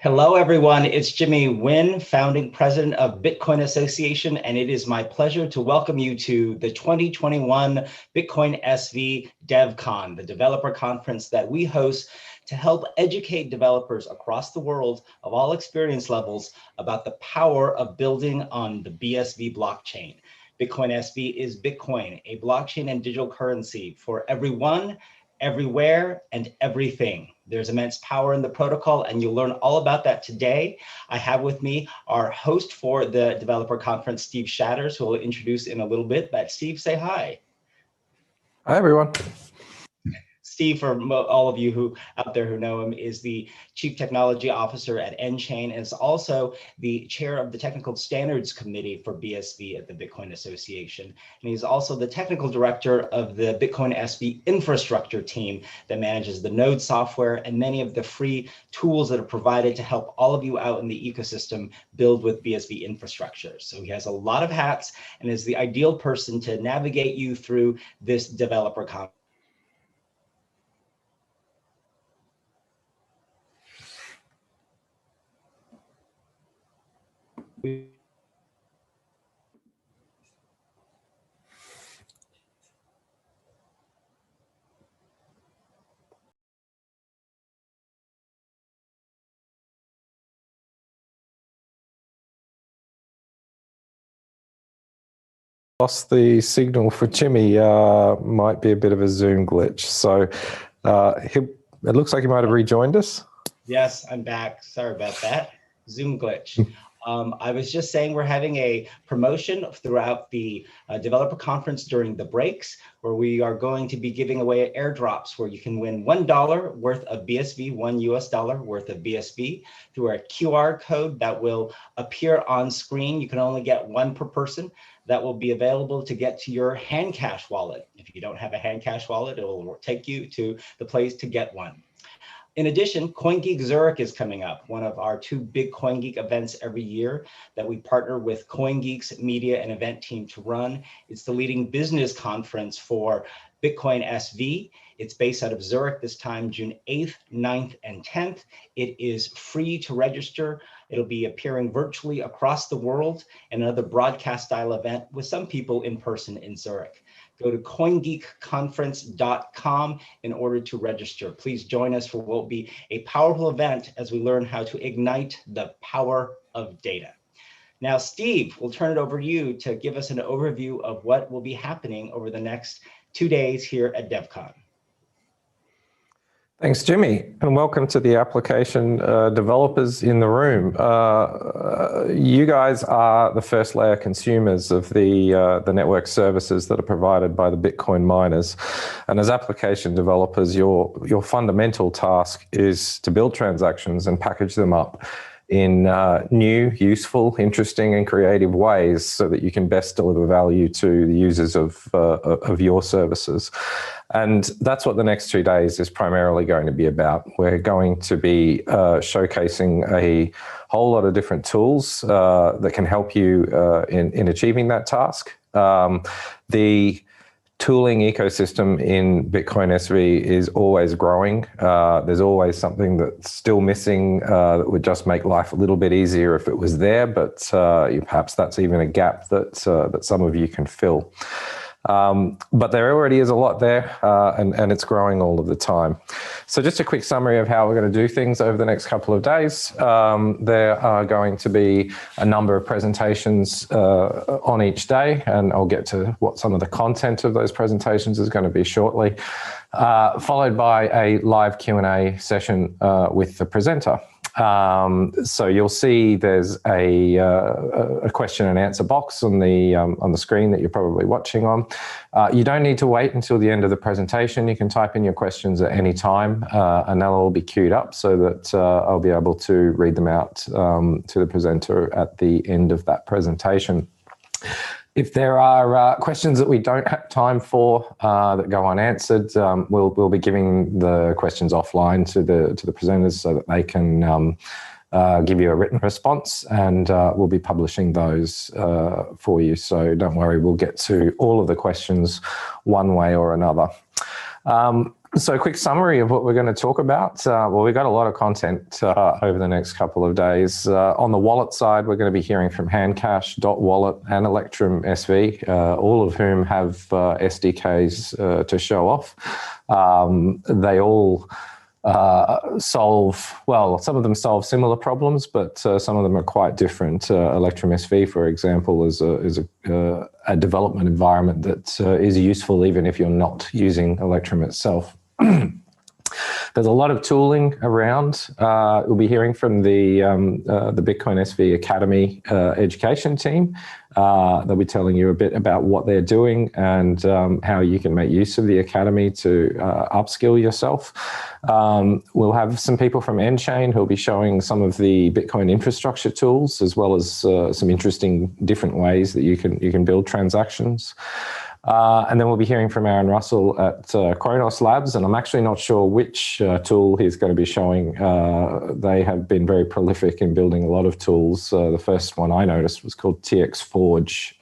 Hello, everyone. It's Jimmy Nguyen, founding president of Bitcoin Association, and it is my pleasure to welcome you to the 2021 Bitcoin SV DevCon, the developer conference that we host to help educate developers across the world of all experience levels about the power of building on the BSV blockchain. Bitcoin SV is Bitcoin, a blockchain and digital currency for everyone, everywhere, and everything. There's immense power in the protocol, and you'll learn all about that today. I have with me our host for the developer conference, Steve Shatters, who will introduce in a little bit. But Steve, say hi. Hi, everyone. Steve, for all of you who out there who know him, is the Chief Technology Officer at nChain and is also the chair of the Technical Standards Committee for BSV at the Bitcoin Association. And he's also the technical director of the Bitcoin SV infrastructure team that manages the node software and many of the free tools that are provided to help all of you out in the ecosystem build with BSV infrastructure. So he has a lot of hats and is the ideal person to navigate you through this developer conference. Lost the signal for Jimmy. Might be a bit of a Zoom glitch. So it looks like he might have rejoined us. Yes, I'm back. Sorry about that. Zoom glitch. I was just saying we're having a promotion throughout the developer conference during the breaks, where we are going to be giving away airdrops where you can win $1 worth of BSV, $1 worth of BSV through our QR code that will appear on screen. You can only get one per person. That will be available to get to your Handcash wallet. If you don't have a Handcash wallet, it will take you to the place to get one. In addition, CoinGeek Zurich is coming up, one of our two big CoinGeek events every year that we partner with CoinGeek's media and event team to run. It's the leading business conference for Bitcoin SV. It's based out of Zurich this time, June 8th, 9th, and 10th. It is free to register. It'll be appearing virtually across the world and another broadcast style event with some people in person in Zurich. Go to coingeekconference.com in order to register. Please join us for what will be a powerful event as we learn how to ignite the power of data. Now, Steve, we'll turn it over to you to give us an overview of what will be happening over the next 2 days here at DevCon. Thanks, Jimmy, and welcome to the application developers in the room. You guys are the first layer consumers of the network services that are provided by the Bitcoin miners. And as application developers, your fundamental task is to build transactions and package them up in new, useful, interesting, and creative ways so that you can best deliver value to the users of your services. And that's what the next 2 days is primarily going to be about. We're going to be showcasing a whole lot of different tools that can help you in achieving that task. The tooling ecosystem in Bitcoin SV is always growing. There's always something that's still missing that would just make life a little bit easier if it was there, but perhaps that's even a gap that some of you can fill. But there already is a lot there, and it's growing all of the time. So just a quick summary of how we're going to do things over the next couple of days. There are going to be a number of presentations on each day, and I'll get to what some of the content of those presentations is going to be shortly, followed by a live Q&A session with the presenter. So you'll see there's a question and answer box on the screen that you're probably watching on. You don't need to wait until the end of the presentation. You can type in your questions at any time, and they'll all be queued up so that I'll be able to read them out to the presenter at the end of that presentation. If there are questions that we don't have time for that go unanswered, we'll be giving the questions offline to the presenters so that they can give you a written response, and we'll be publishing those for you. So don't worry, we'll get to all of the questions one way or another. So a quick summary of what we're going to talk about. Well, we've got a lot of content over the next couple of days. On the wallet side, we're going to be hearing from Handcash, DotWallet, and Electrum SV, all of whom have SDKs to show off. They all solve, well, some of them solve similar problems, but some of them are quite different. Electrum SV, for example, is a development environment that is useful even if you're not using Electrum itself. There's a lot of tooling around. We'll be hearing from the Bitcoin SV Academy education team. They'll be telling you a bit about what they're doing and how you can make use of the Academy to upskill yourself. We'll have some people from nChain who'll be showing some of the Bitcoin infrastructure tools, as well as some interesting different ways that you can build transactions. And then we'll be hearing from Aaron Russell at Chronos Labs, and I'm actually not sure which tool he's going to be showing. They have been very prolific in building a lot of tools. The first one I noticed was called TXForge,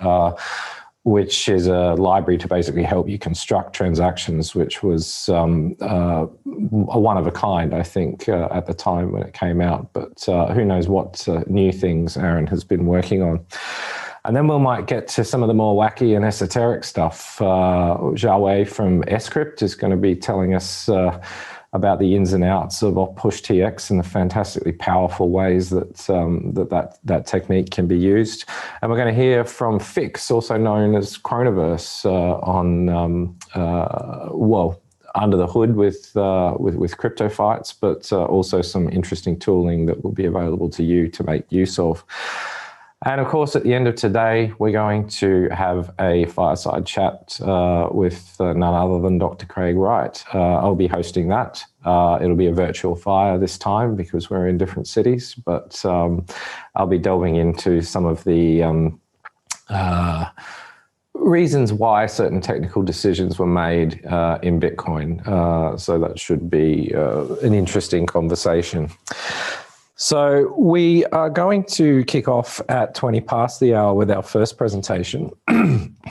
which is a library to basically help you construct transactions, which was a one of a kind, I think, at the time when it came out. But who knows what new things Aaron has been working on. And then we might get to some of the more wacky and esoteric stuff. ʀᴏ from Scrypt is going to be telling us about the ins and outs of push TX and the fantastically powerful ways that that technique can be used. And we're going to hear from Fix, also known as Chronoverse, on well, under the hood with crypto fights, but also some interesting tooling that will be available to you to make use of. And of course, at the end of today, we're going to have a fireside chat with none other than Dr. Craig Wright. I'll be hosting that. It'll be a virtual fire this time because we're in different cities, but I'll be delving into some of the reasons why certain technical decisions were made in Bitcoin. So that should be an interesting conversation. So we are going to kick off at 20 past the hour with our first presentation.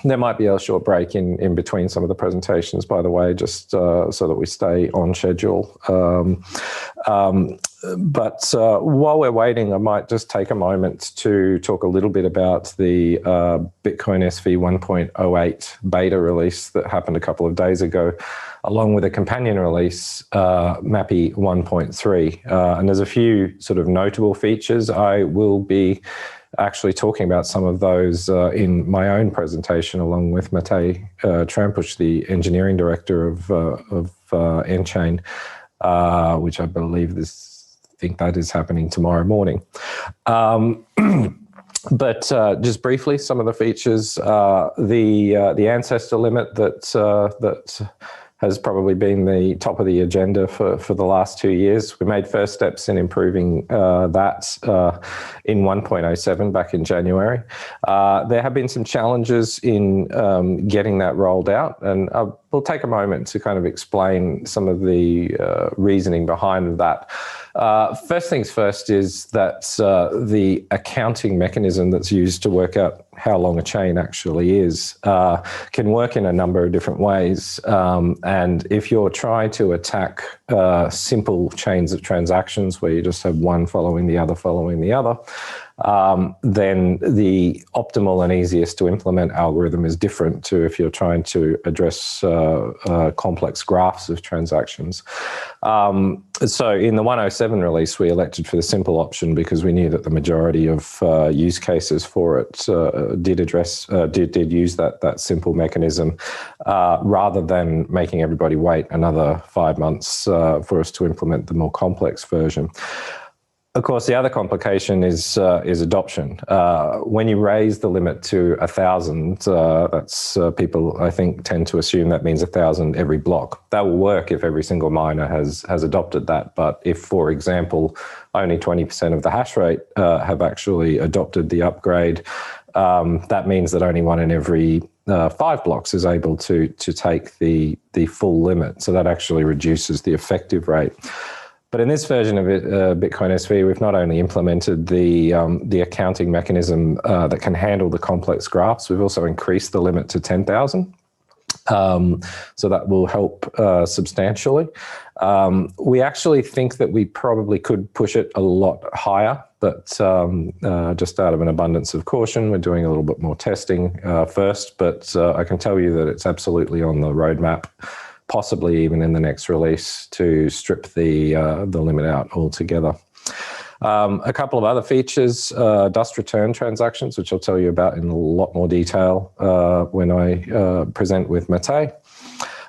There might be a short break in between some of the presentations, by the way, just so that we stay on schedule. But while we're waiting, I might just take a moment to talk a little bit about the Bitcoin SV 1.08 beta release that happened a couple of days ago, along with a companion release, MAPI 1.3. And there's a few sort of notable features. I will be actually talking about some of those in my own presentation, along with Matej Trampuš, the engineering director of nChain, which I believe think that is happening tomorrow morning. But just briefly, some of the features, the ancestor limit that has probably been the top of the agenda for the last 2 years. We made first steps in improving that in 1.07 back in January. There have been some challenges in getting that rolled out, and we'll take a moment to kind of explain some of the reasoning behind that. First things first is that the accounting mechanism that's used to work out how long a chain actually is can work in a number of different ways. And if you're trying to attack simple chains of transactions where you just have one following the other, then the optimal and easiest to implement algorithm is different to if you're trying to address complex graphs of transactions. So in the 107 release, we elected for the simple option because we knew that the majority of use cases for it did use that simple mechanism, rather than making everybody wait another 5 months for us to implement the more complex version. Of course, the other complication is adoption. When you raise the limit to 1,000, that's people, I think, tend to assume that means 1,000 every block. That will work if every single miner has adopted that. But if, for example, only 20% of the hash rate have actually adopted the upgrade, that means that only one in every 5 blocks is able to take the full limit. So that actually reduces the effective rate. But in this version of it, Bitcoin SV, we've not only implemented the accounting mechanism that can handle the complex graphs, we've also increased the limit to 10,000. So that will help substantially. We actually think that we probably could push it a lot higher, but just out of an abundance of caution, we're doing a little bit more testing first, but I can tell you that it's absolutely on the roadmap, possibly even in the next release, to strip the limit out altogether. A couple of other features, dust return transactions, which I'll tell you about in a lot more detail when I present with Mate.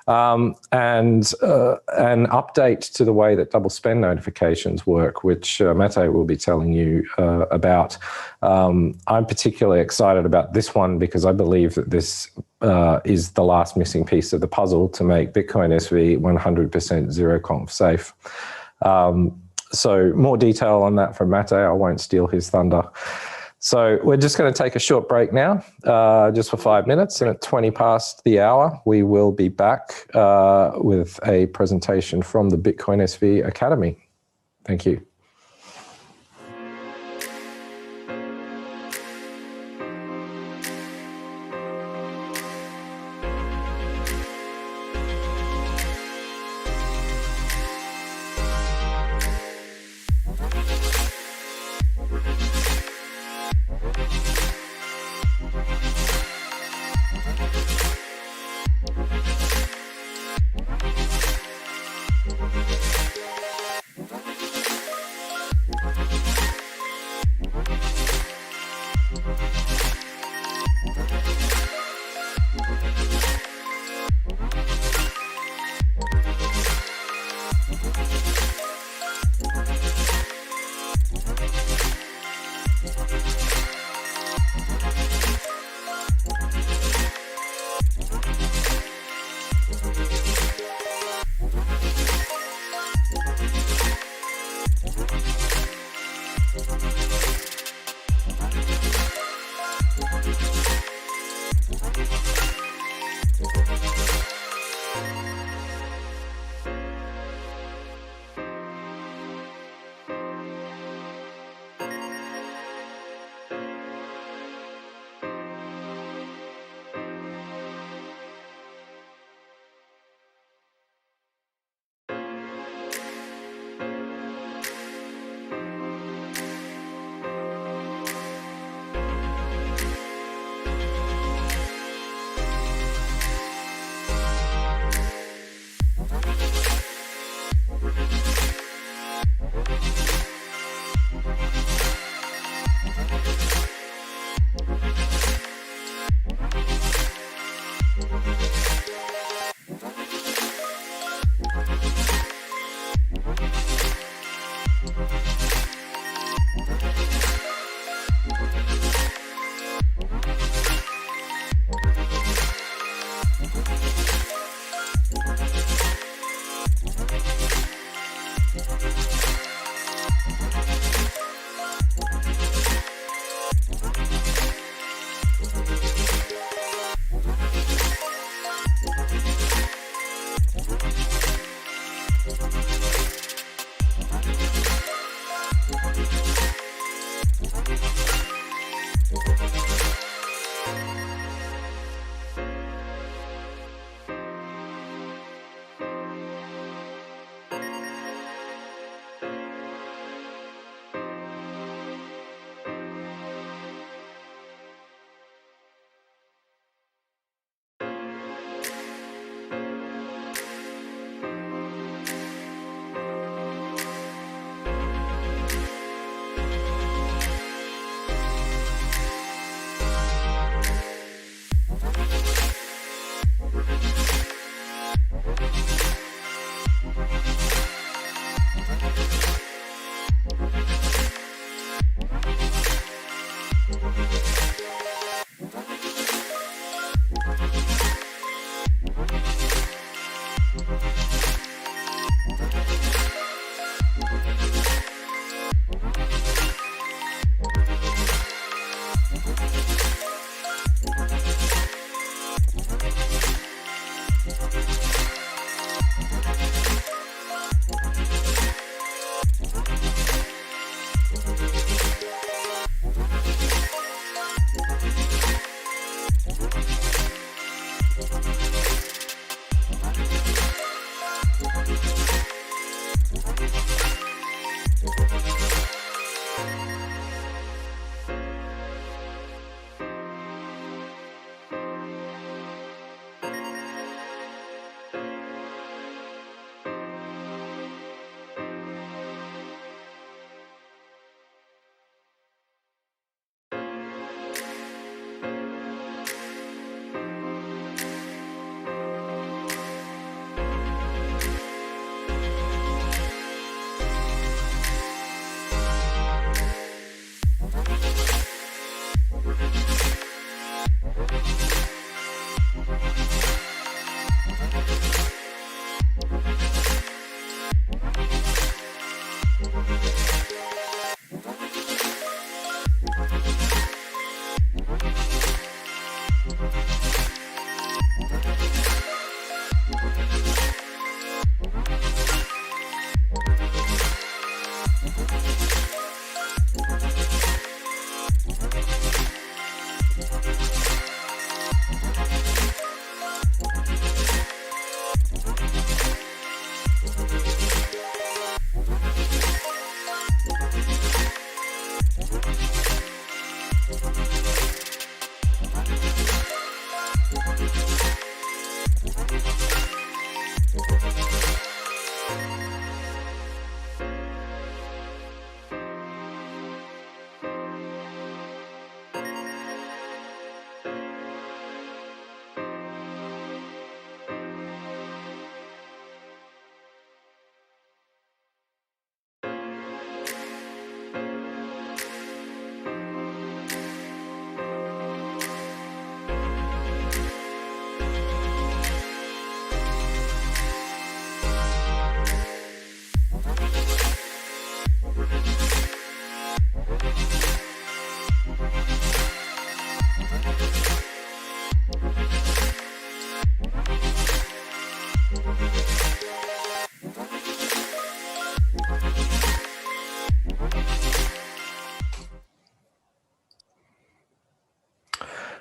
And an update to the way that double spend notifications work, which Mate will be telling you about. I'm particularly excited about this one because I believe that this is the last missing piece of the puzzle to make Bitcoin SV 100% zero-conf safe. So more detail on that from Mate. I won't steal his thunder. So we're just going to take a short break now, just for 5 minutes, and at 20 past the hour, we will be back with a presentation from the Bitcoin SV Academy. Thank you.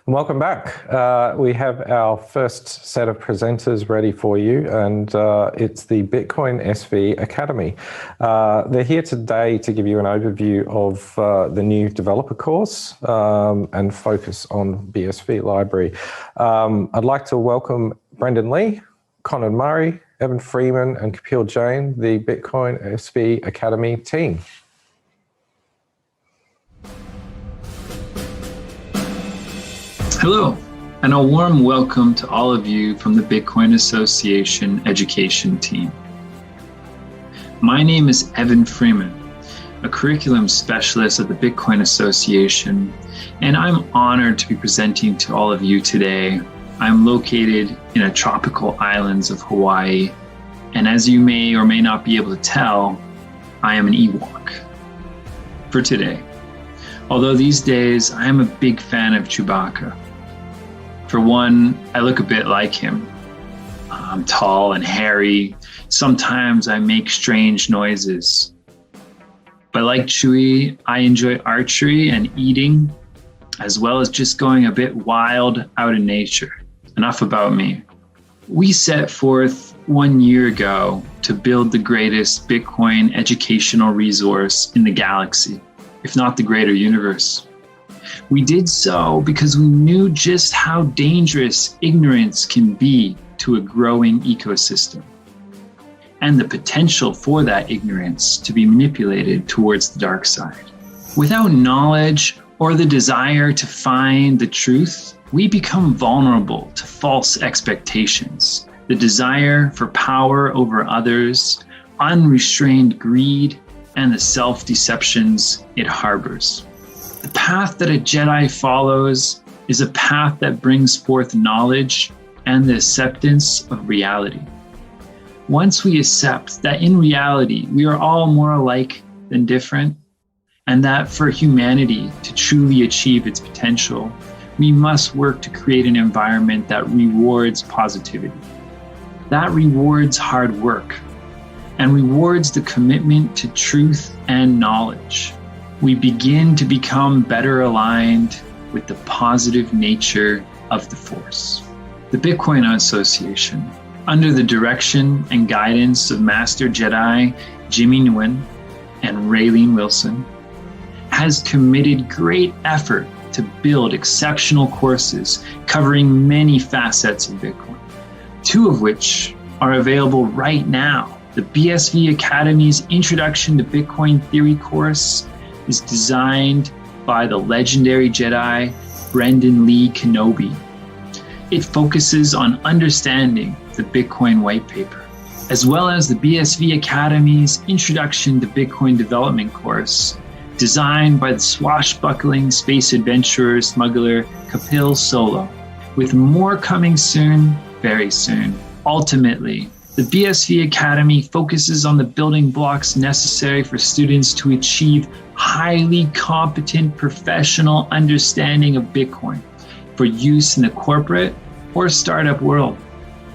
Welcome back. We have our first set of presenters ready for you, and it's the Bitcoin SV Academy. They're here today to give you an overview of the new developer course and focus on BSV library. I'd like to welcome Brendan Lee, Conor Murray, Evan Freeman, and Kapil Jain, the Bitcoin SV Academy team. Hello, and a warm welcome to all of you from the Bitcoin Association education team. My name is Evan Freeman, a curriculum specialist at the Bitcoin Association, and I'm honored to be presenting to all of you today. I'm located in the tropical islands of Hawaii, and as you may or may not be able to tell, I am an Ewok for today. Although these days I am a big fan of Chewbacca. For one, I look a bit like him. I'm tall and hairy. Sometimes I make strange noises. But like Chewie, I enjoy archery and eating, as well as just going a bit wild out in nature. Enough about me. We set forth 1 year ago to build the greatest Bitcoin educational resource in the galaxy, if not the greater universe. We did so because we knew just how dangerous ignorance can be to a growing ecosystem, and the potential for that ignorance to be manipulated towards the dark side. Without knowledge or the desire to find the truth, we become vulnerable to false expectations, the desire for power over others, unrestrained greed, and the self-deceptions it harbors. The path that a Jedi follows is a path that brings forth knowledge and the acceptance of reality. Once we accept that in reality, we are all more alike than different, and that for humanity to truly achieve its potential, we must work to create an environment that rewards positivity, that rewards hard work, and rewards the commitment to truth and knowledge. We begin to become better aligned with the positive nature of the Force. The Bitcoin Association, under the direction and guidance of Master Jedi Jimmy Nguyen and Raylene Wilson, has committed great effort to build exceptional courses covering many facets of Bitcoin, 2 of which are available right now. The BSV Academy's Introduction to Bitcoin Theory course is designed by the legendary Jedi Brendan Lee Kenobi. It focuses on understanding the Bitcoin white paper, as well as the BSV Academy's Introduction to Bitcoin Development course, designed by the swashbuckling space adventurer smuggler Kapil Solo, with more coming soon, very soon. Ultimately, the BSV Academy focuses on the building blocks necessary for students to achieve highly competent professional understanding of Bitcoin for use in the corporate or startup world.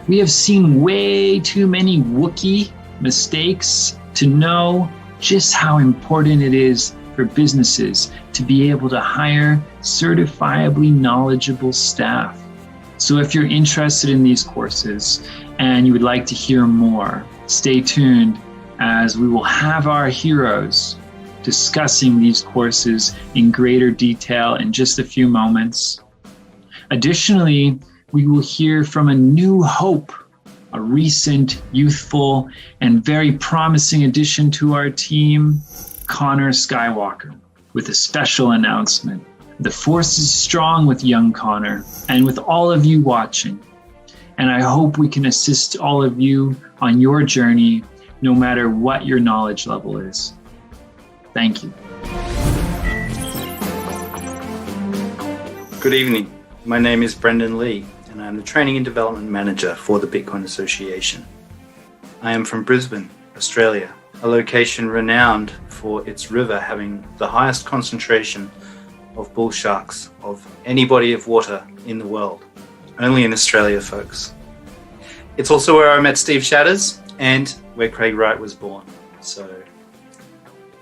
We have seen way too many Wookiee mistakes to know just how important it is for businesses to be able to hire certifiably knowledgeable staff. So if you're interested in these courses and you would like to hear more, stay tuned as we will have our heroes discussing these courses in greater detail in just a few moments. Additionally, we will hear from a new hope, a recent, youthful, and very promising addition to our team, Connor Skywalker, with a special announcement. The Force is strong with young Connor and with all of you watching, and I hope we can assist all of you on your journey, no matter what your knowledge level is. Thank you. Good evening. My name is Brendan Lee, and I'm the Training and Development Manager for the Bitcoin Association. I am from Brisbane, Australia, a location renowned for its river having the highest concentration of bull sharks of any body of water in the world. Only in Australia, folks. It's also where I met Steve Shatters and where Craig Wright was born. So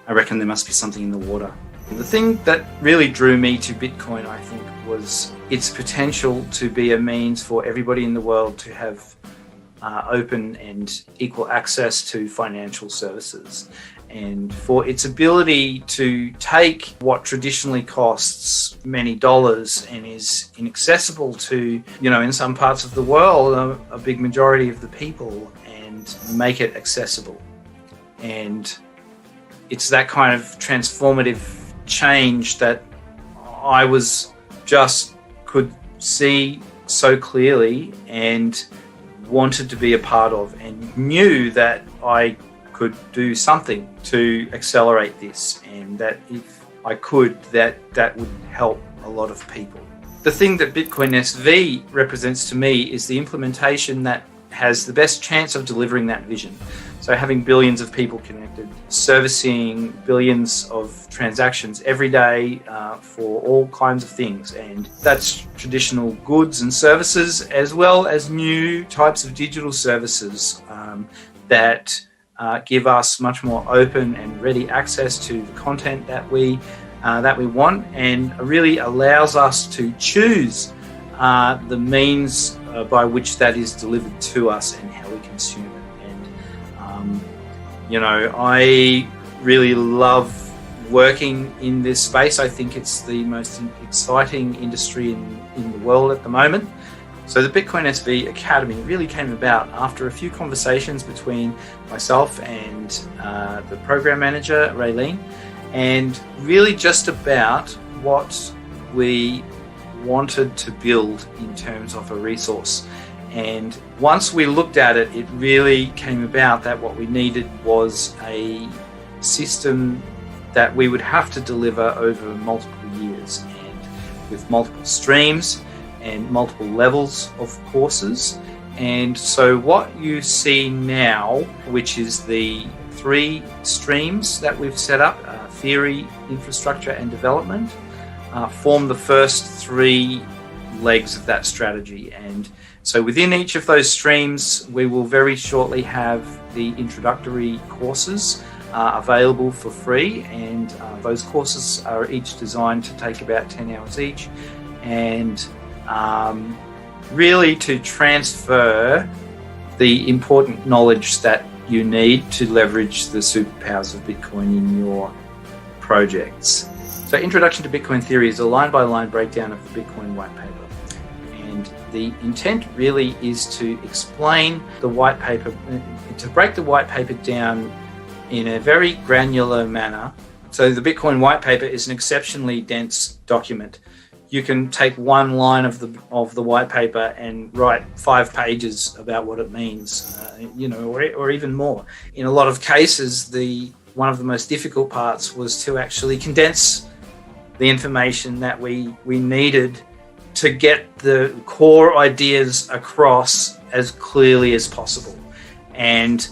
I reckon there must be something in the water. The thing that really drew me to Bitcoin, I think, was its potential to be a means for everybody in the world to have open and equal access to financial services, and for its ability to take what traditionally costs many dollars and is inaccessible to, in some parts of the world, a big majority of the people, and make it accessible. And it's that kind of transformative change that I could see so clearly and wanted to be a part of, and knew that I could do something to accelerate this, and that if I could, that would help a lot of people. The thing that Bitcoin SV represents to me is the implementation that has the best chance of delivering that vision. So having billions of people connected, servicing billions of transactions every day for all kinds of things. And that's traditional goods and services, as well as new types of digital services that give us much more open and ready access to the content that we want, and really allows us to choose the means by which that is delivered to us and how we consume it. I really love working in this space. I think it's the most exciting industry in the world at the moment. So the Bitcoin SV Academy really came about after a few conversations between myself and the program manager, Ray, and really just about what we wanted to build in terms of a resource. And once we looked at it, it really came about that what we needed was a system that we would have to deliver over multiple years, and with multiple streams and multiple levels of courses. And so what you see now, which is the 3 streams that we've set up, theory, infrastructure, and development, form the first 3 legs of that strategy. And so within each of those streams, we will very shortly have the introductory courses available for free, and those courses are each designed to take about 10 hours each, and really to transfer the important knowledge that you need to leverage the superpowers of Bitcoin in your projects. So Introduction to Bitcoin Theory is a line-by-line breakdown of the Bitcoin white paper. And the intent really is to explain the white paper, to break the white paper down in a very granular manner. So the Bitcoin white paper is an exceptionally dense document. You can take one line of the white paper and write 5 pages about what it means, or even more. In a lot of cases, one of the most difficult parts was to actually condense the information that we needed to get the core ideas across as clearly as possible. And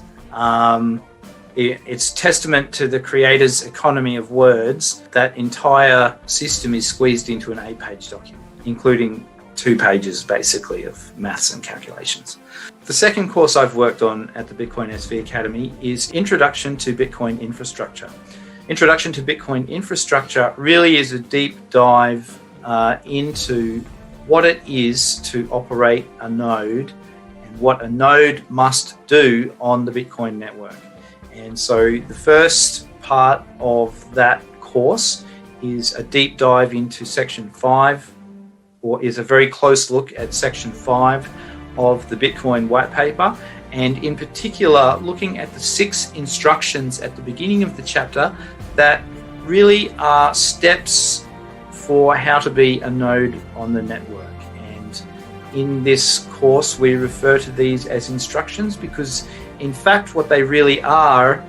it's testament to the creator's economy of words. That entire system is squeezed into an 8-page document, including 2 pages basically of maths and calculations. The second course I've worked on at the Bitcoin SV Academy is Introduction to Bitcoin Infrastructure. Introduction to Bitcoin Infrastructure really is a deep dive into what it is to operate a node and what a node must do on the Bitcoin network. And so the first part of that course is a deep dive into section 5, or is a very close look at section 5 of the Bitcoin white paper, and in particular looking at the 6 instructions at the beginning of the chapter that really are steps for how to be a node on the network. And in this course we refer to these as instructions because in fact what they really are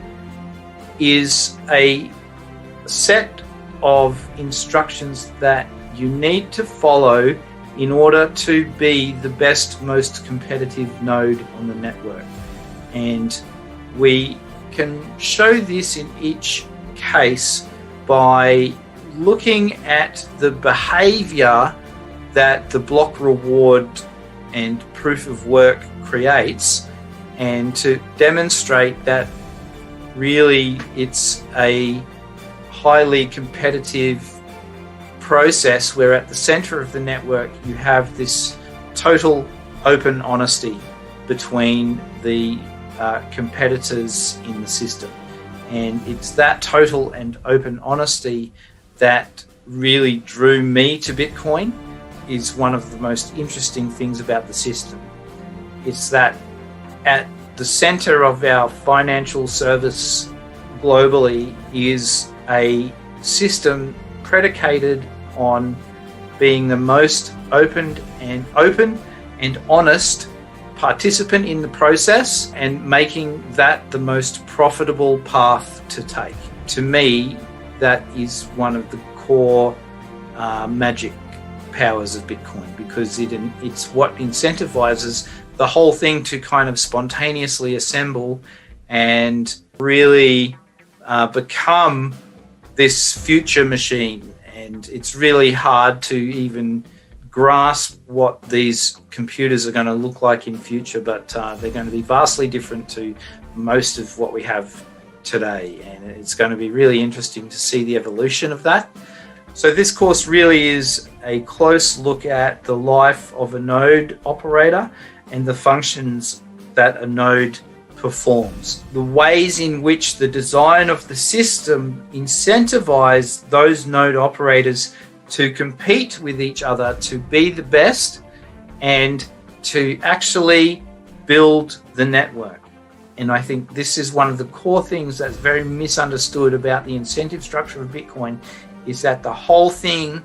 is a set of instructions that you need to follow in order to be the best, most competitive node on the network. And we can show this in each case by looking at the behavior that the block reward and proof of work creates, and to demonstrate that really it's a highly competitive process where at the center of the network you have this total open honesty between the competitors in the system. And it's that total and open honesty that really drew me to Bitcoin, is one of the most interesting things about the system. It's that at the center of our financial service globally is a system predicated on being the most open and honest participant in the process and making that the most profitable path to take. To me, that is one of the core magic powers of Bitcoin, because it's what incentivizes the whole thing to kind of spontaneously assemble and really become this future machine. And it's really hard to even grasp what these computers are going to look like in future, but they're going to be vastly different to most of what we have today. And it's going to be really interesting to see the evolution of that. So this course really is a close look at the life of a node operator and the functions that a node performs. The ways in which the design of the system incentivize those node operators to compete with each other to be the best and to actually build the network. And I think this is one of the core things that's very misunderstood about the incentive structure of Bitcoin, is that the whole thing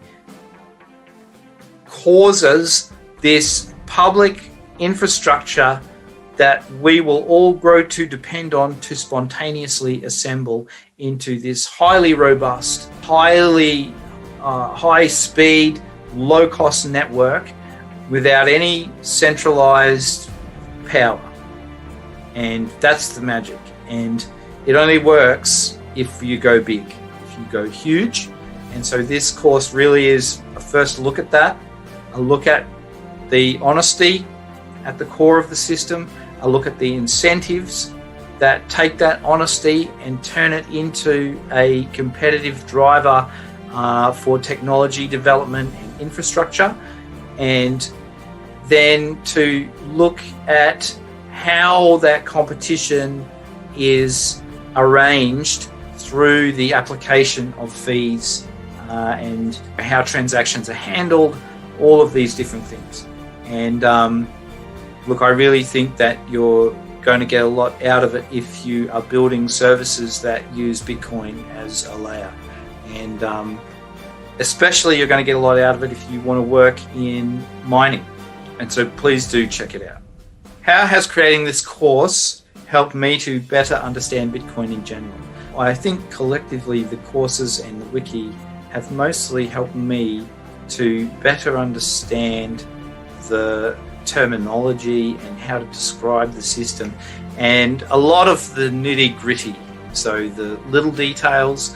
causes this public infrastructure that we will all grow to depend on to spontaneously assemble into this highly robust, highly high speed, low cost network without any centralized power. And that's the magic. And it only works if you go big, if you go huge. And so this course really is a first look at that, a look at the honesty at the core of the system, a look at the incentives that take that honesty and turn it into a competitive driver for technology development and infrastructure, and then to look at how that competition is arranged through the application of fees and how transactions are handled, all of these different things. And look, I really think that you're going to get a lot out of it if you are building services that use Bitcoin as a layer. And especially you're going to get a lot out of it if you want to work in mining. And so please do check it out. How has creating this course helped me to better understand Bitcoin in general? I think collectively the courses and the wiki have mostly helped me to better understand the terminology and how to describe the system, and a lot of the nitty-gritty, so the little details,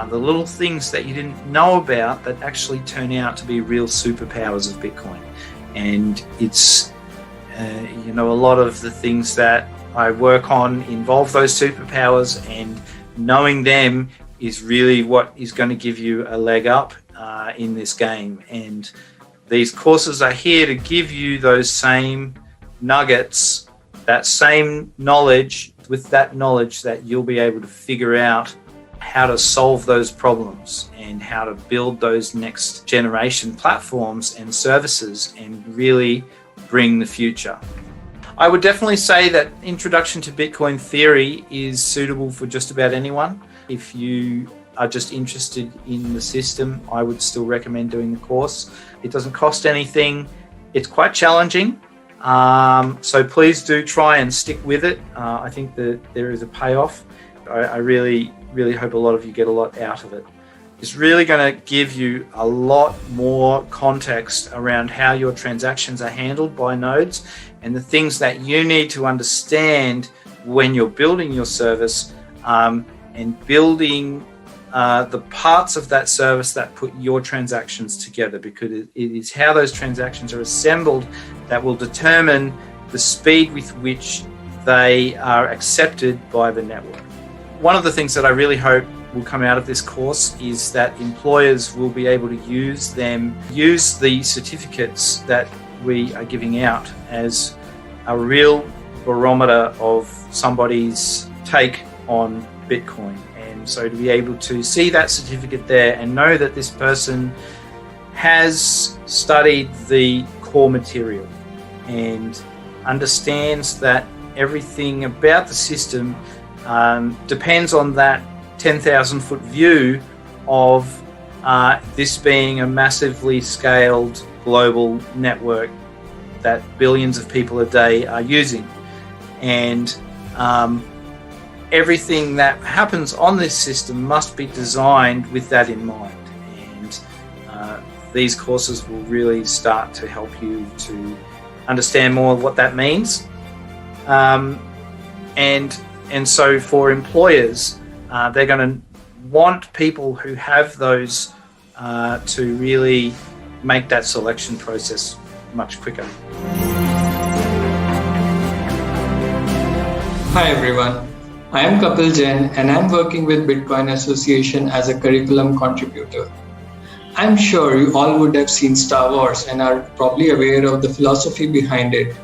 the little things that you didn't know about that actually turn out to be real superpowers of Bitcoin. And it's a lot of the things that I work on involve those superpowers, and knowing them is really what is going to give you a leg up in this game. And these courses are here to give you those same nuggets, that same knowledge, with that knowledge that you'll be able to figure out how to solve those problems and how to build those next generation platforms and services and really bring the future. I would definitely say that Introduction to Bitcoin Theory is suitable for just about anyone. If you are just interested in the system, I would still recommend doing the course. It doesn't cost anything. It's quite challenging. So please do try and stick with it. I think that there is a payoff. I really hope a lot of you get a lot out of it. It's really going to give you a lot more context around how your transactions are handled by nodes and the things that you need to understand when you're building your service and building the parts of that service that put your transactions together, because it is how those transactions are assembled that will determine the speed with which they are accepted by the network. One of the things that I really hope will come out of this course is that employers will be able to use the certificates that we are giving out as a real barometer of somebody's take on Bitcoin. And so to be able to see that certificate there and know that this person has studied the core material and understands that everything about the system depends on that 10,000 foot view of this being a massively scaled global network that billions of people a day are using. And everything that happens on this system must be designed with that in mind. And these courses will really start to help you to understand more what that means. And so for employers, they're going to want people who have those to really make that selection process much quicker. Hi everyone, I am Kapil Jain and I'm working with Bitcoin Association as a curriculum contributor. I'm sure you all would have seen Star Wars and are probably aware of the philosophy behind it.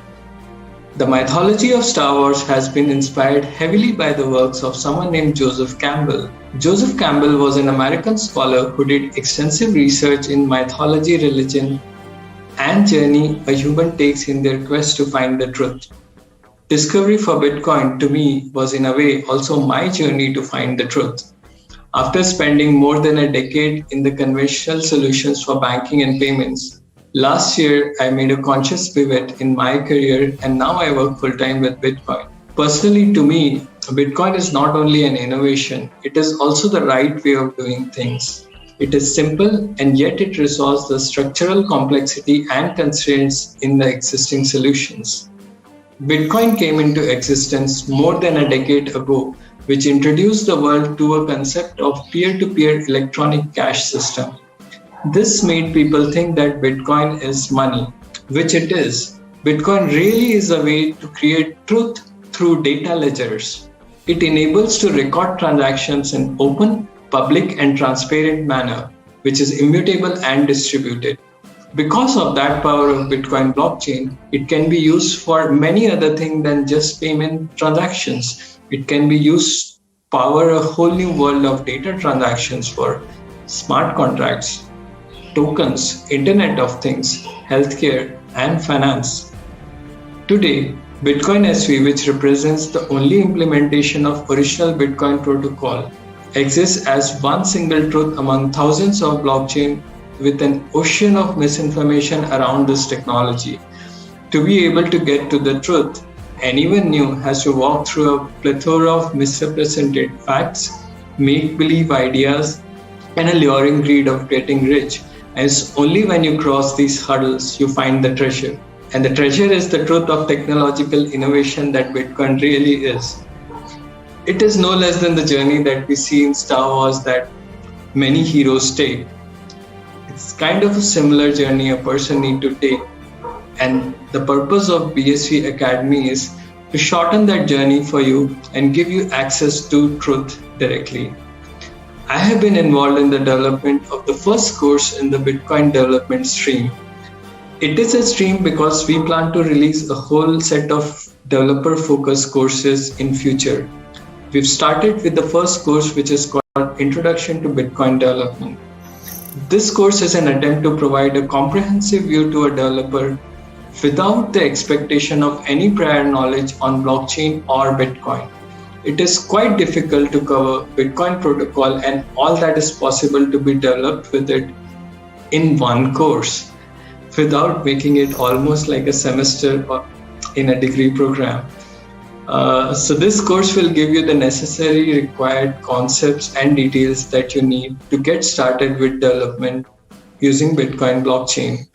The mythology of Star Wars has been inspired heavily by the works of someone named Joseph Campbell. Joseph Campbell was an American scholar who did extensive research in mythology, religion, and journey a human takes in their quest to find the truth. Discovery for Bitcoin to me was in a way also my journey to find the truth. After spending more than a decade in the conventional solutions for banking and payments, last year I made a conscious pivot in my career and now I work full-time with Bitcoin. Personally, to me, Bitcoin is not only an innovation, it is also the right way of doing things. It is simple and yet it resolves the structural complexity and constraints in the existing solutions. Bitcoin came into existence more than a decade ago, which introduced the world to a concept of peer-to-peer electronic cash system. This made people think that Bitcoin is money, which it is. Bitcoin really is a way to create truth through data ledgers. It enables to record transactions in open, public, and transparent manner, which is immutable and distributed. Because of that power of Bitcoin blockchain, it can be used for many other things than just payment transactions. It can be used to power a whole new world of data transactions for smart contracts, tokens, Internet of Things, healthcare, and finance. Today, Bitcoin SV, which represents the only implementation of original Bitcoin protocol, exists as one single truth among thousands of blockchains with an ocean of misinformation around this technology. To be able to get to the truth, anyone new has to walk through a plethora of misrepresented facts, make-believe ideas, and a luring greed of getting rich. And it's only when you cross these hurdles you find the treasure. And the treasure is the truth of technological innovation that Bitcoin really is. It is no less than the journey that we see in Star Wars that many heroes take. It's kind of a similar journey a person needs to take. And the purpose of BSV Academy is to shorten that journey for you and give you access to truth directly. I have been involved in the development of the first course in the Bitcoin development stream. It is a stream because we plan to release a whole set of developer-focused courses in future. We've started with the first course, which is called Introduction to Bitcoin Development. This course is an attempt to provide a comprehensive view to a developer without the expectation of any prior knowledge on blockchain or Bitcoin. It is quite difficult to cover Bitcoin protocol and all that is possible to be developed with it in one course without making it almost like a semester in a degree program. So this course will give you the necessary required concepts and details that you need to get started with development using Bitcoin blockchain.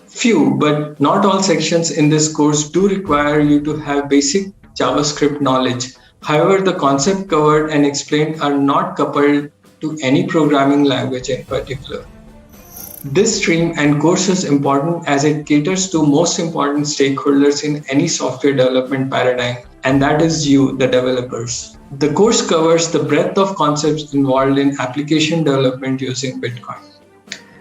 Few, but not all sections in this course do require you to have basic JavaScript knowledge. However, the concept covered and explained are not coupled to any programming language in particular. This stream and course is important as it caters to most important stakeholders in any software development paradigm, and that is you, the developers. The course covers the breadth of concepts involved in application development using Bitcoin.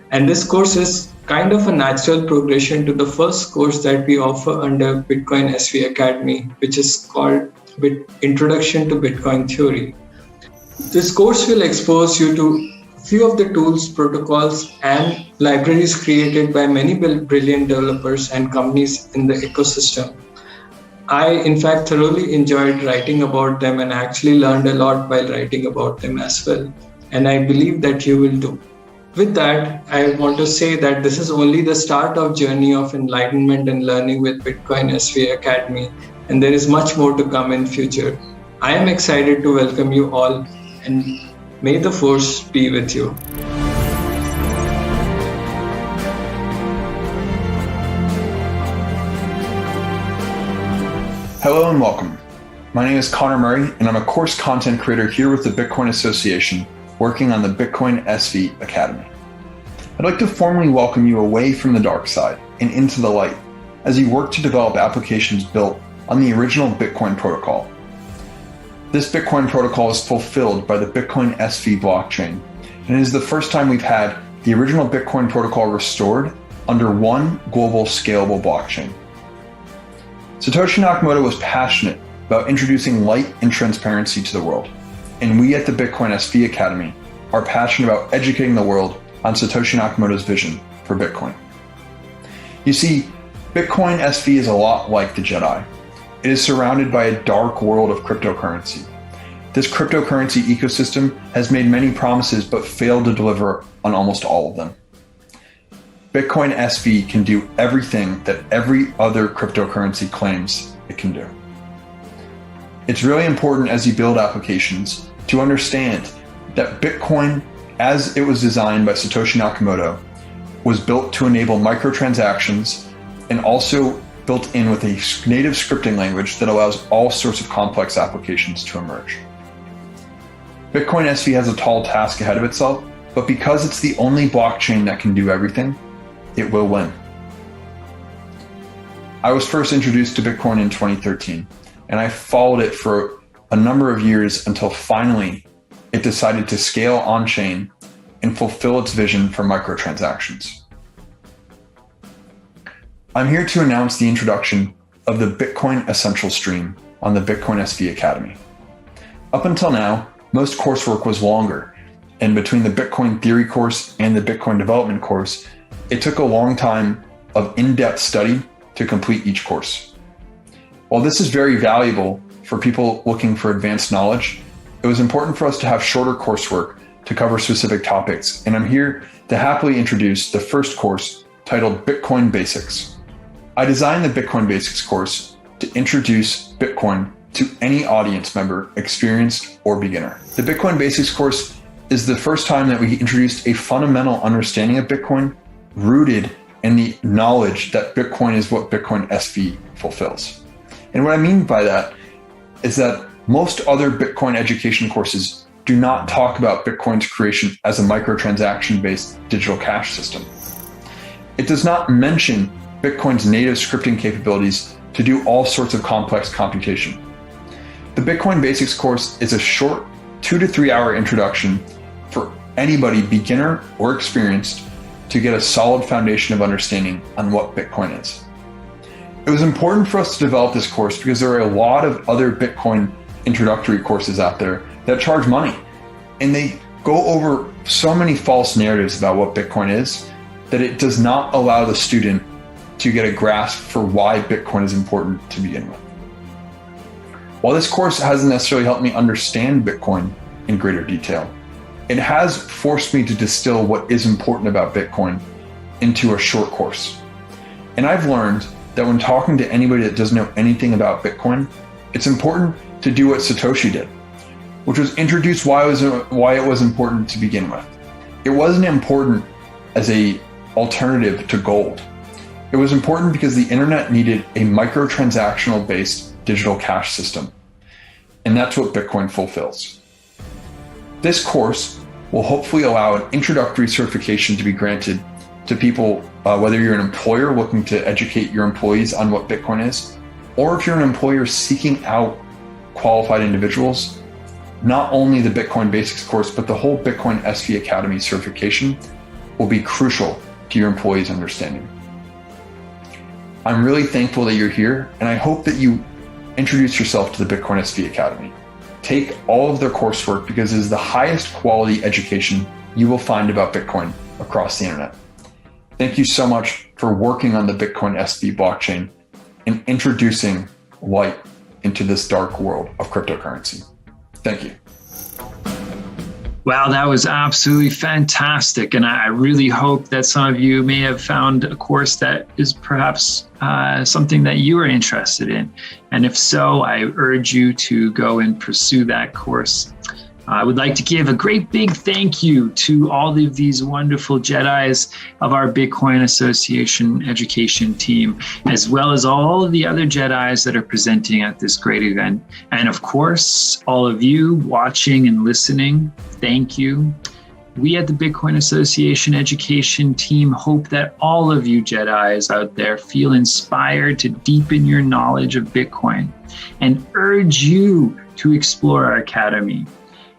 And this course is kind of a natural progression to the first course that we offer under Bitcoin SV Academy, which is called Introduction to Bitcoin Theory. This course will expose you to few of the tools, protocols, and libraries created by many brilliant developers and companies in the ecosystem. I, in fact, thoroughly enjoyed writing about them and actually learned a lot while writing about them as well. And I believe that you will too. With that, I want to say that this is only the start of journey of enlightenment and learning with Bitcoin SV Academy, and there is much more to come in future. I am excited to welcome you all, and may the force be with you. Hello and welcome. My name is Connor Murray, and I'm a course content creator here with the Bitcoin Association, working on the Bitcoin SV Academy. I'd like to formally welcome you away from the dark side and into the light as you work to develop applications built on the original Bitcoin protocol. This Bitcoin protocol is fulfilled by the Bitcoin SV blockchain, and it is the first time we've had the original Bitcoin protocol restored under one global scalable blockchain. Satoshi Nakamoto was passionate about introducing light and transparency to the world, and we at the Bitcoin SV Academy are passionate about educating the world on Satoshi Nakamoto's vision for Bitcoin. You see, Bitcoin SV is a lot like the Jedi. It is surrounded by a dark world of cryptocurrency. This cryptocurrency ecosystem has made many promises but failed to deliver on almost all of them. Bitcoin SV can do everything that every other cryptocurrency claims it can do. It's really important as you build applications to understand that Bitcoin, as it was designed by Satoshi Nakamoto, was built to enable microtransactions and also built in with a native scripting language that allows all sorts of complex applications to emerge. Bitcoin SV has a tall task ahead of itself, but because it's the only blockchain that can do everything, it will win. I was first introduced to Bitcoin in 2013, and I followed it for a number of years until finally it decided to scale on-chain and fulfill its vision for microtransactions. I'm here to announce the introduction of the Bitcoin Essential stream on the Bitcoin SV Academy. Up until now, most coursework was longer, and between the Bitcoin theory course and the Bitcoin development course, it took a long time of in-depth study to complete each course. While this is very valuable for people looking for advanced knowledge, it was important for us to have shorter coursework to cover specific topics, and I'm here to happily introduce the first course titled Bitcoin Basics. I designed the Bitcoin Basics course to introduce Bitcoin to any audience member, experienced or beginner. The Bitcoin Basics course is the first time that we introduced a fundamental understanding of Bitcoin rooted in the knowledge that Bitcoin is what Bitcoin SV fulfills. And what I mean by that is that most other Bitcoin education courses do not talk about Bitcoin's creation as a microtransaction-based digital cash system. It does not mention Bitcoin's native scripting capabilities to do all sorts of complex computation. The Bitcoin Basics course is a short 2 to 3 hour introduction for anybody, beginner or experienced, to get a solid foundation of understanding on what Bitcoin is. It was important for us to develop this course because there are a lot of other Bitcoin introductory courses out there that charge money, and they go over so many false narratives about what Bitcoin is that it does not allow the student to get a grasp for why Bitcoin is important to begin with. While this course hasn't necessarily helped me understand Bitcoin in greater detail, it has forced me to distill what is important about Bitcoin into a short course. And I've learned that when talking to anybody that doesn't know anything about Bitcoin, it's important to do what Satoshi did, which was introduce why it was important to begin with. It wasn't important as an alternative to gold. It was important because the internet needed a microtransactional based digital cash system. And that's what Bitcoin fulfills. This course will hopefully allow an introductory certification to be granted to people, whether you're an employer looking to educate your employees on what Bitcoin is, or if you're an employer seeking out qualified individuals not only the Bitcoin Basics course, but the whole Bitcoin SV Academy certification will be crucial to your employees' understanding. I'm really thankful that you're here, and I hope that you introduce yourself to the Bitcoin SV Academy. Take all of their coursework because it is the highest quality education you will find about Bitcoin across the internet. Thank you so much for working on the Bitcoin SV blockchain and introducing light into this dark world of cryptocurrency. Thank you. Wow, that was absolutely fantastic. And I really hope that some of you may have found a course that is perhaps something that you are interested in. And if so, I urge you to go and pursue that course. I would like to give a great big thank you to all of these wonderful Jedis of our Bitcoin Association education team, as well as all of the other Jedis that are presenting at this great event. And of course, all of you watching and listening, thank you. We at the Bitcoin Association education team hope that all of you Jedis out there feel inspired to deepen your knowledge of Bitcoin and urge you to explore our academy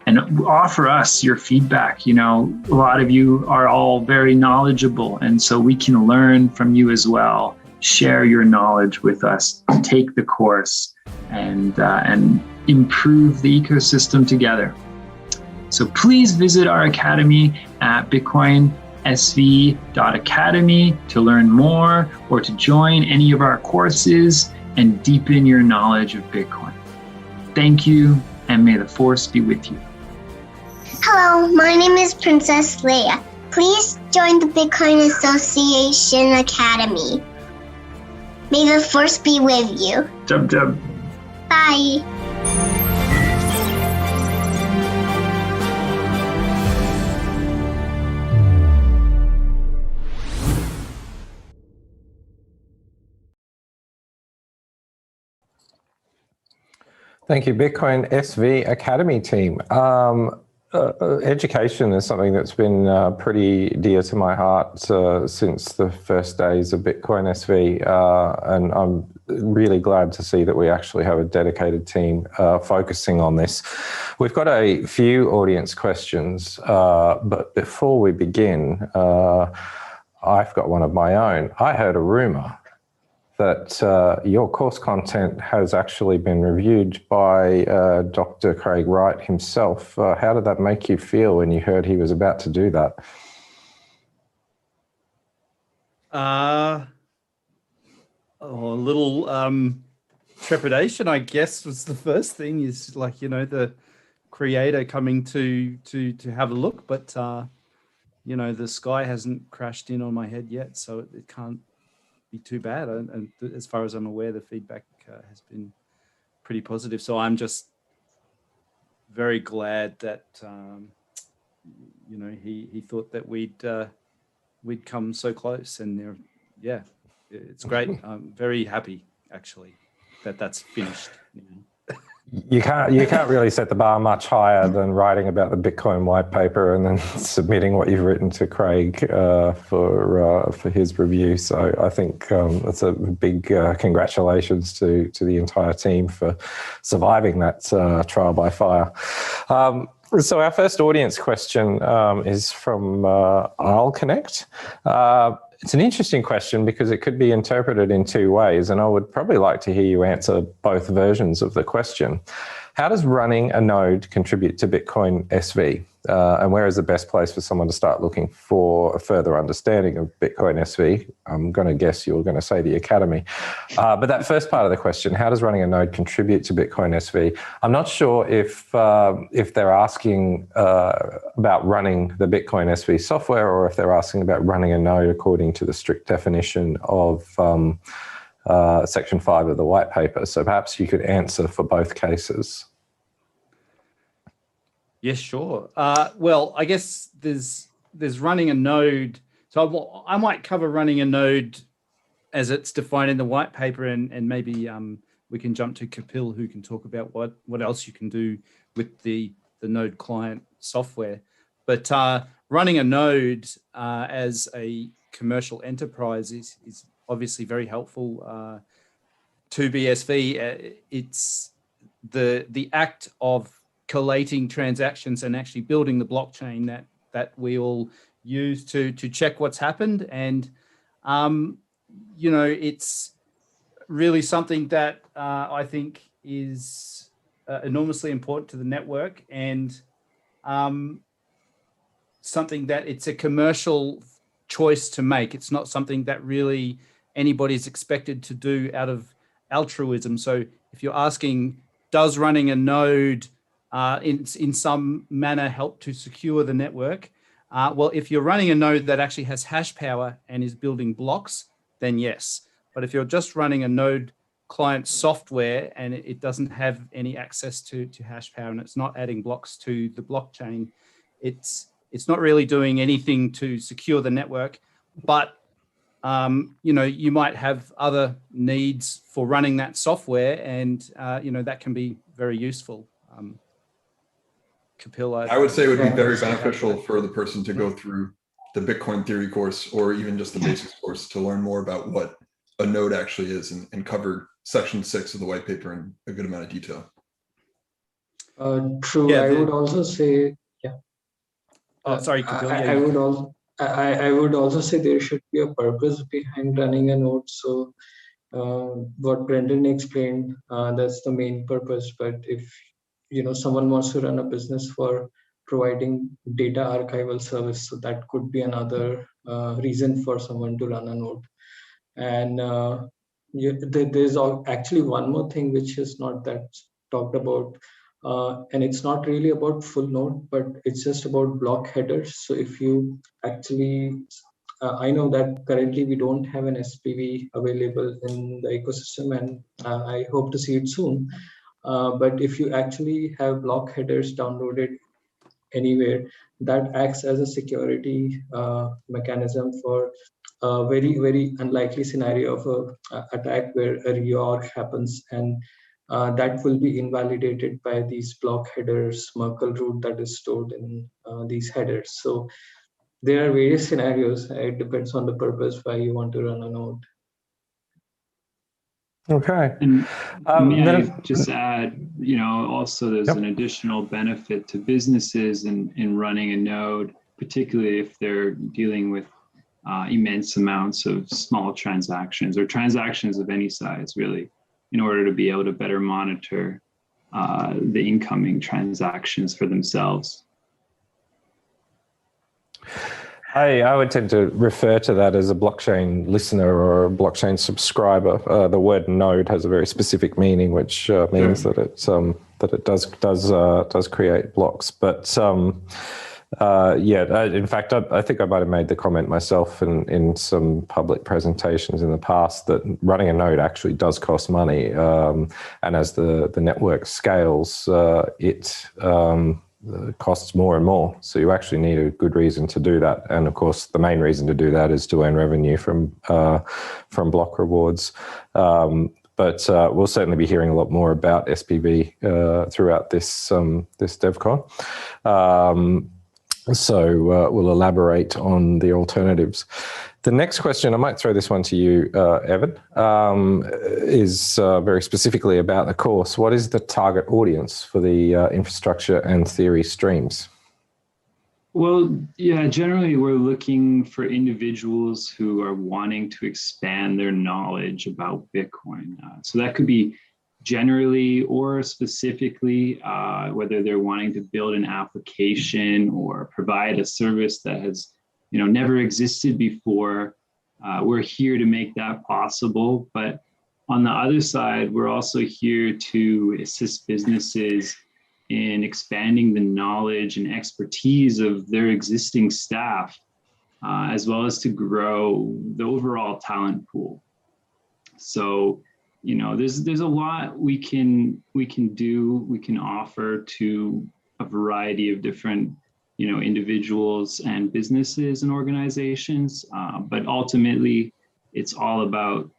and offer us your feedback. You know, a lot of you are all very knowledgeable, and so we can learn from you as well. Share your knowledge with us, take the course, and improve the ecosystem together. So please visit our academy at bitcoinsv.academy to learn more or to join any of our courses and deepen your knowledge of Bitcoin. Thank you, and may the force be with you. Hello, my name is Princess Leia. Please join the Bitcoin Association Academy. May the force be with you. Jump, jump. Bye. Thank you, Bitcoin SV Academy team. Education is something that's been pretty dear to my heart since the first days of Bitcoin SV, and I'm really glad to see that we actually have a dedicated team focusing on this. We've got a few audience questions, but before we begin, I've got one of my own. I heard a rumor that your course content has actually been reviewed by Dr. Craig Wright himself. How did that make you feel when you heard he was about to do that? A little trepidation, I guess, was the first thing. Is like, you know, the creator coming to have a look, but you know, the sky hasn't crashed in on my head yet, so it can't be too bad. And as far as I'm aware, the feedback has been pretty positive. So I'm just very glad that you know, he thought that we'd come so close, and yeah, it's great. I'm very happy actually that that's finished. You know? You can't really set the bar much higher than writing about the Bitcoin white paper and then submitting what you've written to Craig for his review. So I think it's a big congratulations to the entire team for surviving that trial by fire. So our first audience question is from I'll Connect. It's an interesting question because it could be interpreted in two ways, and I would probably like to hear you answer both versions of the question. How does running a node contribute to Bitcoin SV? And where is the best place for someone to start looking for a further understanding of Bitcoin SV? I'm going to guess you're going to say the Academy. But that first part of the question, how does running a node contribute to Bitcoin SV? I'm not sure if they're asking about running the Bitcoin SV software, or if they're asking about running a node according to the strict definition of Section 5 of the white paper. So perhaps you could answer for both cases. Yes, sure. Well, I guess there's running a node. So I might cover running a node as it's defined in the white paper, and maybe we can jump to Kapil, who can talk about what else you can do with the node client software. But running a node as a commercial enterprise is obviously very helpful to BSV. It's the act of collating transactions and actually building the blockchain that we all use to check what's happened. And you know, it's really something that I think is enormously important to the network, and something that it's a commercial choice to make. It's not something that really anybody's expected to do out of altruism. So if you're asking, does running a node in some manner help to secure the network? Well, if you're running a node that actually has hash power and is building blocks, then yes. But if you're just running a node client software and it doesn't have any access to hash power and it's not adding blocks to the blockchain, it's not really doing anything to secure the network. But you know, you might have other needs for running that software, and you know, that can be very useful. Kapil, I would say it would be very beneficial for the person to go through the Bitcoin theory course, or even just the basics course, to learn more about what a node actually is, and cover section 6 of the white paper in a good amount of detail. True. Yeah, I would also say, yeah. Oh, sorry, Kapil. I would also say there should be a purpose behind running a node. So what Brendan explained, that's the main purpose. But if you know, someone wants to run a business for providing data archival service, so that could be another reason for someone to run a node. And there's actually one more thing which is not that talked about, and it's not really about full node, but it's just about block headers. So if you actually, I know that currently we don't have an SPV available in the ecosystem, and I hope to see it soon. But if you actually have block headers downloaded anywhere, that acts as a security mechanism for a very, very unlikely scenario of a attack where a reorg happens, and that will be invalidated by these block headers Merkle root that is stored in these headers. So there are various scenarios. It depends on the purpose why you want to run a node. Okay. And may I just add, you know, also there's an additional benefit to businesses in running a node, particularly if they're dealing with immense amounts of small transactions or transactions of any size, really, in order to be able to better monitor the incoming transactions for themselves. I would tend to refer to that as a blockchain listener or a blockchain subscriber. The word node has a very specific meaning, which means that it does create blocks. But in fact, I think I might have made the comment myself in some public presentations in the past that running a node actually does cost money, and as the network scales, it costs more and more. So you actually need a good reason to do that. And of course, the main reason to do that is to earn revenue from block rewards. But we'll certainly be hearing a lot more about SPV throughout this DevCon. So we'll elaborate on the alternatives. The next question, I might throw this one to you, Evan, is very specifically about the course. What is the target audience for the infrastructure and theory streams? Well, yeah, generally we're looking for individuals who are wanting to expand their knowledge about Bitcoin. So that could be generally or specifically, whether they're wanting to build an application or provide a service that has never existed before. We're here to make that possible. But on the other side, we're also here to assist businesses in expanding the knowledge and expertise of their existing staff, as well as to grow the overall talent pool. So, there's a lot we can offer to a variety of different individuals and businesses and organizations. But ultimately, it's all about,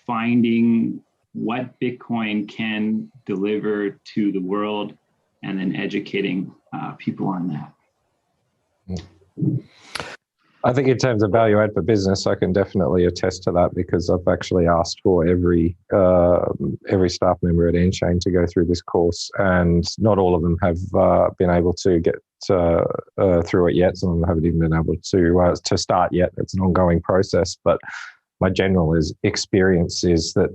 finding what Bitcoin can deliver to the world and then educating people on that. I think in terms of value add for business, I can definitely attest to that because I've actually asked for every staff member at nChain to go through this course, and not all of them have been able to get through it yet. Some of them haven't even been able to start yet. It's an ongoing process, but my general experience is that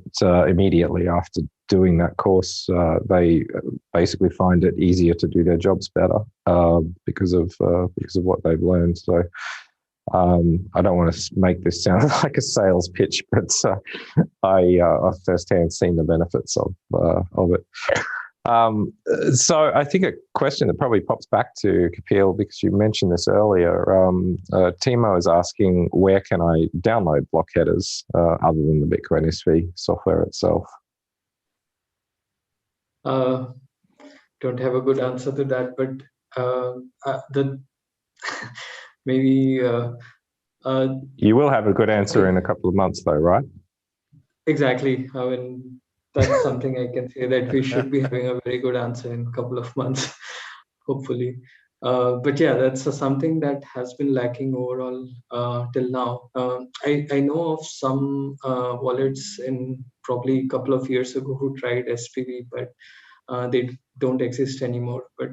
immediately after doing that course, they basically find it easier to do their jobs better because of what they've learned. So I don't want to make this sound like a sales pitch, but I've firsthand seen the benefits of it. So I think a question that probably pops back to Kapil, because you mentioned this earlier, Timo is asking, where can I download block headers other than the Bitcoin SV software itself? Don't have a good answer to that, but maybe you will have a good answer in a couple of months, though, right? Exactly. I mean, that's something I can say, that we should be having a very good answer in a couple of months, hopefully. But yeah, that's something that has been lacking overall till now. I know of some wallets in probably a couple of years ago who tried SPV, but they don't exist anymore. But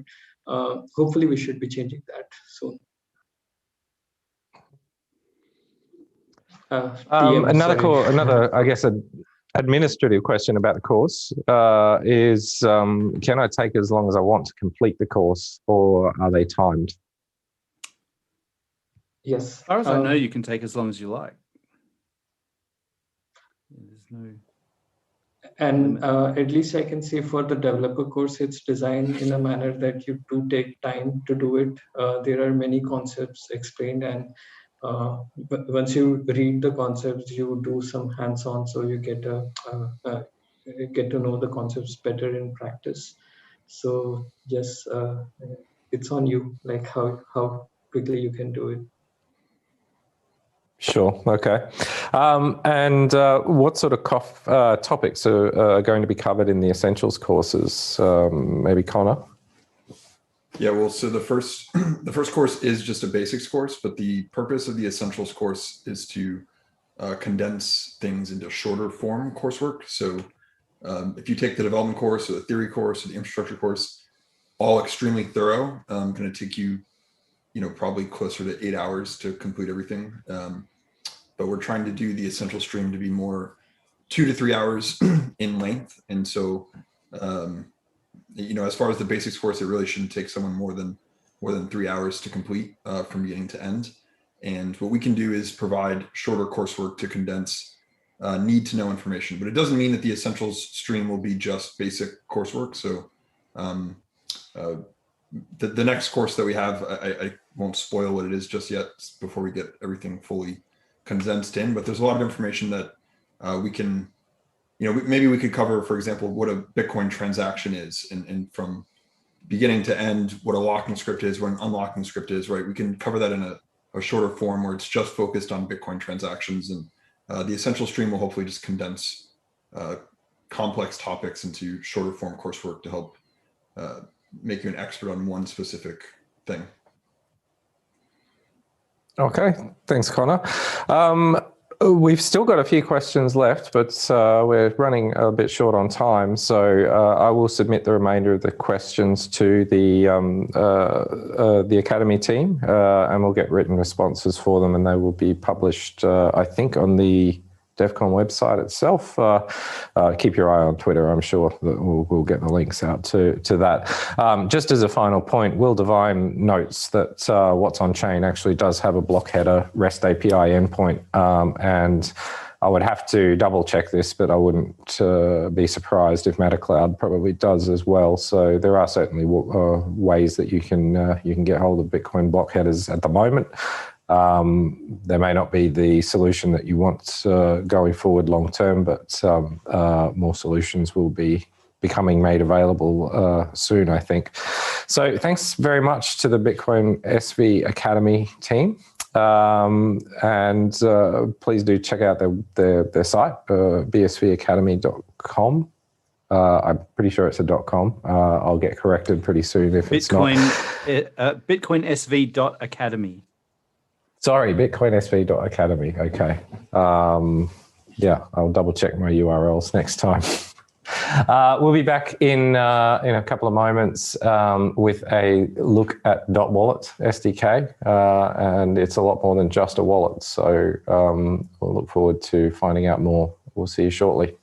hopefully we should be changing that soon. Another, I guess, administrative question about the course is, can I take as long as I want to complete the course, or are they timed? Yes. As far as I know, you can take as long as you like. There's no... And at least I can say for the developer course, it's designed in a manner that you do take time to do it. There are many concepts explained, and once you read the concepts, you do some hands-on, so you get to know the concepts better in practice. So yes, it's on you, like how quickly you can do it. Sure. Okay. And what sort of topics are going to be covered in the Essentials courses? Maybe Connor? Yeah, well, so the first course is just a basics course, but the purpose of the Essentials course is to condense things into shorter form coursework. So if you take the development course or the theory course or the infrastructure course, all extremely thorough, going to take you, probably closer to 8 hours to complete everything. But we're trying to do the Essential stream to be more 2 to 3 hours in length. And so, as far as the basics course, it really shouldn't take someone more than 3 hours to complete from beginning to end. And what we can do is provide shorter coursework to condense need to know information, but it doesn't mean that the Essentials stream will be just basic coursework. So the next course that we have, I won't spoil what it is just yet before we get everything fully condensed in, but there's a lot of information that we can, maybe we could cover, for example, what a Bitcoin transaction is, and from beginning to end, what a locking script is, what an unlocking script is, right? We can cover that in a shorter form where it's just focused on Bitcoin transactions, and the Essential stream will hopefully just condense complex topics into shorter form coursework to help make you an expert on one specific thing. Okay, thanks, Connor. We've still got a few questions left, but we're running a bit short on time. So I will submit the remainder of the questions to the Academy team, and we'll get written responses for them, and they will be published, I think, on the DevCon website itself. Keep your eye on Twitter. I'm sure that we'll get the links out to that. Just as a final point, Will Devine notes that What's on Chain actually does have a block header REST API endpoint, and I would have to double check this, but I wouldn't be surprised if MetaCloud probably does as well. So there are certainly ways that you can get hold of Bitcoin block headers at the moment. There may not be the solution that you want going forward long term, but more solutions will be becoming made available soon, I think. So thanks very much to the Bitcoin SV Academy team. And please do check out their site, bsvacademy.com. I'm pretty sure it's a .com. I'll get corrected pretty soon if it's not. Bitcoin SV.academy. Sorry, Bitcoin SV Academy. Okay. Yeah, I'll double check my URLs next time. We'll be back in a couple of moments with a look at DotWallet SDK, and it's a lot more than just a wallet. So we'll look forward to finding out more. We'll see you shortly.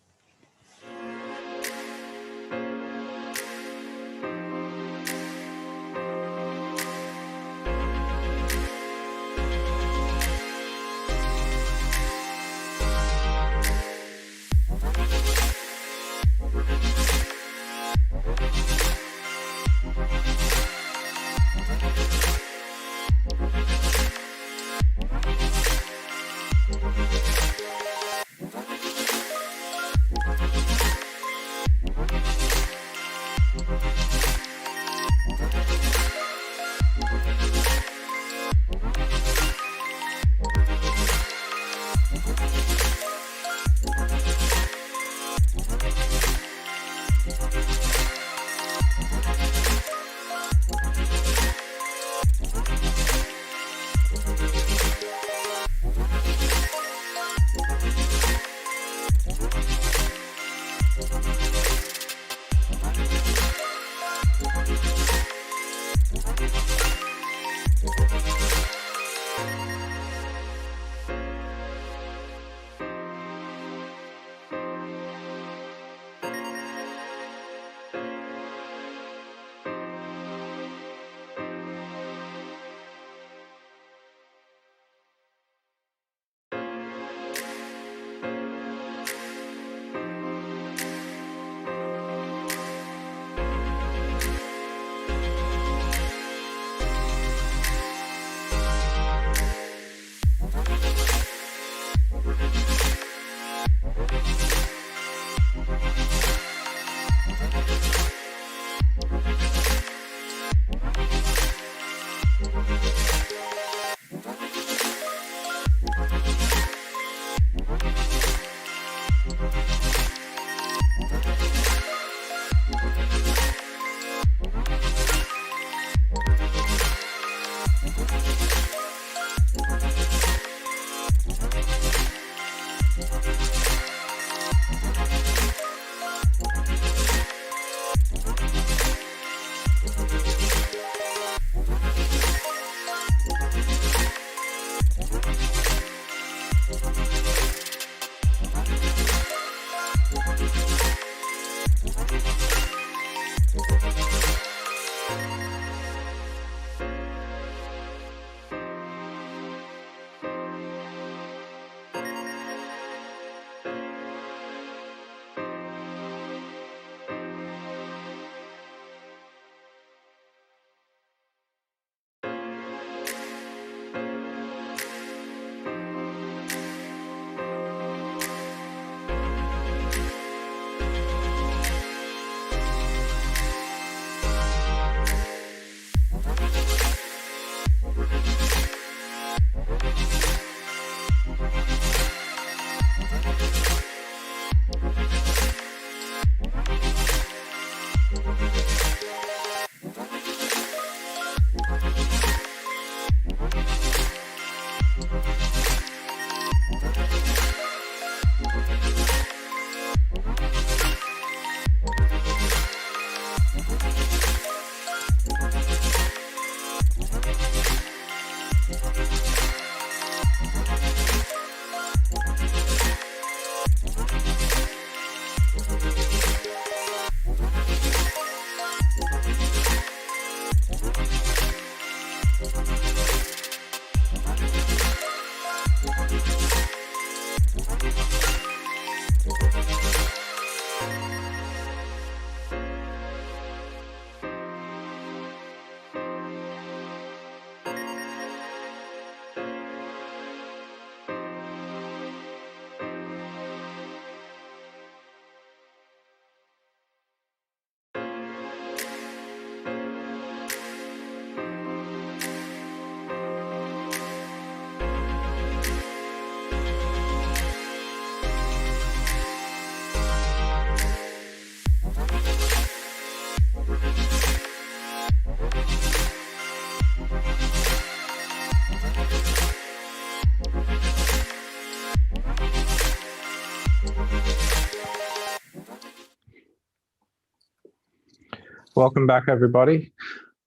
Welcome back, everybody.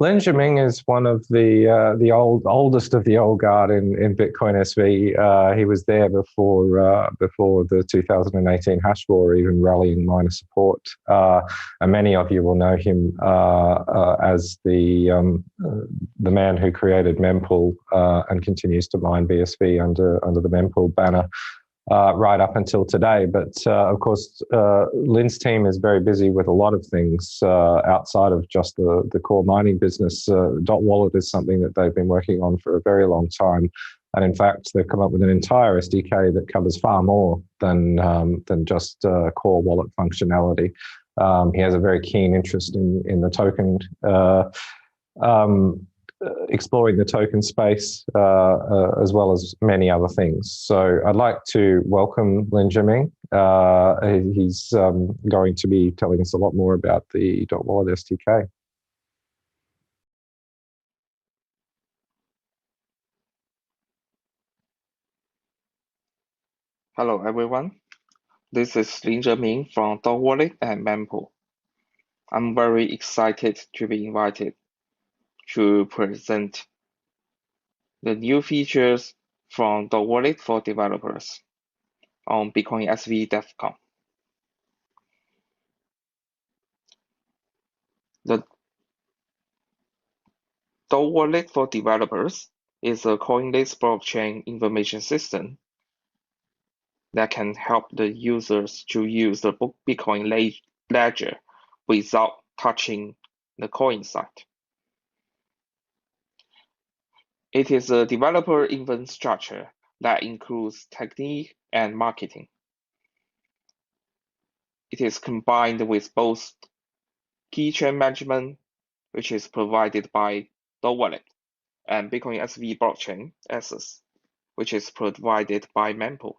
꽞ᴅᴜ is one of the oldest of the old guard in Bitcoin SV. He was there before the 2018 hash war, even rallying miner support. And many of you will know him as the man who created mempool and continues to mine BSV under the mempool banner. Right up until today. But of course, Lin's team is very busy with a lot of things outside of just the core mining business. DotWallet is something that they've been working on for a very long time. And in fact, they've come up with an entire SDK that covers far more than just core wallet functionality. He has a very keen interest in the token exploring the token space, as well as many other things. So I'd like to welcome 꽞ᴅᴜ. He's going to be telling us a lot more about the DotWallet SDK. Hello, everyone. This is 꽞ᴅᴜ from DotWallet and mempool. I'm very excited to be invited to present the new features from DotWallet for developers on Bitcoin SV DevCon. The DotWallet for developers is a coinless blockchain information system that can help the users to use the Bitcoin ledger without touching the coin site. It is a developer event structure that includes technique and marketing. It is combined with both keychain management, which is provided by DotWallet, and Bitcoin SV blockchain access, which is provided by mempool.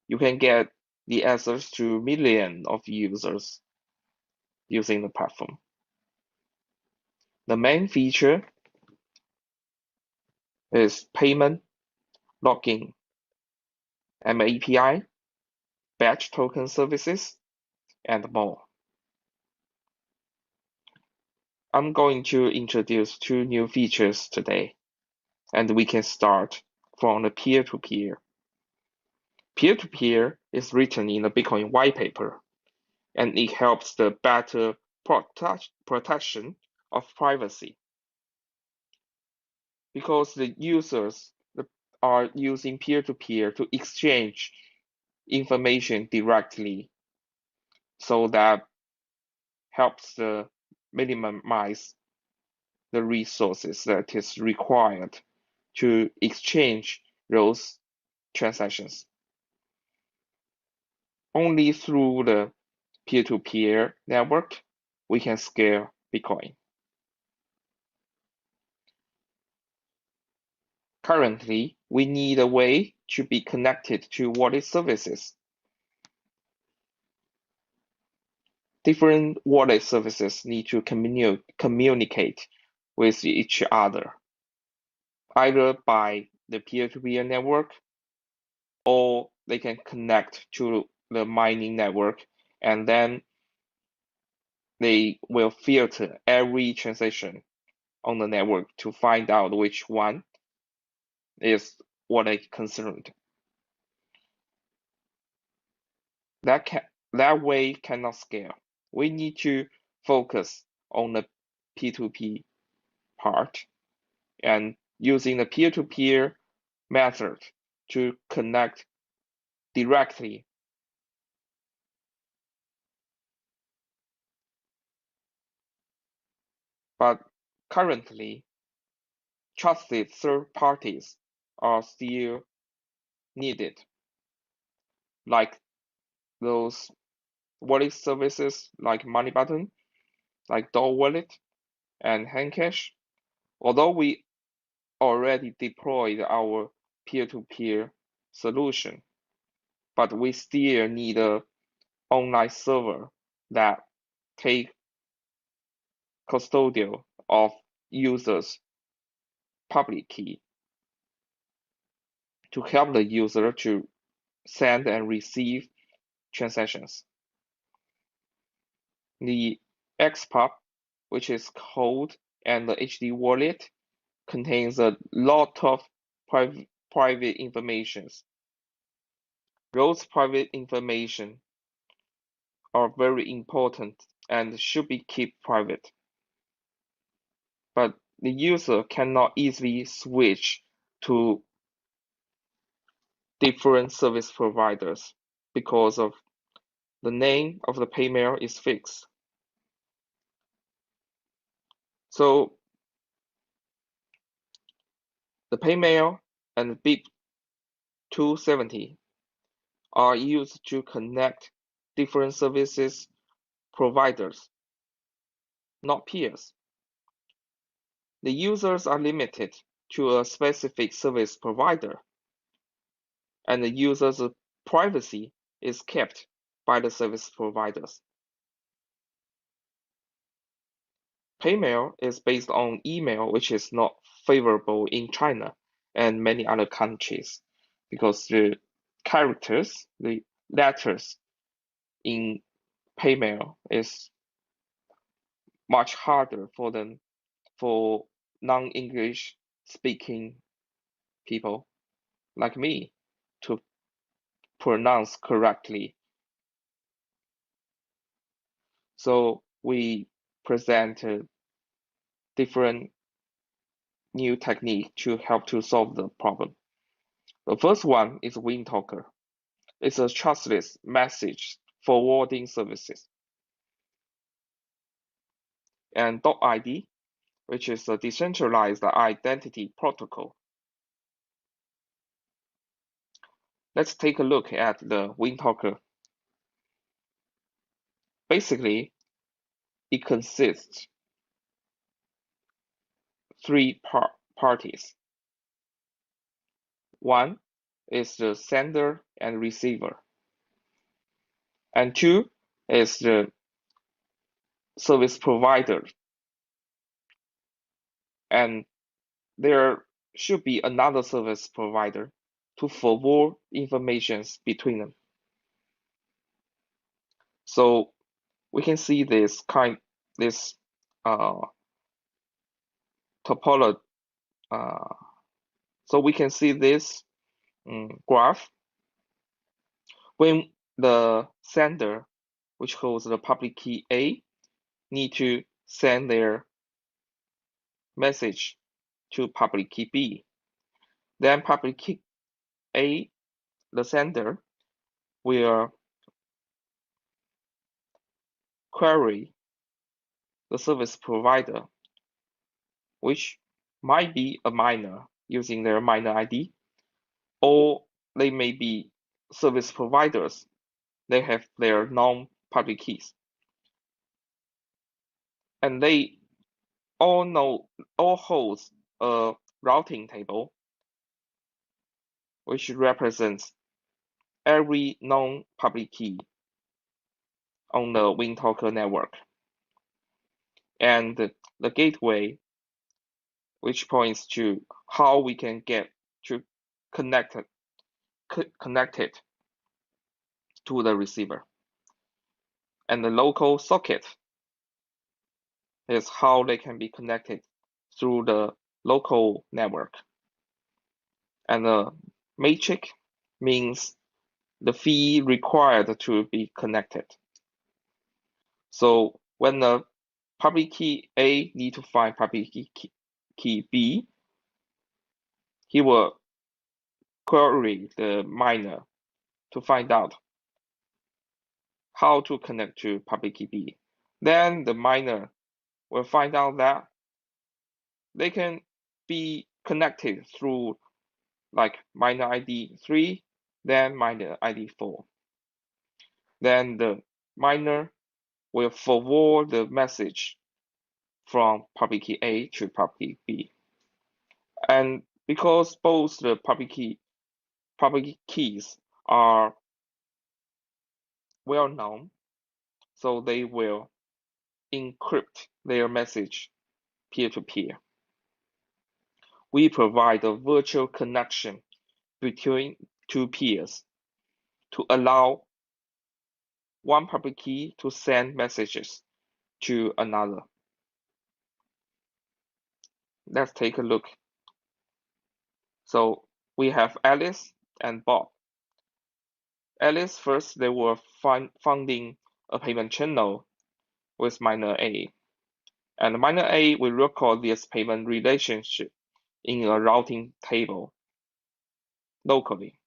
You can get the access to millions of users using the platform. The main feature is payment, login, API, batch token services, and more. I'm going to introduce two new features today, and we can start from the peer-to-peer. Peer-to-peer is written in the Bitcoin white paper, and it helps the better protection of privacy. Because the users are using peer-to-peer to exchange information directly, so that helps to minimize the resources that is required to exchange those transactions. Only through the peer-to-peer network we can scale Bitcoin. Currently, we need a way to be connected to wallet services. Different wallet services need to communicate with each other, either by the peer-to-peer network, or they can connect to the mining network, and then they will filter every transaction on the network to find out which one is wallet concerned. That way cannot scale. We need to focus on the P2P part and using the peer-to-peer method to connect directly. But currently, trusted third parties are still needed, like those wallet services like MoneyButton, like DotWallet, and Handcash. Although we already deployed our peer-to-peer solution, but we still need an online server that take custodial of users' public key to help the user to send and receive transactions. The XPub, which is code, and the HD wallet contains a lot of private informations. Those private information are very important and should be kept private. But the user cannot easily switch to different service providers because of the name of the paymail is fixed. So the paymail and BIP270 are used to connect different services providers, not peers. The users are limited to a specific service provider, and the user's privacy is kept by the service providers. Paymail is based on email, which is not favorable in China and many other countries because the characters, the letters in Paymail is much harder for non-English speaking people like me to pronounce correctly. So we presented different new technique to help to solve the problem. The first one is Windtalker. It's a trustless message forwarding services. And DotID, which is a decentralized identity protocol. Let's take a look at the Windtalker. Basically, it consists three parties. One is the sender and receiver. And two is the service provider. And there should be another service provider to forward information between them. So we can see this topology. So we can see this graph. When the sender, which holds the public key A, need to send their message to public key B, then public key A, the sender, will query the service provider, which might be a miner using their miner ID, or they may be service providers. They have their non-public keys. And they all holds a routing table, which represents every non-public key on the Windtalker network. And the gateway, which points to how we can get to connect it to the receiver. And the local socket is how they can be connected through the local network. And the matrix means the fee required to be connected. So when the public key A need to find public key B, he will query the miner to find out how to connect to public key B. Then the miner will find out that they can be connected through like miner ID 3, then miner ID 4. Then the miner will forward the message from public key A to public key B. And because both the public keys are well known, so they will encrypt their message peer-to-peer. We provide a virtual connection between two peers to allow one public key to send messages to another. Let's take a look. So we have Alice and Bob. Alice first, they were founding a payment channel with miner A. And miner A will record this payment relationship in a routing table locally.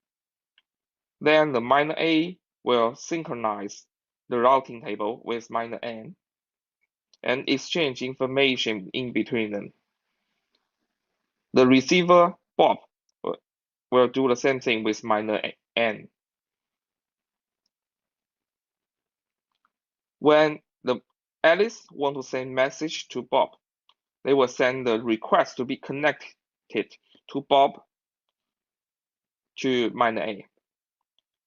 Then the miner A will synchronize the routing table with miner N and exchange information in between them. The receiver, Bob, will do the same thing with miner N. When the Alice want to send message to Bob, they will send the request to be connected to Bob to miner A.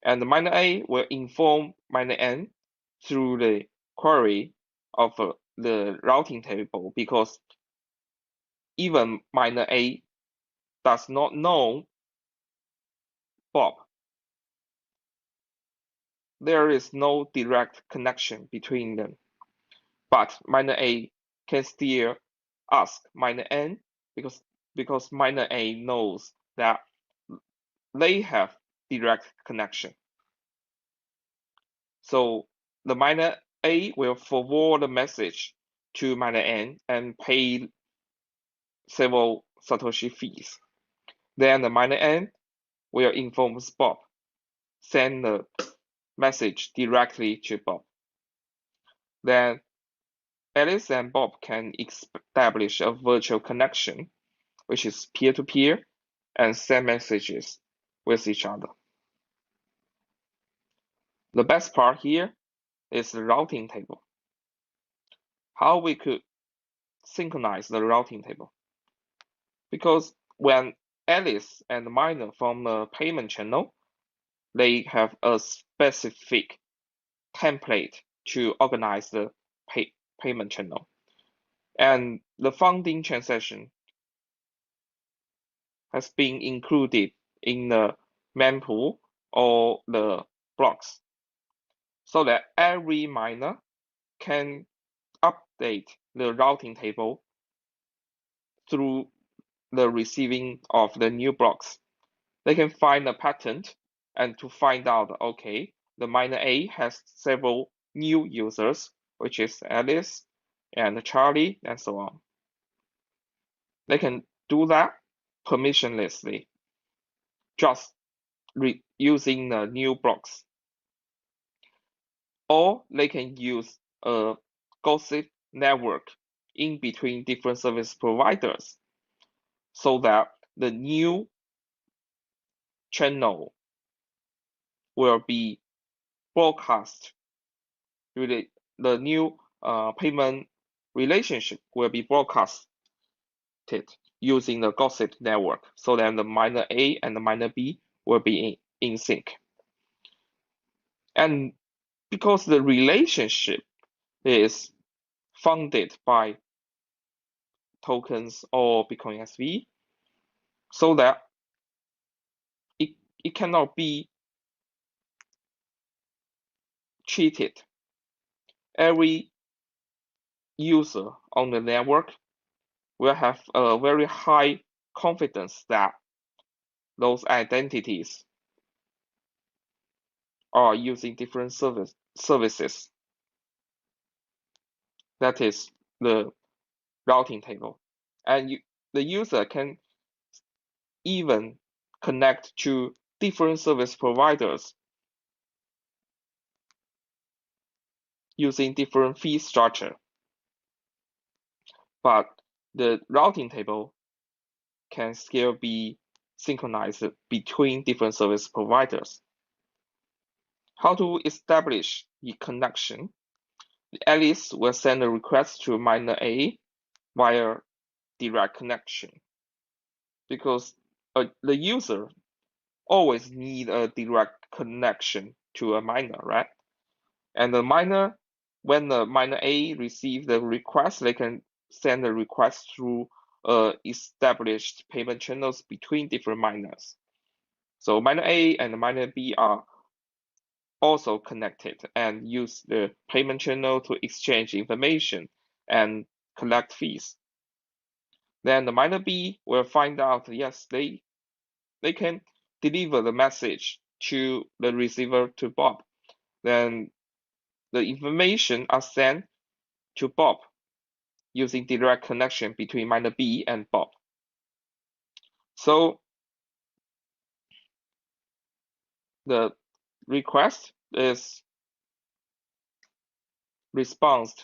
And the miner A will inform miner N through the query of the routing table, because even miner A does not know Bob. There is no direct connection between them. But miner A can still ask miner N because miner A knows that they have direct connection. So the miner A will forward the message to miner N and pay several Satoshi fees. Then the miner N will inform Bob, send the message directly to Bob. Then Alice and Bob can establish a virtual connection, which is peer-to-peer, and send messages with each other. The best part here is the routing table. How we could synchronize the routing table. Because when Alice and the miner form a payment channel, they have a specific template to organize the payment channel. And the funding transaction has been included in the mempool or the blocks, so that every miner can update the routing table through the receiving of the new blocks. They can find a pattern and to find out, okay, the miner A has several new users, which is Alice and Charlie and so on. They can do that permissionlessly, just using the new blocks. Or they can use a gossip network in between different service providers, so that the new channel will be broadcast. The new payment relationship will be broadcasted using the gossip network, so that the miner A and the miner B will be in sync. And because the relationship is funded by tokens or Bitcoin SV, so that it cannot be cheated. Every user on the network will have a very high confidence that those identities are using different services. That is the routing table. And the user can even connect to different service providers using different fee structure. But the routing table can still be synchronized between different service providers. How to establish the connection? Alice will send a request to miner A via direct connection, because the user always need a direct connection to a miner, right? And the miner, when the miner A receives the request, they can send the request through established payment channels between different miners. So miner A and miner B are also connected and use the payment channel to exchange information and collect fees. Then the miner B will find out, yes, they can deliver the message to the receiver, to Bob. Then the information are sent to Bob using direct connection between miner B and Bob. So the request is responded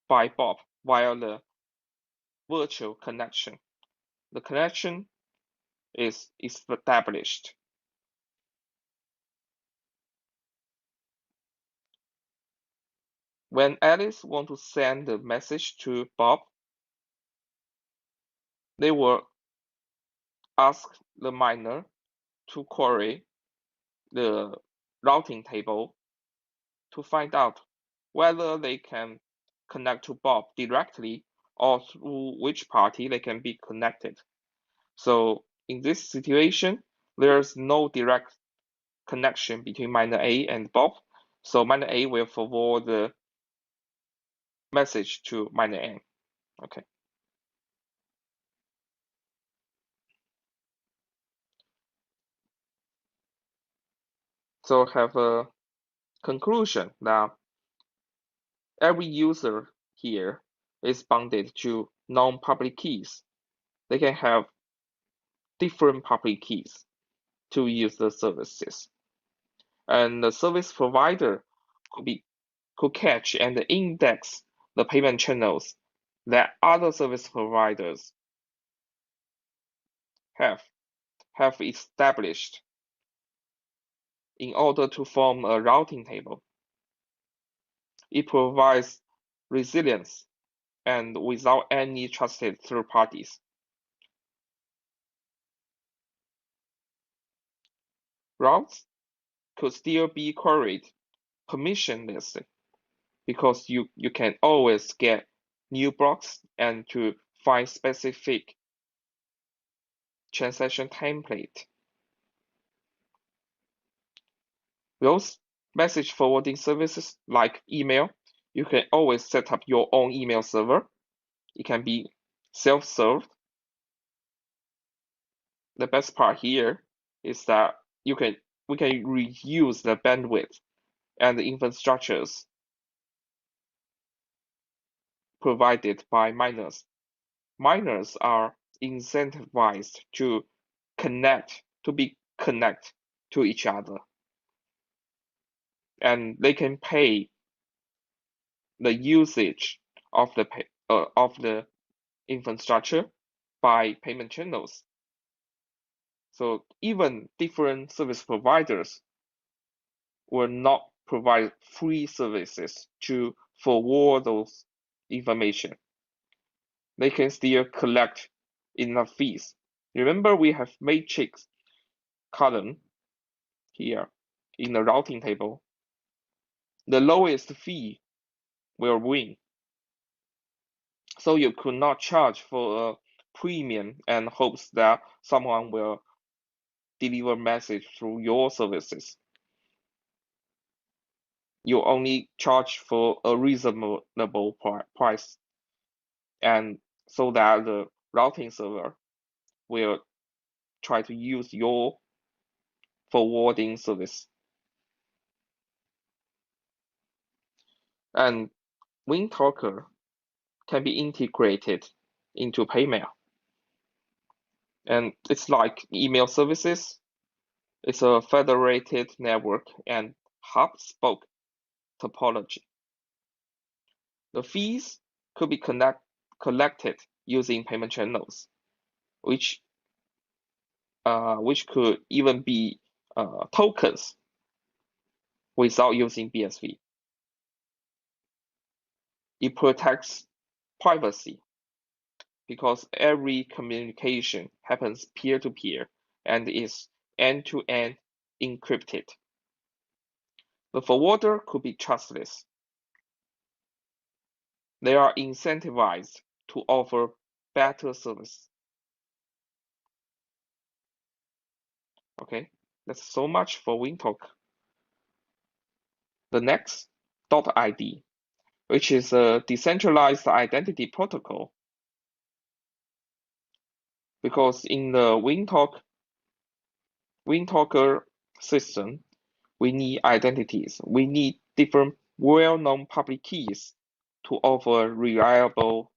by Bob via the virtual connection. The connection is established. When Alice wants to send the message to Bob, they will ask the miner to query the routing table to find out whether they can connect to Bob directly or through which party they can be connected. So in this situation, there's no direct connection between miner A and Bob. So miner A will forward the message to miner N. Okay. So have a conclusion that every user here is bounded to non-public keys. They can have different public keys to use the services. And the service provider could catch and index the payment channels that other service providers have established in order to form a routing table. It provides resilience and without any trusted third parties. Routes could still be queried permissionless because you can always get new blocks and to find specific transaction template. Those message forwarding services like email, you can always set up your own email server. It can be self-served. The best part here is that we can reuse the bandwidth and the infrastructures provided by miners. Miners are incentivized to be connect to each other, and they can pay the usage of the infrastructure by payment channels. So even different service providers will not provide free services to forward those information. They can still collect enough fees. Remember, we have matrix column here in the routing table. The lowest fee will win. So you could not charge for a premium and hopes that someone will deliver message through your services. You only charge for a reasonable price, and so that the routing server will try to use your forwarding service. And Windtalker can be integrated into Paymail. And it's like email services. It's a federated network and hub-spoke topology. The fees could be collected using payment channels, which could even be tokens without using BSV. It protects privacy because every communication happens peer-to-peer and is end-to-end encrypted. The forwarder could be trustless. They are incentivized to offer better service. Okay, that's so much for Windtalker. The next, DotID, which is a decentralized identity protocol. Because in the Windtalker system, we need identities. We need different well-known public keys to offer reliable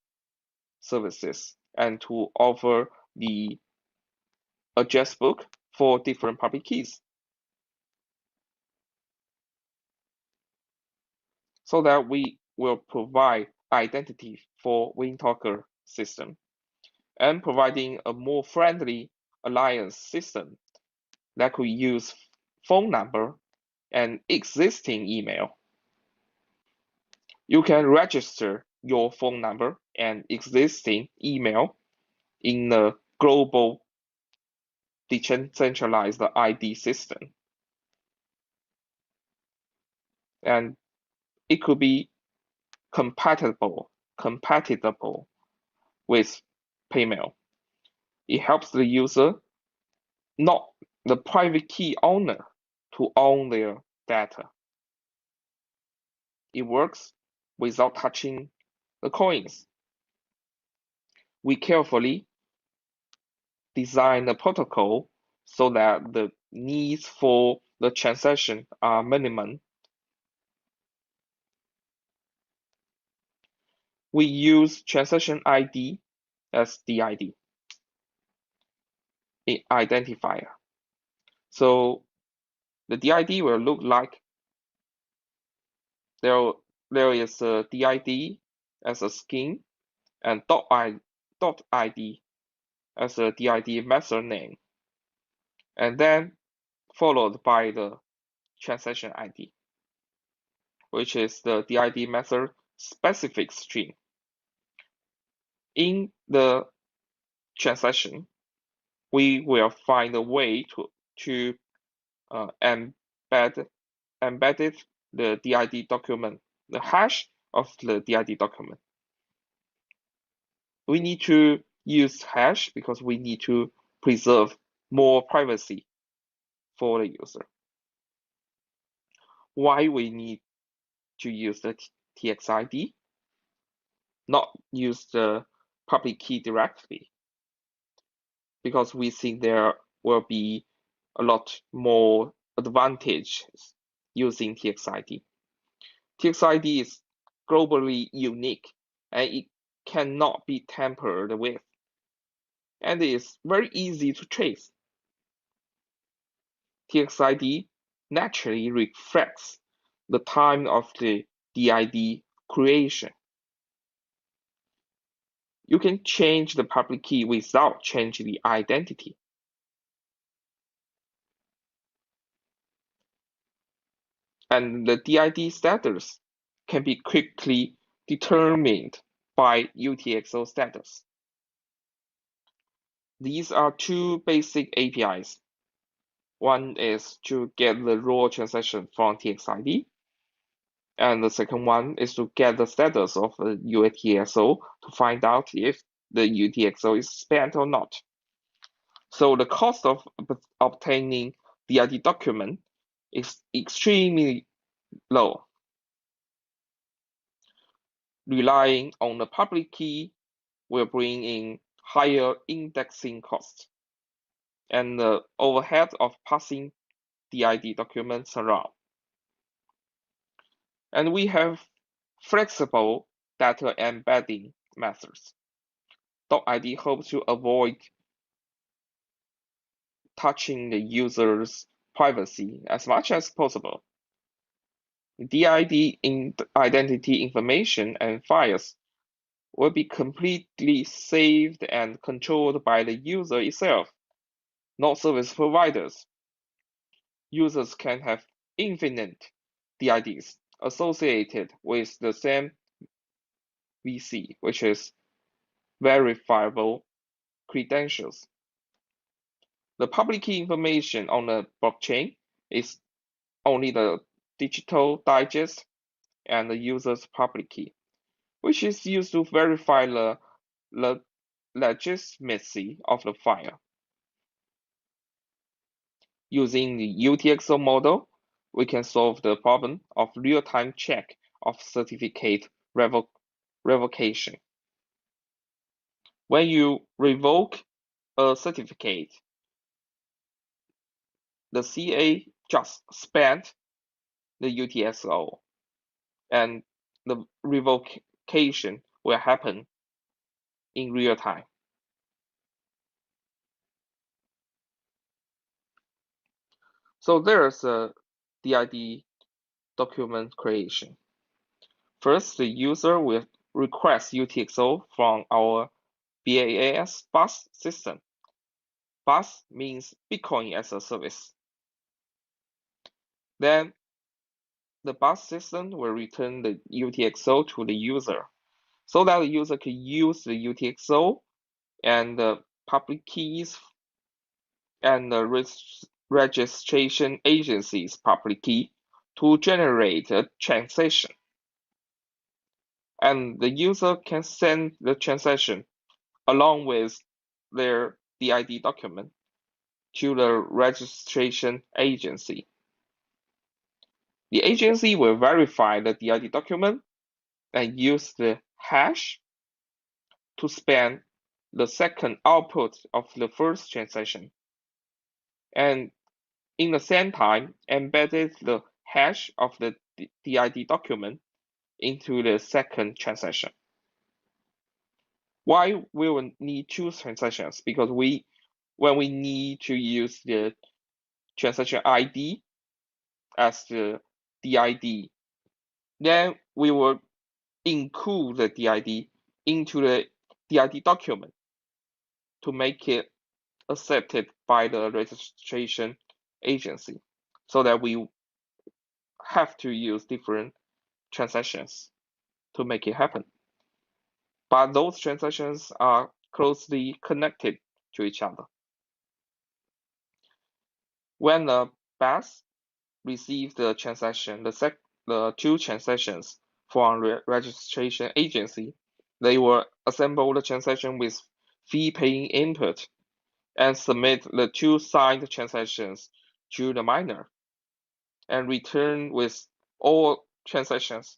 services and to offer the address book for different public keys, so that we will provide identity for Windtalker system and providing a more friendly alliance system that could use phone number and existing email. You can register your phone number and existing email in a global decentralized ID system. And it could be compatible with Paymail. It helps the user, not the private key owner, to own their data. It works without touching the coins. We carefully design the protocol so that the needs for the transaction are minimum. We use transaction ID as DID identifier. So the DID will look like there is a DID as a scheme and .id as a DID method name, and then followed by the transaction ID, which is the DID method specific string. In the transaction, we will find a way to embed the DID document, the hash of the DID document. We need to use hash because we need to preserve more privacy for the user. Why we need to use the TXID, not use the public key directly? Because we think there will be a lot more advantages using TXID. TXID is globally unique and it cannot be tampered with, and it is very easy to trace. TXID naturally reflects the time of the DID creation. You can change the public key without changing the identity. And the DID status can be quickly determined by UTXO status. These are two basic APIs. One is to get the raw transaction from TXID, and the second one is to get the status of the UTXO to find out if the UTXO is spent or not. So the cost of obtaining DID document is extremely low. Relying on the public key will bring in higher indexing costs and the overhead of passing DID documents around. And we have flexible data embedding methods. DotID hopes to avoid touching the user's privacy as much as possible. DID identity information and files will be completely saved and controlled by the user itself, not service providers. Users can have infinite DIDs associated with the same VC, which is verifiable credentials. The public key information on the blockchain is only the digital digest and the user's public key, which is used to verify the legitimacy of the file. Using the UTXO model, we can solve the problem of real-time check of certificate revocation. When you revoke a certificate, the CA just spent the UTXO, and the revocation will happen in real time. So there's a DID document creation. First, the user will request UTXO from our BaaS bus system. Bus means Bitcoin as a service. Then the bus system will return the UTXO to the user so that the user can use the UTXO and the public keys and the registration agency's public key to generate a transaction. And the user can send the transaction along with their DID document to the registration agency. The agency will verify the DID document and use the hash to span the second output of the first transaction. And in the same time, embedded the hash of the DID document into the second transaction. Why we will need two transactions? Because when we need to use the transaction ID as the DID, then we will include the DID into the DID document to make it accepted by the registration agency, so that we have to use different transactions to make it happen. But those transactions are closely connected to each other. When the bus receives the transaction, the two transactions from the registration agency, they will assemble the transaction with fee-paying input and submit the two signed transactions to the miner and return with all transactions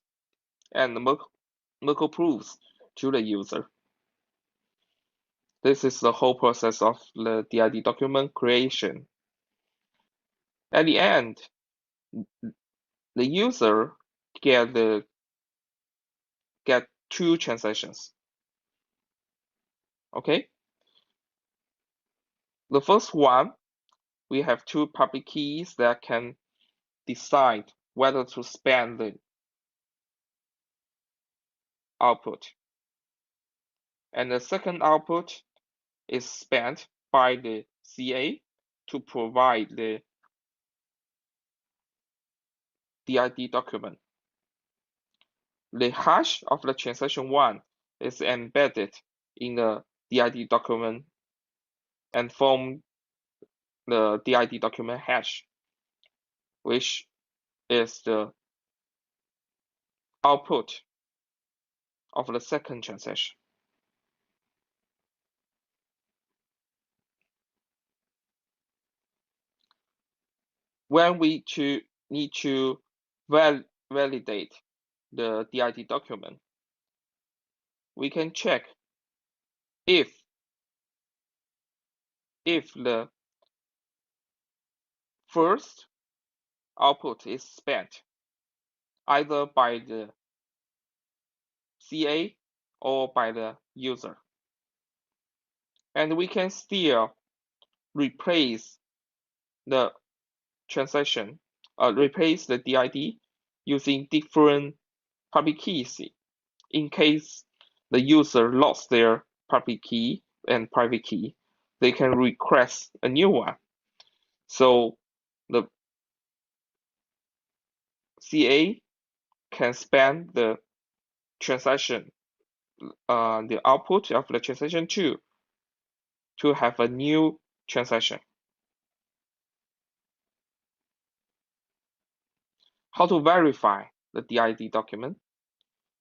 and the Merkle proofs to the user. This is the whole process of the DID document creation. At the end, the user get two transactions. Okay. The first one, we have two public keys that can decide whether to span the output. And the second output is spent by the CA to provide the DID document. The hash of the transaction 1 is embedded in the DID document and form the DID document hash, which is the output of the second transaction. When we need to validate the DID document, we can check if the first output is spent either by the CA or by the user. And we can still replace the transaction, replace the DID using different public keys in case the user lost their public key and private key. They can request a new one. So the CA can span the transaction, the output of the transaction 2 to have a new transaction. How to verify the DID document?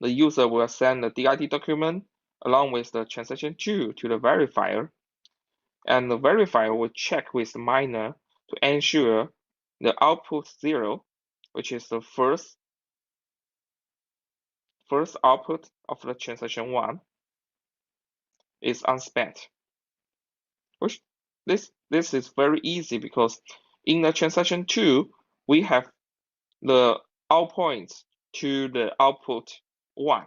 The user will send the DID document along with the transaction 2 to the verifier, and the verifier will check with the miner to ensure the output 0 which is the first output of the transaction 1, is unspent. Which this is very easy because in the transaction 2, we have the out points to the output 1,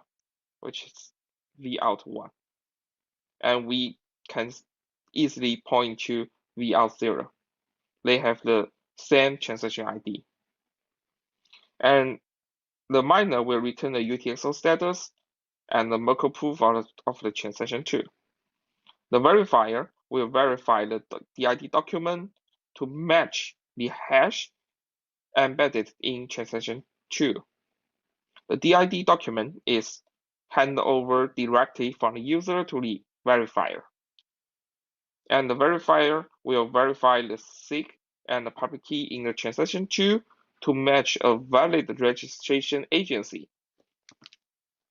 which is Vout 1. And we can easily point to Vout 0. They have the same transaction ID. And the miner will return the UTXO status and the Merkle proof of the transaction 2. The verifier will verify the DID document to match the hash embedded in transaction 2. The DID document is handed over directly from the user to the verifier. And the verifier will verify the SIG and the public key in the transaction 2 to match a valid registration agency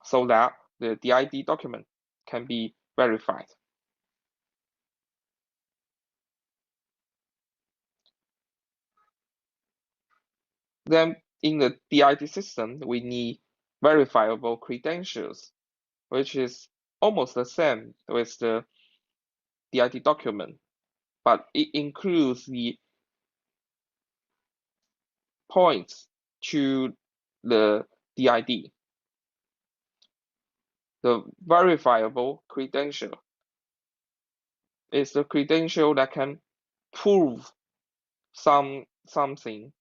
so that the DID document can be verified. Then in the DID system, we need verifiable credentials, which is almost the same with the DID document, but it includes the points to the DID. The verifiable credential is the credential that can prove something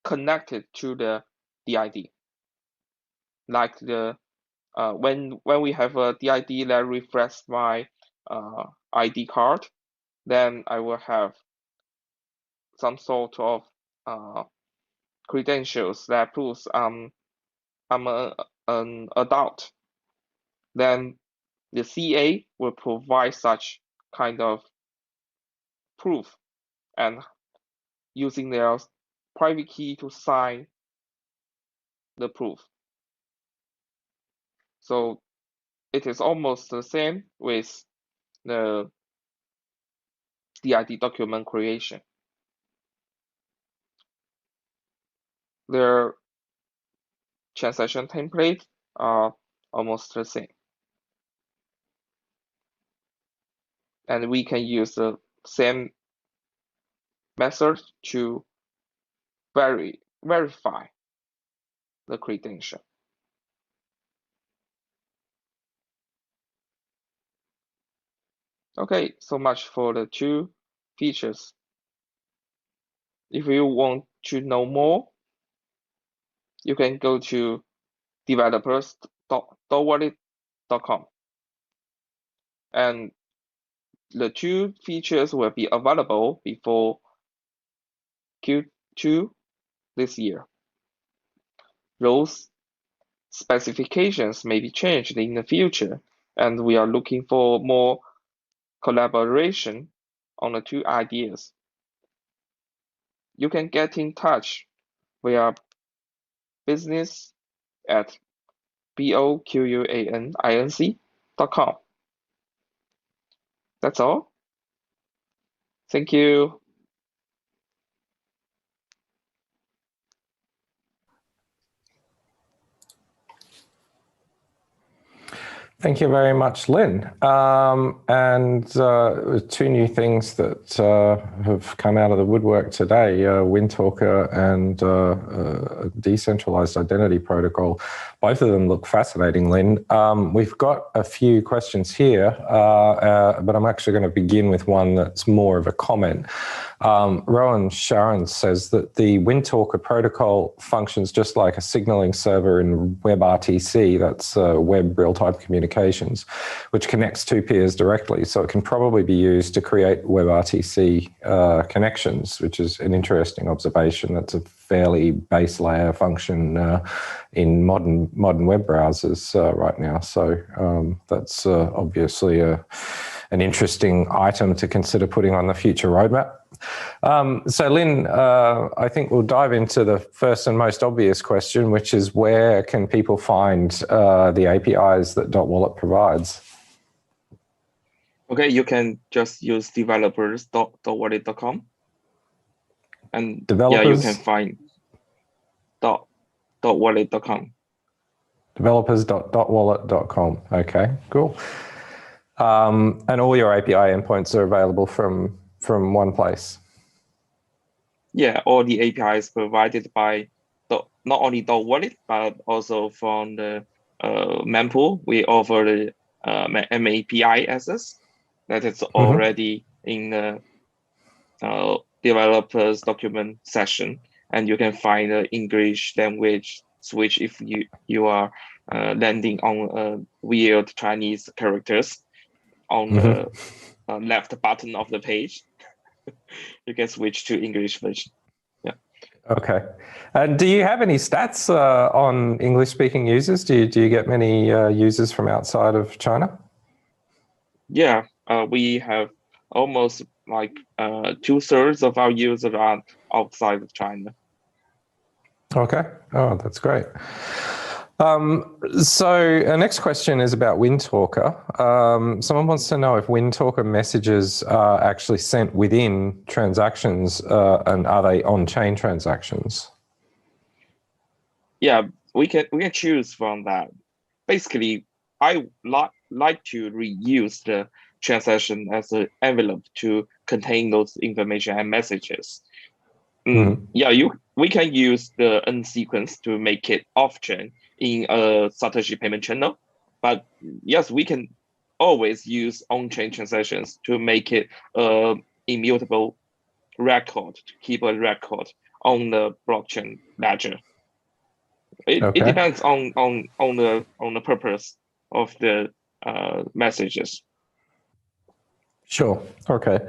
connected to the DID. Like the when we have a DID that reflects my ID card, then I will have some sort of credentials that proves I'm an adult. Then the CA will provide such kind of proof and using their private key to sign the proof. So it is almost the same with the DID document creation. Their transaction templates are almost the same. And we can use the same method to verify the credential. Okay, so much for the 2 features. If you want to know more, you can go to developers.dotwallet.com. And the 2 features will be available before Q2 this year. Those specifications may be changed in the future, and we are looking for more collaboration on the 2 ideas. You can get in touch via business@괡quaninc.com. That's all. Thank you. Thank you very much, Lin. And 2 new things that have come out of the woodwork today, Windtalker and decentralized identity protocol. Both of them look fascinating, Lin. We've got a few questions here, but I'm actually going to begin with one that's more of a comment. Rowan Sharon says that the Windtalker protocol functions just like a signaling server in WebRTC, that's web real-time communications, which connects 2 peers directly. So it can probably be used to create WebRTC connections, which is an interesting observation. That's a fairly base layer function in modern web browsers right now. So that's obviously an interesting item to consider putting on the future roadmap. So Lin, I think we'll dive into the first and most obvious question, which is where can people find the APIs that DotWallet provides? Okay, you can just use developers.dotwallet.com. And developers? Yeah, you can find developers.dotwallet.com. Developers.dotwallet.com. Okay, cool. And all your API endpoints are available from one place. Yeah, all the APIs provided by not only DotWallet, but also from the mempool. We offer the MAPI access that is already in the developers document section, and you can find the English language switch if you are landing on weird Chinese characters on the left button of the page. You can switch to English version. Yeah. Okay. And do you have any stats on English-speaking users? Do you get many users from outside of China? Yeah, we have almost like 2/3 of our users are outside of China. Okay. Oh, that's great. So our next question is about Windtalker. Someone wants to know if Windtalker messages are actually sent within transactions and are they on-chain transactions? Yeah, we can choose from that. Basically, I like to reuse the transaction as an envelope to contain those information and messages. Yeah, we can use the N sequence to make it off-chain in a Satoshi payment channel, but yes, we can always use on-chain transactions to make it immutable record, to keep a record on the blockchain ledger. It depends on the purpose of the messages. Sure. Okay.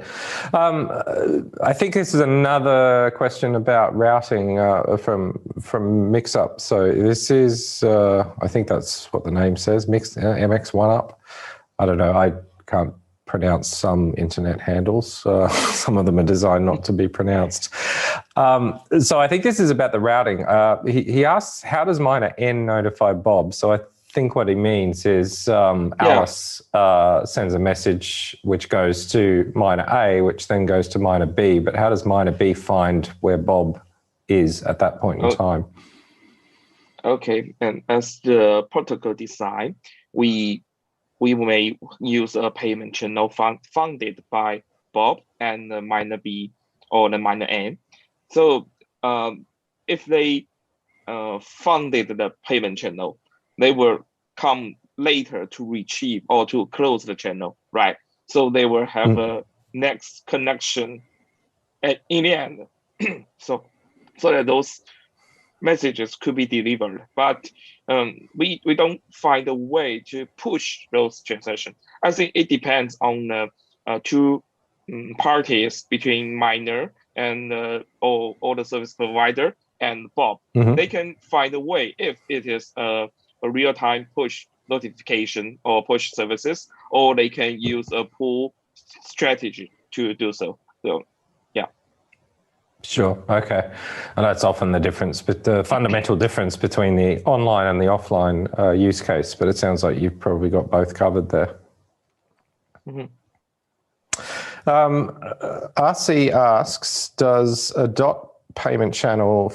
I think this is another question about routing from Mixup. So this is, I think that's what the name says, MX1Up. I don't know. I can't pronounce some internet handles. Some of them are designed not to be pronounced. So I think this is about the routing. He asks, how does miner N notify Bob? So I think what he means is Alice sends a message which goes to miner A, which then goes to miner B. But how does miner B find where Bob is at that point in time? Okay, and as the protocol design, we may use a payment channel funded by Bob and the miner B or the miner N. So if they funded the payment channel, they will come later to retrieve or to close the channel, right? So they will have a next connection in the end, so that those messages could be delivered. But we don't find a way to push those transactions. I think it depends on the two parties between miner and or the service provider and Bob. They can find a way if it is a real-time push notification or push services, or they can use a pull strategy to do so. So, yeah. Sure. Okay. And that's often the difference, but the fundamental difference between the online and the offline use case. But it sounds like you've probably got both covered there. RC asks, does a dot payment channel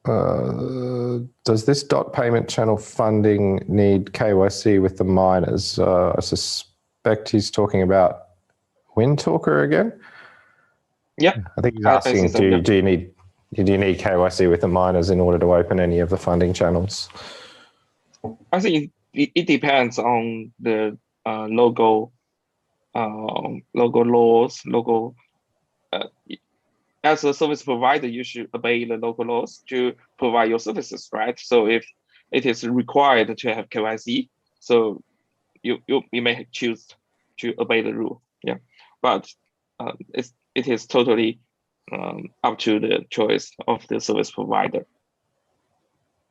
does this dot payment channel funding need KYC with the miners? I suspect he's talking about Windtalker again. Yeah, I think he's asking, do you need KYC with the miners in order to open any of the funding channels? I think it depends on the logo laws. As a service provider, you should obey the local laws to provide your services, right? So if it is required to have KYC, so you may choose to obey the rule. Yeah, but it is totally up to the choice of the service provider.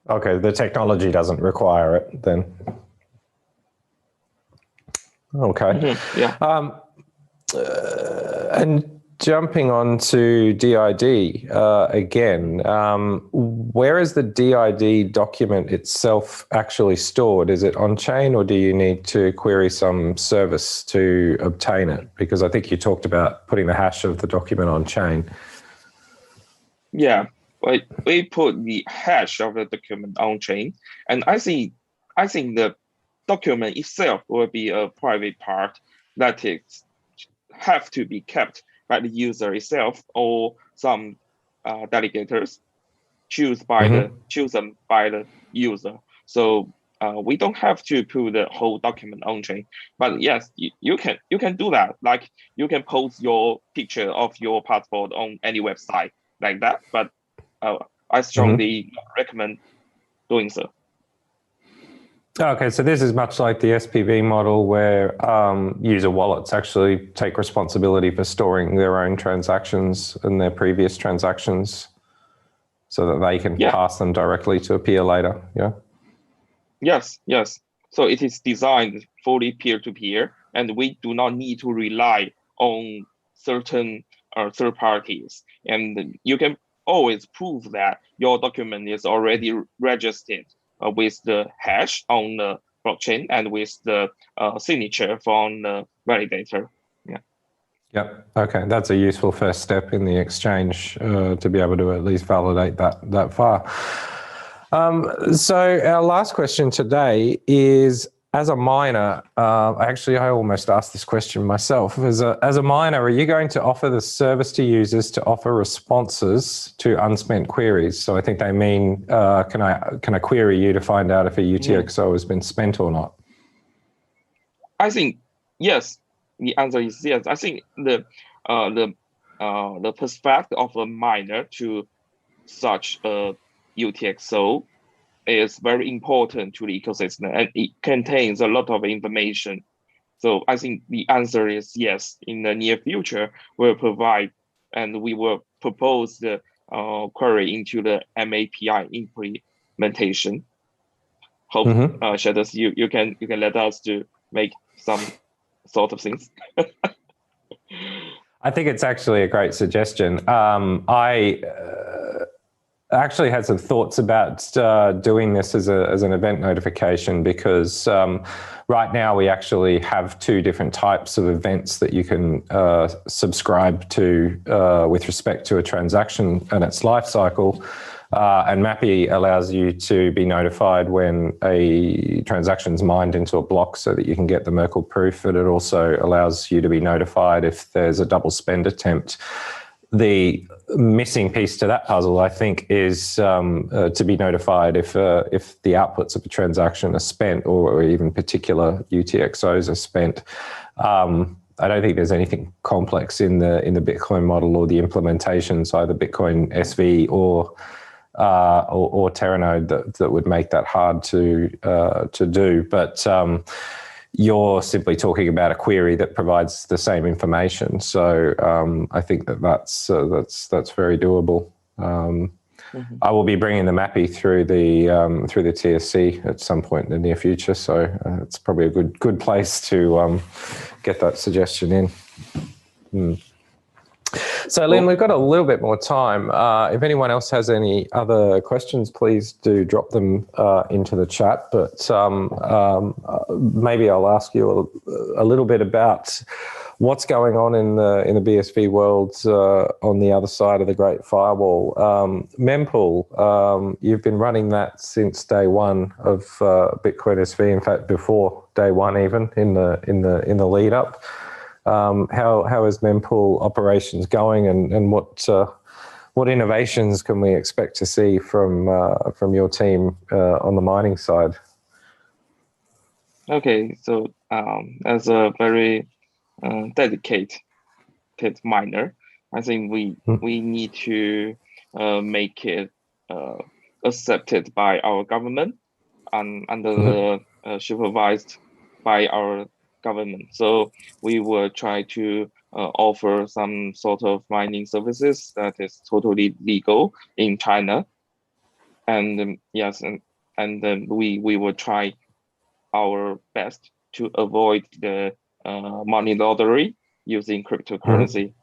Okay, the technology doesn't require it then. Okay. Yeah. And jumping on to DID again, where is the DID document itself actually stored? Is it on-chain, or do you need to query some service to obtain it? Because I think you talked about putting the hash of the document on-chain. Yeah, we put the hash of the document on chain, and I think the document itself will be a private part that is have to be kept by the user itself or some delegators chosen by the user. So we don't have to put the whole document on chain, but yes, you can do that. Like you can post your picture of your passport on any website like that. But I strongly recommend doing so. Okay, so this is much like the SPV model where user wallets actually take responsibility for storing their own transactions and their previous transactions so that they can pass them directly to a peer later, yeah? Yes. So it is designed fully peer-to-peer, and we do not need to rely on certain third parties. And you can always prove that your document is already registered with the hash on the blockchain and with the signature from the validator. Yep. Okay, that's a useful first step in the exchange to be able to at least validate that far. So our last question today is, as a miner, actually I almost asked this question myself. As a miner, are you going to offer the service to users to offer responses to unspent queries? So I think they mean, can I query you to find out if a UTXO has been spent or not? I think yes. The answer is yes. I think the perspective of a miner to such a UTXO is very important to the ecosystem, and it contains a lot of information. So I think the answer is yes. In the near future, we'll provide and we will propose the query into the MAPI implementation. Hope Shadows, you can let us to make some sort of things. I think it's actually a great suggestion. I actually had some thoughts about doing this as an event notification because right now we actually have two different types of events that you can subscribe to with respect to a transaction and its life cycle. And MAPI allows you to be notified when a transaction's mined into a block so that you can get the Merkle proof, and it also allows you to be notified if there's a double spend attempt. The missing piece to that puzzle, I think, is to be notified if the outputs of a transaction are spent or even particular UTXOs are spent. I don't think there's anything complex in the Bitcoin model or the implementations, either Bitcoin SV or Terranode that would make that hard to do. But you're simply talking about a query that provides the same information. So I think that's very doable. I will be bringing the MAPI through the TSC at some point in the near future. So it's probably a good place to get that suggestion in. So, Lynn, we've got a little bit more time. If anyone else has any other questions, please do drop them into the chat. But maybe I'll ask you a little bit about what's going on in the BSV world on the other side of the Great Firewall. Mempool, you've been running that since day one of Bitcoin SV. In fact, before day one, even in the lead up. How is mempool operations going, and what innovations can we expect to see from your team on the mining side? Okay, so as a very dedicated miner, I think we need to make it accepted by our government and under supervised by our government. So we will try to offer some sort of mining services that is totally legal in China. And yes, and we will try our best to avoid the money laundering using cryptocurrency.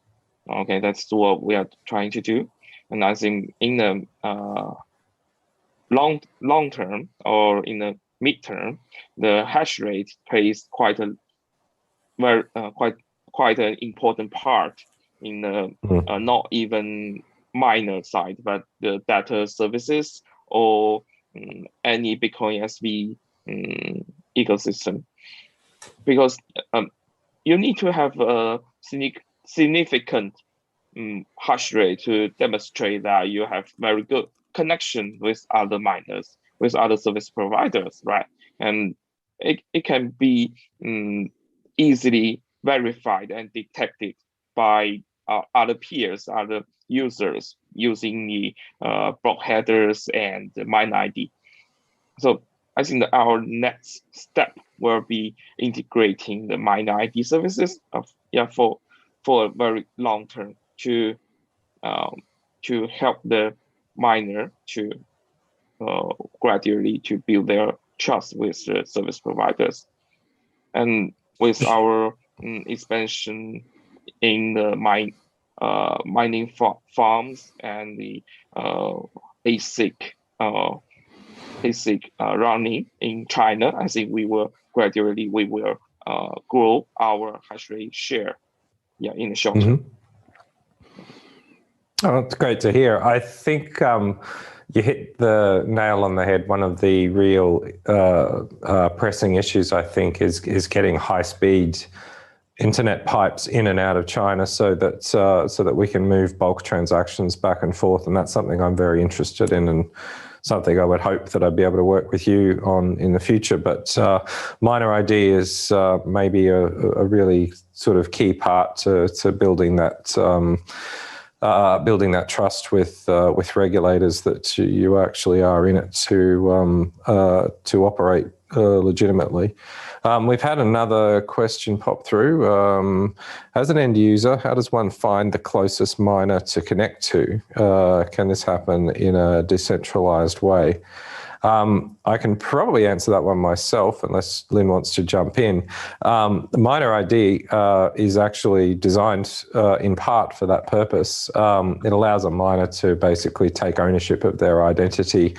Okay, that's what we are trying to do. And I think in the long term or in the midterm, the hash rate plays quite an important part in the not even miner side, but the data services or any Bitcoin SV ecosystem, because you need to have a significant hash rate to demonstrate that you have very good connection with other miners, with other service providers, right? And it can be easily verified and detected by other peers, other users using the block headers and the miner ID. So I think that our next step will be integrating the miner ID services for a very long term to help the miner to gradually to build their trust with the service providers. And with our expansion in the mining farms and the ASIC running in China, I think we will gradually grow our hash rate share in the short term. Oh, it's great to hear. I think you hit the nail on the head. One of the real pressing issues, I think, is getting high-speed internet pipes in and out of China so that we can move bulk transactions back and forth. And that's something I'm very interested in, and something I would hope that I'd be able to work with you on in the future. But miner ID is maybe a really sort of key part to building that trust with regulators that you actually are in it to operate legitimately. We've had another question pop through. As an end user, how does one find the closest miner to connect to? Can this happen in a decentralized way? I can probably answer that one myself, unless Lynn wants to jump in. Miner ID is actually designed in part for that purpose. It allows a miner to basically take ownership of their identity,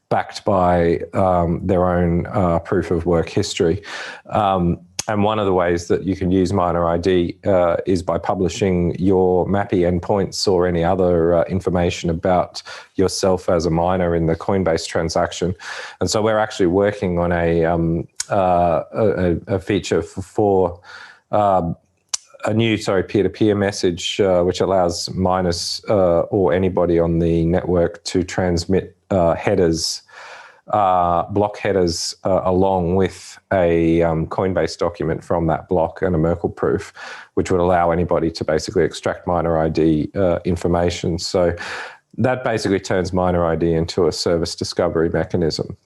backed by their own proof of work history. And one of the ways that you can use miner ID is by publishing your MAPI endpoints or any other information about yourself as a miner in the Coinbase transaction. And so we're actually working on a feature for a new peer-to-peer message, which allows miners or anybody on the network to transmit headers, block headers, along with a Coinbase document from that block and a Merkle proof, which would allow anybody to basically extract miner ID information. So that basically turns miner ID into a service discovery mechanism.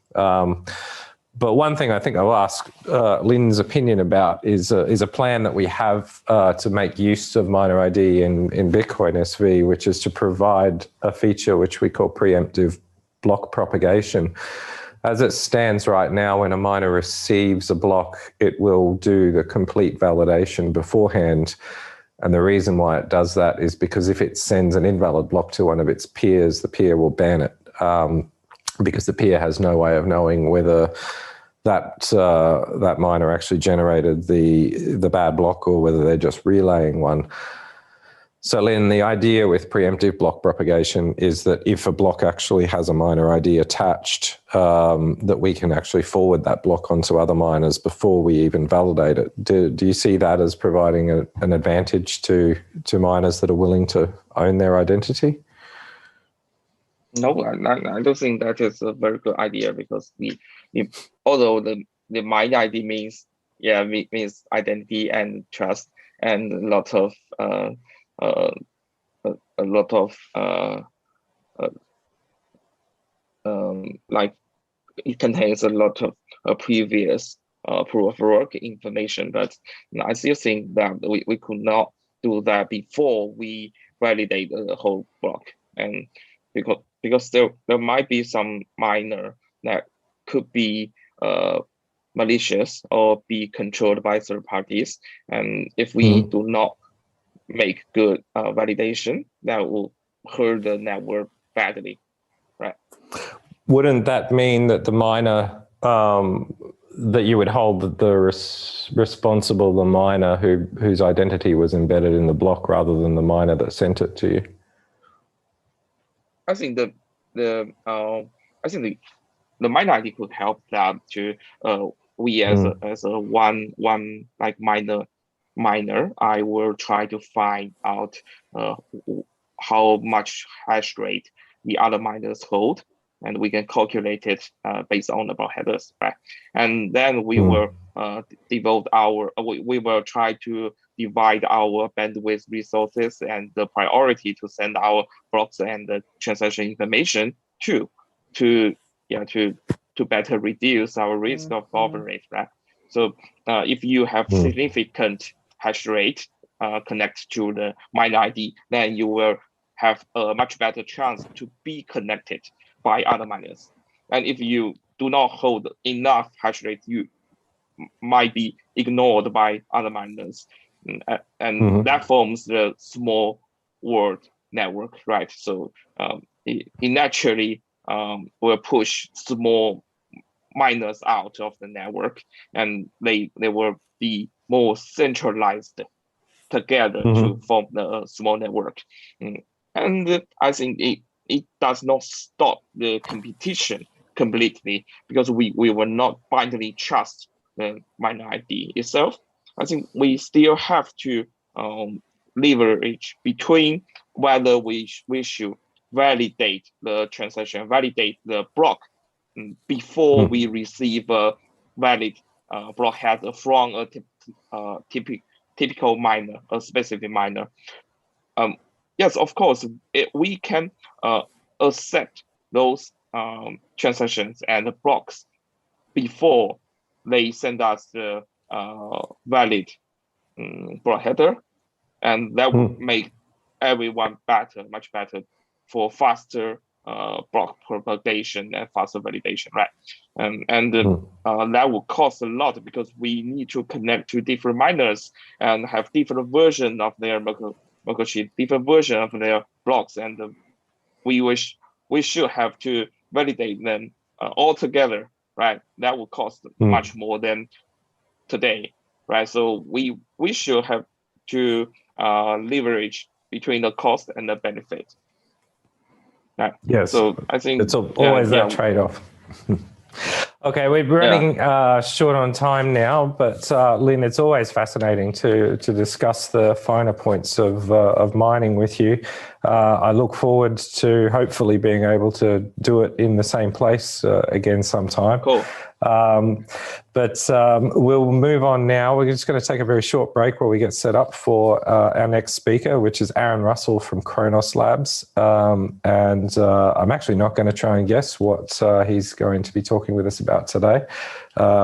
But one thing I think I'll ask Lynn's opinion about is a plan that we have to make use of miner ID in Bitcoin SV, which is to provide a feature which we call preemptive block propagation. As it stands right now, when a miner receives a block, it will do the complete validation beforehand. And the reason why it does that is because if it sends an invalid block to one of its peers, the peer will ban it, because the peer has no way of knowing whether that miner actually generated the bad block or whether they're just relaying one. So Lynn, the idea with preemptive block propagation is that if a block actually has a miner ID attached, that we can actually forward that block onto other miners before we even validate it. Do you see that as providing an advantage to miners that are willing to own their identity? No, I don't think that is a very good idea, because although the miner ID means identity and trust and a lot of like it contains a lot of previous proof of work information, but I still think that we could not do that before we validate the whole block, and because there might be some miner that could be malicious or be controlled by third parties, and if we do not make good validation, that will hurt the network badly, right? Wouldn't that mean that the miner, that you would hold responsible the miner whose identity was embedded in the block rather than the miner that sent it to you? I think the minor ID could help that to we as a one like miner, I will try to find out how much hash rate the other miners hold, and we can calculate it based on the block headers, right? And then we will devote we will try to divide our bandwidth resources and the priority to send our blocks and the transaction information to better reduce our risk of overrate, right? So if you have significant hash rate connect to the minor ID, then you will have a much better chance to be connected by other miners. And if you do not hold enough hash rate, you might be ignored by other miners. And that forms the small world network, right? So it naturally will push small miners out of the network, and they will be more centralized together to form the small network. And I think it does not stop the competition completely, because we will not blindly trust the minor ID itself. I think we still have to leverage between whether we should validate the transaction, validate the block before we receive a valid block header from a typical miner, a specific miner. Yes, of course, we can accept those transactions and blocks before they send us the valid block header, and that will make everyone much better for faster block propagation and faster validation, right? And that will cost a lot, because we need to connect to different miners and have different version of their Merkle sheet, different version of their blocks, and we should have to validate them all together, right? That will cost much more than today, right? So we should have to leverage between the cost and the benefit. Right. Yes. So I think it's always that trade-off. Okay, we're running short on time now, but Lynn, it's always fascinating to discuss the finer points of mining with you. I look forward to hopefully being able to do it in the same place again sometime. Cool. But we'll move on now. We're just going to take a very short break while we get set up for our next speaker, which is Aaron Russell from Chronos Labs. And I'm actually not going to try and guess what he's going to be talking with us about today,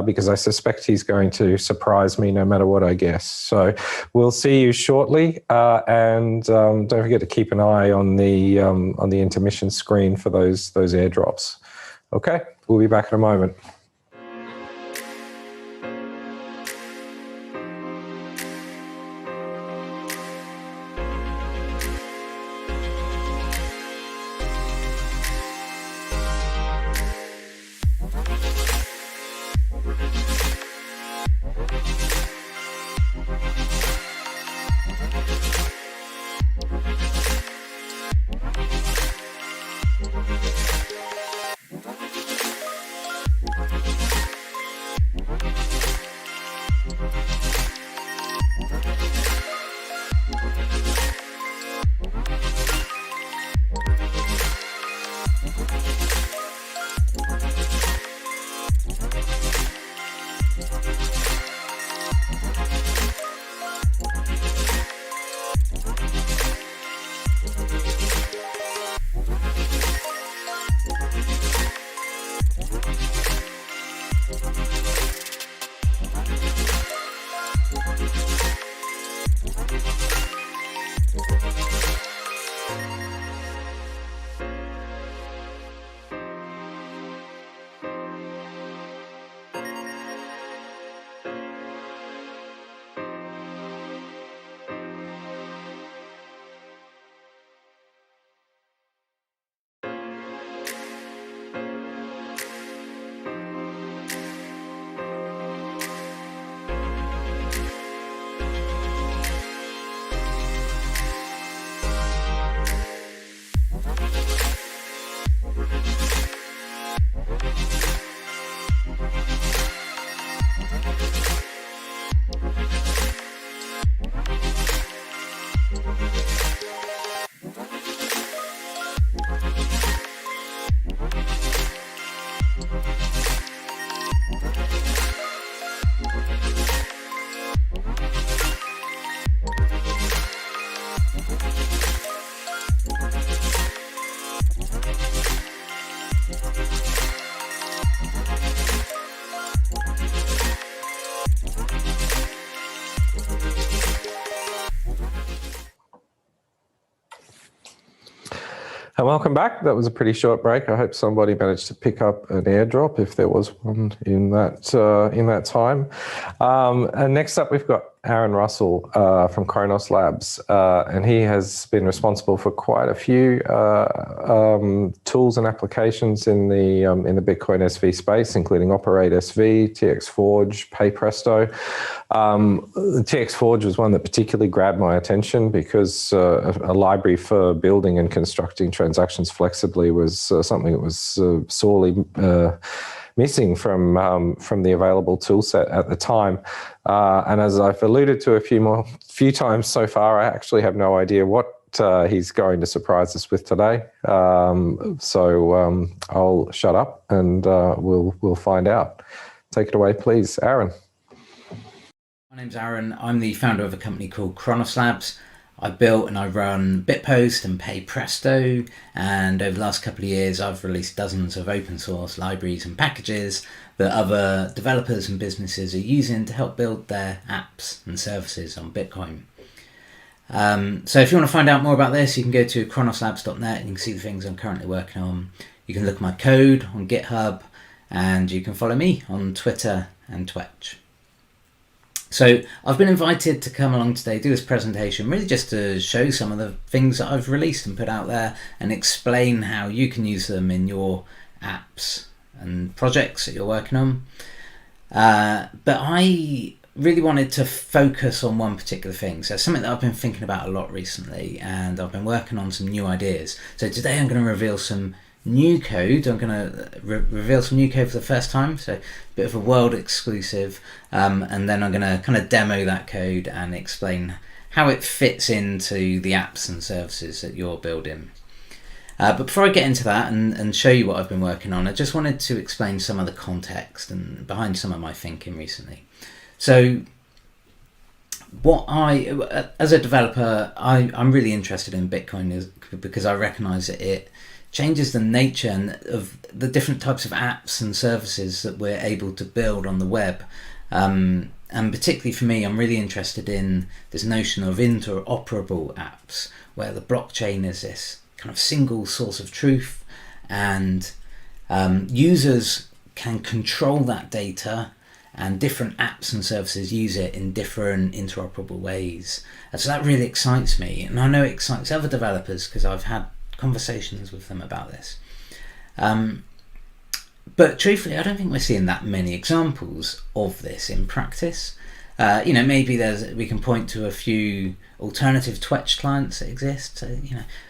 because I suspect he's going to surprise me no matter what I guess. So we'll see you shortly. And don't forget to keep an eye on the intermission screen for those airdrops. Okay, we'll be back in a moment. And welcome back. That was a pretty short break. I hope somebody managed to pick up an airdrop if there was one in that time. And next up, we've got Aaron Russell from Chronos Labs, and he has been responsible for quite a few tools and applications in the Bitcoin SV space, including Operate SV, TX Forge, PayPresto. TX Forge was one that particularly grabbed my attention because a library for building and constructing transactions flexibly was something that was sorely missing from the available tool set at the time. And as I've alluded to a few times so far, I actually have no idea what he's going to surprise us with today. So I'll shut up and we'll find out. Take it away, please, Aaron. My name's Aaron. I'm the founder of a company called Chronos Labs. I built and I run Bitpost and PayPresto, and over the last couple of years I've released dozens of open source libraries and packages that other developers and businesses are using to help build their apps and services on Bitcoin. So if you want to find out more about this, you can go to chronoslabs.net and you can see the things I'm currently working on. You can look at my code on GitHub, and you can follow me on Twitter and Twitch. So I've been invited to come along today, do this presentation, really just to show some of the things that I've released and put out there and explain how you can use them in your apps and projects that you're working on. But I really wanted to focus on one particular thing. So something that I've been thinking about a lot recently, and I've been working on some new ideas. So today I'm going to reveal some new code. I'm going to reveal some new code for the first time, so a bit of a world exclusive, and then I'm going to kind of demo that code and explain how it fits into the apps and services that you're building. But before I get into that and show you what I've been working on, I just wanted to explain some of the context and behind some of my thinking recently. So as a developer, I'm really interested in Bitcoin because I recognize that it changes the nature of the different types of apps and services that we're able to build on the web. And particularly for me, I'm really interested in this notion of interoperable apps, where the blockchain is this kind of single source of truth, and users can control that data, and different apps and services use it in different interoperable ways. And so that really excites me, and I know it excites other developers because I've had conversations with them about this. But truthfully, I don't think we're seeing that many examples of this in practice. Maybe we can point to a few alternative Twitch clients that exist,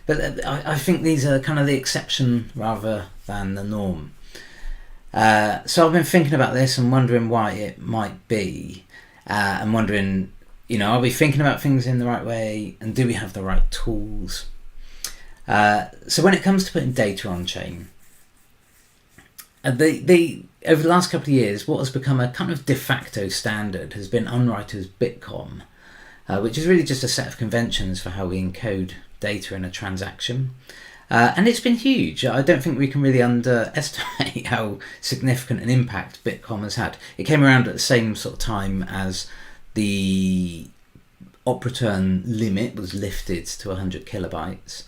but I think these are kind of the exception rather than the norm. So I've been thinking about this and wondering why it might be, and wondering, are we thinking about things in the right way, and do we have the right tools? So when it comes to putting data on chain, over the last couple of years, what has become a kind of de facto standard has been Unwriter's Bitcom, which is really just a set of conventions for how we encode data in a transaction. And it's been huge. I don't think we can really underestimate how significant an impact Bitcom has had. It came around at the same sort of time as the op return limit was lifted to 100 kilobytes.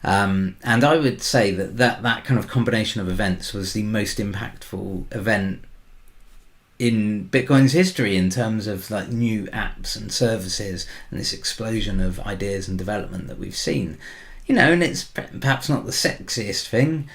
And I would say that kind of combination of events was the most impactful event in Bitcoin's history in terms of like new apps and services and this explosion of ideas and development that we've seen. And it's perhaps not the sexiest thing.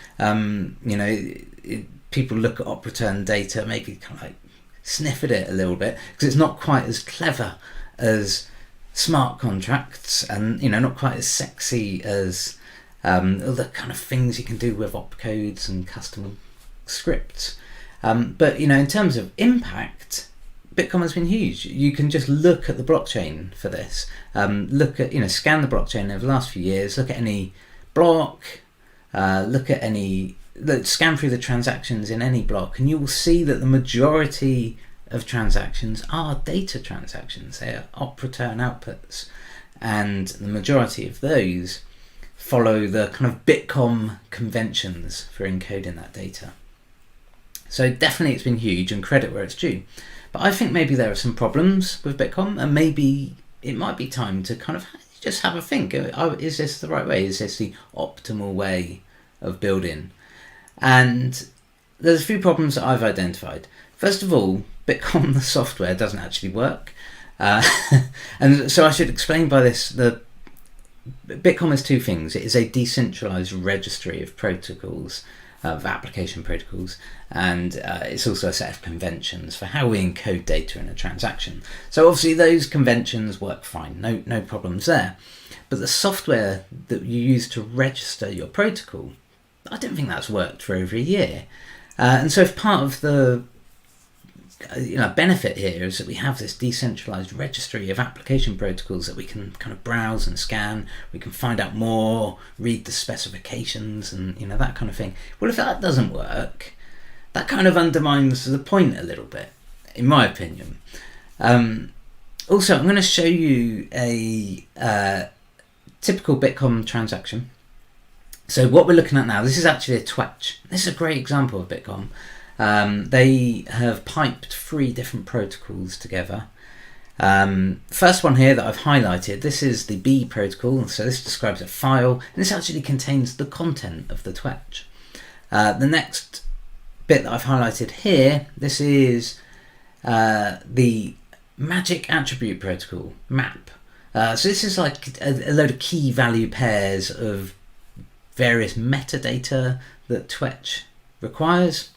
People look at op return data, maybe kind of like sniff at it a little bit because it's not quite as clever as smart contracts, and not quite as sexy as other kind of things you can do with opcodes and custom scripts. But in terms of impact, Bitcoin has been huge. You can just look at the blockchain for this. Look at, scan the blockchain over the last few years, look at any block, scan through the transactions in any block, and you will see that the majority of transactions are data transactions. They are op return outputs, and the majority of those follow the kind of Bitcom conventions for encoding that data. So definitely it's been huge, and credit where it's due. But I think maybe there are some problems with Bitcom, and maybe it might be time to kind of just have a think. Is this the right way? Is this the optimal way of building? And there's a few problems that I've identified. First of all, Bitcoin, the software, doesn't actually work. And so I should explain by this, the Bitcoin is two things. It is a decentralized registry of protocols, of application protocols, and it's also a set of conventions for how we encode data in a transaction. So obviously those conventions work fine, no problems there. But the software that you use to register your protocol, I don't think that's worked for over a year. And so if part of the benefit here is that we have this decentralized registry of application protocols that we can kind of browse and scan, we can find out more, read the specifications and that kind of thing. Well, if that doesn't work, that kind of undermines the point a little bit, in my opinion. Also, I'm going to show you a typical Bitcoin transaction. So what we're looking at now, this is actually a 괶. This is a great example of Bitcoin. They have piped 3 different protocols together. First one here that I've highlighted, this is the B protocol, so this describes a file, and this actually contains the content of the 괶. The next bit that I've highlighted here, this is the magic attribute protocol, MAP. So this is like a load of key value pairs of various metadata that 괶 requires.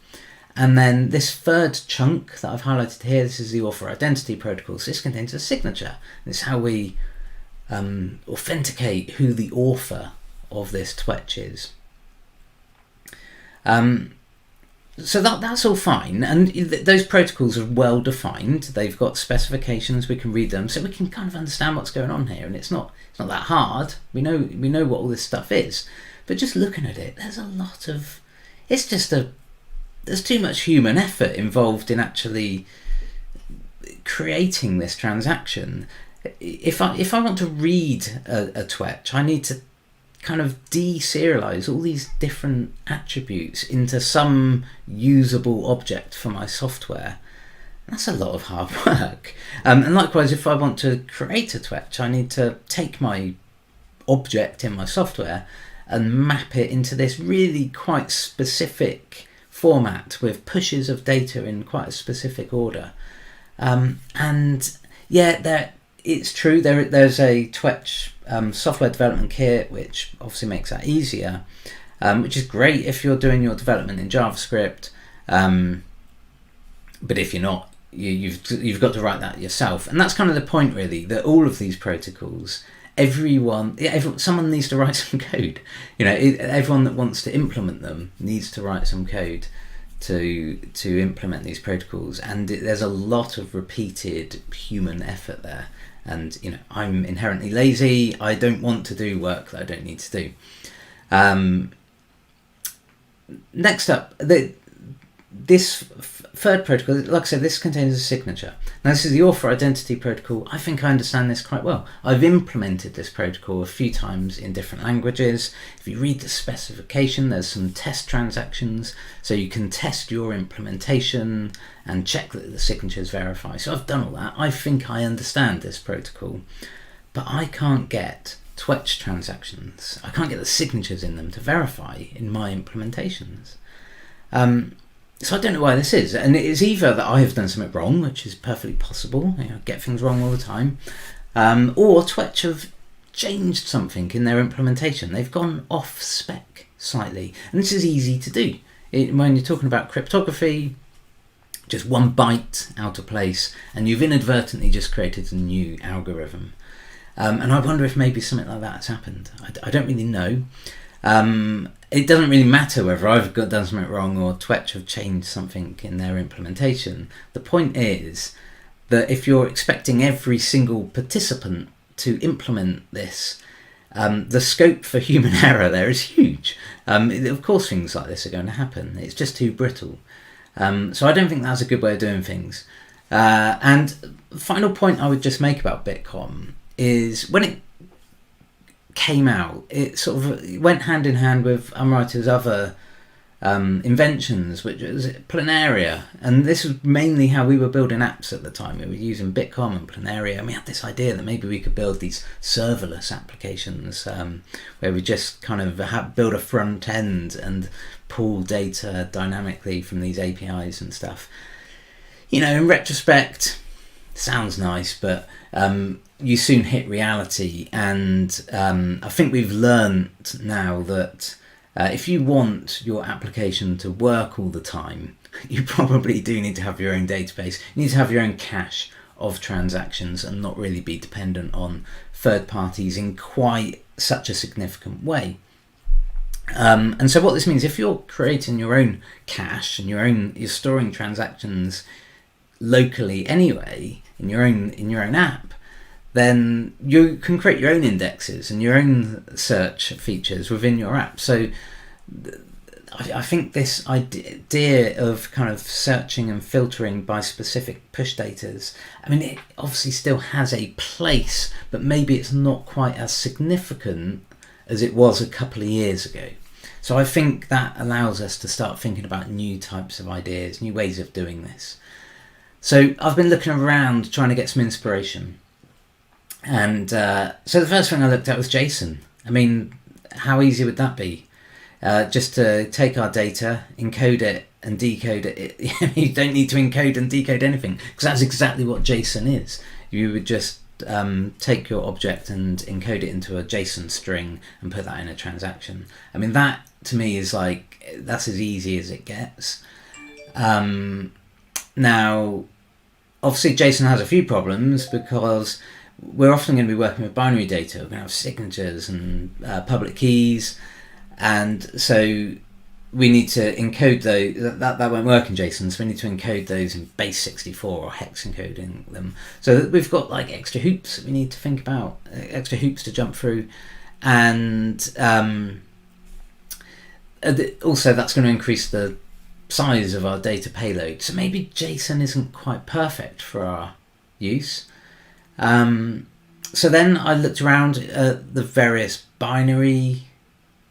And then this third chunk that I've highlighted here, this is the author identity protocol. So this contains a signature. This is how we authenticate who the author of this 괶 is. So that's all fine, and those protocols are well defined. They've got specifications, we can read them, so we can kind of understand what's going on here. And it's not that hard. We know what all this stuff is, but just looking at it, there's a lot of. There's too much human effort involved in actually creating this transaction. If I want to read a 괶, I need to kind of deserialize all these different attributes into some usable object for my software. That's a lot of hard work. And likewise, if I want to create a 괶, I need to take my object in my software and map it into this really quite specific format with pushes of data in quite a specific order. And yeah, it's true, there's a 괶 software development kit, which obviously makes that easier, which is great if you're doing your development in JavaScript, but if you're not, you've got to write that yourself. And that's kind of the point, really, that all of these protocols, someone needs to write some code. Everyone that wants to implement them needs to write some code to implement these protocols, and there's a lot of repeated human effort there. And I'm inherently lazy. I don't want to do work that I don't need to do. Next up, this third protocol, like I said, this contains a signature. Now this is the author identity protocol. I think I understand this quite well. I've implemented this protocol a few times in different languages. If you read the specification, there's some test transactions, so you can test your implementation and check that the signatures verify. So I've done all that. I think I understand this protocol, but I can't get 괶 transactions. I can't get the signatures in them to verify in my implementations. So I don't know why this is, and it is either that I have done something wrong, which is perfectly possible, I get things wrong all the time, or 괶 have changed something in their implementation. They've gone off spec slightly, and this is easy to do. When you're talking about cryptography, just 1 byte out of place, and you've inadvertently just created a new algorithm. And I wonder if maybe something like that has happened. I don't really know. It doesn't really matter whether I've done something wrong or 괶 have changed something in their implementation. The point is that if you're expecting every single participant to implement this, the scope for human error there is huge. Of course things like this are going to happen. It's just too brittle. So I don't think that's a good way of doing things. And the final point I would just make about Bitcoin is when it came out, it sort of went hand in hand with Amrita's other inventions, which was Planaria, and this was mainly how we were building apps at the time. We were using Bitcoin and Planaria, and we had this idea that maybe we could build these serverless applications where we just kind of build a front end and pull data dynamically from these APIs and stuff. You know, in retrospect, sounds nice, but you soon hit reality, and I think we've learned now that if you want your application to work all the time, you probably do need to have your own database. You need to have your own cache of transactions and not really be dependent on third parties in quite such a significant way. And so what this means, if you're creating your own cache and you're storing transactions locally anyway in your own app, then you can create your own indexes and your own search features within your app. So I think this idea of kind of searching and filtering by specific push datas, I mean, it obviously still has a place, but maybe it's not quite as significant as it was a couple of years ago. So I think that allows us to start thinking about new types of ideas, new ways of doing this. So I've been looking around trying to get some inspiration. And so the first thing I looked at was JSON. I mean, how easy would that be? Just to take our data, encode it and decode it. You don't need to encode and decode anything, because that's exactly what JSON is. You would just take your object and encode it into a JSON string and put that in a transaction. I mean, that to me is like, that's as easy as it gets. Now, obviously JSON has a few problems, because we're often going to be working with binary data. We're going to have signatures and public keys, and so we need to encode those. That won't work in JSON, so we need to encode those in base 64 or hex encoding them. So we've got like extra hoops that we need to think about, extra hoops to jump through, and also that's going to increase the size of our data payload. So maybe JSON isn't quite perfect for our use. So then I looked around at the various binary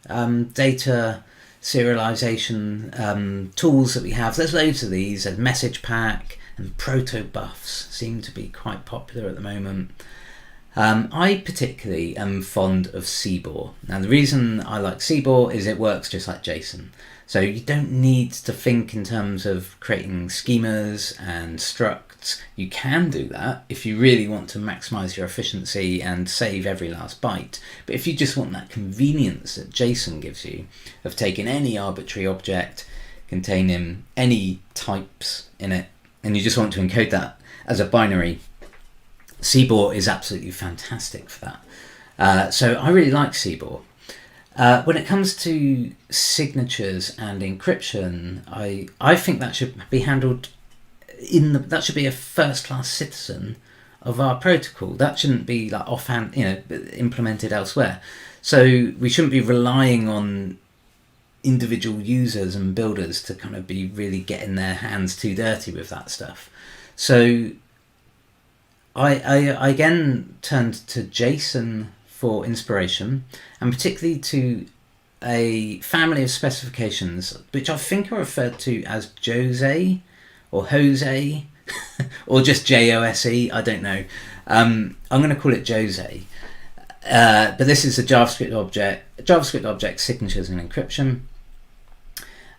data serialization tools that we have. There's loads of these, and message pack and protobufs seem to be quite popular at the moment. I particularly am fond of CBOR. Now the reason I like CBOR is it works just like JSON. So you don't need to think in terms of creating schemas and structs. You can do that if you really want to maximize your efficiency and save every last byte. But if you just want that convenience that JSON gives you of taking any arbitrary object containing any types in it, and you just want to encode that as a binary, CBOR is absolutely fantastic for that. So I really like CBOR. When it comes to signatures and encryption, I think that should be handled that should be a first-class citizen of our protocol. That shouldn't be like offhand, implemented elsewhere. So we shouldn't be relying on individual users and builders to kind of be really getting their hands too dirty with that stuff. So I again turned to JSON for inspiration, and particularly to a family of specifications which I think are referred to as Jose or Jose or just JOSE, I don't know. I'm going to call it Jose. But this is a JavaScript object signatures and encryption.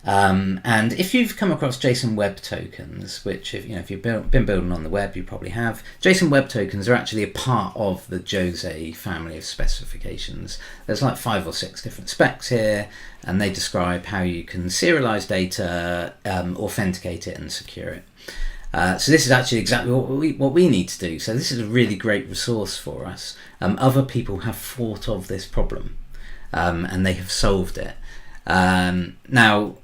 And if you've come across JSON Web Tokens, which if you've been building on the web, you probably have, JSON Web Tokens are actually a part of the Jose family of specifications. There's like 5 or 6 different specs here, and they describe how you can serialize data, authenticate it, and secure it. So this is actually exactly what we need to do. So this is a really great resource for us. Other people have thought of this problem, and they have solved it. Now,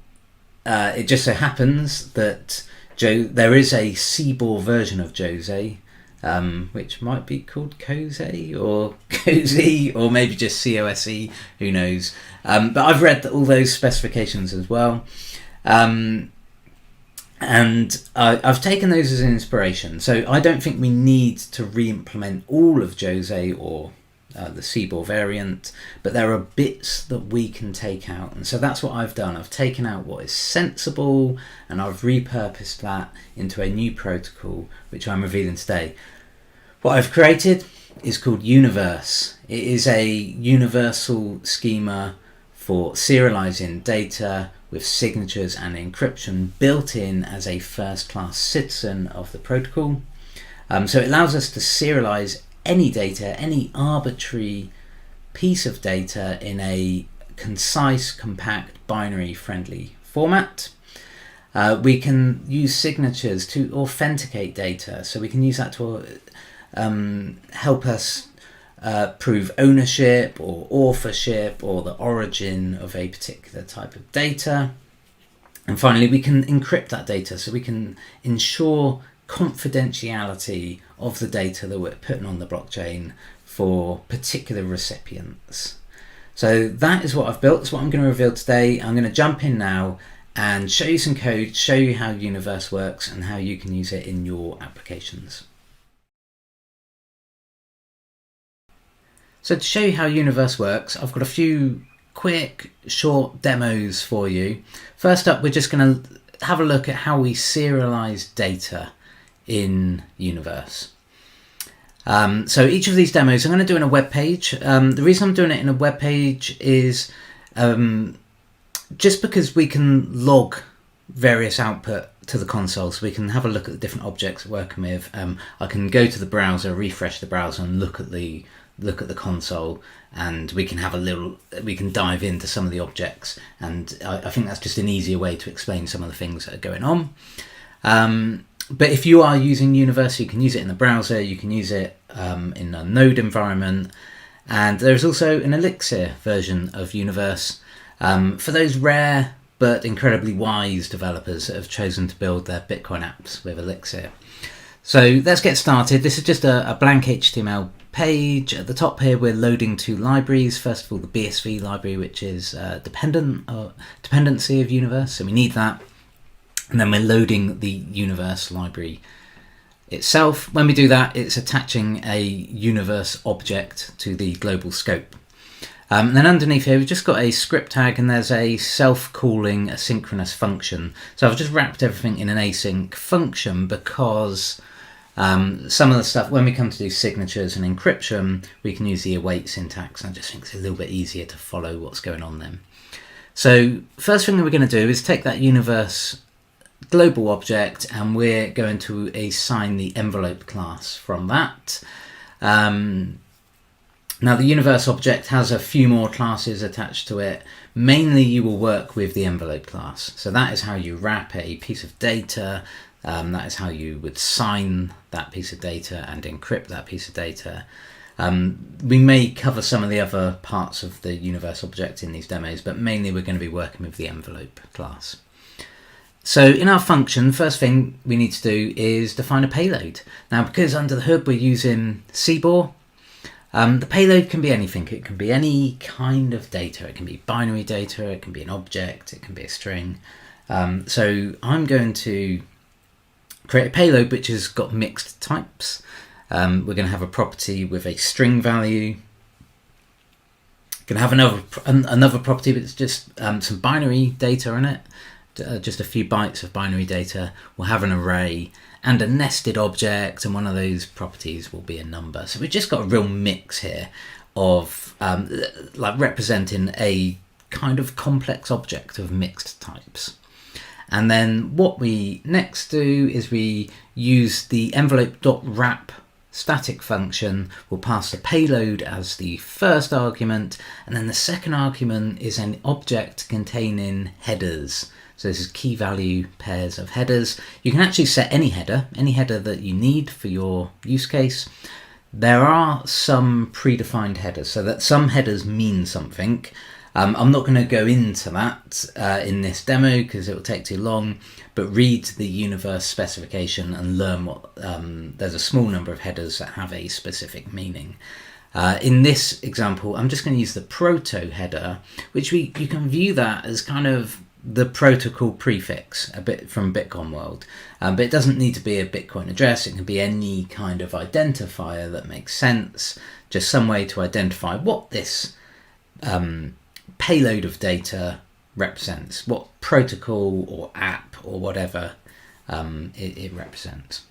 it just so happens that there is a CBOR version of Jose, which might be called Cozy or Cozy, or maybe just COSE, who knows. But I've read all those specifications as well. And I've taken those as an inspiration. So I don't think we need to re-implement all of Jose or the CBOR variant, but there are bits that we can take out. And so that's what I've done. I've taken out what is sensible and I've repurposed that into a new protocol, which I'm revealing today. What I've created is called Universe. It is a universal schema for serializing data with signatures and encryption built in as a first-class citizen of the protocol. So it allows us to serialize any data, any arbitrary piece of data in a concise, compact, binary-friendly format. We can use signatures to authenticate data, so we can use that to help us prove ownership or authorship or the origin of a particular type of data. And finally, we can encrypt that data, so we can ensure confidentiality of the data that we're putting on the blockchain for particular recipients. So that is what I've built. That's what I'm going to reveal today. I'm going to jump in now and show you some code, show you how Universe works and how you can use it in your applications. So to show you how Universe works, I've got a few quick, short demos for you. First up, we're just going to have a look at how we serialize data in Universe. So each of these demos I'm going to do in a web page. The reason I'm doing it in a web page is just because we can log various output to the console, so we can have a look at the different objects we're working with. I can go to the browser, refresh the browser, and look at the console, and we can dive into some of the objects, and I think that's just an easier way to explain some of the things that are going on. But if you are using Universe, you can use it in the browser, you can use it in a node environment, and there's also an 괞ᴜhyᴜ version of Universe for those rare but incredibly wise developers that have chosen to build their Bitcoin apps with 괞ᴜhyᴜ. So let's get started. This is just a blank HTML page. At the top here, we're loading two libraries. First of all, the BSV library, which is dependency of Universe, so we need that. And then we're loading the Universe library itself. When we do that, it's attaching a Universe object to the global scope. And then underneath here, we've just got a script tag, and there's a self-calling asynchronous function. So I've just wrapped everything in an async function because some of the stuff, when we come to do signatures and encryption, we can use the await syntax. I just think it's a little bit easier to follow what's going on then. So first thing that we're going to do is take that Universe global object, and we're going to assign the envelope class from that. Now the Universe object has a few more classes attached to it. Mainly you will work with the envelope class. So that is how you wrap a piece of data. That is how you would sign that piece of data and encrypt that piece of data. We may cover some of the other parts of the Universe object in these demos, but mainly we're going to be working with the envelope class. So in our function, first thing we need to do is define a payload. Now, because under the hood we're using CBOR, the payload can be anything. It can be any kind of data. It can be binary data, it can be an object, it can be a string. So I'm going to create a payload which has got mixed types. We're going to have a property with a string value. Going to have another property with just some binary data in it. Just a few bytes of binary data. We'll have an array and a nested object, and one of those properties will be a number. So we've just got a real mix here of like representing a kind of complex object of mixed types. And then what we next do is we use the envelope.wrap static function. We'll pass the payload as the first argument, and then the second argument is an object containing headers. So this is key value pairs of headers. You can actually set any header that you need for your use case. There are some predefined headers, so that some headers mean something. I'm not going to go into that in this demo because it will take too long, but read the Universe specification and learn what there's a small number of headers that have a specific meaning. In this example, I'm just going to use the proto header, which you can view that as kind of the protocol prefix, a bit from Bitcoin world, but it doesn't need to be a Bitcoin address. It can be any kind of identifier that makes sense. just some way to identify what this payload of data represents, what protocol or app or whatever it represents.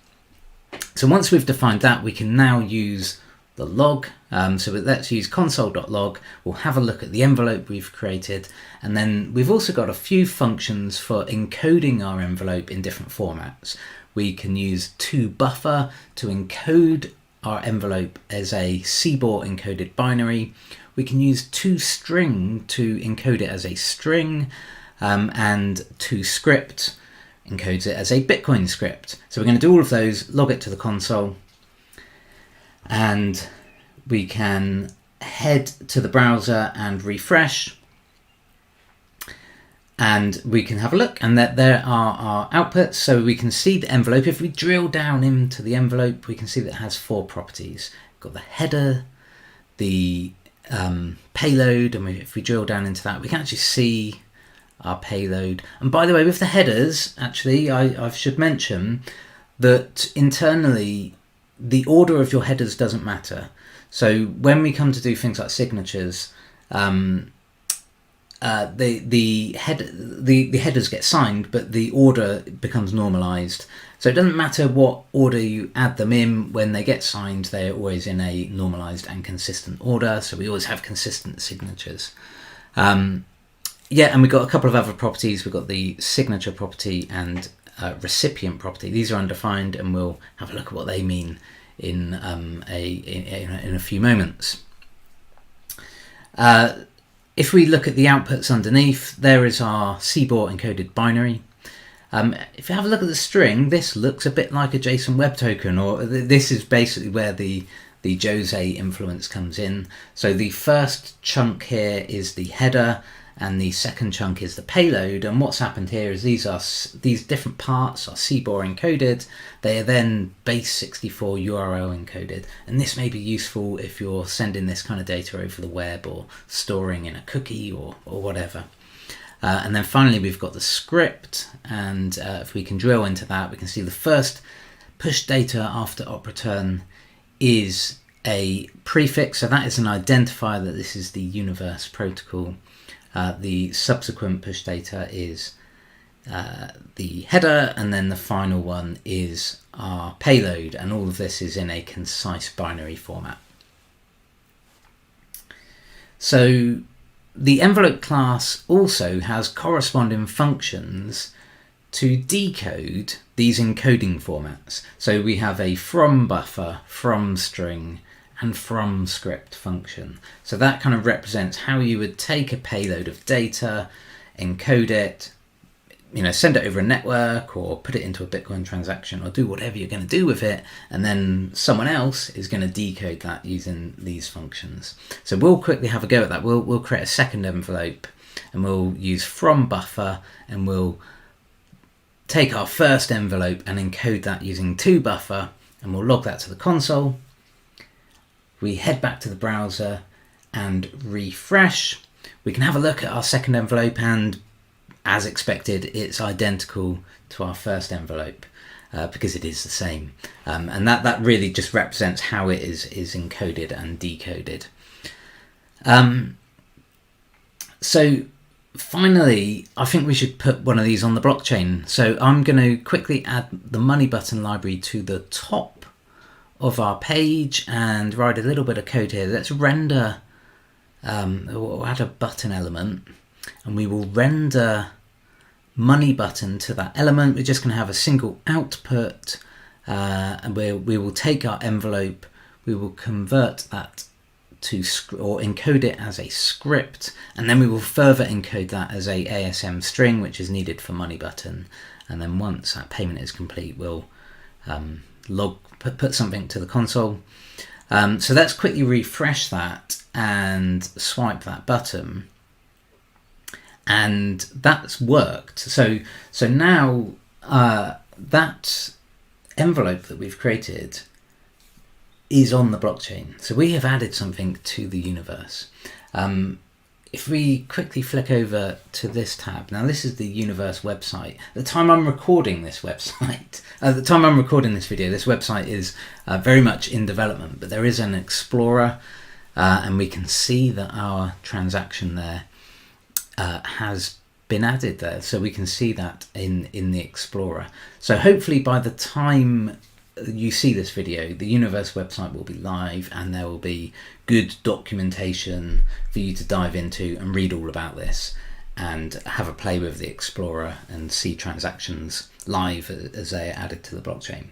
So once we've defined that, we can now use the log. So let's use console.log. We'll have a look at the envelope we've created, and then we've also got a few functions for encoding our envelope in different formats. We can use toBuffer to encode our envelope as a CBOR encoded binary. We can use toString to encode it as a string, and toScript encodes it as a Bitcoin script. So we're going to do all of those, log it to the console, and we can head to the browser and refresh, and we can have a look, and there are our outputs. So we can see the envelope. If we drill down into the envelope, we can see that it has 4 properties. We've got the header, the payload, and if we drill down into that, we can actually see our payload. And by the way, with the headers, actually, I should mention that internally the order of your headers doesn't matter. So when we come to do things like signatures, the headers get signed, but the order becomes normalized. So it doesn't matter what order you add them in. When they get signed, they're always in a normalized and consistent order. So we always have consistent signatures. Yeah, and we've got a couple of other properties. We've got the signature property and recipient property. These are undefined, and we'll have a look at what they mean in a few moments. If we look at the outputs underneath, there is our CBOR encoded binary. If you have a look at the string, this looks a bit like a JSON Web Token, or this is basically where the Jose influence comes in. So the first chunk here is the header, and the second chunk is the payload. And what's happened here is these different parts are CBOR encoded. They are then base 64 URL encoded, and this may be useful if you're sending this kind of data over the web or storing in a cookie or whatever. And then finally we've got the script, and if we can drill into that, we can see the first push data after op return is a prefix, so that is an identifier that this is the universe protocol. The subsequent push data is the header, and then the final one is our payload, and all of this is in a concise binary format. So the envelope class also has corresponding functions to decode these encoding formats. So we have a from buffer, from string, and from script function. So that kind of represents how you would take a payload of data, encode it, send it over a network or put it into a Bitcoin transaction or do whatever you're going to do with it, and then someone else is going to decode that using these functions. So we'll quickly have a go at that. We'll create a second envelope, and we'll use from buffer, and we'll take our first envelope and encode that using toBuffer, and we'll log that to the console. We head back to the browser and refresh. We can have a look at our second envelope, and as expected, it's identical to our first envelope because it is the same. And that really just represents how it is encoded and decoded. So finally, I think we should put one of these on the blockchain. So I'm going to quickly add the money button library to the top of our page and write a little bit of code here. Let's render, we'll add a button element, and we will render money button to that element. We're just going to have a single output, and we will take our envelope, we will convert that to or encode it as a script, and then we will further encode that as a ASM string, which is needed for money button. And then once that payment is complete, we'll put something to the console. So let's quickly refresh that and swipe that button, and that's worked. So now that envelope that we've created is on the blockchain. So we have added something to the universe. if we quickly flick over to this tab, now this is the Universe website. At the time I'm recording this website, at the time I'm recording this video, this website is very much in development, but there is an Explorer, and we can see that our transaction there has been added there. So we can see that in the Explorer. So hopefully by the time you see this video, the Universe website will be live and there will be good documentation for you to dive into and read all about this and have a play with the Explorer and see transactions live as they are added to the blockchain.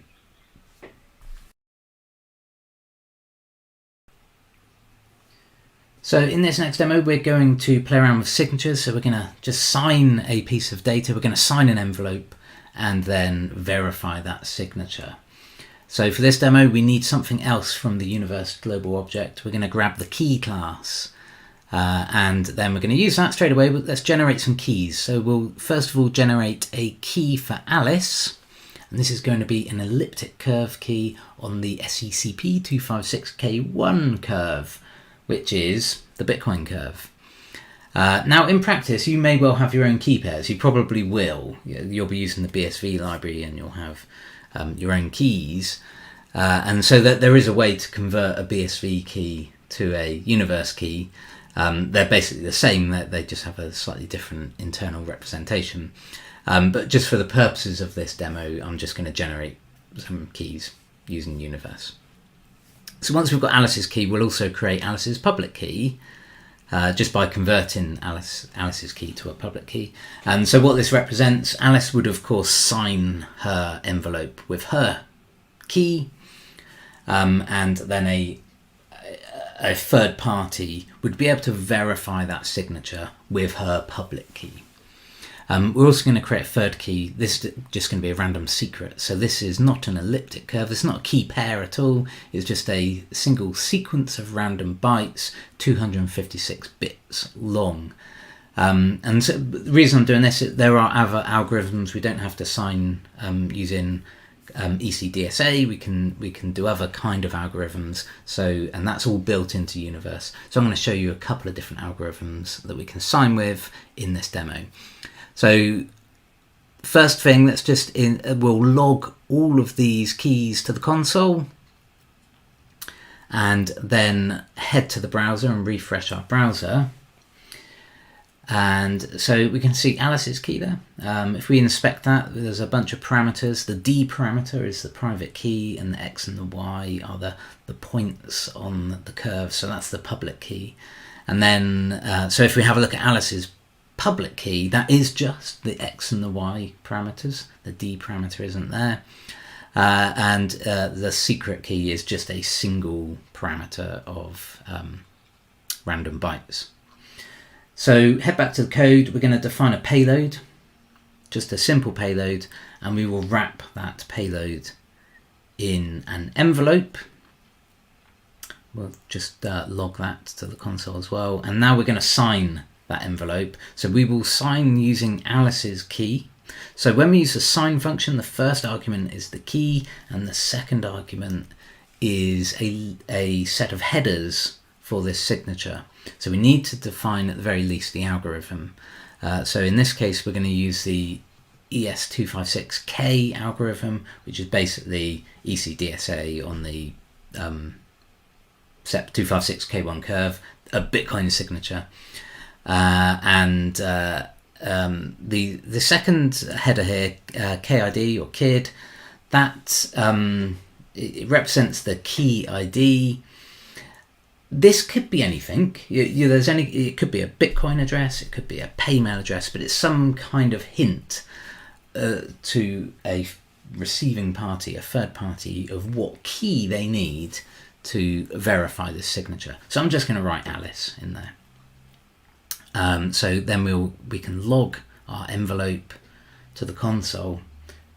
So in this next demo, we're going to play around with signatures. So we're going to just sign a piece of data. We're going to sign an envelope and then verify that signature. So for this demo, we need something else from the Universe global object. We're going to grab the key class and then we're going to use that straight away. But let's generate some keys. So we'll first of all generate a key for Alice. And this is going to be an elliptic curve key on the SECP256K1 curve, which is the Bitcoin curve. Now in practice, you may well have your own key pairs. You probably will. You'll be using the BSV library and you'll have your own keys, and so that there is a way to convert a BSV key to a Universe key. They're basically the same, they just have a slightly different internal representation. But just for the purposes of this demo, I'm just going to generate some keys using Universe. So once we've got Alice's key, we'll also create Alice's public key, just by converting Alice's key to a public key. And so what this represents, Alice would of course sign her envelope with her key, and then a third party would be able to verify that signature with her public key. We're also going to create a third key. This is just going to be a random secret. So this is not an elliptic curve. It's not a key pair at all. It's just a single sequence of random bytes, 256 bits long. And so the reason I'm doing this, there are other algorithms. We don't have to sign using ECDSA. We can do other kind of algorithms. So, and that's all built into Universe. So I'm going to show you a couple of different algorithms that we can sign with in this demo. So first thing, we'll log all of these keys to the console and then head to the browser and refresh our browser. And so we can see Alice's key there. If we inspect that, there's a bunch of parameters. The D parameter is the private key and the X and the Y are the points on the curve. So that's the public key. And then, so if we have a look at Alice's public key, that is just the X and the Y parameters. The D parameter isn't there. And the secret key is just a single parameter of random bytes. So head back to the code. We're going to define a payload, just a simple payload, and we will wrap that payload in an envelope. We'll just log that to the console as well. And now we're going to sign that envelope. So we will sign using Alice's key. So when we use the sign function, the first argument is the key and the second argument is a set of headers for this signature. So we need to define at the very least the algorithm. So in this case, we're going to use the ES256K algorithm, which is basically ECDSA on the SEP256K1 curve, a Bitcoin signature. And the second header here, KID or KID, that it represents the key ID. This could be anything. It could be a Bitcoin address, it could be a Paymail address, but it's some kind of hint to a receiving party, a third party, of what key they need to verify this signature. So I'm just going to write Alice in there. So then we can log our envelope to the console.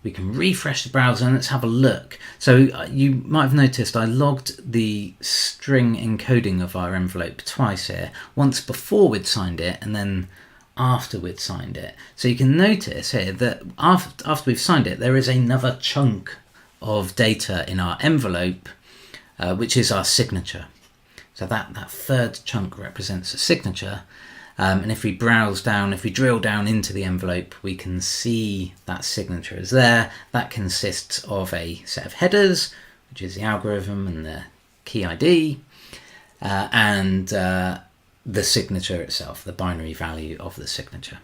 We can refresh the browser and let's have a look. So you might have noticed I logged the string encoding of our envelope twice here, once before we'd signed it and then after we'd signed it. So you can notice here that after we've signed it, there is another chunk of data in our envelope, which is our signature. So that third chunk represents a signature. And if we browse down, if we drill down into the envelope, we can see that signature is there. That consists of a set of headers, which is the algorithm and the key ID, and the signature itself, the binary value of the signature.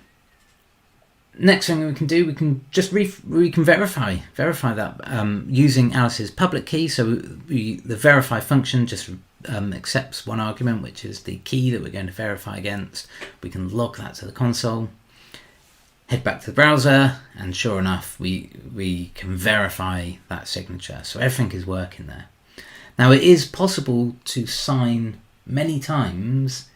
Next thing we can do, we can just verify that using Alice's public key. So the verify function just accepts one argument, which is the key that we're going to verify against. We can log that to the console, head back to the browser, and sure enough, we can verify that signature. So everything is working there. Now it is possible to sign many times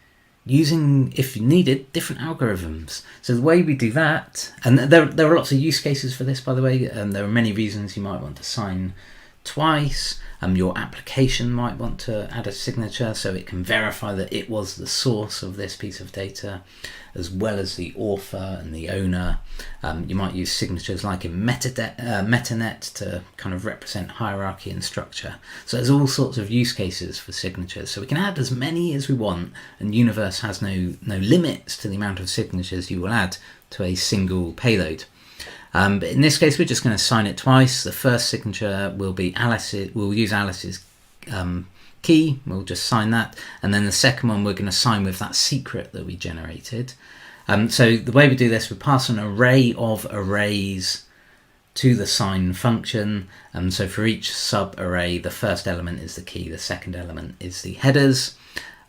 using, if needed, different algorithms. So the way we do that, and there are lots of use cases for this, by the way, and there are many reasons you might want to sign twice. Your application might want to add a signature so it can verify that it was the source of this piece of data, as well as the author and the owner. You might use signatures like in MetaNet to kind of represent hierarchy and structure. So there's all sorts of use cases for signatures. So we can add as many as we want, and Universe has no limits to the amount of signatures you will add to a single payload. But in this case, we're just going to sign it twice. The first signature will be Alice's. We'll use Alice's key. We'll just sign that. And then the second one, we're going to sign with that secret that we generated. So the way we do this, we pass an array of arrays to the sign function. So for each sub-array, the first element is the key. The second element is the headers.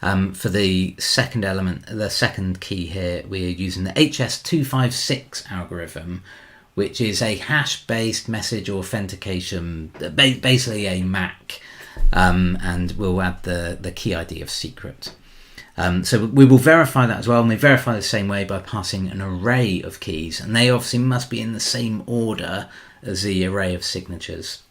For the second element, the second key here, we're using the HS256 algorithm, which is a hash-based message authentication, basically a MAC, and we'll add the key ID of secret. So we will verify that as well, and we verify the same way by passing an array of keys, and they obviously must be in the same order as the array of signatures.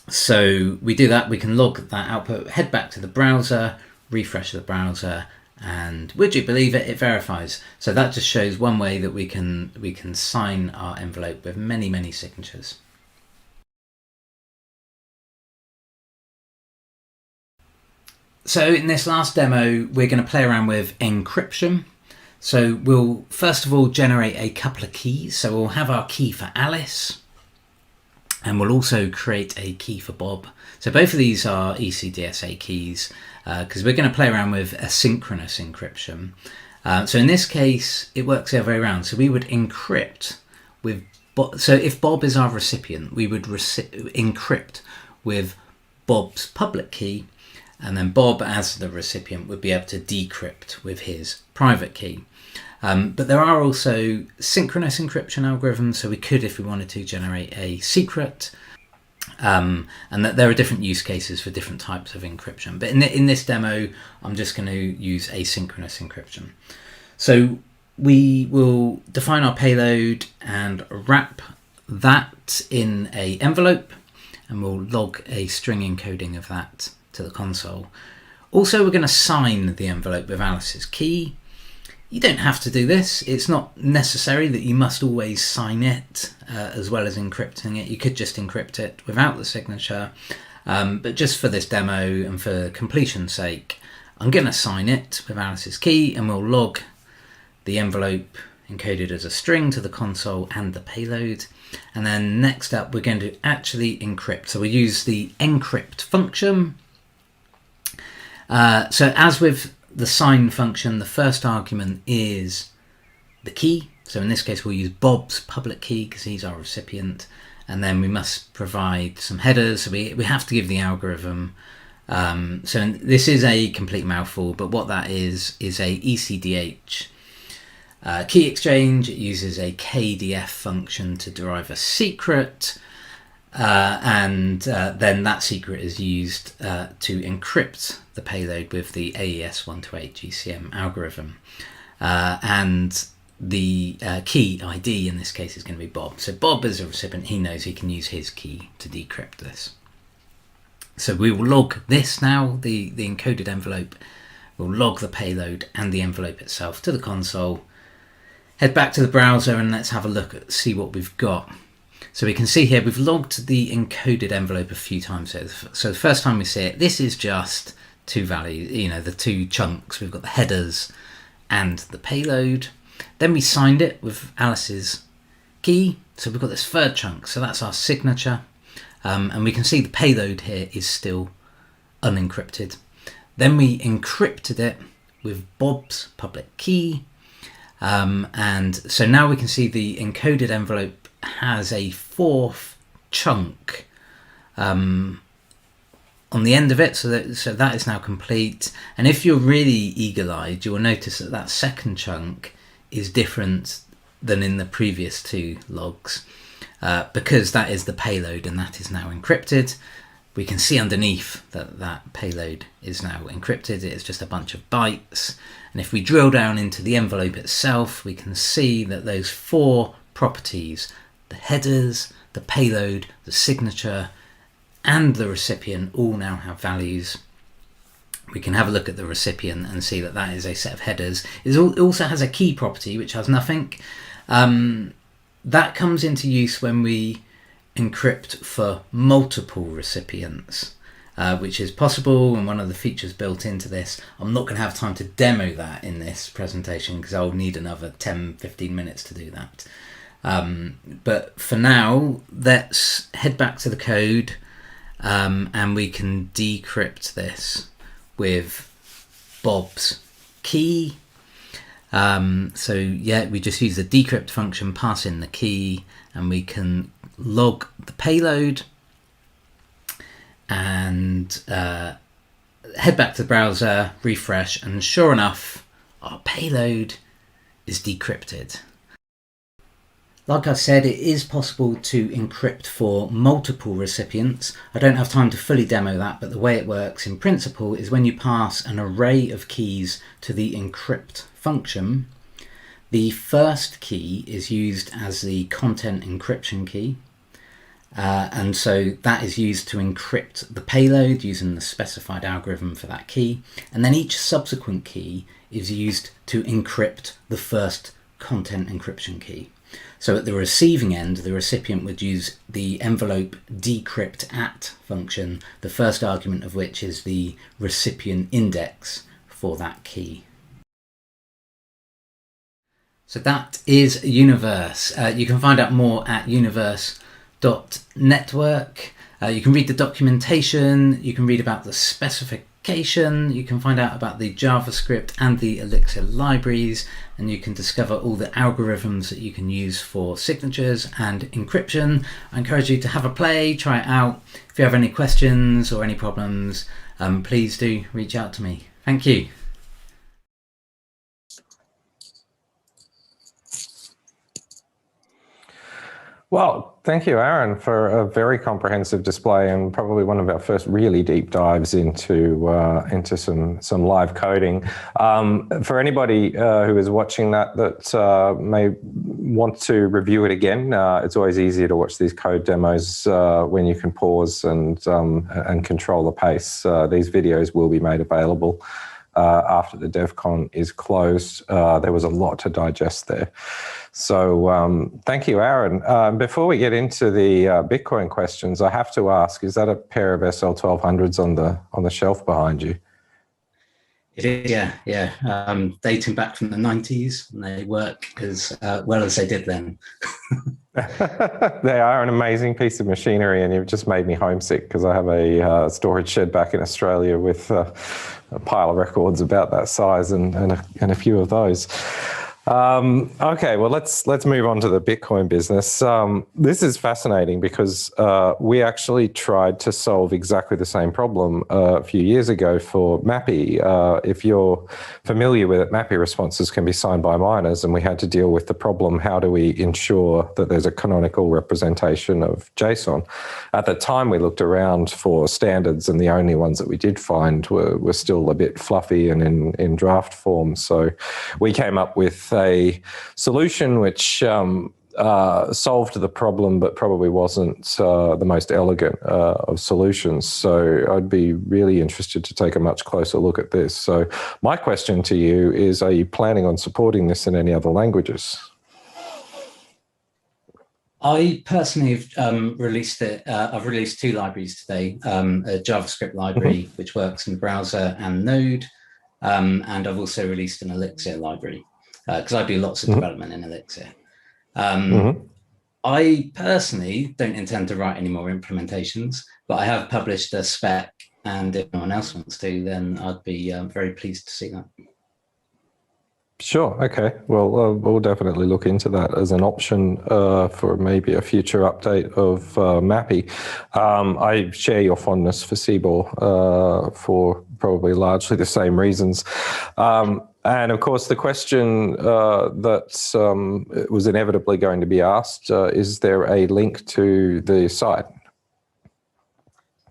So we do that, we can log that output, head back to the browser, refresh the browser, and would you believe it, it verifies. So that just shows one way that we can sign our envelope with many signatures. So in this last demo, we're going to play around with encryption. So we'll first of all generate a couple of keys. So we'll have our key for Alice, and we'll also create a key for Bob. So both of these are ECDSA keys, because we're going to play around with asynchronous encryption. So in this case, it works the other way around. So we would encrypt with Bob. So if Bob is our recipient, we would encrypt with Bob's public key, and then Bob, as the recipient, would be able to decrypt with his private key. But there are also synchronous encryption algorithms, so we could, if we wanted to, generate a secret. And that there are different use cases for different types of encryption. But in this demo, I'm just going to use asynchronous encryption. So we will define our payload and wrap that in an envelope, and we'll log a string encoding of that to the console. Also, we're going to sign the envelope with Alice's key. You don't have to do this. It's not necessary that you must always sign it as well as encrypting it. You could just encrypt it without the signature. But just for this demo and for completion's sake, I'm going to sign it with Alice's key, and we'll log the envelope encoded as a string to the console and the payload. And then next up, we're going to actually encrypt. So we use the encrypt function. So as with the sign function, the first argument is the key. So in this case, we'll use Bob's public key because he's our recipient. And then we must provide some headers. So we have to give the algorithm. So this is a complete mouthful, but what that is a ECDH key exchange. It uses a KDF function to derive a secret. And then that secret is used to encrypt the payload with the AES-128 GCM algorithm. And the key ID in this case is going to be Bob. So Bob is a recipient, he knows he can use his key to decrypt this. So we will log this now, the encoded envelope. We'll log the payload and the envelope itself to the console. Head back to the browser and let's have a look at see what we've got. So we can see here we've logged the encoded envelope a few times. So the first time we see it, this is just two values, the two chunks. We've got the headers and the payload. Then we signed it with Alice's key. So we've got this third chunk. So that's our signature. And we can see the payload here is still unencrypted. Then we encrypted it with Bob's public key. And so now we can see the encoded envelope has a fourth chunk on the end of it. So that is now complete. And if you're really eagle-eyed, you will notice that that second chunk is different than in the previous two logs, because that is the payload and that is now encrypted. We can see underneath that that payload is now encrypted. It is just a bunch of bytes. And if we drill down into the envelope itself, we can see that those four properties, the headers, the payload, the signature, and the recipient all now have values. We can have a look at the recipient and see that that is a set of headers. It also has a key property which has nothing. That comes into use when we encrypt for multiple recipients, which is possible, and one of the features built into this. I'm not going to have time to demo that in this presentation because I'll need another 10-15 minutes to do that. But for now, let's head back to the code, and we can decrypt this with Bob's key. So yeah, we just use the decrypt function, pass in the key, and we can log the payload and head back to the browser, refresh, and sure enough, our payload is decrypted. Like I said, it is possible to encrypt for multiple recipients. I don't have time to fully demo that, but the way it works in principle is when you pass an array of keys to the encrypt function, the first key is used as the content encryption key. And so that is used to encrypt the payload using the specified algorithm for that key. And then each subsequent key is used to encrypt the first content encryption key. So at the receiving end, the recipient would use the envelope decrypt at function, the first argument of which is the recipient index for that key. So that is Universe. You can find out more at universe.network. You can read the documentation, you can read about the specification, you can find out about the JavaScript and the ⴰlibraries, and you can discover all the algorithms that you can use for signatures and encryption. I encourage you to have a play, try it out. If you have any questions or any problems, please do reach out to me. Thank you. Well, thank you, Aaron, for a very comprehensive display and probably one of our first really deep dives into some live coding. For anybody who is watching that may want to review it again, it's always easier to watch these code demos when you can pause and control the pace. These videos will be made available after the DevCon is closed. There was a lot to digest there. So thank you, Aaron. Before we get into the Bitcoin questions, I have to ask, is that a pair of SL1200s on the shelf behind you? It is, yeah. Dating back from the 90s, and they work as well as they did then. They are an amazing piece of machinery, and you've just made me homesick because I have a storage shed back in Australia with a pile of records about that size and a few of those. Okay, well, let's move on to the Bitcoin business. This is fascinating because we actually tried to solve exactly the same problem a few years ago for MAPI. If you're familiar with it, MAPI responses can be signed by miners, and we had to deal with the problem, how do we ensure that there's a canonical representation of JSON? At the time, we looked around for standards, and the only ones that we did find were still a bit fluffy and in draft form. So we came up with a solution which solved the problem, but probably wasn't the most elegant of solutions. So I'd be really interested to take a much closer look at this. So my question to you is, are you planning on supporting this in any other languages? I personally have released it. I've released 2 libraries today, a JavaScript library, which works in the browser and Node. And I've also released an 괰ᴜ library because I do lots of development in 괰ᴜ. I personally don't intend to write any more implementations, but I have published a spec, and if no one else wants to, then I'd be very pleased to see that. Sure. Okay. Well, we'll definitely look into that as an option for maybe a future update of Mappy. I share your fondness for 괰ᴜ for probably largely the same reasons. And of course, the question that was inevitably going to be asked, is there a link to the site?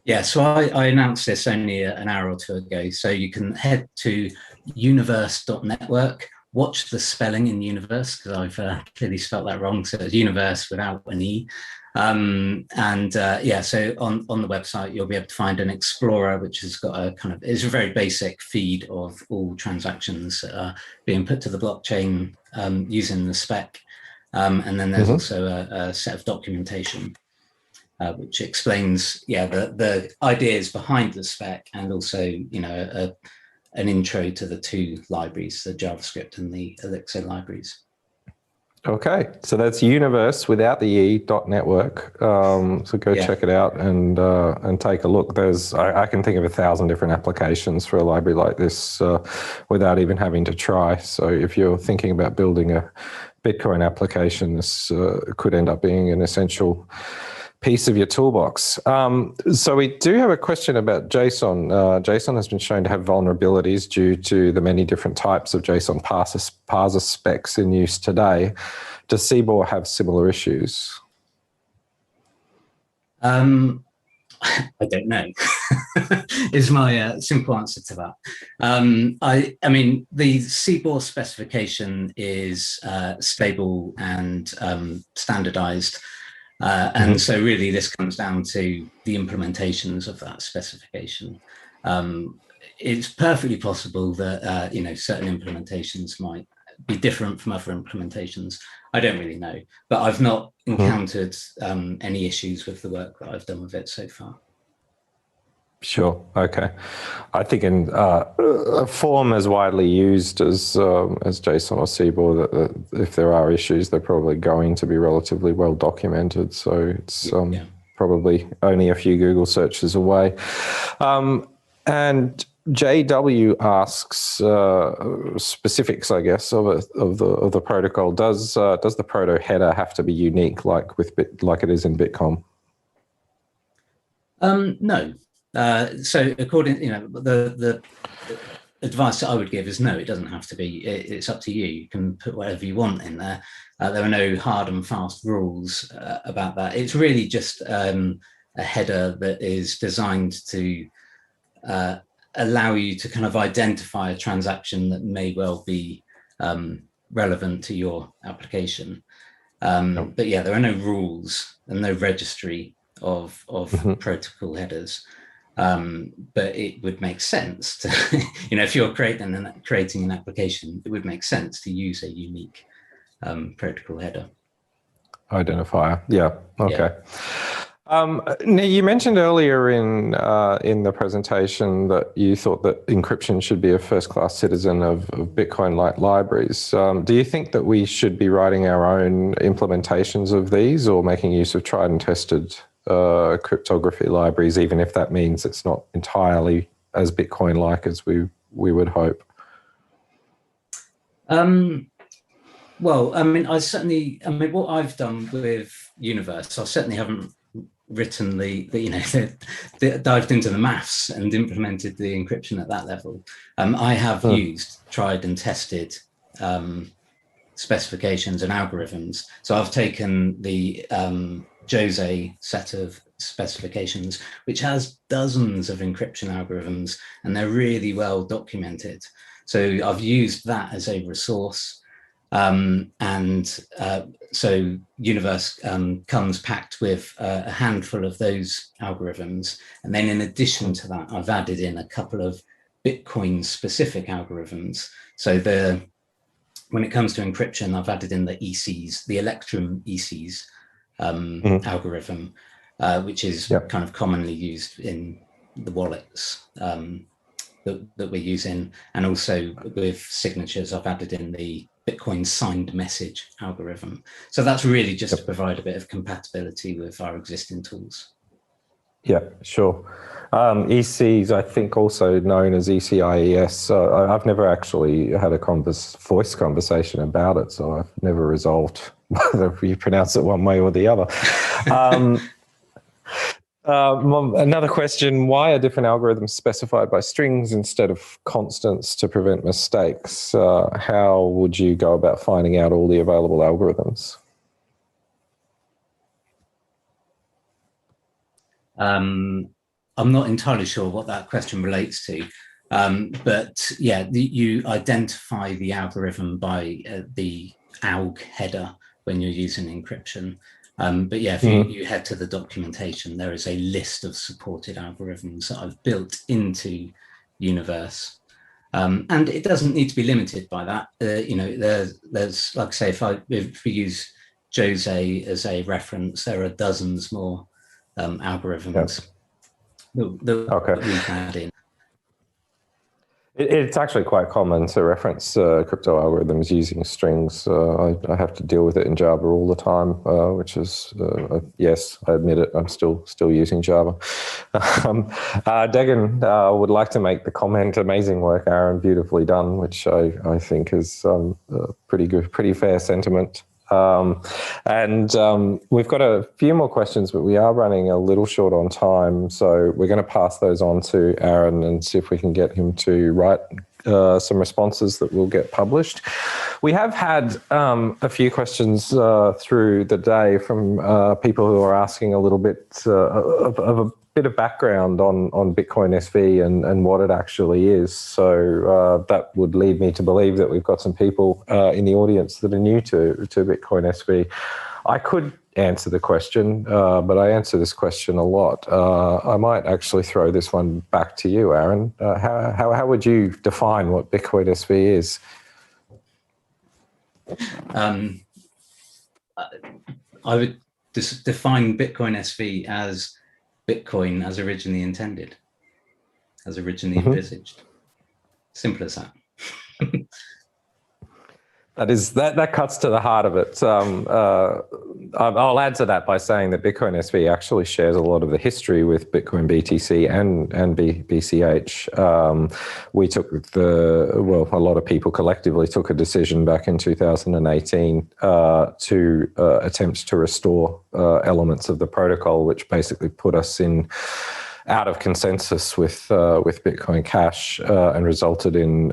Yeah, so I announced this only an hour or 2 ago. So you can head to universe.network, watch the spelling in universe, because I've clearly spelled that wrong. So it's universe without an E. Yeah, so on the website, you'll be able to find an explorer, which has got a kind of, it's a very basic feed of all transactions being put to the blockchain using the spec. And then there's also a set of documentation, which explains, the ideas behind the spec, and also, an intro to the 2 libraries, the JavaScript and the 괰ᴜ libraries. Okay, so that's universe without the E .network. So go check it out and take a look. I can think of 1,000 different applications for a library like this without even having to try. So if you're thinking about building a Bitcoin application, this could end up being an essential piece of your toolbox. So we do have a question about JSON. JSON has been shown to have vulnerabilities due to the many different types of JSON parser specs in use today. Does 괰ᴜ have similar issues? I don't know, is my simple answer to that. I mean, the 괰ᴜ specification is stable and standardized. And so really this comes down to the implementations of that specification. It's perfectly possible that, certain implementations might be different from other implementations. I don't really know, but I've not encountered any issues with the work that I've done with it so far. Sure. Okay. I think in a form as widely used as JSON or 괰ᴜ, that if there are issues, they're probably going to be relatively well documented. So it's probably only a few Google searches away. And JW asks specifics, I guess, of the protocol. Does the proto header have to be unique, like it is in Bitcoin? No. So according, the advice that I would give is no, it doesn't have to be. It's up to you. You can put whatever you want in there. There are no hard and fast rules about that. It's really just a header that is designed to allow you to kind of identify a transaction that may well be relevant to your application. But yeah, there are no rules and no registry of protocol headers. But it would make sense to, if you're creating an application, it would make sense to use a unique protocol header. Identifier. Yeah. Okay. Now, you mentioned earlier in the presentation that you thought that encryption should be a first-class citizen of Bitcoin-like libraries. Do you think that we should be writing our own implementations of these, or making use of tried and tested cryptography libraries, even if that means it's not entirely as Bitcoin-like as we would hope? Well, I mean, what I've done with Universe, I certainly haven't written dived into the maths and implemented the encryption at that level. I have used tried and tested specifications and algorithms. So I've taken the 괂ᴜ set of specifications, which has dozens of encryption algorithms, and they're really well documented. So I've used that as a resource. So Universe comes packed with a handful of those algorithms. And then in addition to that, I've added in a couple of Bitcoin specific algorithms. So when it comes to encryption, I've added in the ECs, the Electrum ECs, algorithm, which is kind of commonly used in the wallets that we're using. And also with signatures, I've added in the Bitcoin signed message algorithm. So that's really just to provide a bit of compatibility with our existing tools. Yeah, sure. EC is, I think, also known as ECIES. I've never actually had a voice conversation about it, so I've never resolved whether you pronounce it one way or the other. Another question, why are different algorithms specified by strings instead of constants to prevent mistakes? How would you go about finding out all the available algorithms? I'm not entirely sure what that question relates to, but yeah, you identify the algorithm by the alg header when you're using encryption. But yeah, if you head to the documentation, there is a list of supported algorithms that I've built into Universe. And it doesn't need to be limited by that. You know, there's like I say, if we use Jose as a reference, there are dozens more algorithms that we can add in. It's actually quite common to reference crypto algorithms using strings. I have to deal with it in Java all the time, which is, yes, I admit it, I'm still using Java. Ʇᴛ would like to make the comment, amazing work, Aaron, beautifully done, which I think is pretty fair sentiment. We've got a few more questions, but we are running a little short on time. So we're going to pass those on to Aaron and see if we can get him to write some responses that will get published. We have had a few questions through the day from people who are asking a little bit of a bit of background on Bitcoin SV and what it actually is. So that would lead me to believe that we've got some people in the audience that are new to Bitcoin SV. I could answer the question, but I answer this question a lot. I might actually throw this one back to you, Aaron. How would you define what Bitcoin SV is? I would define Bitcoin SV as Bitcoin as originally intended, as originally envisaged. Simple as that. That cuts to the heart of it. I'll add to that by saying that Bitcoin SV actually shares a lot of the history with Bitcoin BTC and BCH. We took a lot of people collectively took a decision back in 2018 to attempt to restore elements of the protocol, which basically put us out of consensus with Bitcoin Cash and resulted in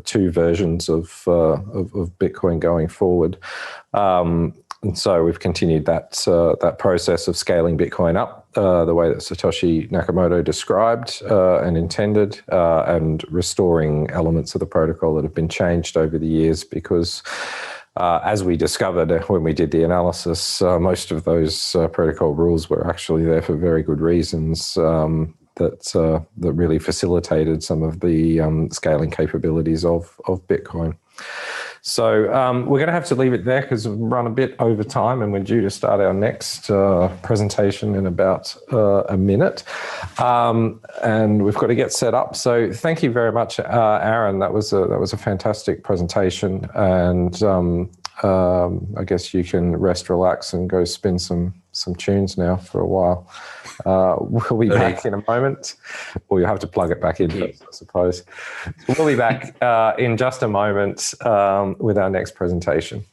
two versions of Bitcoin going forward. And so we've continued that process of scaling Bitcoin up the way that Satoshi Nakamoto described and intended, and restoring elements of the protocol that have been changed over the years because as we discovered when we did the analysis, most of those protocol rules were actually there for very good reasons that really facilitated some of the scaling capabilities of Bitcoin. So we're going to have to leave it there because we've run a bit over time and we're due to start our next presentation in about a minute. And we've got to get set up. So thank you very much, Aaron. That was a fantastic presentation. And I guess you can rest, relax, and go spin some tunes now for a while. We'll be back in a moment, or you'll have to plug it back in, I suppose. We'll be back in just a moment with our next presentation.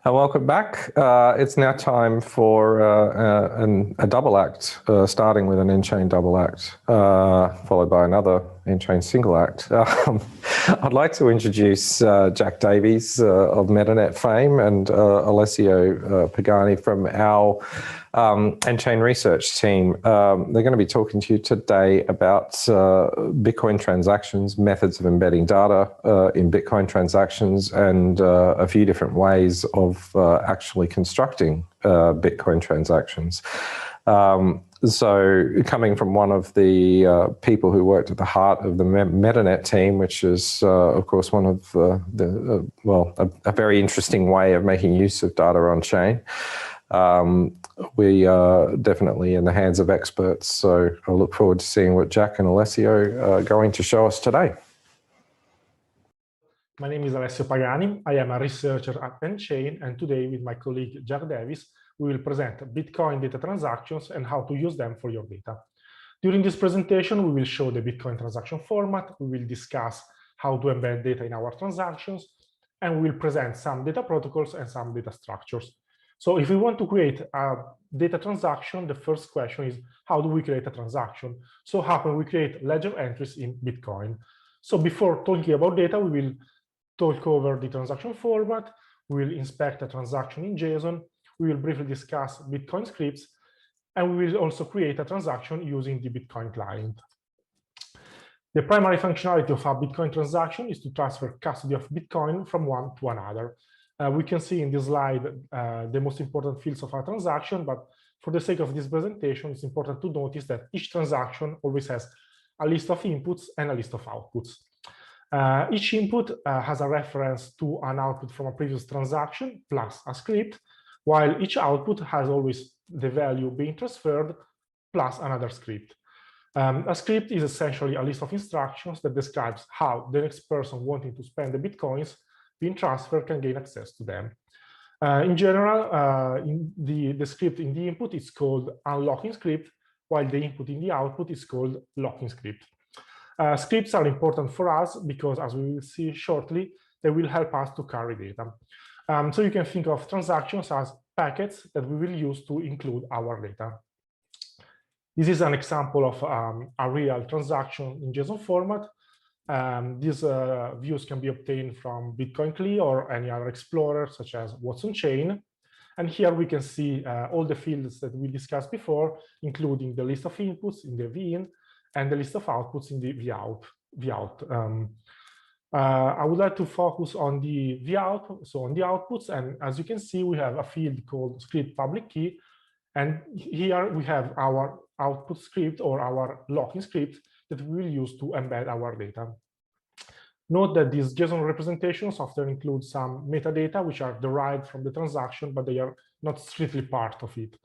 Welcome back. It's now time for a double act, starting with an in-chain double act, followed by another in-chain single act. I'd like to introduce Jack Davies of MetaNet fame and Alessio Pagani from our in-chain research team. They're going to be talking to you today about Bitcoin transactions, methods of embedding data in Bitcoin transactions, and a few different ways of actually constructing Bitcoin transactions. So coming from one of the people who worked at the heart of the MetaNet team, which is, of course, one of a very interesting way of making use of data on chain. We are definitely in the hands of experts, so I look forward to seeing what Jack and Alessio are going to show us today. My name is Alessio Pagani. I am a researcher at nChain, and today with my colleague Jack Davies, we will present Bitcoin data transactions and how to use them for your data. During this presentation, we will show the Bitcoin transaction format, we will discuss how to embed data in our transactions, and we will present some data protocols and some data structures. So if we want to create a data transaction, the first question is, how do we create a transaction? So how can we create ledger entries in Bitcoin? So before talking about data, we will talk over the transaction format, we will inspect a transaction in JSON, we will briefly discuss Bitcoin scripts, and we will also create a transaction using the Bitcoin client. The primary functionality of a Bitcoin transaction is to transfer custody of Bitcoin from one to another. We can see in this slide the most important fields of our transaction, but for the sake of this presentation, it's important to notice that each transaction always has a list of inputs and a list of outputs. Each input has a reference to an output from a previous transaction plus a script, while each output has always the value being transferred plus another script. A script is essentially a list of instructions that describes how the next person wanting to spend the Bitcoins being transferred can gain access to them. In general, the script in the input is called unlocking script, while the input in the output is called locking script. Scripts are important for us because, as we will see shortly, they will help us to carry data. So you can think of transactions as packets that we will use to include our data. This is an example of a real transaction in JSON format. These views can be obtained from Bitcoin CLI or any other explorer, such as Watson Chain. And here we can see all the fields that we discussed before, including the list of inputs in the vin and the list of outputs in the vout. I would like to focus on the vout, so on the outputs. And as you can see, we have a field called script public key. And here we have our output script or our locking script that we will use to embed our data. Note that these JSON representations often include some metadata which are derived from the transaction, but they are not strictly part of it.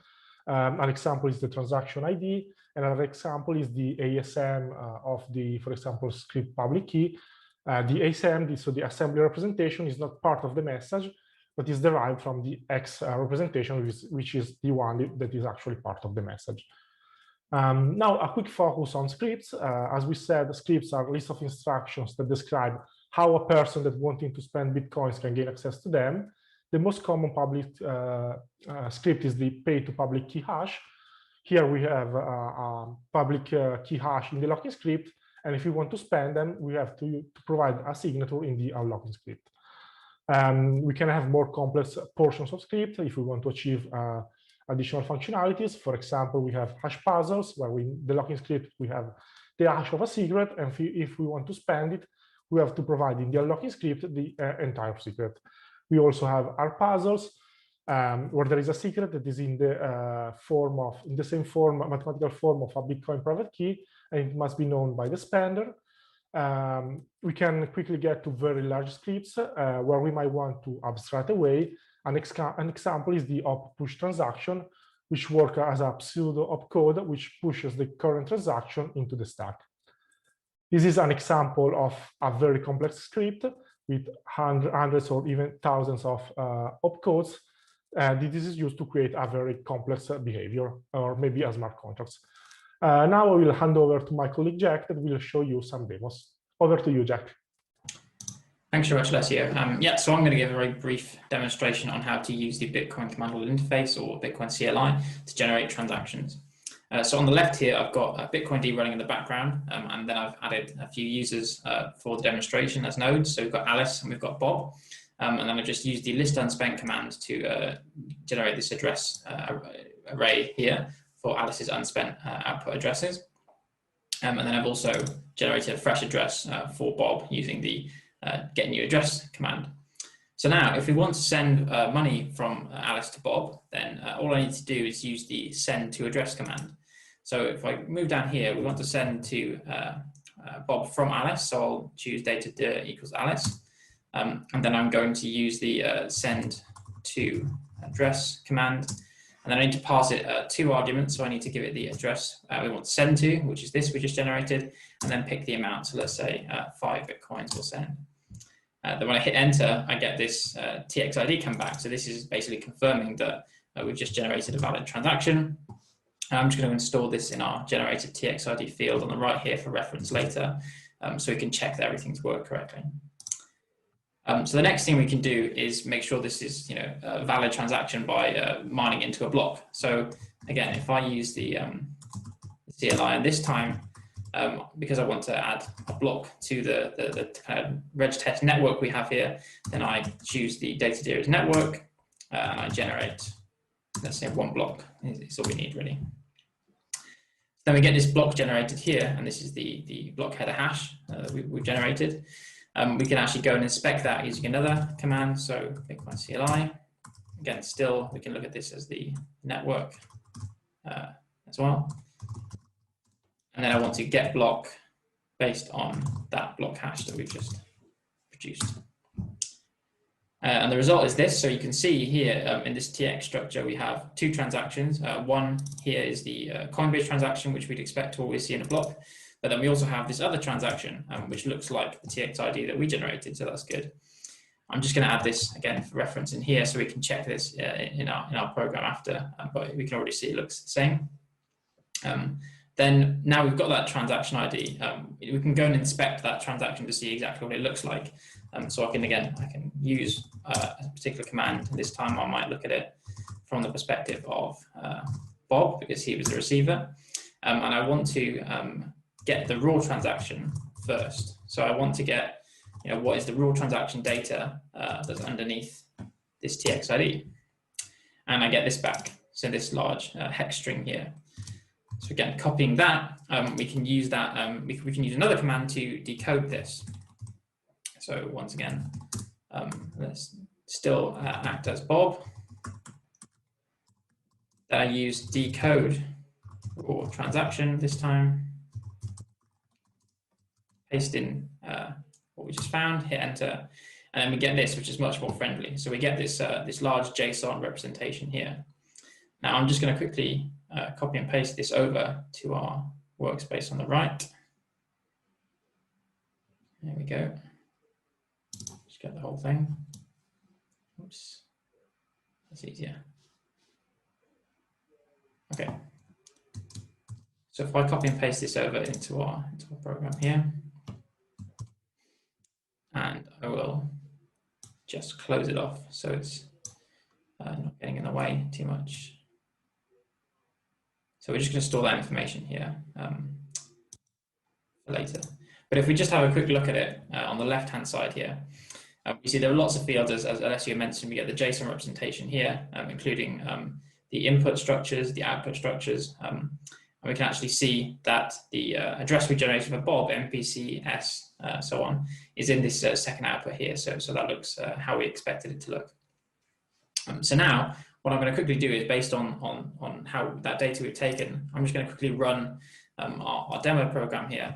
An example is the transaction ID. Another example is the ASM of the, for example, script public key. The ASM, so the assembly representation, is not part of the message, but is derived from the X representation, which is the one that is actually part of the message. Now, a quick focus on scripts. As we said, scripts are a list of instructions that describe how a person that wanting to spend Bitcoins can gain access to them. The most common public script is the pay to public key hash. Here we have a public key hash in the locking script. And if we want to spend them, we have to provide a signature in the unlocking script. We can have more complex portions of script if we want to achieve additional functionalities. For example, we have hash puzzles, where in the locking script, we have the hash of a secret. And if we want to spend it, we have to provide in the unlocking script the entire secret. We also have R puzzles, where there is a secret that is in the same form, mathematical form of a Bitcoin private key, and it must be known by the spender. We can quickly get to very large scripts where we might want to abstract away An example is the op push transaction, which works as a pseudo opcode which pushes the current transaction into the stack. This is an example of a very complex script with hundreds or even thousands of opcodes. This is used to create a very complex behavior, or maybe a smart contracts. Now I will hand over to my colleague Jack that will show you some demos. Over to you, Jack. Thanks very much, Alessio. Yeah, so I'm going to give a very brief demonstration on how to use the Bitcoin command line interface, or Bitcoin CLI, to generate transactions. So on the left here, I've got Bitcoin D running in the background, and then I've added a few users for the demonstration as nodes. So we've got Alice and we've got Bob, and then I've just used the list unspent command to generate this address array here for Alice's unspent output addresses. And then I've also generated a fresh address for Bob using the get new address command. So now, if we want to send money from Alice to Bob, then all I need to do is use the send to address command. So if I move down here, we want to send to Bob from Alice. So I'll choose data equals Alice. And then I'm going to use the send to address command. And then I need to pass it 2 arguments. So I need to give it the address we want to send to, which is this we just generated, and then pick the amount. So let's say 5 Bitcoins will send. Then when I hit enter, I get this TXID come back. So this is basically confirming that we've just generated a valid transaction. I'm just going to install this in our generated TXID field on the right here for reference later, so we can check that everything's worked correctly. So the next thing we can do is make sure this is, a valid transaction by mining into a block. So again, if I use the CLI, and this time, because I want to add a block to the kind of reg test network we have here, then I choose the data series network, and I generate, let's say, 1 block. It's all we need, really. Then we get this block generated here, and this is the block header hash that we've generated. We can actually go and inspect that using another command, so Bitcoin CLI. Again, still, we can look at this as the network as well. And then I want to get block based on that block hash that we've just produced. And the result is this. So you can see here in this TX structure, we have 2 transactions. One here is the Coinbase transaction, which we'd expect to always see in a block. But then we also have this other transaction, which looks like the TXID that we generated. So that's good. I'm just going to add this again for reference in here so we can check this in our program after, but we can already see it looks the same. Then now we've got that transaction ID, we can go and inspect that transaction to see exactly what it looks like. So I can use a particular command. This time I might look at it from the perspective of Bob, because he was the receiver. And I want to get the raw transaction first. So I want to get, what is the raw transaction data that's underneath this TXID. And I get this back. So this large hex string here. So again, copying that, we can use that. We can use another command to decode this. So once again, let's still act as Bob. Then I use decode raw transaction this time. Paste in what we just found, hit enter, and then we get this, which is much more friendly. So we get this this large JSON representation here. Now I'm just going to quickly copy and paste this over to our workspace on the right. There we go. Just get the whole thing. Oops, that's easier. Okay. So if I copy and paste this over into our program here, and I will just close it off so it's not getting in the way too much. So we're just going to store that information here for later. But if we just have a quick look at it on the left-hand side here, we see there are lots of fields, as Alessio mentioned. We get the JSON representation here, including the input structures, the output structures, and we can actually see that the address we generated for Bob, MPCS, so on, is in this second output here. So that looks how we expected it to look. So now, what I'm going to quickly do is, based on how that data we've taken, I'm just going to quickly run our demo program here.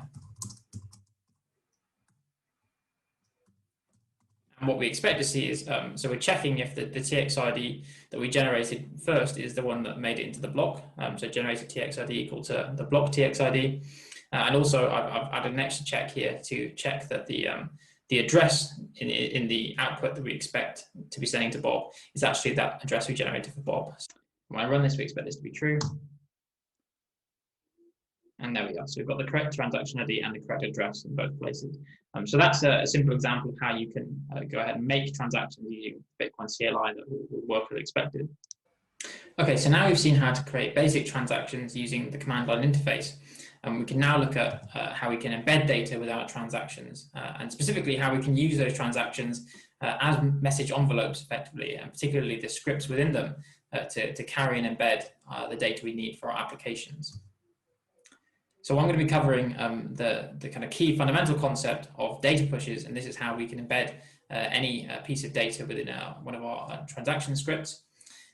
what we expect to see is, so we're checking if the TXID that we generated first is the one that made it into the block. So generated TXID equal to the block TXID. And also I've added an extra check here to check that the address in the output that we expect to be sending to Bob is actually that address we generated for Bob. So when I run this, we expect this to be true. And there we are. So we've got the correct transaction ID and the correct address in both places. So that's a simple example of how you can go ahead and make transactions using Bitcoin CLI that will work as expected. Okay, so now we've seen how to create basic transactions using the command line interface. And we can now look at how we can embed data with our transactions, and specifically how we can use those transactions as message envelopes effectively, and particularly the scripts within them to carry and embed the data we need for our applications. So I'm going to be covering the kind of key fundamental concept of data pushes, and this is how we can embed any piece of data within one of our transaction scripts.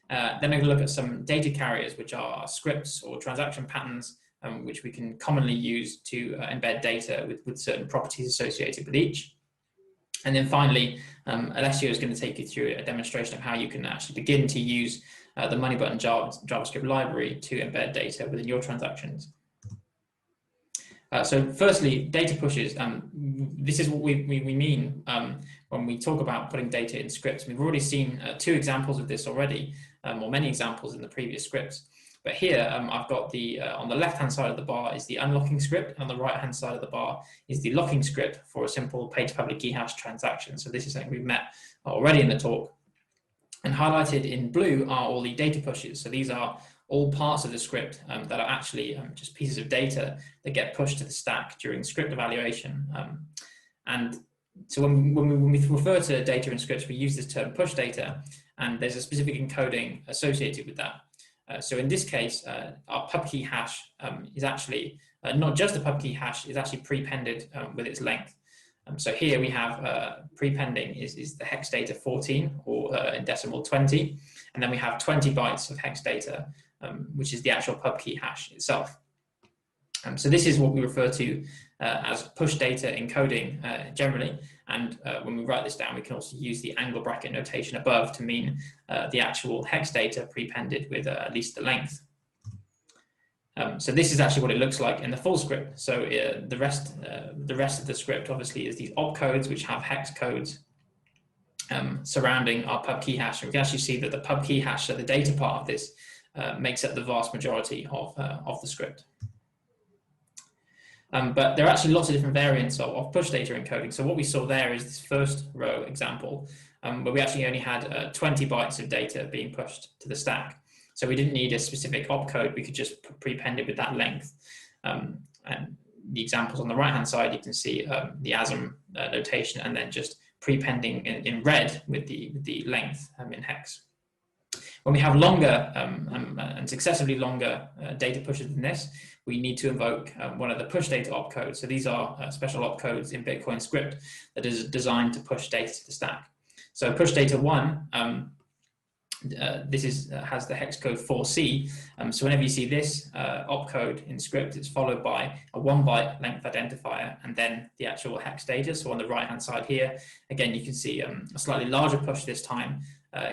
Then I'm going to look at some data carriers, which are scripts or transaction patterns, which we can commonly use to embed data with certain properties associated with each. And then finally, Alessio is going to take you through a demonstration of how you can actually begin to use the Money Button JavaScript library to embed data within your transactions. So firstly, data pushes. This is what we mean when we talk about putting data in scripts. We've already seen two examples of this already, or many examples in the previous scripts. But here I've got on the left-hand side of the bar is the unlocking script, and on the right-hand side of the bar is the locking script for a simple page public key hash transaction. So this is something we've met already in the talk. And highlighted in blue are all the data pushes. So these are all parts of the script that are actually just pieces of data that get pushed to the stack during script evaluation. And so when we refer to data in scripts, we use this term push data, and there's a specific encoding associated with that. So in this case, our pub key hash is actually not just a pub key hash, is actually prepended with its length. So here we have prepending is the hex data 14 or in decimal 20, and then we have 20 bytes of hex data, which is the actual pub key hash itself. So this is what we refer to as push data encoding generally, and when we write this down, we can also use the angle bracket notation above to mean the actual hex data prepended with at least the length. So this is actually what it looks like in the full script. So the rest of the script obviously is these opcodes, which have hex codes surrounding our pub key hash. And we can actually see that the pub key hash, so the data part of this, makes up the vast majority of the script. But there are actually lots of different variants of push data encoding. So what we saw there is this first row example, where we actually only had 20 bytes of data being pushed to the stack. So we didn't need a specific opcode, we could just prepend it with that length. And the examples on the right-hand side, you can see the ASM notation, and then just prepending in red with the length in hex. When we have longer and successively longer data pushes than this, we need to invoke one of the push data opcodes. So these are special opcodes in Bitcoin script that is designed to push data to the stack. So push data 1, this has the hex code 4C. So whenever you see this opcode in script, it's followed by a 1 byte length identifier and then the actual hex data. So on the right hand side here, again, you can see a slightly larger push this time.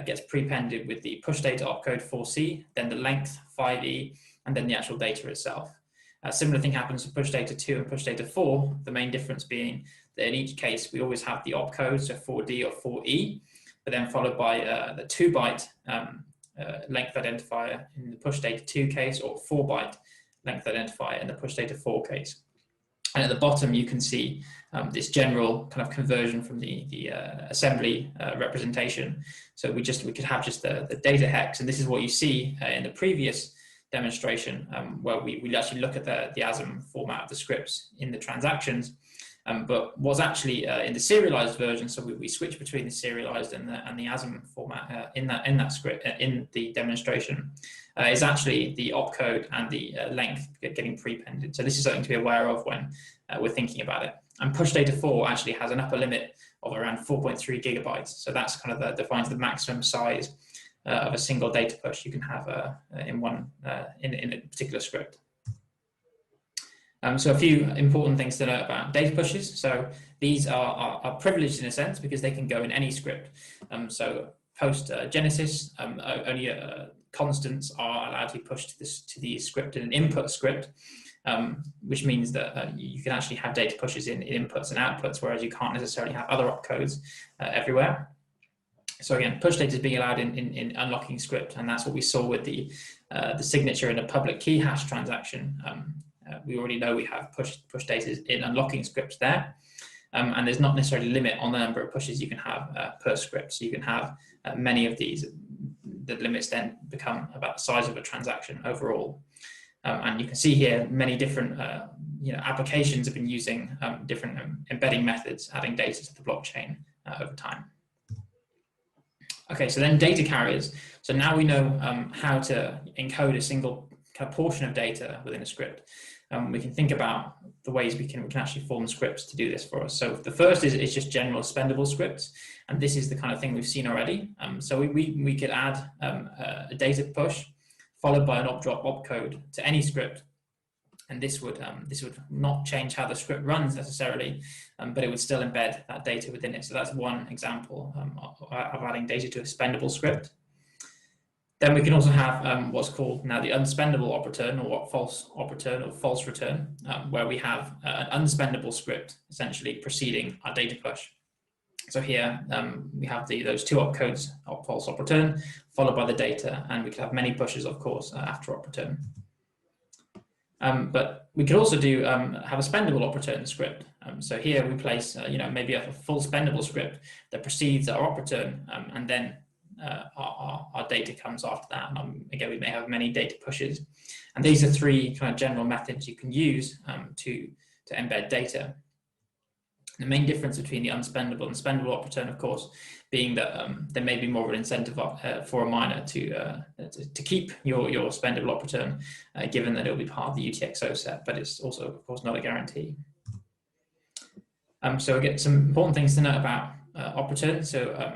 Gets prepended with the push data opcode 4C, then the length 5E, and then the actual data itself. A similar thing happens for push data 2 and push data 4, the main difference being that in each case we always have the opcode, so 4D or 4E, but then followed by the 2 byte length identifier in the push data 2 case, or 4 byte length identifier in the push data 4 case. And at the bottom, you can see this general kind of conversion from the assembly representation. So we could have just the data hex, and this is what you see in the previous demonstration, where we actually look at the ASM format of the scripts in the transactions. But what's actually in the serialized version, so we switch between the serialized and the ASM format in that script in the demonstration, is actually the opcode and the length getting prepended. So this is something to be aware of when we're thinking about it. And push data 4 actually has an upper limit of around 4.3 gigabytes. So that's kind of defines the maximum size of a single data push you can have in a particular script. So a few important things to know about data pushes. So these are privileged in a sense because they can go in any script. So post Genesis, only constants are allowed to be pushed to the script in an input script, which means that you can actually have data pushes in inputs and outputs, whereas you can't necessarily have other opcodes everywhere. So again, push data is being allowed in unlocking script, and that's what we saw with the signature in a public key hash transaction. We already know we have push data in unlocking scripts there, and there's not necessarily a limit on the number of pushes you can have per script. So you can have many of these. The limits then become about the size of a transaction overall. And you can see here many different applications have been using different embedding methods, adding data to the blockchain over time. Okay, so then data carriers. So now we know how to encode a single portion of data within a script. We can think about the ways we can actually form scripts to do this for us. So the first is just general spendable scripts, and this is the kind of thing we've seen already. So we could add a data push followed by an op-drop opcode to any script, and this would not change how the script runs necessarily, but it would still embed that data within it. So that's one example of adding data to a spendable script. Then we can also have what's called now the unspendable op return, or false op return, or false return, where we have an unspendable script essentially preceding our data push. So here we have those two opcodes, false op return, followed by the data, and we could have many pushes, of course, after op return. But we could also have a spendable op return script. So here we place maybe a full spendable script that precedes our op return, and then our data comes after that. And again, we may have many data pushes, and these are three kind of general methods you can use to embed data. The main difference between the unspendable and spendable op return, of course, being that there may be more of an incentive for a miner to keep your spendable op return, given that it will be part of the UTXO set, but it's also, of course, not a guarantee. So again, some important things to note about op return. So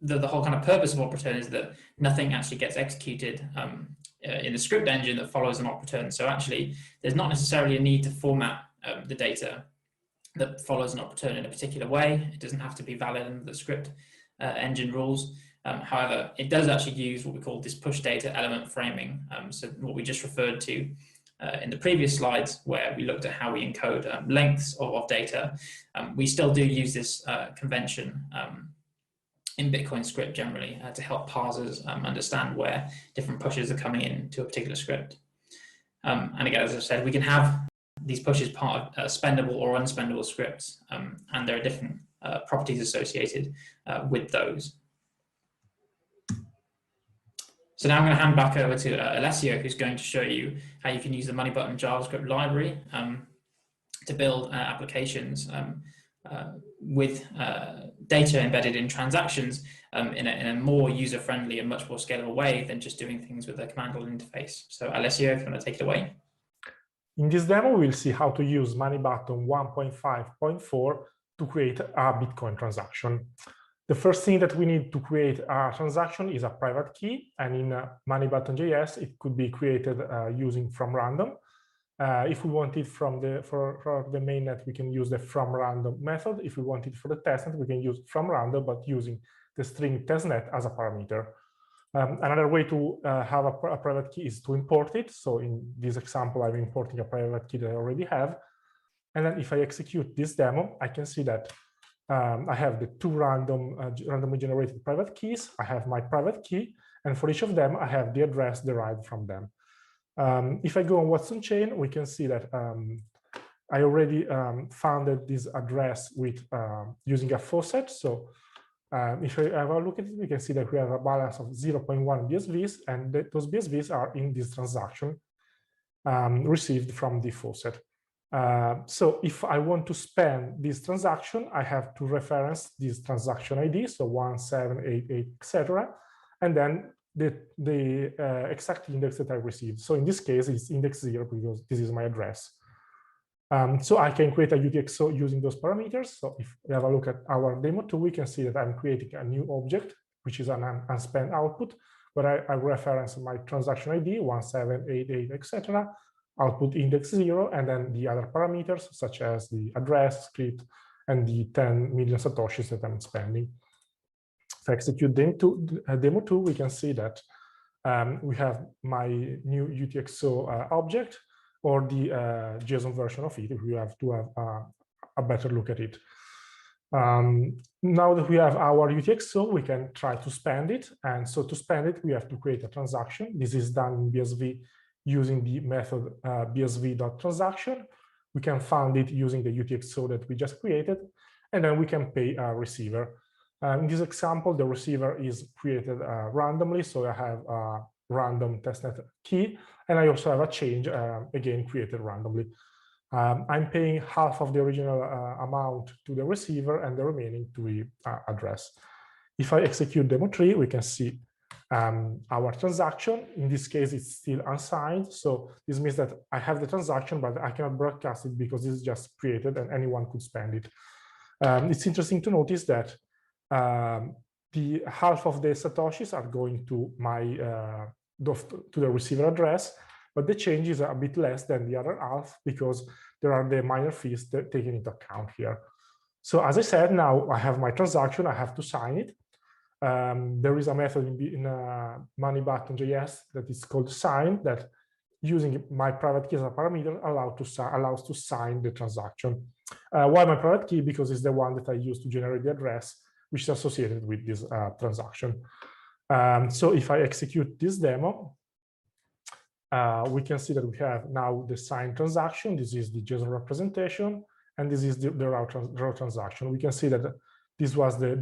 the whole kind of purpose of op return is that nothing actually gets executed in the script engine that follows an op return. So actually, there's not necessarily a need to format the data that follows an op return in a particular way. It doesn't have to be valid under the script engine rules. However, it does actually use what we call this push data element framing. So what we just referred to in the previous slides, where we looked at how we encode lengths of data. We still do use this convention in Bitcoin script generally to help parsers understand where different pushes are coming in to a particular script. And again, as I said, we can have these pushes part of spendable or unspendable scripts, and there are different properties associated with those. So now I'm going to hand back over to Aleksio, who's going to show you how you can use the Money Button JavaScript library to build applications with data embedded in transactions in a more user-friendly and much more scalable way than just doing things with a command line interface. So Aleksio, if you want to take it away. In this demo, we'll see how to use Money Button 1.5.4 to create a Bitcoin transaction. The first thing that we need to create a transaction is a private key, and in MoneyButton.js, it could be created using from random. If we want it for the mainnet, we can use the from random method. If we want it for the testnet, we can use from random, but using the string testnet as a parameter. Another way to have a private key is to import it. So in this example, I'm importing a private key that I already have. And then if I execute this demo, I can see that I have the two randomly generated private keys. I have my private key, and for each of them, I have the address derived from them. If I go on Watson chain, we can see that I already founded this address with using a faucet. So if I have a look at it, we can see that we have a balance of 0.1 BSVs, and those BSVs are in this transaction received from the faucet. So if I want to spend this transaction, I have to reference this transaction ID, so 1788, etc., and then the exact index that I received. So in this case, it's index 0 because this is my address. So I can create a UTXO using those parameters. So if we have a look at our demo 2, we can see that I'm creating a new object, which is an unspent output, where I reference my transaction ID, 1788, etc., output index 0, and then the other parameters such as the address, script, and the 10 million satoshis that I'm spending. If I execute demo 2, we can see that we have my new 괂ᴜ object, or the JSON version of it, if we have to have a better look at it. Now that we have our 괂ᴜ, we can try to spend it. And so to spend it, we have to create a transaction. This is done in BSV using the method bsv.transaction. We can fund it using the 괂ᴜ that we just created, and then we can pay a receiver. In this example, the receiver is created randomly, so I have a random testnet key, and I also have a change, again, created randomly. I'm paying half of the original amount to the receiver and the remaining to the address. If I execute demo 3, we can see our transaction. In this case, it's still unsigned. So this means that I have the transaction, but I cannot broadcast it because this is just created and anyone could spend it. It's interesting to notice that the half of the satoshis are going to my to the receiver address, but the change is a bit less than the other half because there are the minor fees taken into account here. So as I said, now I have my transaction, I have to sign it. There is a method in MoneyButton.js that is called sign, that using my private key as a parameter allows to sign the transaction. Why my private key? Because it's the one that I use to generate the address, which is associated with this transaction. So if I execute this demo, we can see that we have now the signed transaction. This is the JSON representation, and this is the raw transaction. We can see that this was the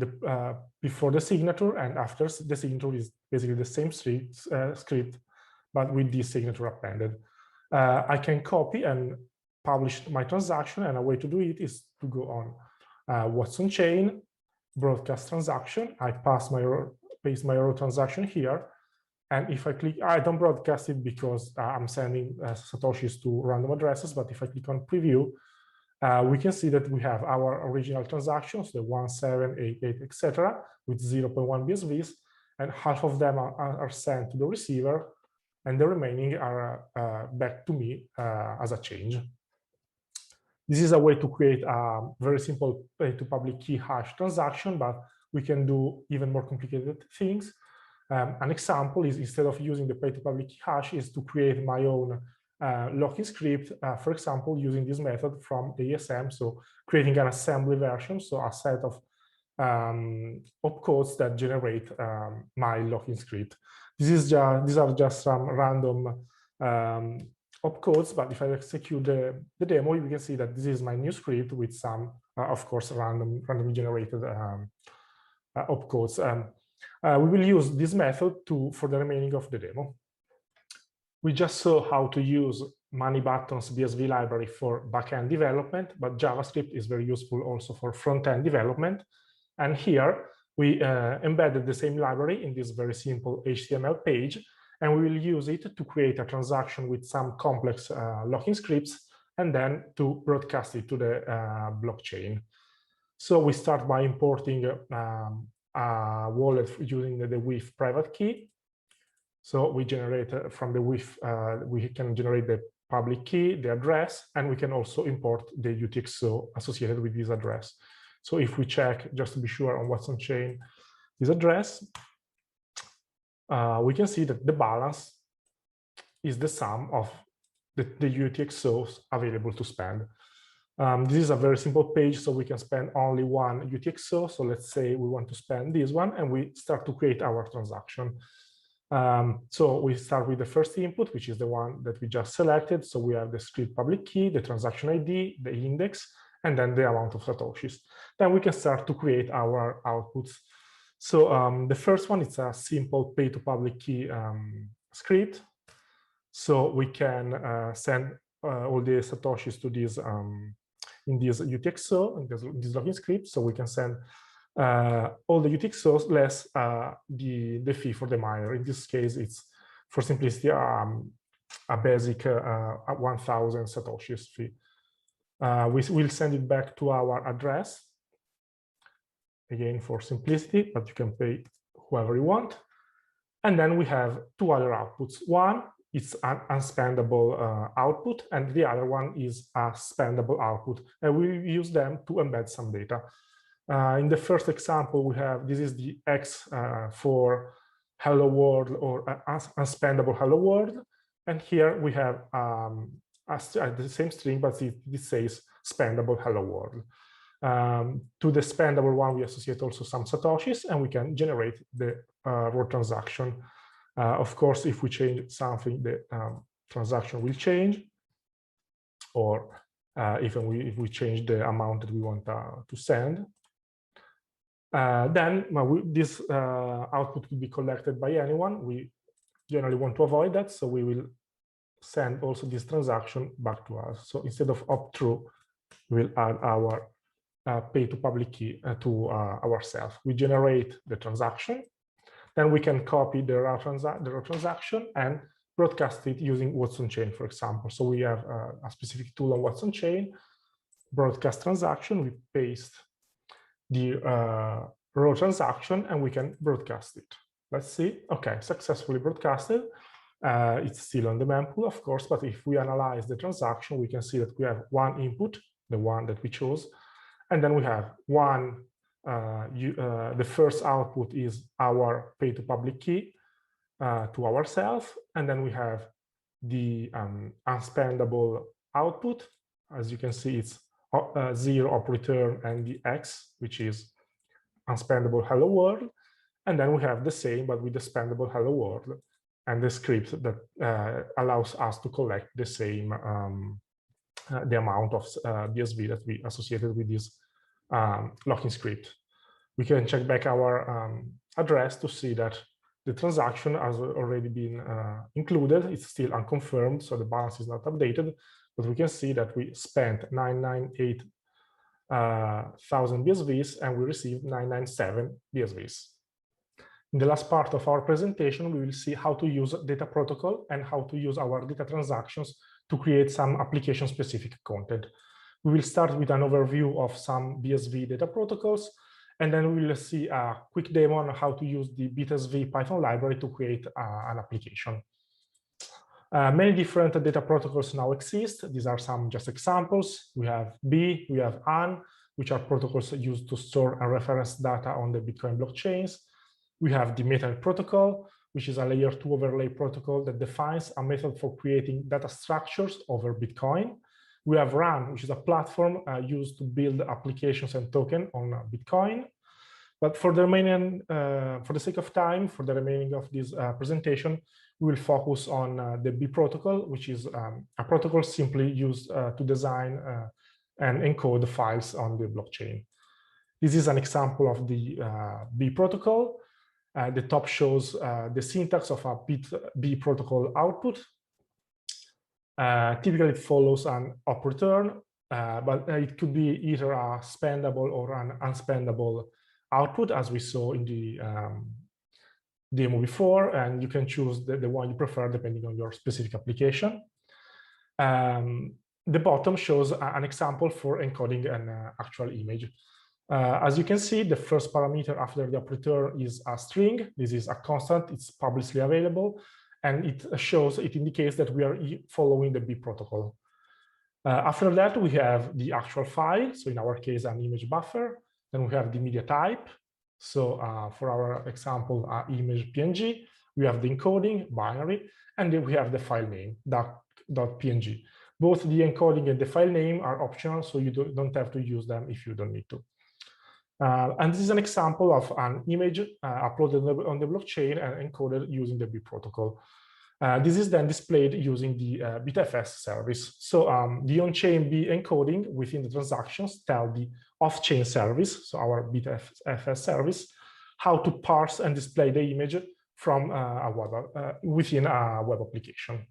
before the signature, and after the signature is basically the same script, but with this signature appended. I can copy and publish my transaction, and a way to do it is to go on Watson chain, broadcast transaction. I paste my raw transaction here, and if I click, I don't broadcast it because I'm sending satoshis to random addresses, but if I click on preview, we can see that we have our original transactions, the 1788, etc., with 0.1 BSVs, and half of them are sent to the receiver, and the remaining are back to me as a change. This is a way to create a very simple pay-to-public key hash transaction, but we can do even more complicated things. An example is, instead of using the pay-to-public key hash, is to create my own locking script, for example, using this method from ASM, so creating an assembly version, so a set of opcodes that generate my locking script. These are just some random opcodes, but if I execute the demo, you can see that this is my new script with some, of course, randomly generated opcodes. We will use this method for the remaining of the demo. We just saw how to use MoneyButton's BSV library for backend development, but JavaScript is very useful also for front-end development. And here we embedded the same library in this very simple HTML page, and we will use it to create a transaction with some complex locking scripts, and then to broadcast it to the blockchain. So we start by importing a wallet using the WIF private key. So we generate from the WIF, we can generate the public key, the address, and we can also import the UTXO associated with this address. So if we check, just to be sure on what's on chain, this address, we can see that the balance is the sum of the UTXOs available to spend. This is a very simple page, so we can spend only one UTXO. So let's say we want to spend this one, and we start to create our transaction. So we start with the first input, which is the one that we just selected. So we have the script public key, the transaction ID, the index, and then the amount of satoshis. Then we can start to create our outputs. So the first one, it's a simple pay to public key script. So we can send all the satoshis to this in this UTXO, in this login script. So we can send all the UTXOs less the fee for the miner. In this case, it's, for simplicity, a basic 1,000 satoshis fee. We will send it back to our address, again for simplicity, but you can pay whoever you want. And then we have two other outputs. One it's an unspendable output, and the other one is a spendable output. And we use them to embed some data. In the first example, we have, this is the X for hello world or unspendable hello world. And here we have the same string, but this says spendable hello world. To the spendable one, we associate also some satoshis, and we can generate the raw transaction. Of course, if we change something, the transaction will change, or if we change the amount that we want to send. Then this output will be collected by anyone. We generally want to avoid that, so we will send also this transaction back to us. So instead of opt through, we'll add our pay to public key to ourselves. We generate the transaction, then we can copy the raw transaction and broadcast it using Watson chain, for example. So we have a specific tool on Watson chain, broadcast transaction. We paste the raw transaction and we can broadcast it. Let's see. Okay, successfully broadcasted. It's still on the mempool, of course, but if we analyze the transaction, we can see that we have one input, the one that we chose, and then we have one, the first output is our pay to public key to ourselves, and then we have the unspendable output. As you can see, it's 0 op return and the X, which is unspendable hello world, and then we have the same but with the spendable hello world and the script that allows us to collect the same the amount of BSV that we associated with this locking script. We can check back our address to see that the transaction has already been included. It's still unconfirmed, so the balance is not updated, but we can see that we spent 998,000 BSVs and we received 997 BSVs. In the last part of our presentation, we will see how to use data protocol and how to use our data transactions to create some application-specific content. We will start with an overview of some BSV data protocols, and then we will see a quick demo on how to use the BitSV Python library to create an application. Many different data protocols now exist. These are some just examples. We have B, we have AN, which are protocols used to store and reference data on the Bitcoin blockchains. We have the Metanet protocol, which is a layer 2 overlay protocol that defines a method for creating data structures over Bitcoin. We have RAN, which is a platform used to build applications and tokens on Bitcoin. But for the remaining, for the sake of time, for the remaining of this presentation, we will focus on the B protocol, which is a protocol simply used to design and encode files on the blockchain. This is an example of the B protocol. The top shows the syntax of a B protocol output. Typically, it follows an op return, but it could be either a spendable or an unspendable output, as we saw in the demo before, and you can choose the one you prefer depending on your specific application. The bottom shows an example for encoding an actual image. As you can see, the first parameter after the op return is a string. This is a constant. It's publicly available, and it indicates that we are following the B protocol. After that, we have the actual file. So in our case, an image buffer. Then we have the media type. So for our example, image PNG, we have the encoding binary, and then we have the file name .png. Both the encoding and the file name are optional, so you don't have to use them if you don't need to. And this is an example of an image uploaded on the blockchain and encoded using the B protocol. This is then displayed using the BitFS service. So the on-chain B encoding within the transactions tell the off-chain service, so our BitFS service, how to parse and display the image from within a web application.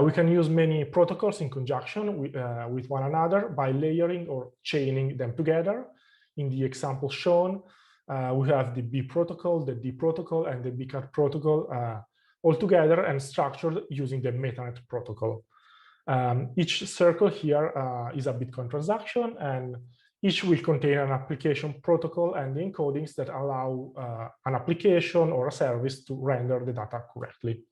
We can use many protocols in conjunction with one another by layering or chaining them together. In the example shown, we have the B protocol, the D protocol, and the BCAT protocol all together and structured using the Metanet protocol. Each circle here is a Bitcoin transaction, and each will contain an application protocol and the encodings that allow an application or a service to render the data correctly.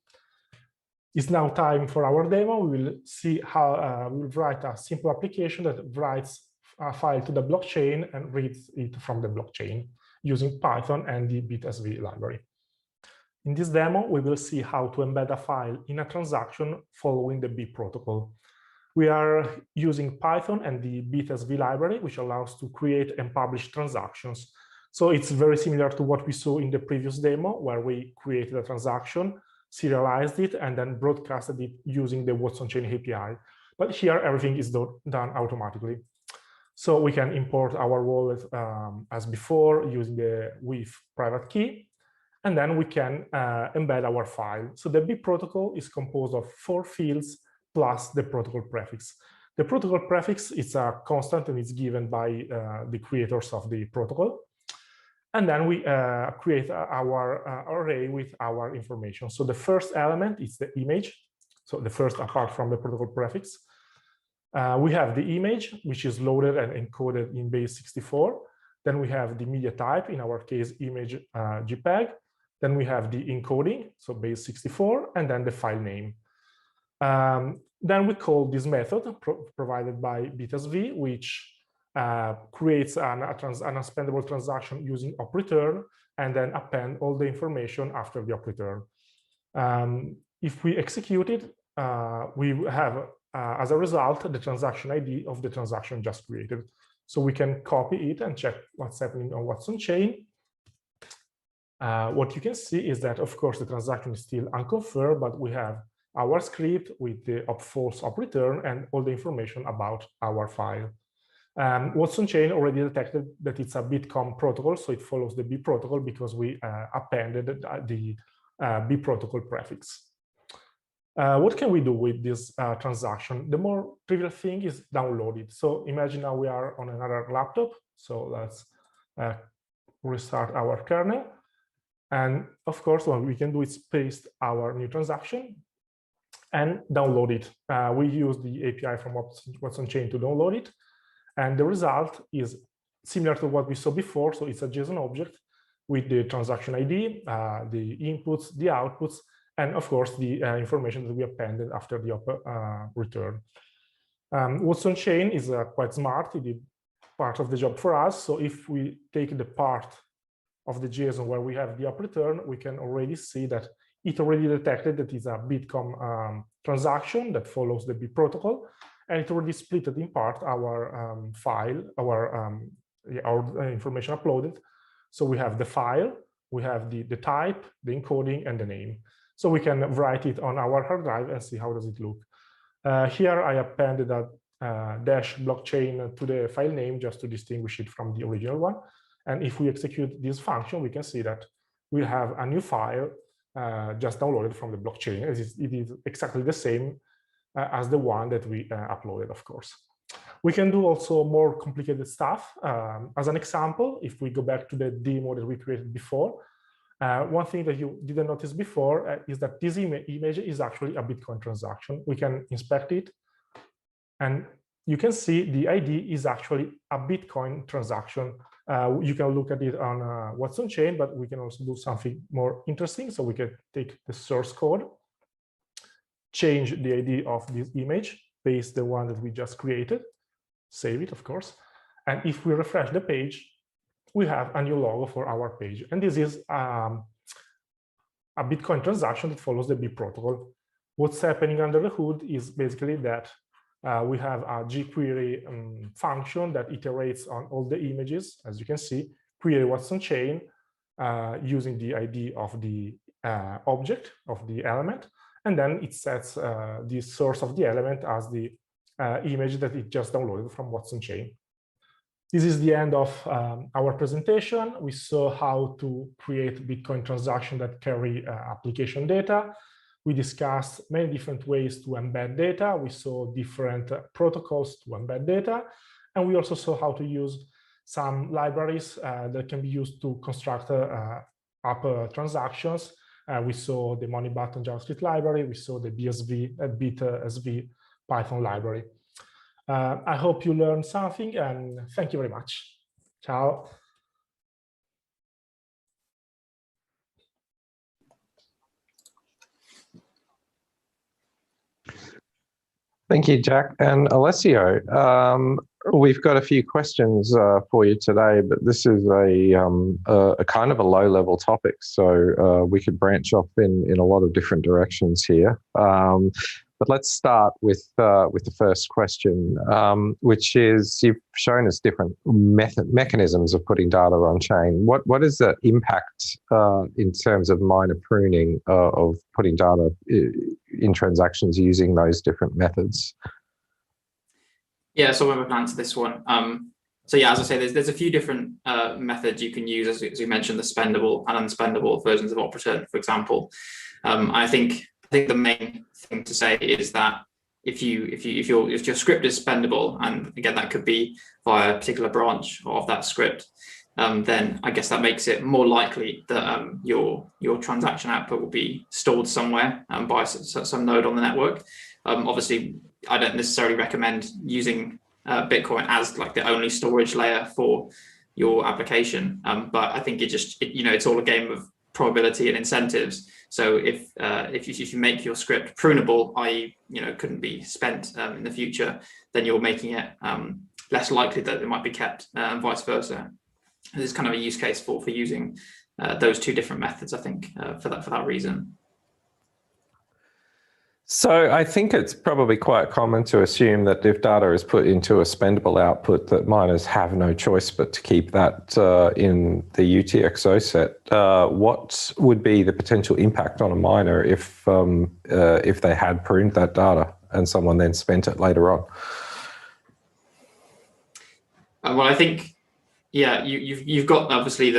It's now time for our demo. We will see how we'll write a simple application that writes a file to the blockchain and reads it from the blockchain using Python and the BitSV library. In this demo, we will see how to embed a file in a transaction following the B protocol. We are using Python and the BitSV library, which allows to create and publish transactions. So it's very similar to what we saw in the previous demo, where we created a transaction, serialized it, and then broadcasted it using the Watson Chain API. But here, everything is done automatically. So we can import our wallet as before using the with private key, and then we can embed our file. So the B protocol is composed of 4 fields plus the protocol prefix. The protocol prefix is a constant and it's given by the creators of the protocol. And then we create our array with our information. So the first element is the image. So the first apart from the protocol prefix. We have the image, which is loaded and encoded in base 64. Then we have the media type, in our case, image JPEG. Then we have the encoding, so base 64, and then the file name. Then we call this method provided by BitSV, which creates an unspendable transaction using op_return, and then append all the information after the op_return. If we execute it, we have, as a result, the transaction ID of the transaction just created. So we can copy it and check what's happening on Watson Chain. What you can see is that, of course, the transaction is still unconfirmed, but we have our script with the false op_return and all the information about our file. Watson Chain already detected that it's a Bitcoin protocol, so it follows the B protocol because we appended the B protocol prefix. What can we do with this transaction? The more trivial thing is download it. So imagine now we are on another laptop. So let's restart our kernel. And of course, what we can do is paste our new transaction and download it. We use the API from Watson Chain to download it. And the result is similar to what we saw before. So it's a JSON object with the transaction ID, the inputs, the outputs, and of course, the information that we appended after the return. Watson Chain is quite smart. It did part of the job for us. So if we take the part of the JSON where we have the op_return, we can already see that it already detected that it's a Bitcoin transaction that follows the B protocol, and it already split it in part our file, our information uploaded. So we have the file, we have the type, the encoding, and the name. So we can write it on our hard drive and see how does it look. Here I appended a dash blockchain to the file name just to distinguish it from the original one. And if we execute this function, we can see that we have a new file just downloaded from the blockchain. It is exactly the same as the one that we uploaded, of course. We can do also more complicated stuff. As an example, if we go back to the demo that we created before, one thing that you didn't notice before is that this image is actually a Bitcoin transaction. We can inspect it, and you can see the ID is actually a Bitcoin transaction. You can look at it on Watson Chain, but we can also do something more interesting. So we can take the source code, change the ID of this image, paste the one that we just created, save it, of course. And if we refresh the page, we have a new logo for our page. And this is a Bitcoin transaction that follows the B protocol. What's happening under the hood is basically that we have a jQuery function that iterates on all the images, as you can see, query Watson Chain using the ID of the object, of the element, and then it sets the source of the element as the image that it just downloaded from Watson Chain. This is the end of our presentation. We saw how to create Bitcoin transactions that carry application data. We discussed many different ways to embed data. We saw different protocols to embed data. And we also saw how to use some libraries that can be used to construct app transactions. We saw the Money Button JavaScript library. We saw the BitSV Python library. I hope you learned something, and thank you very much. Ciao. Thank you, Jack. And Alessio, we've got a few questions for you today, but this is a kind of a low-level topic, so we could branch off in a lot of different directions here. But let's start with the first question, which is, you've shown us different mechanisms of putting data on chain. What is the impact in terms of miner pruning of putting data in transactions using those different methods? Yeah, so I'm going to answer this one. So yeah, as I say, there's a few different methods you can use, as we mentioned, the spendable and unspendable versions of op_return, for example. I think the main thing to say is that if your script is spendable, and again that could be via a particular branch of that script, then I guess that makes it more likely that your transaction output will be stored somewhere by some node on the network. Obviously, I don't necessarily recommend using Bitcoin as like the only storage layer for your application, but I think it's all a game of probability and incentives. So if you make your script prunable, i.e., couldn't be spent in the future, then you're making it less likely that it might be kept, and vice versa. This is kind of a use case for using those two different methods, I think, for that reason. So I think it's probably quite common to assume that if data is put into a spendable output, that miners have no choice but to keep that in the UTXO set. What would be the potential impact on a miner if they had pruned that data and someone then spent it later on? Well, I think, yeah, you've got obviously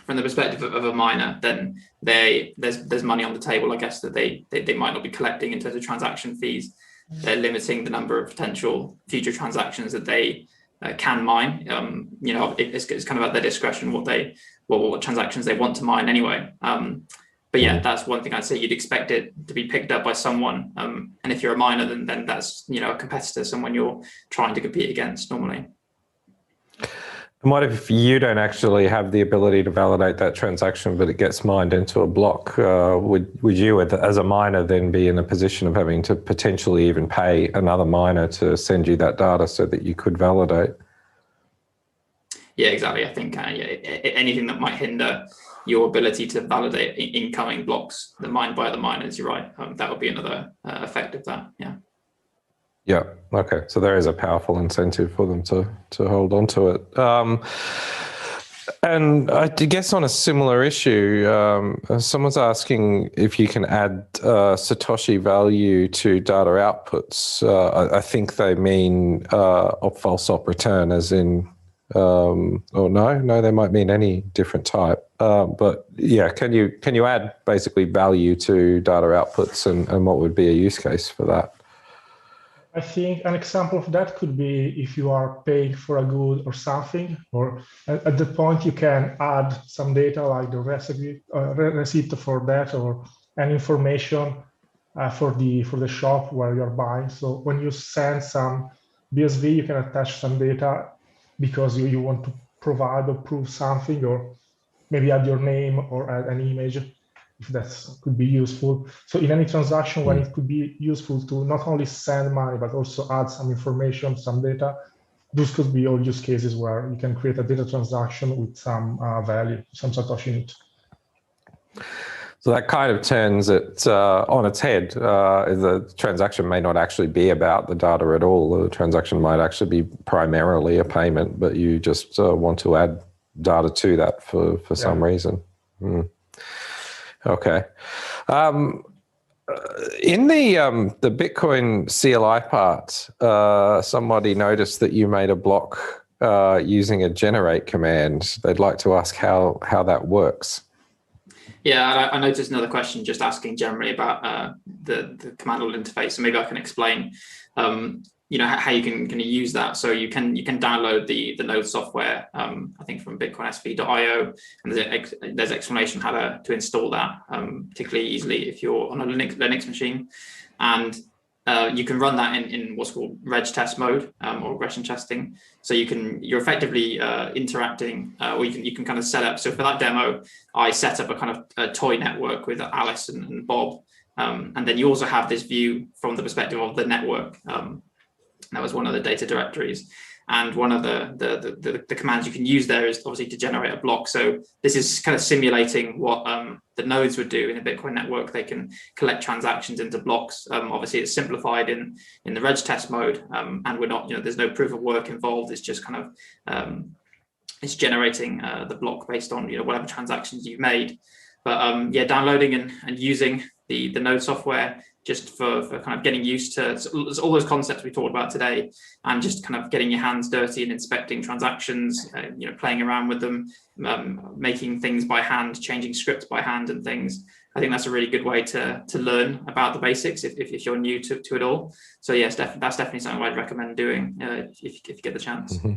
from the perspective of a miner, then there's money on the table, I guess, that they might not be collecting in terms of transaction fees. They're limiting the number of potential future transactions that they can mine. It's kind of at their discretion what transactions they want to mine anyway. But yeah, that's one thing I'd say. You'd expect it to be picked up by someone, and if you're a miner, then that's a competitor, someone you're trying to compete against normally. And what if you don't actually have the ability to validate that transaction, but it gets mined into a block? Would you, as a miner, then be in a position of having to potentially even pay another miner to send you that data so that you could validate? Yeah, exactly. I think anything that might hinder your ability to validate incoming blocks that mined by other miners, you're right. That would be another effect of that. Yeah. Yeah. Okay. So there is a powerful incentive for them to hold on to it. And I guess on a similar issue, someone's asking if you can add Satoshi value to data outputs. I think they mean false op_return, as in, or no, they might mean any different type. But yeah, can you add basically value to data outputs, and what would be a use case for that? I think an example of that could be if you are paying for a good or something, or at the point you can add some data like the receipt for that, or any information for the shop where you're buying. So when you send some BSV, you can attach some data because you want to provide or prove something, or maybe add your name or add an image, if that could be useful. So in any transaction, when it could be useful to not only send money, but also add some information, some data, those could be all use cases where you can create a data transaction with some value, some Satoshi in it. So that kind of turns it on its head. The transaction may not actually be about the data at all. The transaction might actually be primarily a payment, but you just want to add data to that for some reason. Okay. In the Bitcoin CLI part, somebody noticed that you made a block using a generate command. They'd like to ask how that works. Yeah, I noticed another question just asking generally about the command line interface. So maybe I can explain how you can use that. So you can download the node software, I think from Bitcoin SV.io, and there's explanation how to install that particularly easily if you're on a Linux machine, and you can run that in what's called reg test mode or regression testing. So you're effectively interacting, or you can kind of set up. So for that demo, I set up a kind of a toy network with Alice and Bob And then you also have this view from the perspective of the network. That was one of the data directories. And one of the commands you can use there is obviously to generate a block. So this is kind of simulating what the nodes would do in a Bitcoin network. They can collect transactions into blocks. Obviously, it's simplified in the reg test mode, and we're not, there's no proof of work involved. It's just kind of it's generating the block based on whatever transactions you've made. But yeah, downloading and using the node software just for kind of getting used to all those concepts we talked about today, and just kind of getting your hands dirty and inspecting transactions, playing around with them, making things by hand, changing scripts by hand and things. I think that's a really good way to learn about the basics if you're new to it all. So yes, that's definitely something I'd recommend doing if you get the chance. Mm-hmm.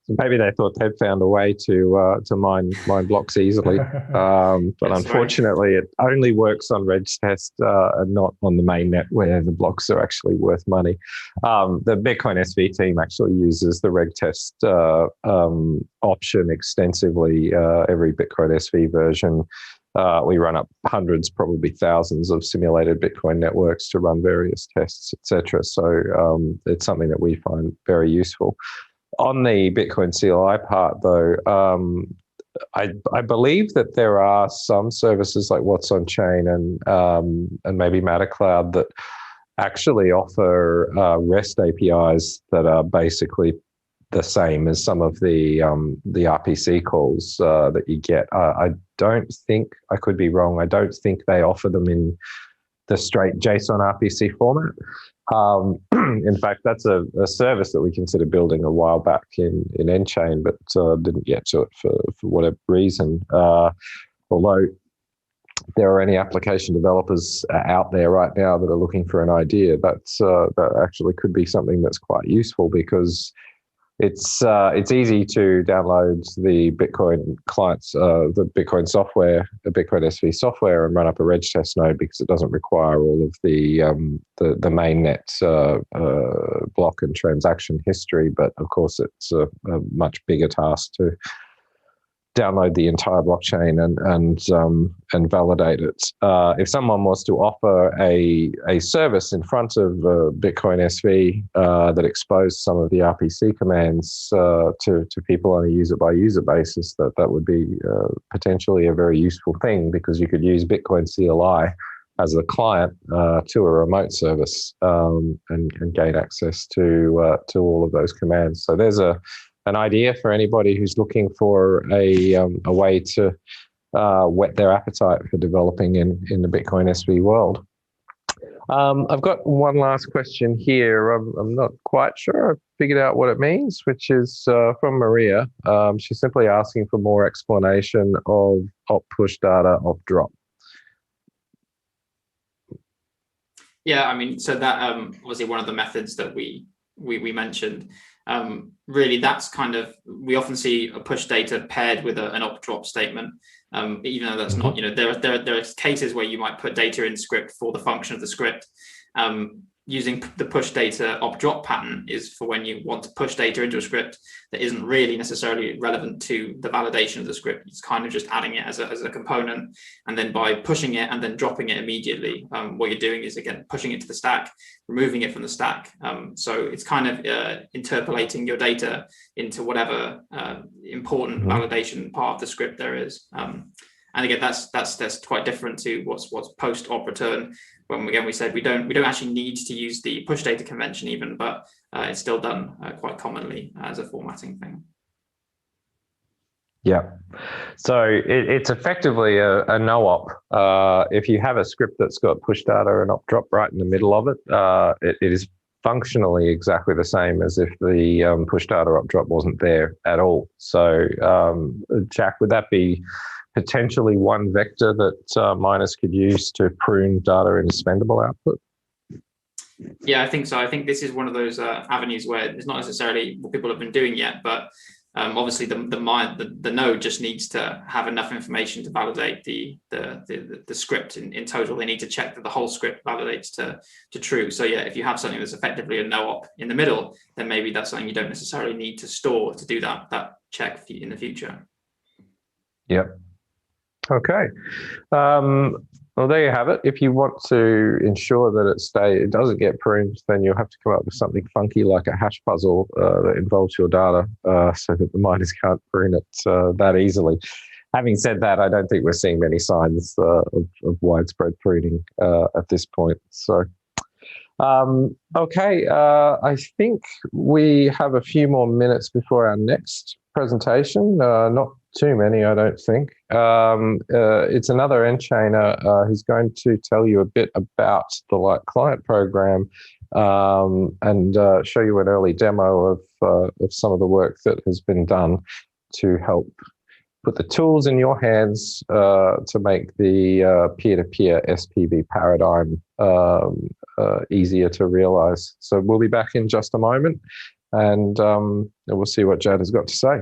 Maybe they thought they'd found a way to mine blocks easily, but unfortunately, it only works on reg test and not on the mainnet where the blocks are actually worth money. The Bitcoin SV team actually uses the reg test option extensively. Every Bitcoin SV version, we run up hundreds, probably thousands of simulated Bitcoin networks to run various tests, etc. So it's something that we find very useful. On the Bitcoin CLI part, though, I believe that there are some services like What's on Chain and maybe MatterCloud that actually offer REST APIs that are basically the same as some of the RPC calls that you get. I don't think, I could be wrong, I don't think they offer them in the straight JSON RPC format. In fact, that's a service that we considered building a while back in nChain, but didn't get to it for whatever reason. Although there are any application developers out there right now that are looking for an idea, that actually could be something that's quite useful, because it's easy to download the Bitcoin clients, the Bitcoin software, the Bitcoin SV software, and run up a reg test node, because it doesn't require all of the mainnet block and transaction history. But of course, it's a much bigger task to download the entire blockchain and validate it. If someone was to offer a service in front of Bitcoin SV that exposed some of the RPC commands to people on a user by user basis, that would be potentially a very useful thing, because you could use Bitcoin CLI as a client to a remote service and gain access to all of those commands. So there's an idea for anybody who's looking for a way to whet their appetite for developing in the Bitcoin SV world. I've got one last question here. I'm not quite sure I've figured out what it means, which is from Maria. She's simply asking for more explanation of op push data, op drop. Yeah, I mean, so that obviously one of the methods that we mentioned. Really, that's kind of, we often see a push data paired with an op drop statement, even though that's not, there are cases where you might put data in script for the function of the script. Using the push data op drop pattern is for when you want to push data into a script that isn't really necessarily relevant to the validation of the script. It's kind of just adding it as a component, and then by pushing it and then dropping it immediately, what you're doing is, again, pushing it to the stack, removing it from the stack. So it's kind of interpolating your data into whatever important validation part of the script there is. And again, that's quite different to what's post op return. When again we said we don't actually need to use the push data convention even, but it's still done quite commonly as a formatting thing. Yeah, so it's effectively a no-op. If you have a script that's got push data and op drop right in the middle of it, it is functionally exactly the same as if the push data op drop wasn't there at all. So, Jack, would that be potentially one vector that miners could use to prune data into spendable output? Yeah, I think so. I think this is one of those avenues where it's not necessarily what people have been doing yet, but obviously the node just needs to have enough information to validate the script in total. They need to check that the whole script validates to true. So yeah, if you have something that's effectively a no-op in the middle, then maybe that's something you don't necessarily need to store to do that check in the future. Yep. Okay. Well, there you have it. If you want to ensure that it doesn't get pruned, then you'll have to come up with something funky like a hash puzzle that involves your data so that the miners can't prune it that easily. Having said that, I don't think we're seeing many signs of widespread pruning at this point. So, okay, I think we have a few more minutes before our next presentation. Not too many, I don't think. It's another Enchainer who's going to tell you a bit about the Light Client program and show you an early demo of some of the work that has been done to help put the tools in your hands to make the peer-to-peer SPV paradigm easier to realize. So we'll be back in just a moment, and we'll see what Jad has got to say.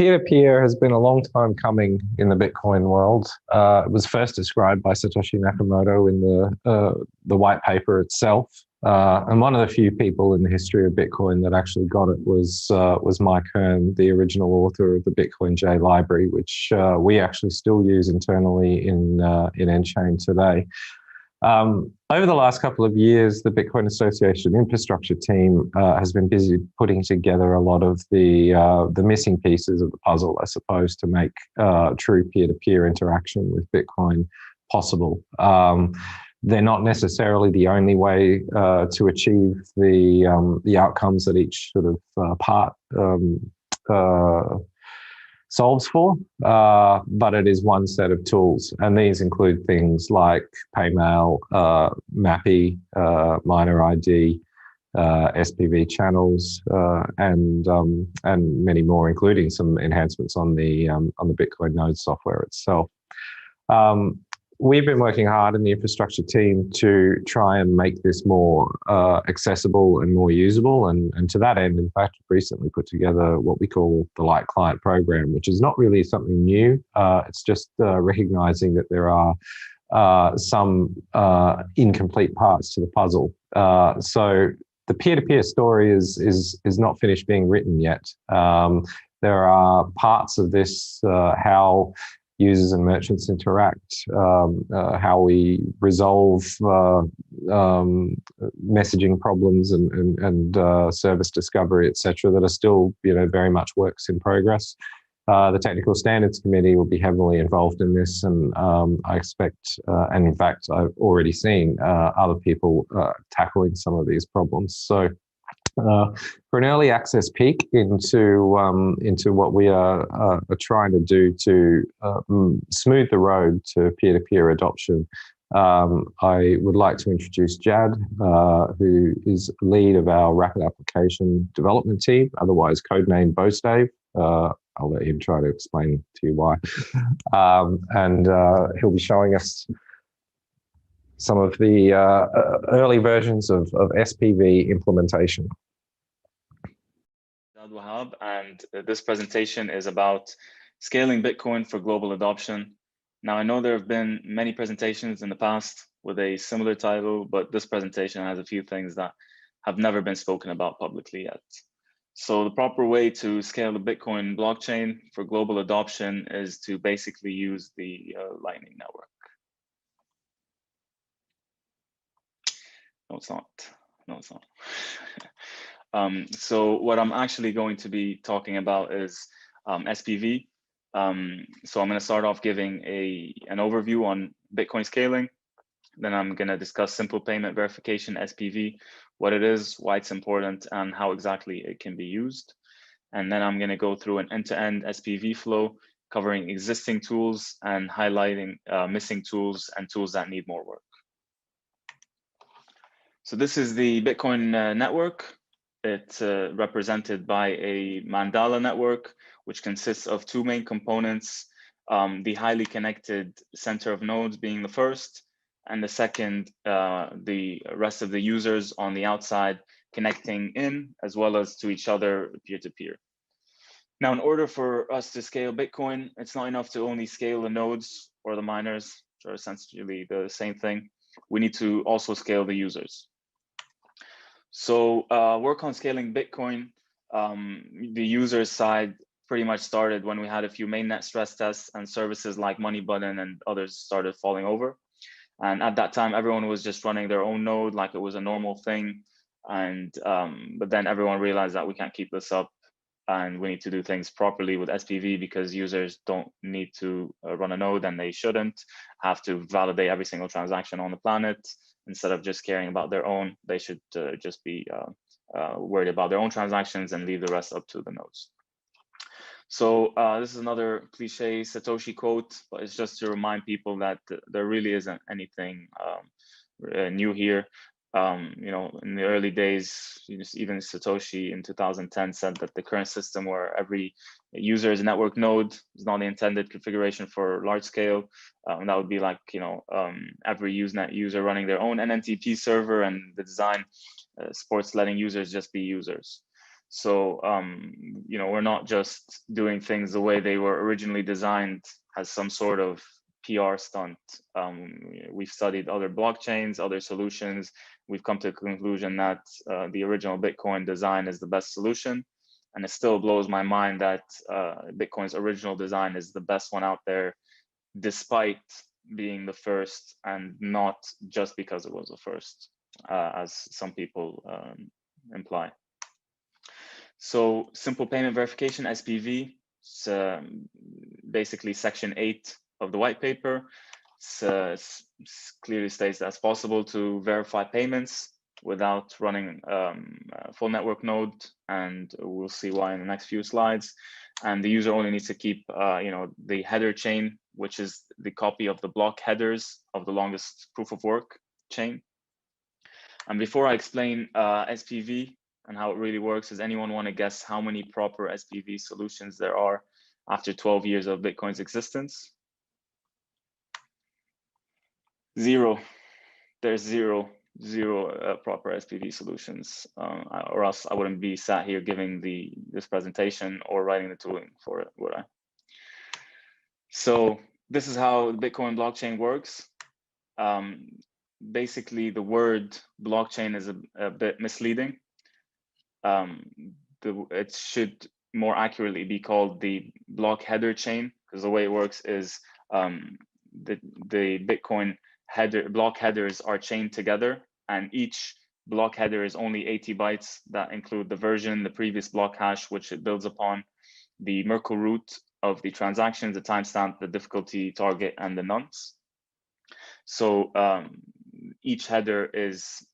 Peer-to-peer has been a long time coming in the Bitcoin world. It was first described by Satoshi Nakamoto in the white paper itself. And one of the few people in the history of Bitcoin that actually got it was Mike Hearn, the original author of the Bitcoin J library, which we actually still use internally in Enchain today. Over the last couple of years, the Bitcoin Association infrastructure team has been busy putting together a lot of the missing pieces of the puzzle, I suppose, to make true peer-to-peer interaction with Bitcoin possible. They're not necessarily the only way to achieve the outcomes that each sort of part solves for, but it is one set of tools. And these include things like Paymail, MAPI, Miner ID, SPV channels, and many more, including some enhancements on the Bitcoin node software itself. We've been working hard in the infrastructure team to try and make this more accessible and more usable. And to that end, in fact, recently put together what we call the Light Client program, which is not really something new. It's just recognizing that there are some incomplete parts to the puzzle. So the peer-to-peer story is not finished being written yet. There are parts of this, how users and merchants interact, how we resolve messaging problems and service discovery, etc., that are still, very much works in progress. The Technical Standards Committee will be heavily involved in this, and I expect, and in fact, I've already seen other people tackling some of these problems. So for an early access peek into what we are trying to do to smooth the road to peer-to-peer adoption, I would like to introduce Jad, who is lead of our rapid application development team, otherwise codenamed 괡ᴜ. I'll let him try to explain to you why. And he'll be showing us some of the early versions of SPV implementation. Wahab, and this presentation is about scaling Bitcoin for global adoption. Now, I know there have been many presentations in the past with a similar title, but this presentation has a few things that have never been spoken about publicly yet. So the proper way to scale the Bitcoin blockchain for global adoption is to basically use the Lightning Network. No, it's not. No, it's not. So what I'm actually going to be talking about is SPV. So I'm going to start off giving an overview on Bitcoin scaling. Then I'm going to discuss simple payment verification, SPV, what it is, why it's important, and how exactly it can be used. And then I'm going to go through an end-to-end SPV flow, covering existing tools and highlighting missing tools and tools that need more work. So this is the Bitcoin network. It's represented by a mandala network, which consists of two main components, the highly connected center of nodes being the first, and the second, the rest of the users on the outside connecting in, as well as to each other peer-to-peer. Now, in order for us to scale Bitcoin, it's not enough to only scale the nodes or the miners, which are essentially the same thing. We need to also scale the users. So work on scaling Bitcoin, the user side pretty much started when we had a few mainnet stress tests and services like Money Button and others started falling over. And at that time, everyone was just running their own node like it was a normal thing. And but then everyone realized that we can't keep this up and we need to do things properly with SPV because users don't need to run a node and they shouldn't have to validate every single transaction on the planet. Instead of just caring about their own, they should just be worried about their own transactions and leave the rest up to the nodes. So this is another cliche Satoshi quote, but it's just to remind people that there really isn't anything new here. In the early days, even Satoshi in 2010 said that the current system where every user is a network node is not the intended configuration for large scale. And that would be like, every Usenet user running their own NNTP server, and the design supports letting users just be users. So, we're not just doing things the way they were originally designed as some sort of PR stunt. We've studied other blockchains, other solutions. We've come to the conclusion that the original Bitcoin design is the best solution. And it still blows my mind that Bitcoin's original design is the best one out there, despite being the first, and not just because it was the first, as some people imply. So simple payment verification, SPV, it's basically section 8 of the white paper. It clearly states that it's possible to verify payments without running a full network node, and we'll see why in the next few slides. and the user only needs to keep the header chain, which is the copy of the block headers of the longest proof of work chain. And before I explain SPV and how it really works, does anyone want to guess how many proper SPV solutions there are after 12 years of Bitcoin's existence? Zero. There's zero proper SPV solutions, or else I wouldn't be sat here giving this presentation or writing the tooling for it, would I? So this is how the Bitcoin blockchain works. Basically, the word blockchain is a bit misleading. It should more accurately be called the block header chain, because the way it works is the Bitcoin block headers are chained together, and each block header is only 80 bytes that include the version, the previous block hash, which it builds upon, the Merkle root of the transactions, the timestamp, the difficulty target, and the nonce. So each header is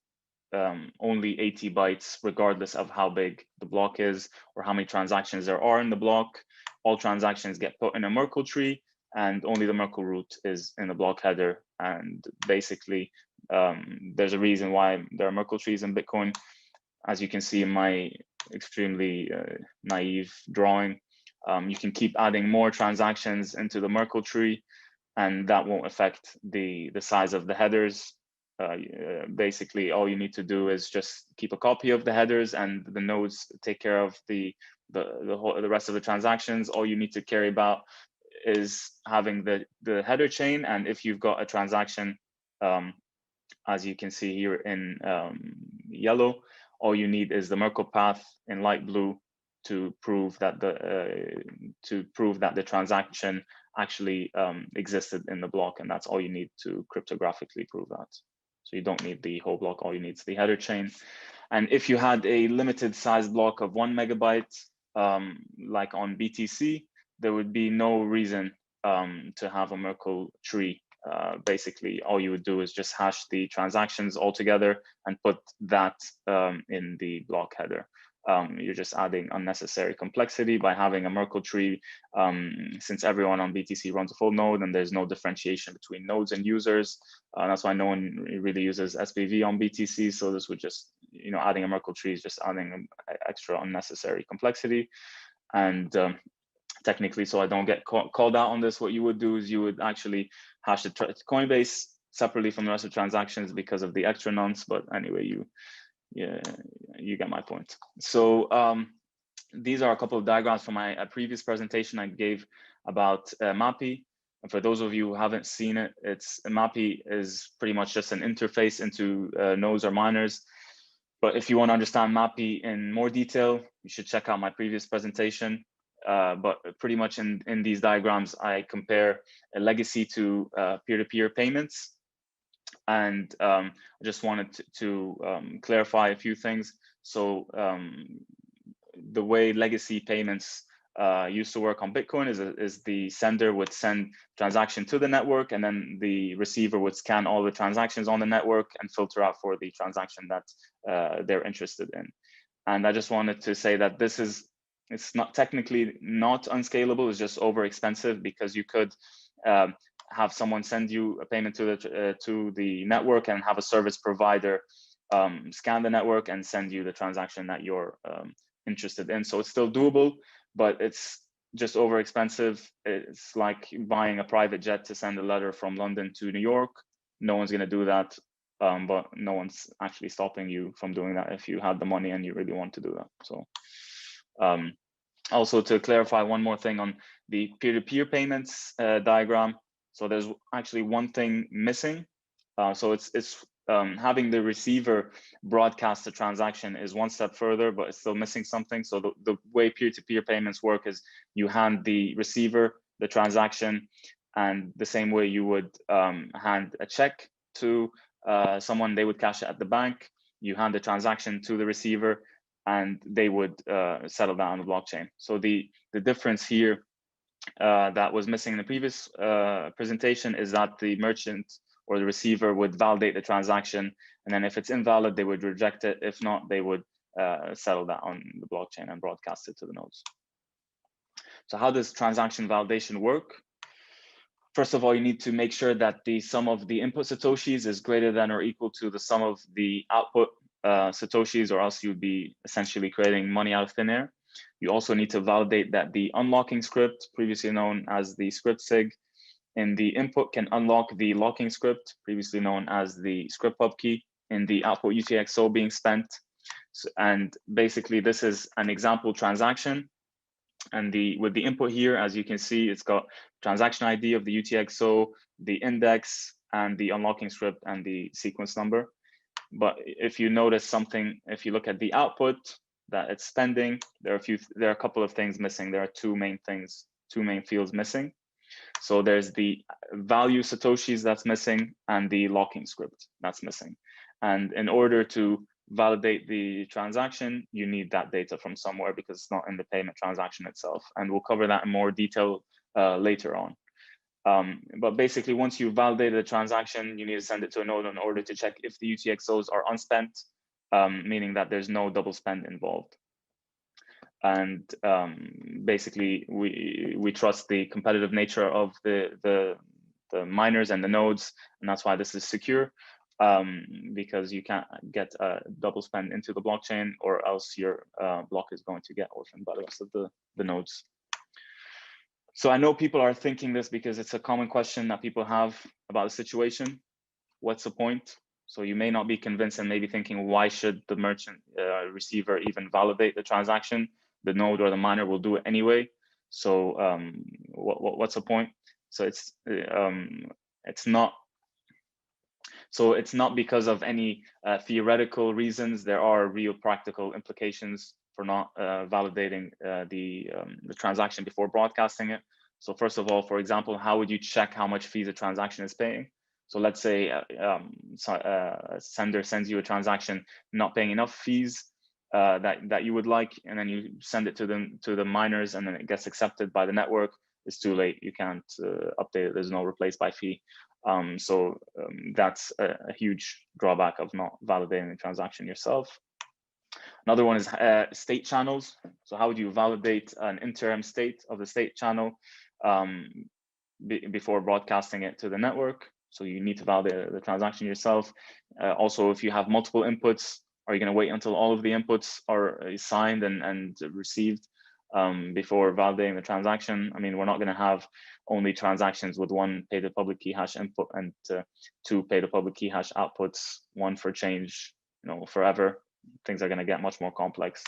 only 80 bytes, regardless of how big the block is or how many transactions there are in the block. All transactions get put in a Merkle tree, and only the Merkle root is in the block header. And basically, there's a reason why there are Merkle trees in Bitcoin. As you can see in my extremely naive drawing, you can keep adding more transactions into the Merkle tree, and that won't affect the size of the headers. Basically, all you need to do is just keep a copy of the headers, and the nodes take care of the rest of the transactions. All you need to care about is having the header chain, and if you've got a transaction, as you can see here in yellow, all you need is the Merkle path in light blue to prove that the transaction actually existed in the block, and that's all you need to cryptographically prove that. So you don't need the whole block, all you need is the header chain. And if you had a limited size block of 1 megabyte, like on BTC, there would be no reason to have a Merkle tree. Basically, all you would do is just hash the transactions all together and put that in the block header. You're just adding unnecessary complexity by having a Merkle tree, since everyone on BTC runs a full node and there's no differentiation between nodes and users. That's why no one really uses SPV on BTC. So this would just, adding a Merkle tree is just adding extra unnecessary complexity. And technically, so I don't get called out on this, what you would do is you would actually hash the Coinbase separately from the rest of transactions because of the extra nonce. But anyway, you get my point. So these are a couple of diagrams from my previous presentation I gave about MAPI. And for those of you who haven't seen it, MAPI is pretty much just an interface into nodes or miners. But if you want to understand MAPI in more detail, you should check out my previous presentation. But pretty much in these diagrams, I compare a legacy to peer-to-peer payments. And I just wanted to clarify a few things. So the way legacy payments used to work on Bitcoin is the sender would send transaction to the network, and then the receiver would scan all the transactions on the network and filter out for the transaction that they're interested in. And I just wanted to say that it's not technically not unscalable, it's just over expensive, because you could have someone send you a payment to the network and have a service provider scan the network and send you the transaction that you're interested in. So it's still doable, but it's just over expensive. It's like buying a private jet to send a letter from London to New York. No one's going to do that, but no one's actually stopping you from doing that if you had the money and you really want to do that. So also to clarify one more thing on the peer-to-peer payments diagram. So there's actually one thing missing. So it's having the receiver broadcast the transaction is one step further, but it's still missing something. So the way peer-to-peer payments work is you hand the receiver the transaction, and the same way you would hand a check to someone, they would cash it at the bank. You hand the transaction to the receiver, and they would settle that on the blockchain. So the difference here that was missing in the previous presentation is that the merchant or the receiver would validate the transaction, and then if it's invalid, they would reject it. If not, they would settle that on the blockchain and broadcast it to the nodes. So how does transaction validation work? First of all, you need to make sure that the sum of the input Satoshis is greater than or equal to the sum of the output Satoshis, or else you'd be essentially creating money out of thin air. You also need to validate that the unlocking script, previously known as the script sig, in the input can unlock the locking script, previously known as the script pub key, in the output UTXO being spent. So, and basically this is an example transaction. And with the input here, as you can see, it's got transaction ID of the UTXO, the index, and the unlocking script and the sequence number. But if you notice something, if you look at the output that it's spending, there are a couple of things missing. There are two main fields missing. So there's the value Satoshis that's missing and the locking script that's missing. And in order to validate the transaction, you need that data from somewhere because it's not in the payment transaction itself. And we'll cover that in more detail later on. But basically, once you validate the transaction, you need to send it to a node in order to check if the UTXOs are unspent, meaning that there's no double spend involved. And basically, we trust the competitive nature of the miners and the nodes, and that's why this is secure. Because you can't get a double spend into the blockchain, or else your block is going to get orphaned by the rest of the nodes. So I know people are thinking this because it's a common question that people have about the situation. What's the point? So you may not be convinced and maybe thinking, why should the merchant receiver even validate the transaction? The node or the miner will do it anyway. So what's the point? So it's not. So it's not because of any theoretical reasons. There are real practical implications for not validating the transaction before broadcasting it. So first of all, for example, how would you check how much fees a transaction is paying? So let's say a sender sends you a transaction not paying enough fees that you would like, and then you send it to the miners, and then it gets accepted by the network. It's too late. You can't update it. There's no replace by fee. So that's a huge drawback of not validating the transaction yourself. Another one is state channels. So how would you validate an interim state of the state channel before broadcasting it to the network? So you need to validate the transaction yourself. Also, if you have multiple inputs, are you going to wait until all of the inputs are signed and received before validating the transaction? I mean, we're not going to have only transactions with one pay-to-public key hash input and two pay-to-public key hash outputs, one for change, forever. Things are going to get much more complex.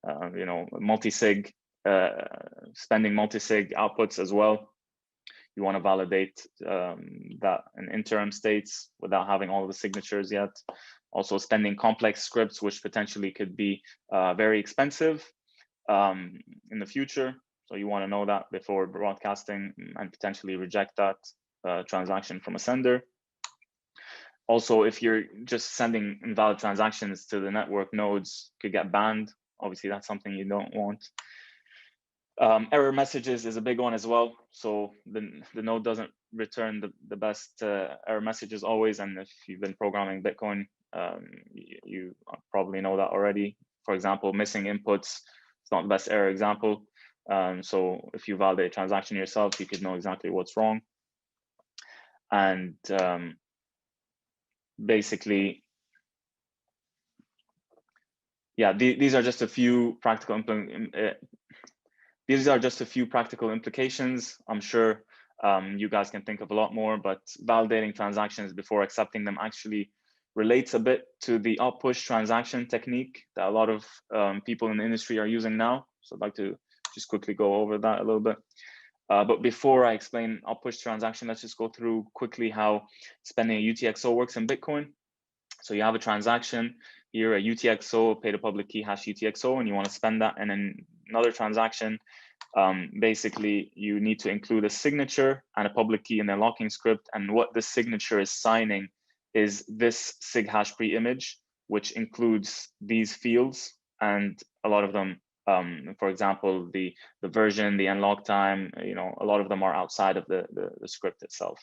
Multi-sig, spending multi-sig outputs as well. You want to validate that in interim states without having all of the signatures yet. Also spending complex scripts, which potentially could be very expensive in the future. So you want to know that before broadcasting and potentially reject that transaction from a sender. Also, if you're just sending invalid transactions to the network, nodes could get banned. Obviously, that's something you don't want. Error messages is a big one as well. So the node doesn't return the best error messages always. And if you've been programming Bitcoin, you probably know that already. For example, missing inputs, it's not the best error example. So if you validate a transaction yourself, you could know exactly what's wrong. And basically, yeah, these are just a few practical implications. I'm sure you guys can think of a lot more, but validating transactions before accepting them actually relates a bit to the up push transaction technique that a lot of people in the industry are using now. So I'd like to just quickly go over that a little bit. But before I explain up push transaction, let's just go through quickly how spending a UTXO works in Bitcoin. So you have a transaction here, a UTXO, pay to public key hash UTXO, and you want to spend that. And then another transaction, basically you need to include a signature and a public key in the locking script. And what the signature is signing is this sig hash pre-image, which includes these fields, and a lot of them, for example, the version, the unlock time, a lot of them are outside of the script itself.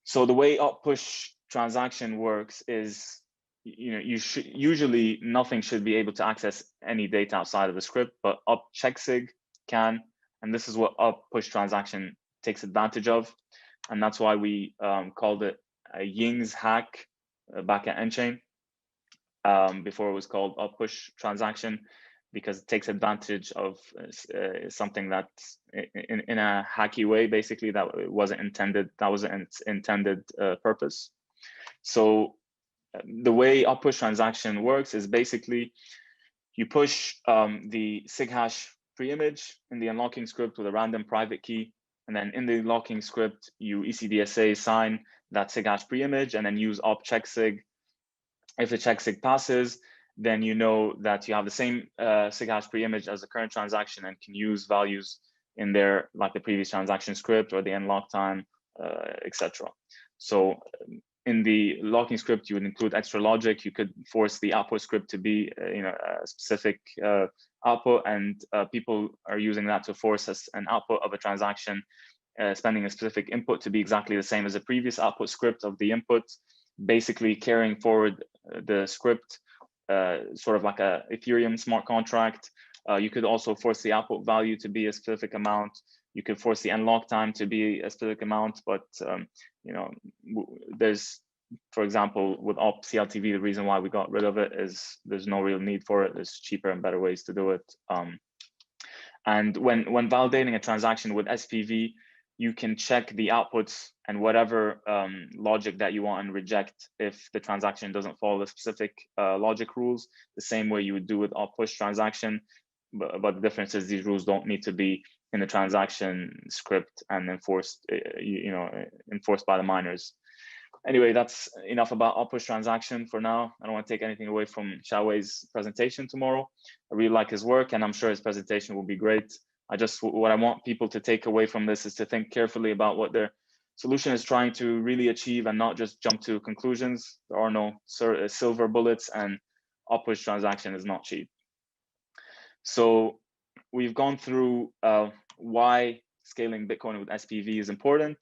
So the way up push transaction works is, usually nothing should be able to access any data outside of the script, but up check sig can, And this is what up push transaction takes advantage of. And that's why we called it a Ying's hack back at nChain. Before it was called up push transaction, because it takes advantage of something that in a hacky way, basically, that wasn't intended, that wasn't its intended purpose. So the way up push transaction works is basically you push the SIG hash pre-image in the unlocking script with a random private key. And then in the locking script, you ECDSA sign that SIG hash pre-image and then use op check SIG. If the check SIG passes, then you know that you have the same SIG hash pre-image as the current transaction and can use values in there like the previous transaction script or the unlock time, etc. So in the locking script, you would include extra logic. You could force the output script to be a specific output, and people are using that to force an output of a transaction, spending a specific input to be exactly the same as the previous output script of the input, basically carrying forward the script, sort of like a Ethereum smart contract. You could also force the output value to be a specific amount. You could force the unlock time to be a specific amount, but there's, for example, with op CLTV, the reason why we got rid of it is there's no real need for it. There's cheaper and better ways to do it. And when validating a transaction with SPV, you can check the outputs and whatever logic that you want and reject if the transaction doesn't follow the specific logic rules, the same way you would do with op push transaction. But the difference is these rules don't need to be in the transaction script and enforced, enforced by the miners. Anyway, that's enough about op push transaction for now. I don't want to take anything away from Xiaohui's presentation tomorrow. I really like his work, and I'm sure his presentation will be great. What I want people to take away from this is to think carefully about what their solution is trying to really achieve and not just jump to conclusions. There are no silver bullets, and op push transaction is not cheap. So we've gone through why scaling Bitcoin with SPV is important.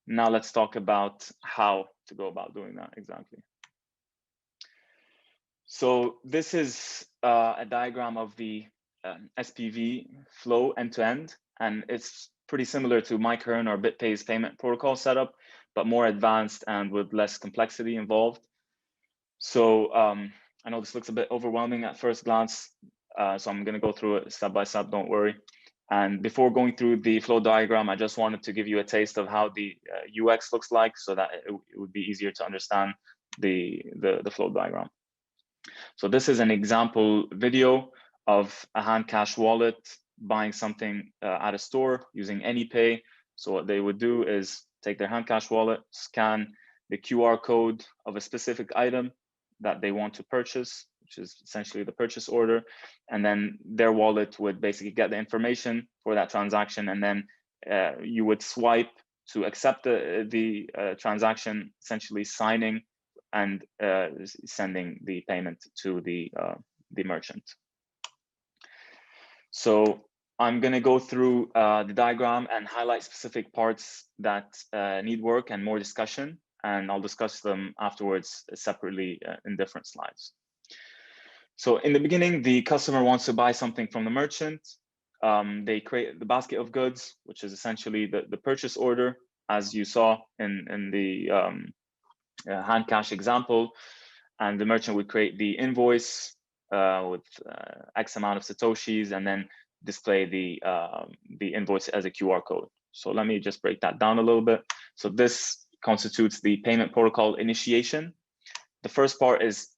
Now let's talk about how to go about doing that exactly. So this is a diagram of the SPV flow end-to-end, and it's pretty similar to MyCurrent or BitPay's payment protocol setup, but more advanced and with less complexity involved. So I know this looks a bit overwhelming at first glance, so I'm going to go through it step by step, don't worry. And before going through the flow diagram, I just wanted to give you a taste of how the UX looks like so that it would be easier to understand the flow diagram. So this is an example video of a hand cash wallet buying something at a store using AnyPay. So what they would do is take their hand cash wallet, scan the QR code of a specific item that they want to purchase, which is essentially the purchase order, and then their wallet would basically get the information for that transaction, and then you would swipe to accept the transaction, essentially signing and sending the payment to the merchant. So I'm going to go through the diagram and highlight specific parts that need work and more discussion, and I'll discuss them afterwards separately in different slides. So in the beginning, the customer wants to buy something from the merchant. They create the basket of goods, which is essentially the purchase order, as you saw in the hand cash example. And the merchant would create the invoice with X amount of Satoshis, and then display the invoice as a QR code. So let me just break that down a little bit. So this constitutes the payment protocol initiation. The first part is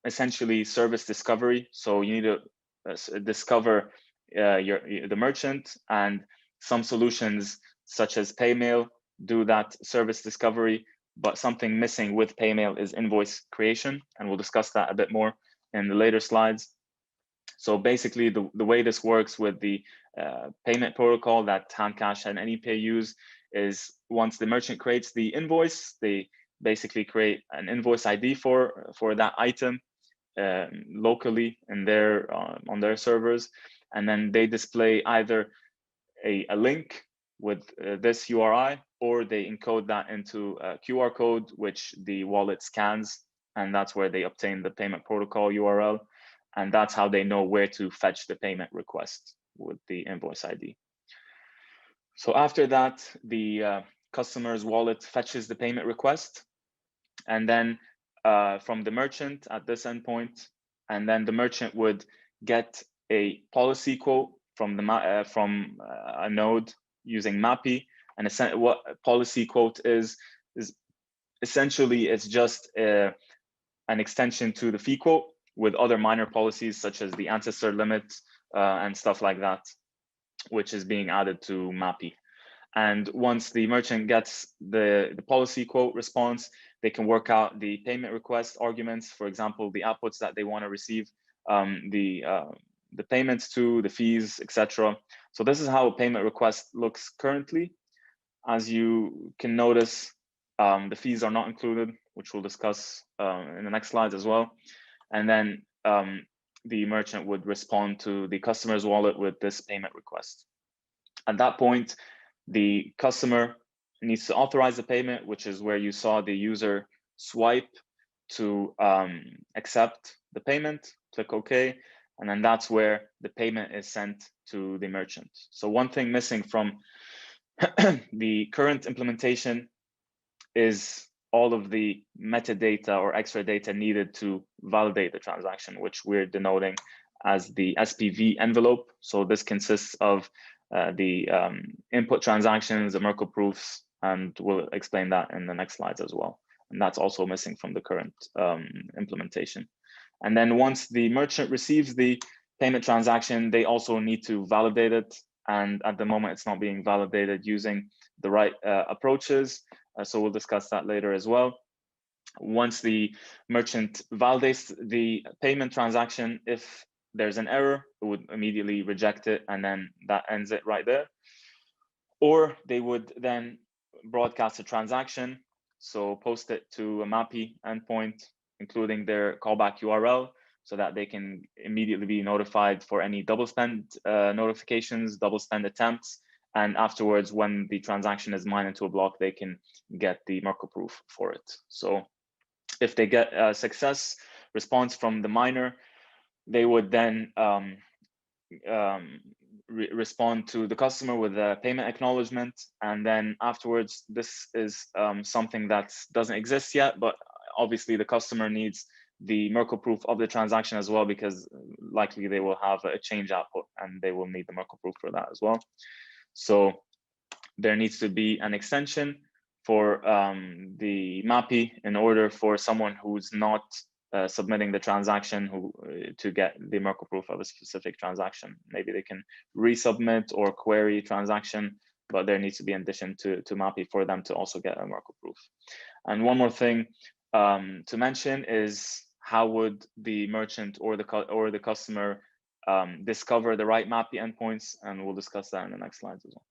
essentially service discovery. So you need to discover the merchant, and some solutions such as Paymail do that service discovery, but something missing with Paymail is invoice creation, and we'll discuss that a bit more in the later slides. So basically the way this works with the payment protocol that Handcash and AnyPay use is once the merchant creates the invoice, they basically create an invoice ID for that item locally in their on their servers, and then they display either a link with this URI, or they encode that into a QR code which the wallet scans, and that's where they obtain the payment protocol URL, and that's how they know where to fetch the payment request with the invoice ID. So after that, the customer's wallet fetches the payment request, and then from the merchant at this endpoint, and then the merchant would get a policy quote from the a node using MAPI. And what a policy quote is essentially it's just an extension to the fee quote with other minor policies such as the ancestor limit and stuff like that, which is being added to MAPI. And once the merchant gets the policy quote response, they can work out the payment request arguments, for example, the outputs that they want to receive, the payments to, the fees, etc. So this is how a payment request looks currently. As you can notice, the fees are not included, which we'll discuss in the next slides as well. And then the merchant would respond to the customer's wallet with this payment request. At that point, the customer needs to authorize the payment, which is where you saw the user swipe to accept the payment, click OK, and then that's where the payment is sent to the merchant. So one thing missing from the current implementation is all of the metadata or extra data needed to validate the transaction, which we're denoting as the SPV envelope. So this consists of the input transactions, the Merkle proofs, and we'll explain that in the next slides as well. And that's also missing from the current implementation. And then once the merchant receives the payment transaction, they also need to validate it. And at the moment, it's not being validated using the right approaches. So we'll discuss that later as well. Once the merchant validates the payment transaction, if there's an error, it would immediately reject it, and then that ends it right there. Or they would then broadcast a transaction, so post it to a MAPI endpoint, including their callback URL, so that they can immediately be notified for any double spend notifications, double spend attempts, and afterwards, when the transaction is mined into a block, they can get the Merkle proof for it. So if they get a success response from the miner, they would then respond to the customer with a payment acknowledgement. And then afterwards, this is something that doesn't exist yet, but obviously the customer needs the Merkle proof of the transaction as well, because likely they will have a change output and they will need the Merkle proof for that as well. So there needs to be an extension for the MAPI in order for someone who's not submitting the transaction to get the Merkle proof of a specific transaction. Maybe they can resubmit or query transaction, but there needs to be an addition to MAPI for them to also get a Merkle proof. And one more thing to mention is how would the merchant or the customer discover the right MAPI endpoints, and we'll discuss that in the next slides as well.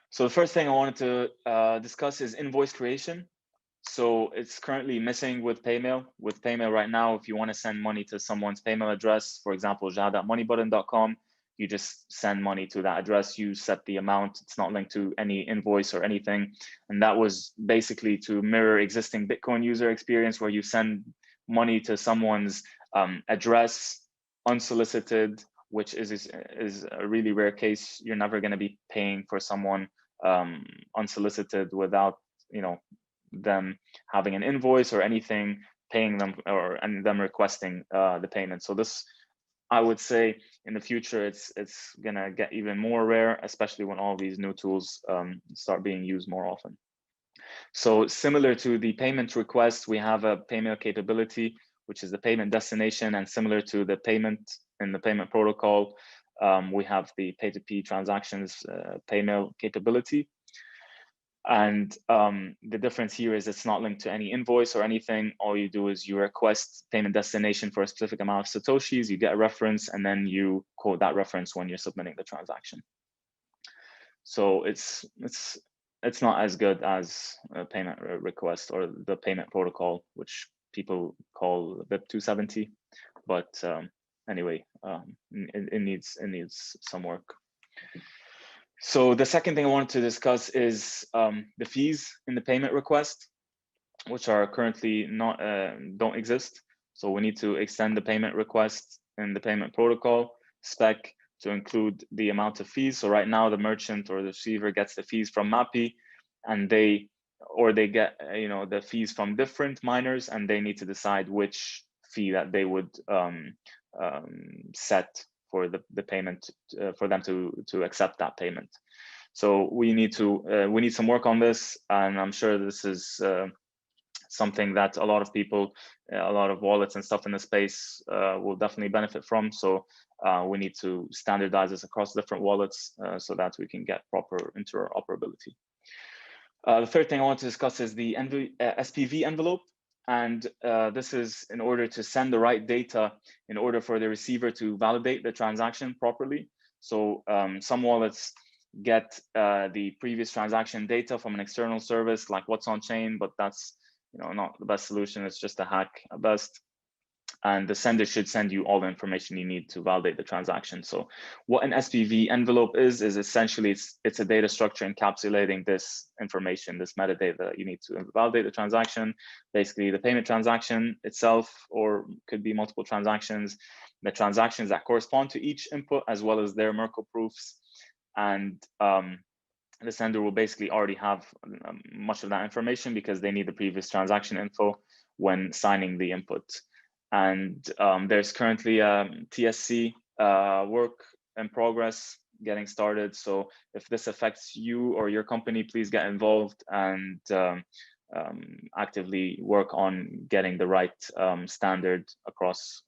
So the first thing I wanted to discuss is invoice creation. So it's currently missing with Paymail. With Paymail right now, if you want to send money to someone's Paymail address, for example, jan@moneybutton.com, you just send money to that address, you set the amount, it's not linked to any invoice or anything. And that was basically to mirror existing Bitcoin user experience where you send money to someone's address unsolicited, which is a really rare case. You're never going to be paying for someone unsolicited without, them having an invoice or anything, paying them and them requesting the payment. So this, I would say, in the future, it's gonna get even more rare, especially when all these new tools start being used more often. So similar to the payment request, we have a payment capability, which is the payment destination, and similar to the payment in the payment protocol, we have the P2P transactions paymail capability. And the difference here is it's not linked to any invoice or anything. All you do is you request payment destination for a specific amount of Satoshis, you get a reference, and then you quote that reference when you're submitting the transaction. So it's not as good as a payment request or the payment protocol, which people call BIP 270. But anyway, it needs some work. So the second thing I wanted to discuss is the fees in the payment request, which are currently don't exist. So we need to extend the payment request in the payment protocol spec to include the amount of fees. So right now the merchant or the receiver gets the fees from Mappy, and they get the fees from different miners, and they need to decide which fee that they would set for the payment for them to accept that payment. So we need some work on this, and I'm sure this is something that a lot of people, a lot of wallets and stuff in the space will definitely benefit from. So we need to standardize this across different wallets so that we can get proper interoperability. The third thing I want to discuss is the SPV envelope. And this is in order to send the right data in order for the receiver to validate the transaction properly. So some wallets get the previous transaction data from an external service like what's on chain, but that's not the best solution. It's just a hack at best. And the sender should send you all the information you need to validate the transaction. So what an SPV envelope is essentially it's a data structure encapsulating this information, this metadata that you need to validate the transaction, basically the payment transaction itself, or could be multiple transactions, the transactions that correspond to each input, as well as their Merkle proofs. And the sender will basically already have much of that information because they need the previous transaction info when signing the input. And there's currently a TSC work in progress getting started. So if this affects you or your company, please get involved and actively work on getting the right standard across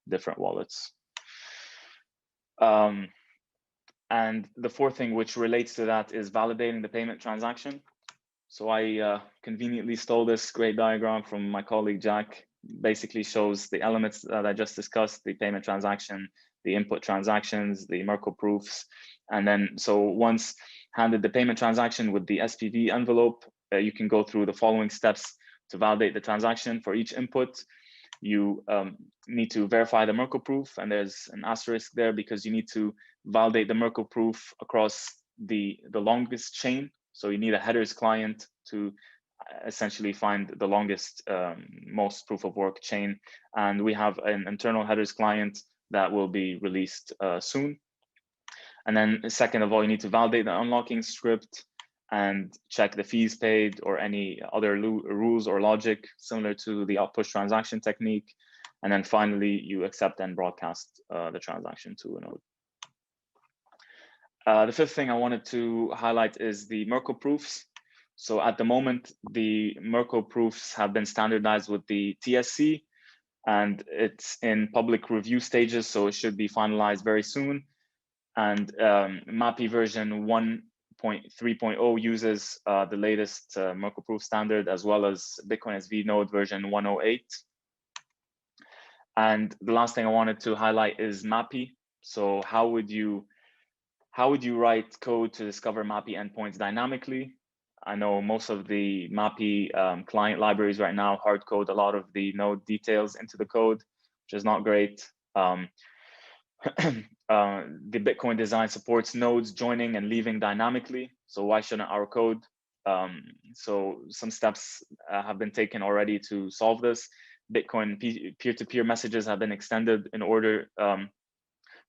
different wallets. And the fourth thing which relates to that is validating the payment transaction. So I conveniently stole this great diagram from my colleague Jack. Basically shows the elements that I just discussed: the payment transaction, the input transactions, the Merkle proofs. And then, so once handed the payment transaction with the SPV envelope, you can go through the following steps to validate the transaction. For each input, you need to verify the Merkle proof, and there's an asterisk there because you need to validate the Merkle proof across the longest chain. So you need a headers client to essentially find the longest, most proof of work chain. And we have an internal headers client that will be released soon. And then second of all, you need to validate the unlocking script and check the fees paid or any other rules or logic similar to the outpush transaction technique. And then finally, you accept and broadcast the transaction to a node. The fifth thing I wanted to highlight is the Merkle proofs. So at the moment, the Merkle proofs have been standardized with the TSC, and it's in public review stages, so it should be finalized very soon. And Mappy version 1.3.0 uses the latest Merkle proof standard, as well as Bitcoin SV node version 108. And the last thing I wanted to highlight is Mappy. So how would you write code to discover Mappy endpoints dynamically? I know most of the Mappy client libraries right now hard code a lot of the node details into the code, which is not great. The Bitcoin design supports nodes joining and leaving dynamically. So why shouldn't our code? So some steps have been taken already to solve this. Bitcoin peer-to-peer messages have been extended in order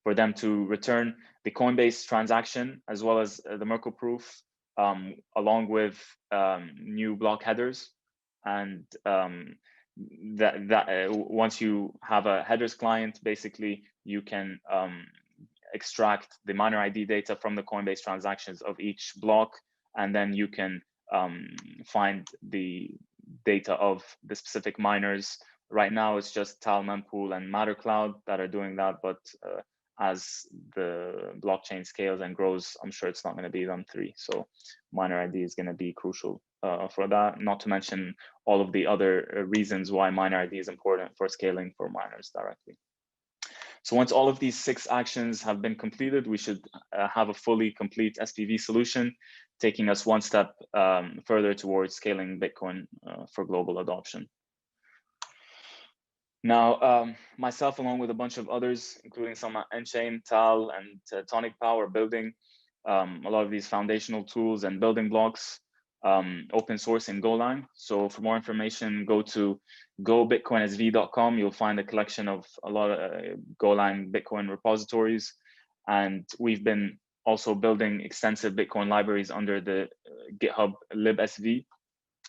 for them to return the Coinbase transaction as well as the Merkle proof, along with new block headers. And once you have a headers client, basically you can extract the miner ID data from the Coinbase transactions of each block, and then you can find the data of the specific miners. Right now, it's just Tal, Mempool, and Mattercloud that are doing that, but as the blockchain scales and grows, I'm sure it's not going to be them three. So miner ID is going to be crucial for that, not to mention all of the other reasons why miner ID is important for scaling for miners directly. So once all of these 6 actions have been completed, we should have a fully complete SPV solution, taking us one step further towards scaling Bitcoin for global adoption. Now, myself, along with a bunch of others, including some Enchain, Tal, and Tonic Power, are building a lot of these foundational tools and building blocks open source in Golang. So for more information, go to go.bitcoinsv.com. You'll find a collection of a lot of Golang Bitcoin repositories. And we've been also building extensive Bitcoin libraries under the GitHub libsv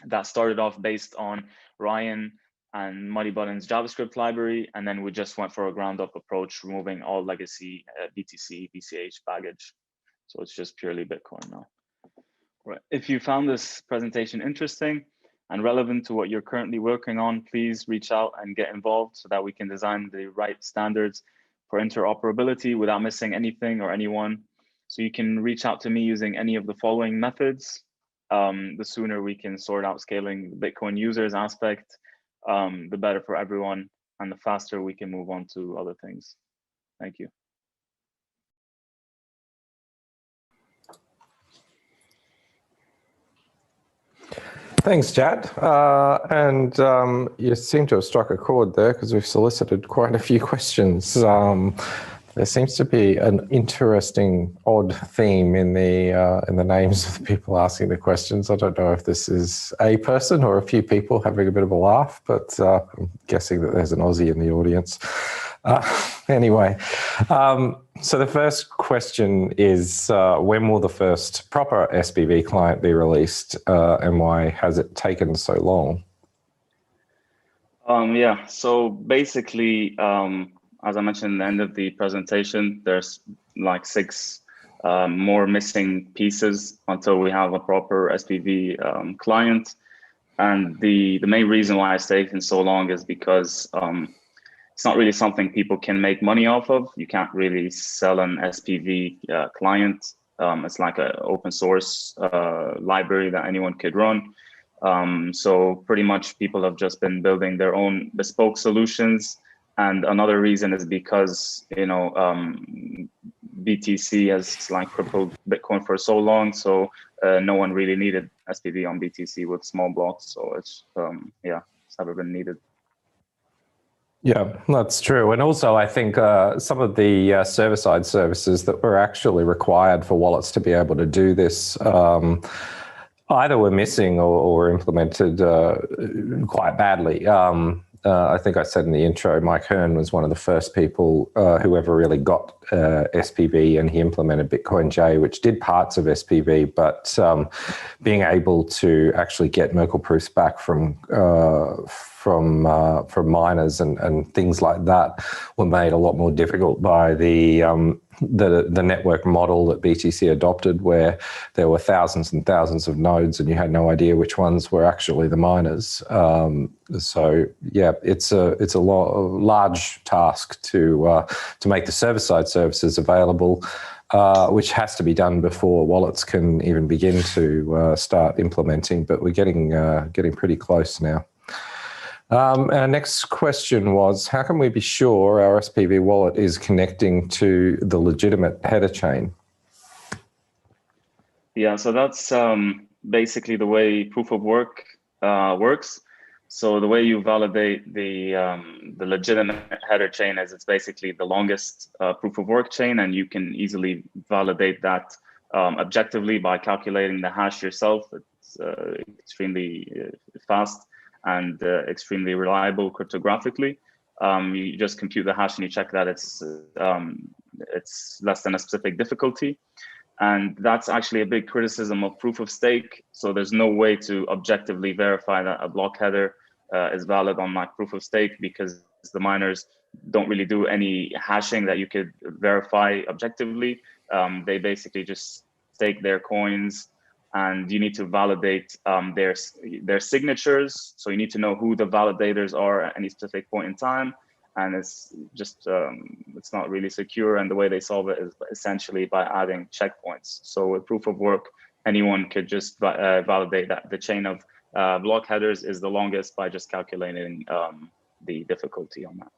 that started off based on Ryan and Muddy Button's JavaScript library. And then we just went for a ground up approach, removing all legacy BTC, BCH baggage. So it's just purely Bitcoin now. Right. If you found this presentation interesting and relevant to what you're currently working on, please reach out and get involved so that we can design the right standards for interoperability without missing anything or anyone. So you can reach out to me using any of the following methods. The sooner we can sort out scaling the Bitcoin users aspect, the better for everyone, and the faster we can move on to other things. Thank you. Thanks, Chad. You seem to have struck a chord there because we've solicited quite a few questions. There seems to be an interesting, odd theme in the names of the people asking the questions. I don't know if this is a person or a few people having a bit of a laugh, but I'm guessing that there's an Aussie in the audience. Anyway, so the first question is, when will the first proper SPV client be released, and why has it taken so long? Yeah, so basically, as I mentioned at the end of the presentation, there's like 6 more missing pieces until we have a proper SPV client. And the main reason why it's taken so long is because it's not really something people can make money off of. You can't really sell an SPV client. It's like an open source library that anyone could run. So pretty much people have just been building their own bespoke solutions. And another reason is because, you know, BTC has like crippled Bitcoin for so long. So no one really needed SPV on BTC with small blocks. So it's, yeah, it's never been needed. Yeah, that's true. And also, I think some of the server-side services that were actually required for wallets to be able to do this either were missing or implemented quite badly. I think I said in the intro, Mike Hearn was one of the first people who ever really got SPV, and he implemented Bitcoin J, which did parts of SPV, but being able to actually get Merkle proofs back from miners and things like that were made a lot more difficult by the network model that BTC adopted, where there were thousands and thousands of nodes and you had no idea which ones were actually the miners. So yeah, it's a large task to make the server-side services available, which has to be done before wallets can even begin to start implementing. But we're getting pretty close now. Our next question was, how can we be sure our SPV wallet is connecting to the legitimate header chain? Yeah, so that's basically the way proof of work works. So the way you validate the legitimate header chain is it's basically the longest proof of work chain, and you can easily validate that objectively by calculating the hash yourself. It's extremely fast and extremely reliable cryptographically. You just compute the hash and you check that it's less than a specific difficulty. And that's actually a big criticism of proof of stake. So there's no way to objectively verify that a block header is valid on like proof of stake, because the miners don't really do any hashing that you could verify objectively. They basically just stake their coins, and you need to validate their signatures. So you need to know who the validators are at any specific point in time. And it's just, it's not really secure. And the way they solve it is essentially by adding checkpoints. So with proof of work, anyone could just validate that the chain of block headers is the longest by just calculating the difficulty on that.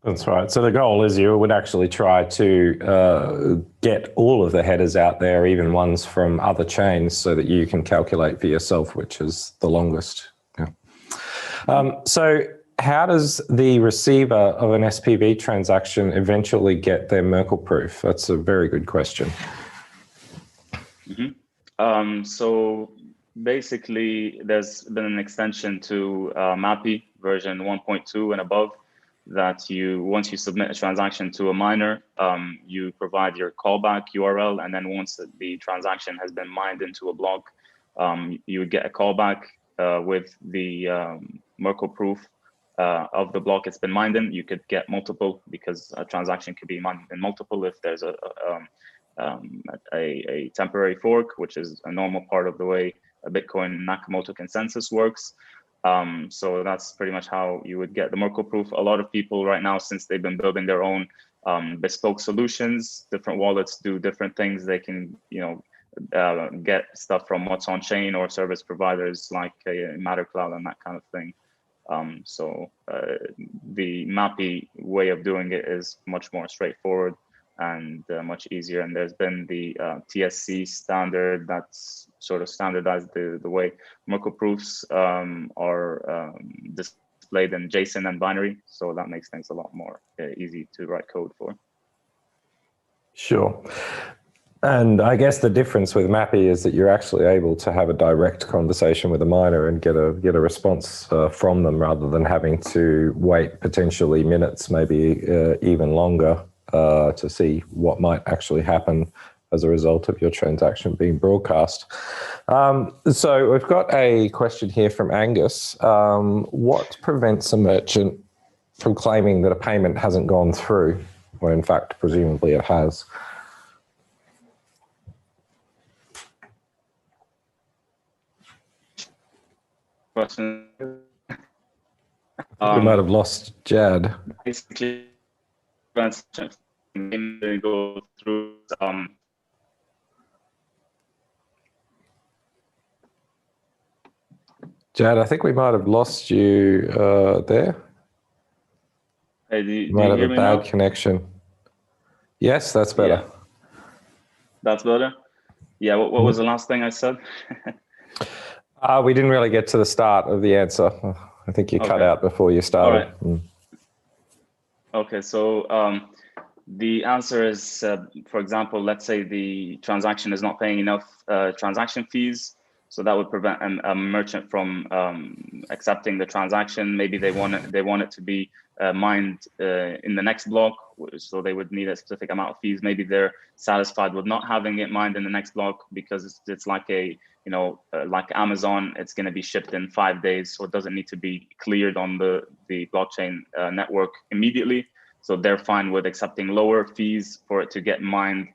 That's right. So the goal is you would actually try to get all of the headers out there, even ones from other chains, so that you can calculate for yourself which is the longest. Yeah. So how does the receiver of an SPV transaction eventually get their Merkle proof? That's a very good question. Mm-hmm. So basically, there's been an extension to MAPI version 1.2 and above, that once you submit a transaction to a miner, you provide your callback URL, and then once the transaction has been mined into a block, you would get a callback with the Merkle proof of the block it's been mined in. You could get multiple, because a transaction could be mined in multiple if there's a temporary fork, which is a normal part of the way a Bitcoin Nakamoto consensus works. So that's pretty much how you would get the Merkle proof. A lot of people right now, since they've been building their own bespoke solutions, different wallets do different things. They can, get stuff from what's on chain or service providers like Mattercloud and that kind of thing. So the MAPI way of doing it is much more straightforward and much easier. And there's been the TSC standard that's sort of standardized the way Merkle proofs are displayed in JSON and binary. So that makes things a lot more easy to write code for. Sure. And I guess the difference with MAPI is that you're actually able to have a direct conversation with a miner and get a response from them, rather than having to wait potentially minutes, maybe even longer, to see what might actually happen as a result of your transaction being broadcast. So we've got a question here from Angus. What prevents a merchant from claiming that a payment hasn't gone through, when in fact, presumably it has? Question. We might have lost Jad. Basically, go through Jad, I think we might have lost you there. Hey, do you might have hear a me bad now? connection. Yes, that's better. Yeah. That's better? Yeah, what was the last thing I said? We didn't really get to the start of the answer. I think you cut out before you started. All right. Okay, so the answer is, for example, let's say the transaction is not paying enough transaction fees. So that would prevent a merchant from accepting the transaction. Maybe they want it to be mined in the next block, so they would need a specific amount of fees. Maybe they're satisfied with not having it mined in the next block because it's like like Amazon, it's going to be shipped in 5 days, so it doesn't need to be cleared on the blockchain network immediately. So they're fine with accepting lower fees for it to get mined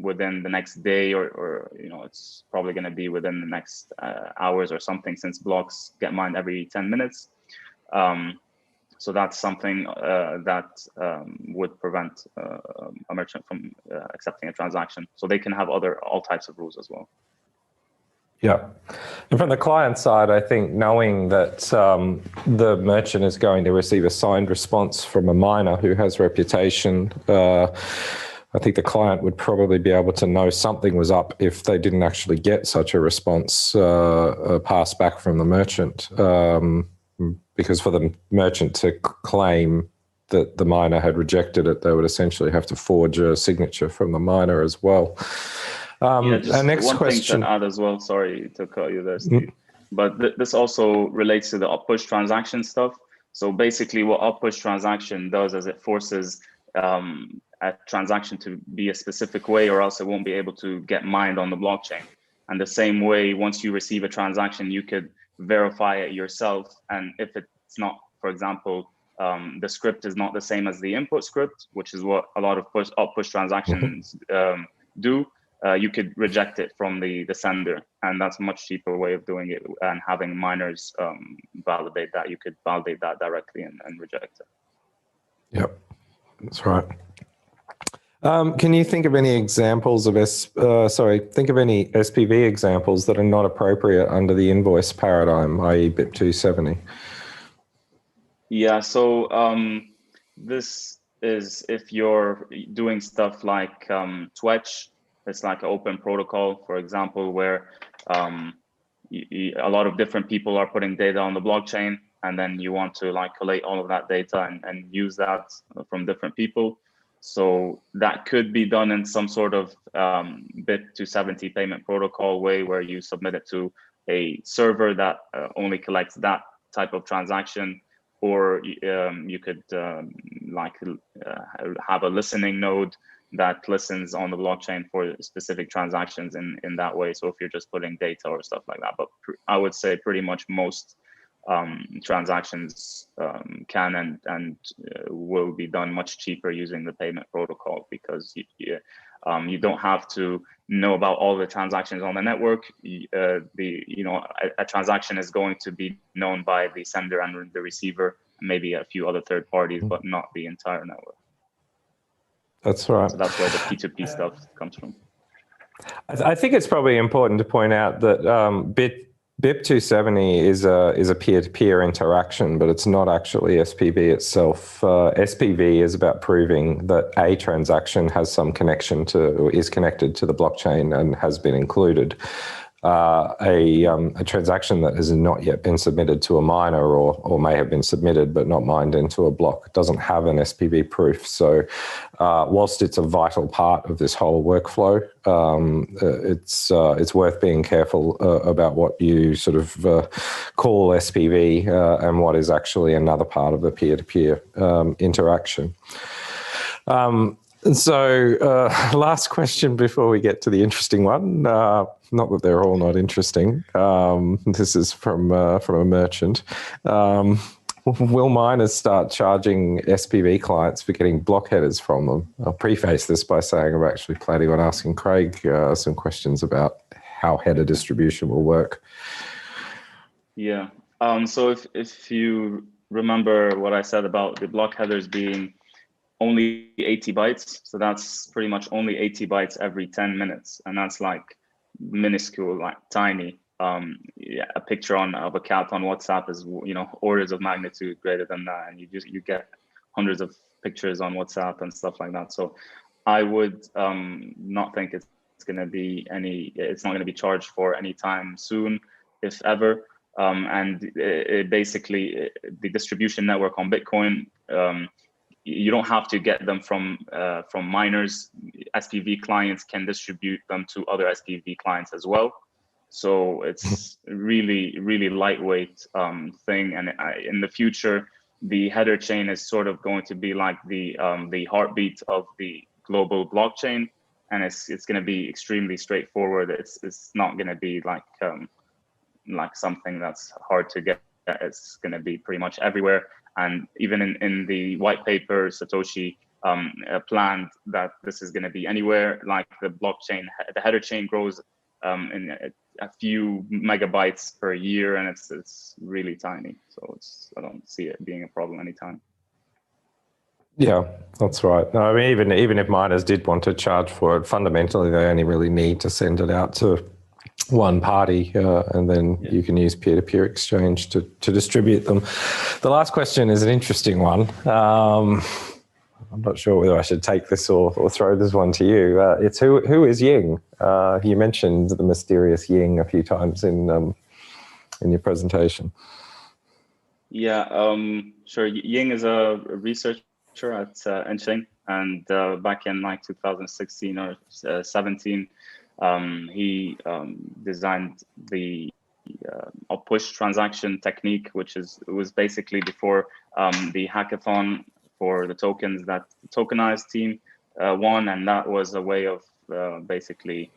within the next day, or it's probably going to be within the next hours or something, since blocks get mined every 10 minutes. So that's something that would prevent a merchant from accepting a transaction. So they can have all types of rules as well. Yeah. And from the client side, I think knowing that the merchant is going to receive a signed response from a miner who has reputation, I think the client would probably be able to know something was up if they didn't actually get such a response passed back from the merchant. Because for the merchant to claim that the miner had rejected it, they would essentially have to forge a signature from the miner as well. Just our next one question. thing to add as well, sorry to cut you there, Steve. But this also relates to the up-push transaction stuff. So basically what up-push transaction does is it forces a transaction to be a specific way, or else it won't be able to get mined on the blockchain. And the same way, once you receive a transaction, you could verify it yourself. And if it's not, for example, the script is not the same as the input script, which is what a lot of up-push transactions do, you could reject it from the sender. And that's a much cheaper way of doing it, and having miners validate that. You could validate that directly and reject it. Yep, that's right. Can you think of any examples of think of any SPV examples that are not appropriate under the invoice paradigm, i.e. BIP 270? Yeah, so this is if you're doing stuff like Twetch. It's like an open protocol, for example, where a lot of different people are putting data on the blockchain, and then you want to collate all of that data and use that from different people. So that could be done in some sort of BIP 270 payment protocol way, where you submit it to a server that only collects that type of transaction. or you could have a listening node that listens on the blockchain for specific transactions in that way. So if you're just putting data or stuff like that, but I would say pretty much most transactions can and will be done much cheaper using the payment protocol, because you don't have to know about all the transactions on the network. A transaction is going to be known by the sender and the receiver, maybe a few other third parties, but not the entire network. That's right. So that's where the P2P stuff comes from. I think it's probably important to point out that BIP270 is a peer-to-peer interaction, but it's not actually SPV itself. SPV is about proving that a transaction has some connection to, or is connected to the blockchain and has been included. A transaction that has not yet been submitted to a miner, or may have been submitted but not mined into a block, doesn't have an SPV proof. So whilst it's a vital part of this whole workflow, it's worth being careful about what you sort of call SPV and what is actually another part of the peer-to-peer interaction. So last question before we get to the interesting one. Not that they're all not interesting. This is from a merchant. Will miners start charging SPV clients for getting block headers from them? I'll preface this by saying I'm actually planning on asking Craig some questions about how header distribution will work. Yeah. So if you remember what I said about the block headers being only 80 bytes. So that's pretty much only 80 bytes every 10 minutes. And that's like minuscule, like tiny. A picture of a cat on WhatsApp is, orders of magnitude greater than that. And you get hundreds of pictures on WhatsApp and stuff like that. So I would not think it's not going to be charged for any time soon, if ever. And basically the distribution network on Bitcoin, you don't have to get them from miners. SPV clients can distribute them to other SPV clients as well. So it's really, really lightweight thing. And in the future, the header chain is sort of going to be like the heartbeat of the global blockchain, and it's going to be extremely straightforward. It's not going to be like something that's hard to get. It's going to be pretty much everywhere. And even in the white paper, Satoshi planned that this is going to be anywhere. Like the blockchain, the header chain grows in a few megabytes per year, and it's really tiny. So I don't see it being a problem anytime. Yeah, that's right. No, I mean, even if miners did want to charge for it, fundamentally they only really need to send it out to one party, and then you can use peer-to-peer exchange to distribute them. The last question is an interesting one. I'm not sure whether I should take this or throw this one to you. It's who is Ying? You mentioned the mysterious Ying a few times in your presentation. Yeah, sure. Ying is a researcher at Ensheng, and back in like 2016 or 17. He designed the push transaction technique, which was basically before the hackathon for the tokens that the tokenized team won, and that was a way of basically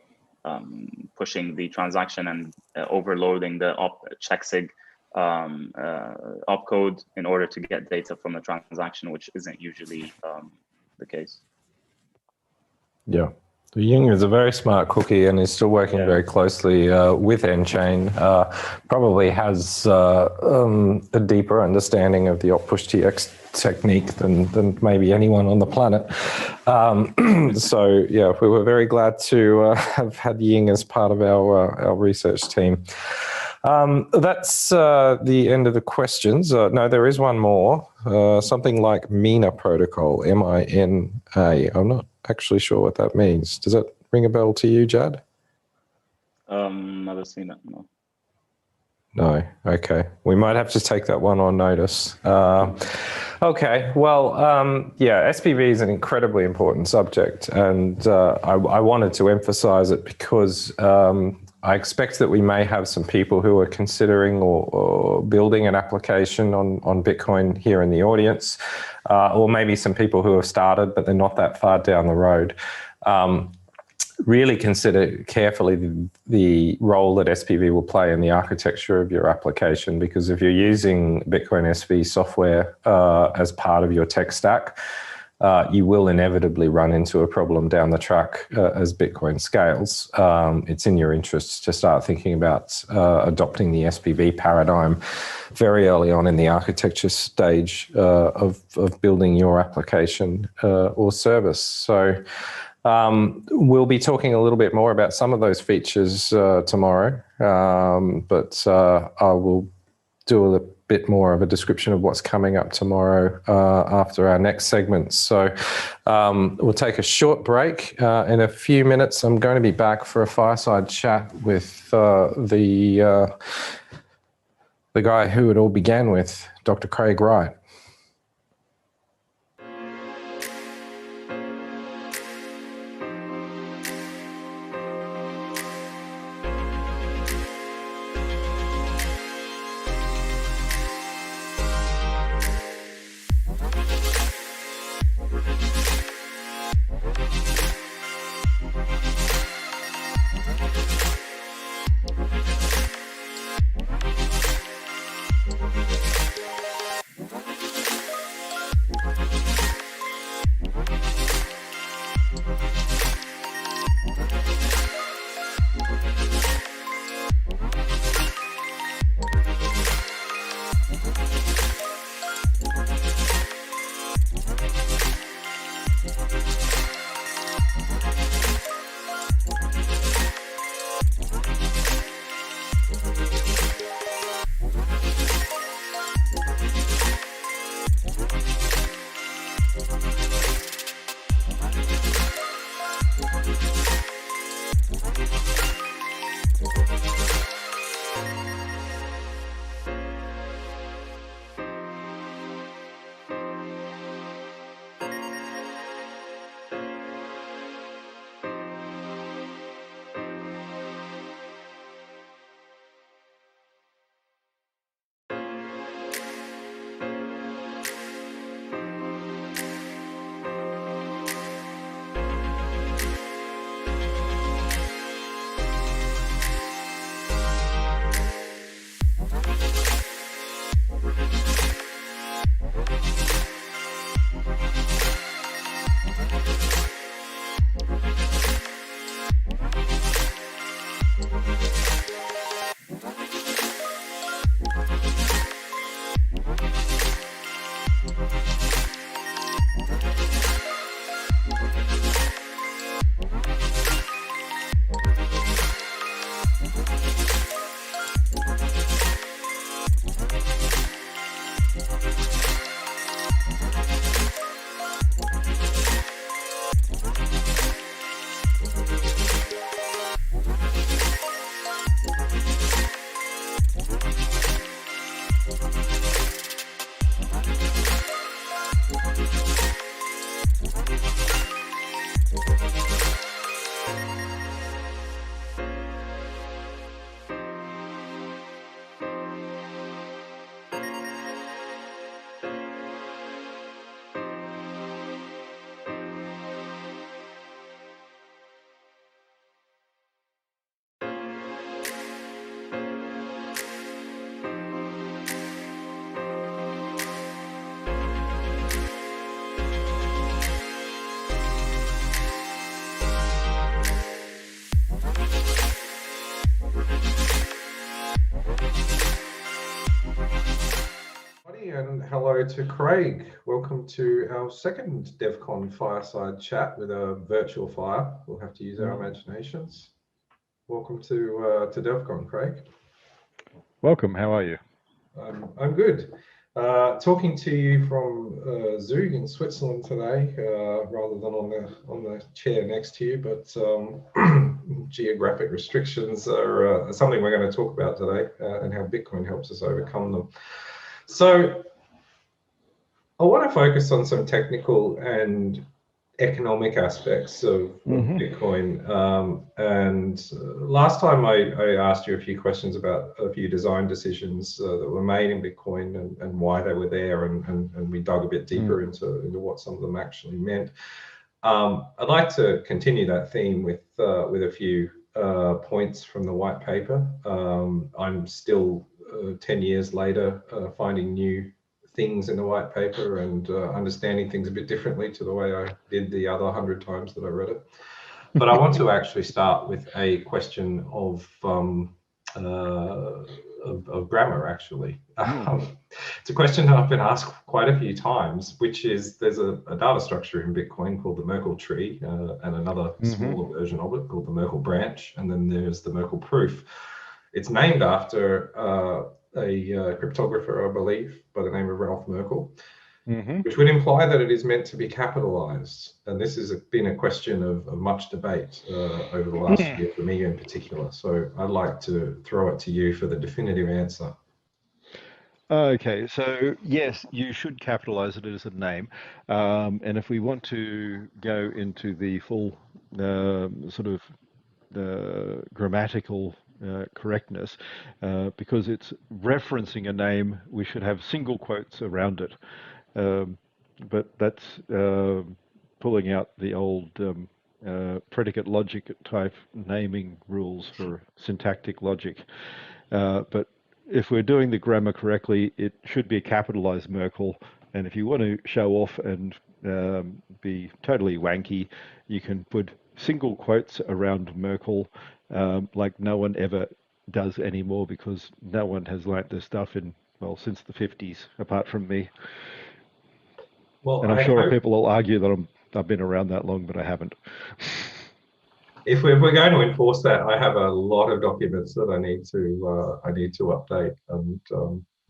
pushing the transaction and overloading the checksig opcode in order to get data from the transaction, which isn't usually the case. Yeah. Ying is a very smart cookie and is still working very closely with Enchain. Probably has a deeper understanding of the OpPushTX technique than maybe anyone on the planet. So yeah, we were very glad to have had Ying as part of our research team. That's the end of the questions. No, there is one more. Something like MINA protocol, M-I-N-A. I'm not actually sure what that means. Does that ring a bell to you, Jad? Never seen it, no. No, okay. We might have to take that one on notice. Okay, well, yeah, SPV is an incredibly important subject, and I wanted to emphasize it because I expect that we may have some people who are considering or building an application on Bitcoin here in the audience, or maybe some people who have started, but they're not that far down the road. Really consider carefully the role that SPV will play in the architecture of your application, because if you're using Bitcoin SV software as part of your tech stack, you will inevitably run into a problem down the track as Bitcoin scales. It's in your interests to start thinking about adopting the SPV paradigm very early on in the architecture stage of building your application or service. So we'll be talking a little bit more about some of those features tomorrow, but I will do a bit more of a description of what's coming up tomorrow after our next segment. So we'll take a short break. In a few minutes, I'm going to be back for a fireside chat with the guy who it all began with, Dr. Craig Wright. And hello to Craig. Welcome to our second DevCon fireside chat with a virtual fire. We'll have to use our imaginations. Welcome to DevCon, Craig. Welcome. How are you? I'm good. Talking to you from Zug in Switzerland today, rather than on the chair next to you. But geographic restrictions are something we're going to talk about today, and how Bitcoin helps us overcome them. So I want to focus on some technical and economic aspects of Bitcoin. Last time I asked you a few questions about a few design decisions that were made in Bitcoin and why they were there, and we dug a bit deeper into what some of them actually meant. I'd like to continue that theme with a few points from the white paper. I'm still 10 years later finding new things in the white paper and understanding things a bit differently to the way I did the other 100 times that I read it. But I want to actually start with a question of grammar, actually. It's a question that I've been asked quite a few times, which is there's a data structure in Bitcoin called the Merkle tree and another smaller version of it called the Merkle branch, and then there's the Merkle proof. It's named after a cryptographer, I believe, by the name of Ralph Merkle, which would imply that it is meant to be capitalized. And this has been a question of much debate over the last year for me in particular. So I'd like to throw it to you for the definitive answer. Okay, so yes, you should capitalize it as a name. And if we want to go into the full sort of grammatical correctness, because it's referencing a name, we should have single quotes around it. But that's pulling out the old predicate logic type naming rules for syntactic logic. But if we're doing the grammar correctly, it should be a capitalized Merkle. And if you want to show off and be totally wanky, you can put single quotes around Merkle, like no one ever does anymore, because no one has learnt this stuff in, well, since the 50s, apart from me. Well, and I'm sure people will argue that I've been around that long, but I haven't. If we're going to enforce that, I have a lot of documents that I need to update, and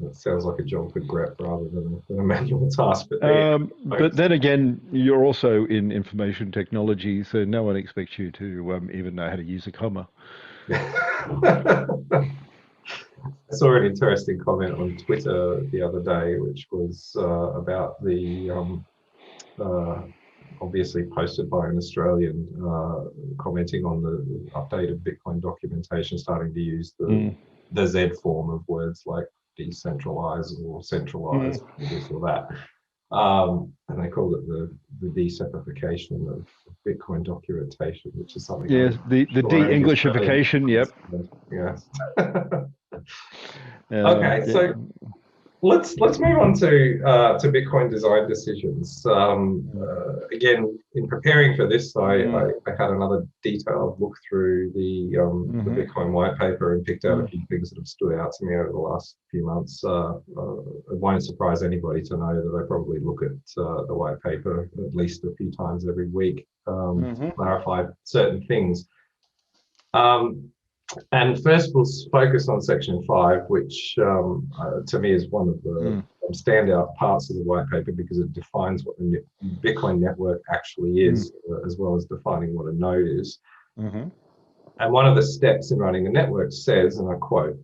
it sounds like a job for grep rather than a manual task. But then again, you're also in information technology, so no one expects you to even know how to use a comma. I saw an interesting comment on Twitter the other day, which was about the obviously posted by an Australian commenting on the updated Bitcoin documentation, starting to use the Z form of words like decentralized or centralized, this or that. And they called it the de-Seppification of Bitcoin documentation, which is something. Yes, the de-Englishification, yep. Yes. Okay, so let's move on to Bitcoin design decisions. Again, in preparing for this, I had another detailed look through the Bitcoin white paper and picked out a few things that have stood out to me over the last few months. It won't surprise anybody to know that I probably look at the white paper at least a few times every week to clarify certain things. And first, we'll focus on section 5, which to me is one of the standout parts of the white paper, because it defines what the Bitcoin network actually is, as well as defining what a node is. And one of the steps in running a network says, and I quote,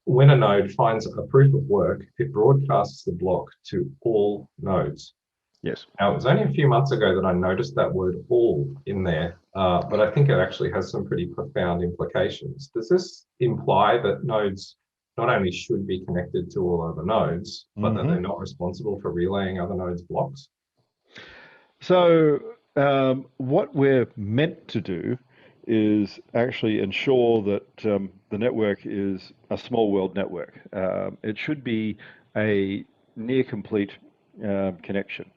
"When a node finds a proof of work, it broadcasts the block to all nodes." Yes. Now, it was only a few months ago that I noticed that word "all" in there, but I think it actually has some pretty profound implications. Does this imply that nodes not only should be connected to all other nodes, but that they're not responsible for relaying other nodes' blocks? So what we're meant to do is actually ensure that the network is a small world network. It should be a near complete connection.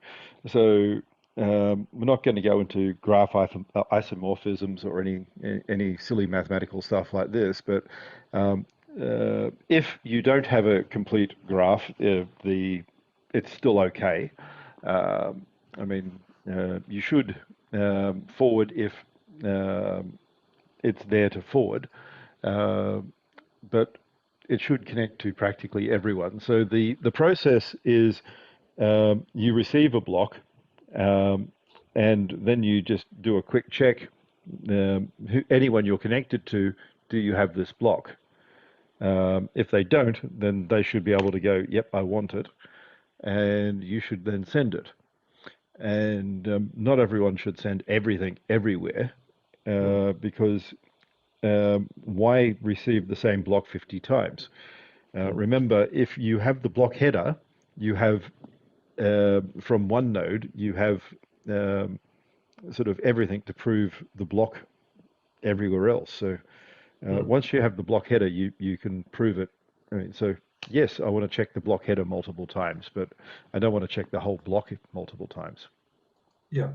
So we're not going to go into graph isomorphisms or any silly mathematical stuff like this, but if you don't have a complete graph, it's still okay. I mean, you should forward if it's there to forward, but it should connect to practically everyone. So the process is you receive a block, and then you just do a quick check. Anyone you're connected to, do you have this block? If they don't, then they should be able to go, yep, I want it. And you should then send it. and not everyone should send everything everywhere, because why receive the same block 50 times? Remember, if you have the block header, you have from one node, you have sort of everything to prove the block everywhere else. So once you have the block header, you can prove it. I mean, so yes, I want to check the block header multiple times, but I don't want to check the whole block multiple times. Yeah.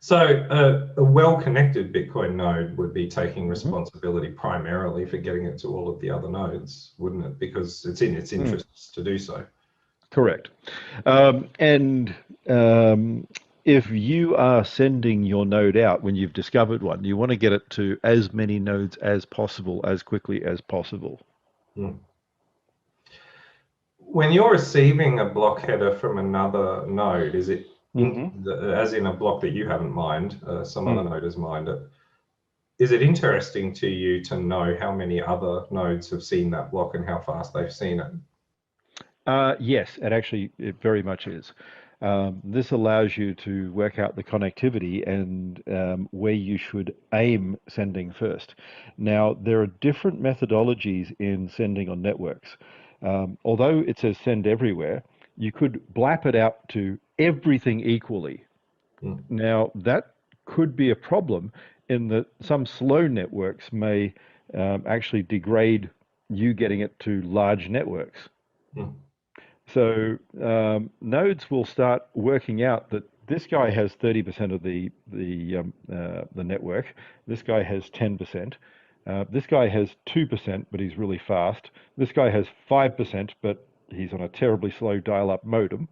So a well-connected Bitcoin node would be taking responsibility primarily for getting it to all of the other nodes, wouldn't it? Because it's in its interests to do so. Correct. If you are sending your node out when you've discovered one, you want to get it to as many nodes as possible, as quickly as possible. When you're receiving a block header from another node, is it as in a block that you haven't mined, some other node has mined it? Is it interesting to you to know how many other nodes have seen that block and how fast they've seen it? Yes, it very much is. This allows you to work out the connectivity and where you should aim sending first. Now, there are different methodologies in sending on networks. Although it says send everywhere, you could blap it out to everything equally. Now, that could be a problem in that some slow networks may actually degrade you getting it to large networks. So nodes will start working out that this guy has 30% of the network. This guy has 10%. This guy has 2%, but he's really fast. This guy has 5%, but he's on a terribly slow dial-up modem.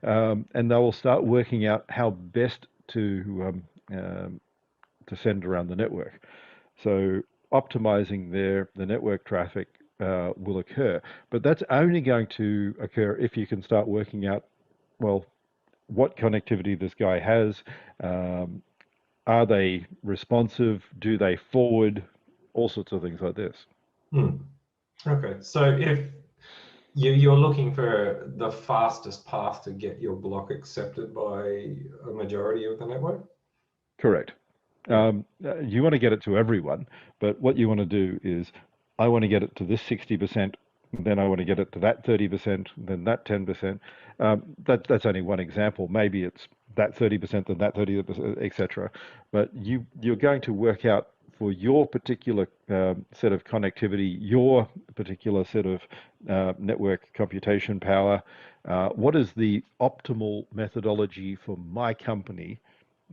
And they will start working out how best to send around the network. So optimizing the network traffic will occur, but that's only going to occur if you can start working out, well, what connectivity this guy has. Are they responsive? Do they forward? All sorts of things like this. Okay, so if you're looking for the fastest path to get your block accepted by a majority of the network? Correct. You want to get it to everyone, but what you want to do is, I want to get it to this 60%, then I want to get it to that 30%, then that 10%. That's only one example. Maybe it's that 30%, then that 30%, etc. But you're going to work out for your particular set of connectivity, your particular set of network computation power, what is the optimal methodology for my company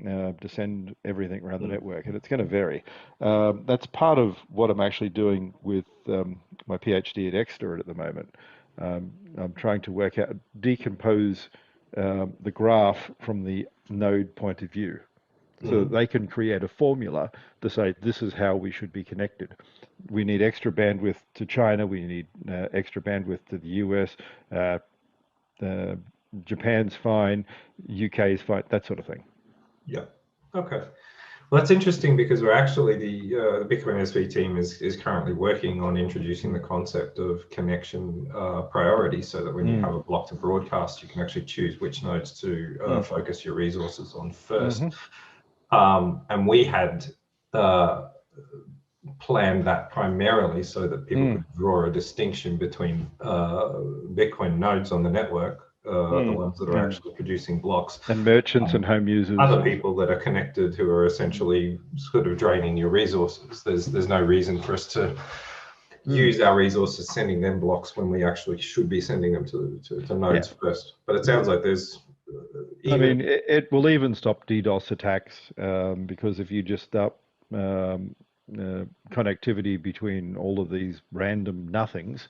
to send everything around the network, and it's going to vary. That's part of what I'm actually doing with my PhD at Exeter at the moment. I'm trying to work out, decompose the graph from the node point of view, so that they can create a formula to say this is how we should be connected. We need extra bandwidth to China. We need extra bandwidth to the US. Japan's fine. UK's fine. That sort of thing. Yeah. Okay. Well, that's interesting because we're actually the Bitcoin SV team is currently working on introducing the concept of connection priority, so that when you have a block to broadcast, you can actually choose which nodes to focus your resources on first. And we had planned that primarily so that people could draw a distinction between Bitcoin nodes on the network, the ones that are actually producing blocks, and merchants and home users, other people that are connected who are essentially sort of draining your resources. There's no reason for us to use our resources sending them blocks when we actually should be sending them to nodes first. But it sounds like there's it will even stop DDoS attacks, because if you just stop connectivity between all of these random nothings,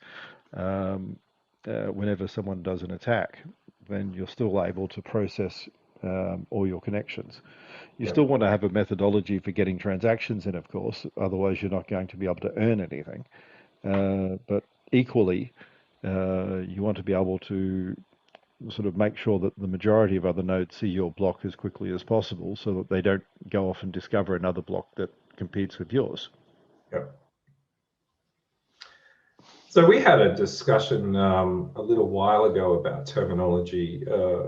whenever someone does an attack, then you're still able to process all your connections. You still want to have a methodology for getting transactions in, of course, otherwise you're not going to be able to earn anything. But equally, you want to be able to sort of make sure that the majority of other nodes see your block as quickly as possible, so that they don't go off and discover another block that competes with yours. Yep. So we had a discussion a little while ago about terminology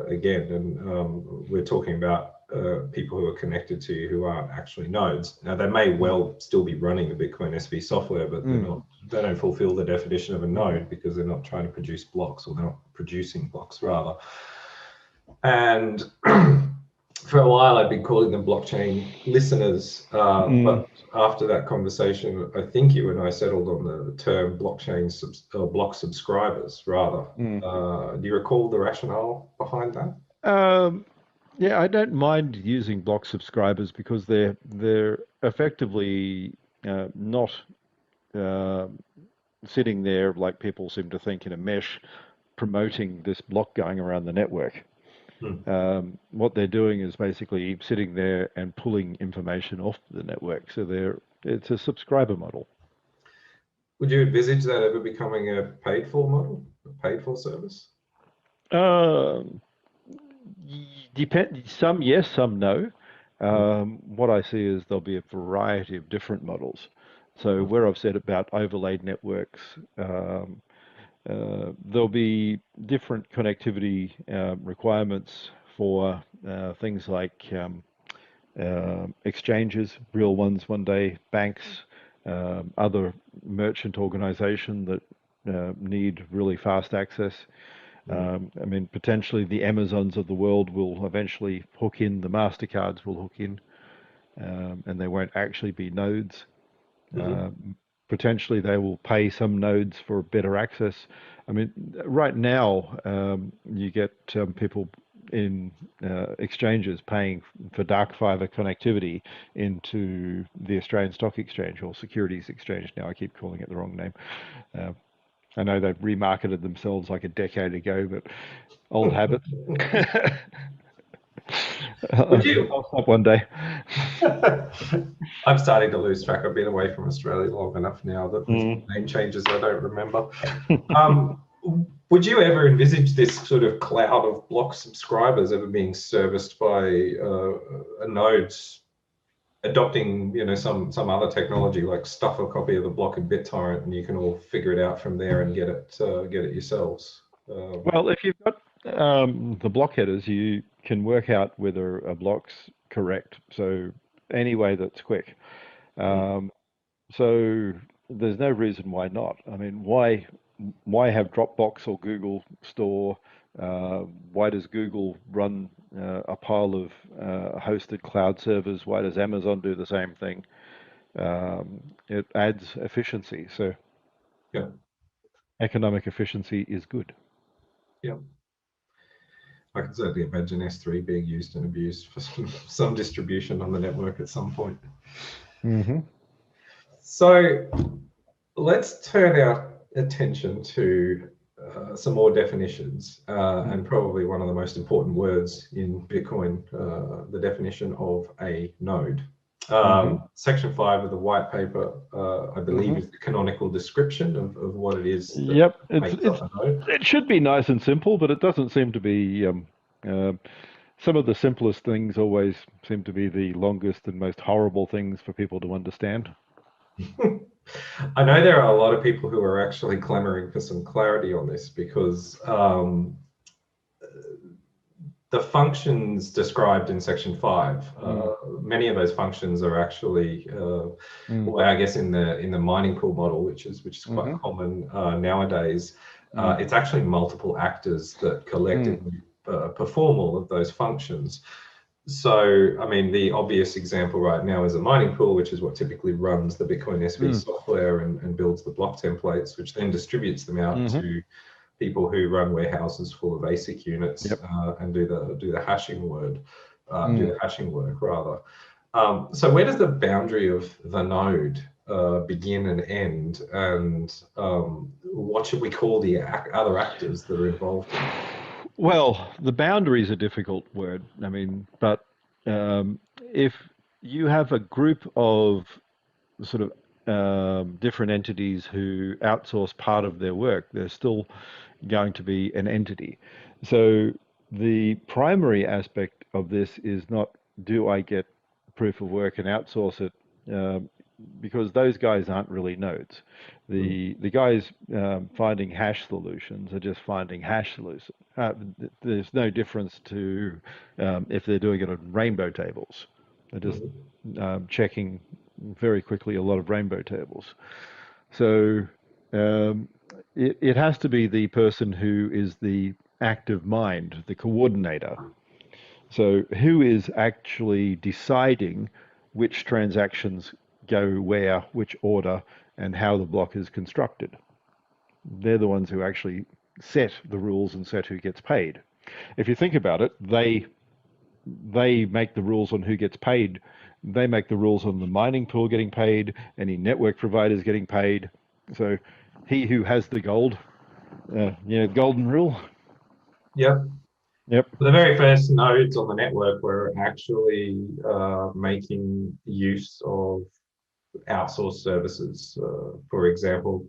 again, and we're talking about people who are connected to you who aren't actually nodes. Now, they may well still be running the Bitcoin SV software, but they don't fulfill the definition of a node because they're not trying to produce blocks, or they're not producing blocks rather. And for a while, I'd been calling them blockchain listeners, but after that conversation, I think you and I settled on the term blockchain block subscribers rather. Do you recall the rationale behind that? Yeah, I don't mind using block subscribers because they're effectively not sitting there like people seem to think in a mesh promoting this block going around the network. What they're doing is basically sitting there and pulling information off the network. So it's a subscriber model. Would you envisage that ever becoming a paid for model, a paid for service? Some yes, some no. What I see is there'll be a variety of different models. So where I've said about overlaid networks, there'll be different connectivity requirements for things like exchanges, real ones one day, banks, other merchant organization that need really fast access. I mean, potentially the Amazons of the world will eventually hook in, the MasterCards will hook in, and they won't actually be nodes. Potentially they will pay some nodes for better access. I mean, right now, you get people in exchanges paying for dark fiber connectivity into the Australian Stock Exchange, or Securities Exchange now. I keep calling it the wrong name. I know they've remarketed themselves like a decade ago, but old habits. Would you? I'll stop one day. I'm starting to lose track. I've been away from Australia long enough now that name changes I don't remember. Would you ever envisage this sort of cloud of block subscribers ever being serviced by a node adopting, you know, some other technology, like stuff a copy of the block in BitTorrent and you can all figure it out from there and get it yourselves? Well, if you've got the block headers, you can work out whether a block's correct. So any way that's quick. So there's no reason why not. I mean, why have Dropbox or Google store? Why does Google run a pile of hosted cloud servers? Why does Amazon do the same thing? It adds efficiency. So economic efficiency is good. Yeah. I can certainly imagine S3 being used and abused for some distribution on the network at some point. So let's turn our attention to some more definitions, and probably one of the most important words in Bitcoin, the definition of a node. Section 5 of the white paper, I believe, is the canonical description of what it is. Yep, it should be nice and simple, but it doesn't seem to be. Some of the simplest things always seem to be the longest and most horrible things for people to understand. I know there are a lot of people who are actually clamoring for some clarity on this because the functions described in section 5, many of those functions are actually, well, I guess in the mining pool model, which is quite common nowadays, it's actually multiple actors that collectively perform all of those functions. So, I mean, the obvious example right now is a mining pool, which is what typically runs the Bitcoin SV software and builds the block templates, which then distributes them out to people who run warehouses full of ASIC units and do the hashing work rather. So where does the boundary of the node begin and end, and what should we call the other actors that are involved in it? Well, the boundary is a difficult word. I mean, but if you have a group of sort of different entities who outsource part of their work, they're still going to be an entity. So the primary aspect of this is not, do I get proof of work and outsource it? because those guys aren't really nodes. The guys finding hash solutions are just finding hash solutions. There's no difference to if they're doing it on rainbow tables. They're just checking very quickly a lot of rainbow tables. So it has to be the person who is the active mind, the coordinator. So who is actually deciding which transactions go where, which order, and how the block is constructed? They're the ones who actually set the rules and set who gets paid. If you think about it, they make the rules on who gets paid. They make the rules on the mining pool getting paid, any network providers getting paid. So he who has the gold, golden rule. Yep. Yep. The very first nodes on the network were actually making use of outsourced services. For example,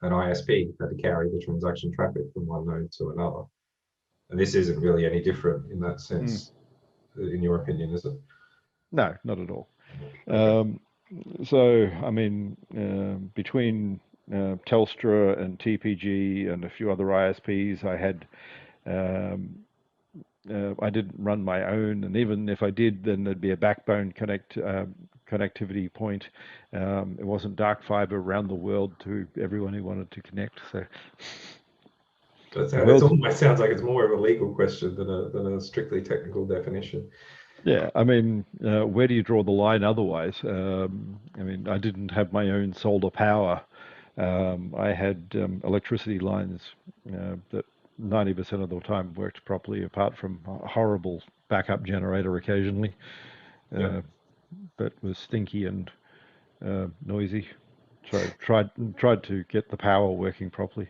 an ISP had to carry the transaction traffic from one node to another. And this isn't really any different in that sense, in your opinion, is it? No, not at all. So, I mean, between Telstra and TPG and a few other ISPs, I had, I didn't run my own, and even if I did, then there'd be a backbone connectivity point. It wasn't dark fiber around the world to everyone who wanted to connect. So it almost sounds like it's more of a legal question than a strictly technical definition. Yeah, I mean, where do you draw the line otherwise? I mean, I didn't have my own solar power. I had electricity lines that 90% of the time worked properly, apart from a horrible backup generator occasionally, but was stinky and noisy. So tried to get the power working properly.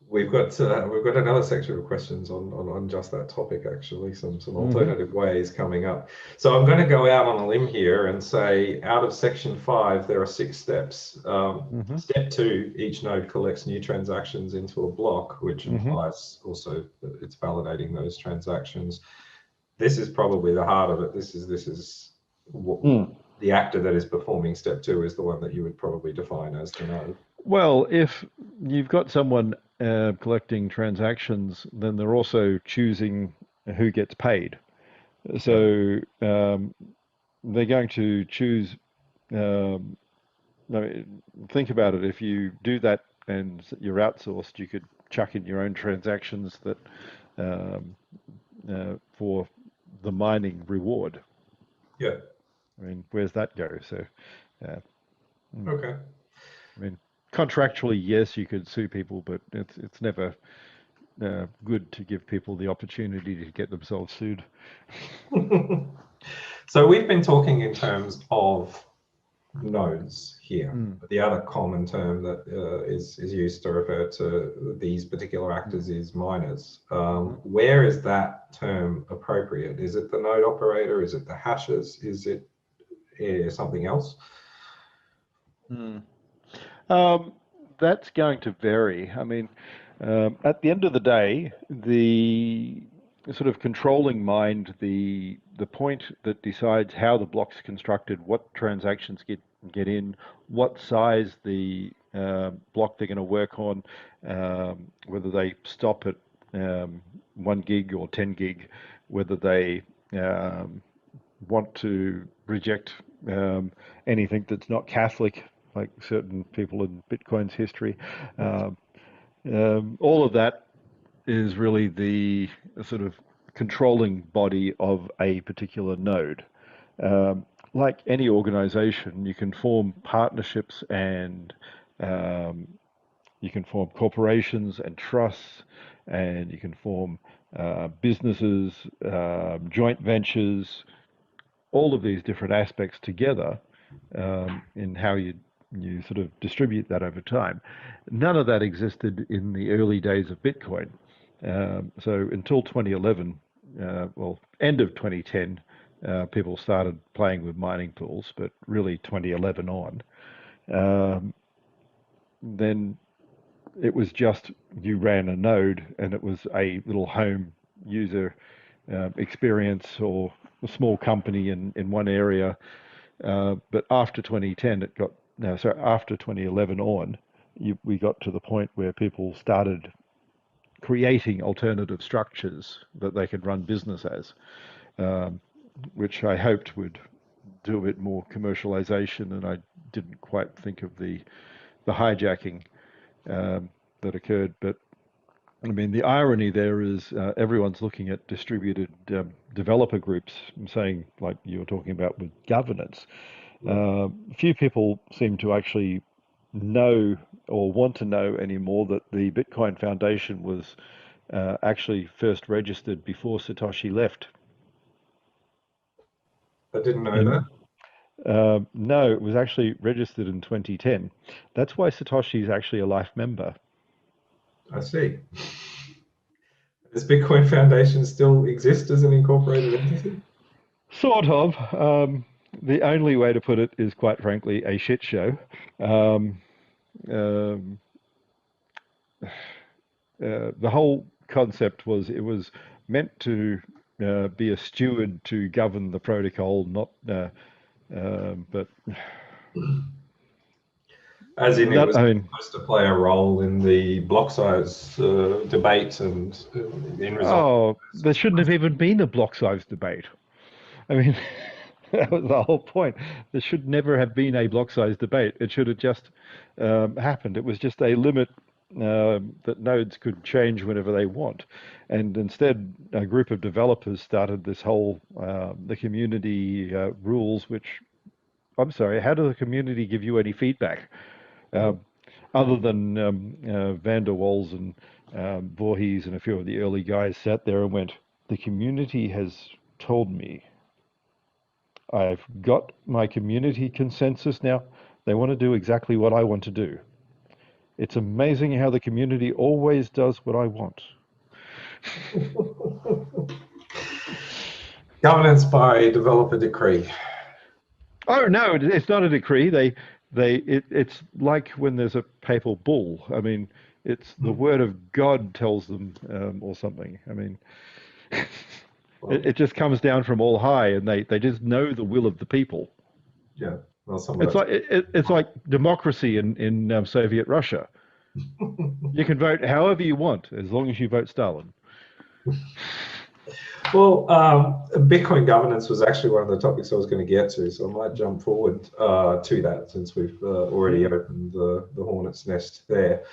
We've got another section of questions on just that topic, actually, some alternative ways coming up. So I'm going to go out on a limb here and say, out of section 5, there are 6 steps. Step 2, each node collects new transactions into a block, which implies also that it's validating those transactions. This is probably the heart of it. This is what the actor that is performing step 2 is the one that you would probably define as the node. Well, if you've got someone collecting transactions, then they're also choosing who gets paid. So they're going to choose. Think about it. If you do that and you're outsourced, you could chuck in your own transactions that for the mining reward. Yeah. I mean, where's that go? So. Okay. I mean, contractually, yes, you could sue people, but it's never good to give people the opportunity to get themselves sued. So we've been talking in terms of nodes here. The other common term that is used to refer to these particular actors is miners. Where is that term appropriate? Is it the node operator? Is it the hashes? Is it something else? That's going to vary. I mean, at the end of the day, the sort of controlling mind, the point that decides how the block's constructed, what transactions get in, what size the block they're going to work on, whether they stop at 1 gig or 10 gig, whether they want to reject anything that's not Catholic, like certain people in Bitcoin's history. All of that is really the sort of controlling body of a particular node. Like any organization, you can form partnerships and you can form corporations and trusts, and you can form businesses, joint ventures, all of these different aspects together in how you sort of distribute that over time. None of that existed in the early days of Bitcoin. So until 2011, well, end of 2010, people started playing with mining pools, but really 2011 on. Then it was just you ran a node and it was a little home user experience or a small company in one area. But after 2010, after 2011 on, we got to the point where people started creating alternative structures that they could run business as, which I hoped would do a bit more commercialization, and I didn't quite think of the hijacking that occurred. But I mean, the irony there is everyone's looking at distributed developer groups and saying, like you were talking about with governance. Few people seem to actually know or want to know anymore that the Bitcoin Foundation was actually first registered before Satoshi left. I didn't know that. No, it was actually registered in 2010. That's why Satoshi is actually a life member. I see. Does Bitcoin Foundation still exist as an incorporated entity? Sort of. The only way to put it is, quite frankly, a shit show. The whole concept was it was meant to be a steward to govern the protocol, not but as in it was supposed to play a role in the block size debate and in result. Oh, there shouldn't have even been a block size debate. I mean, that was the whole point. There should never have been a block size debate. It should have just happened. It was just a limit that nodes could change whenever they want. And instead, a group of developers started this whole, the community rules, which, I'm sorry, how does the community give you any feedback? Other than van der Waals and Voorhees and a few of the early guys sat there and went, the community has told me I've got my community consensus now. They want to do exactly what I want to do. It's amazing how the community always does what I want. Governance by developer decree. Oh no, it's not a decree. It's like when there's a papal bull. I mean, it's the word of God tells them, or something. I mean, it just comes down from all high, and they just know the will of the people. Yeah, well, it's like democracy in Soviet Russia. You can vote however you want as long as you vote Stalin. Well, Bitcoin governance was actually one of the topics I was going to get to, so I might jump forward to that since we've already opened the hornet's nest there.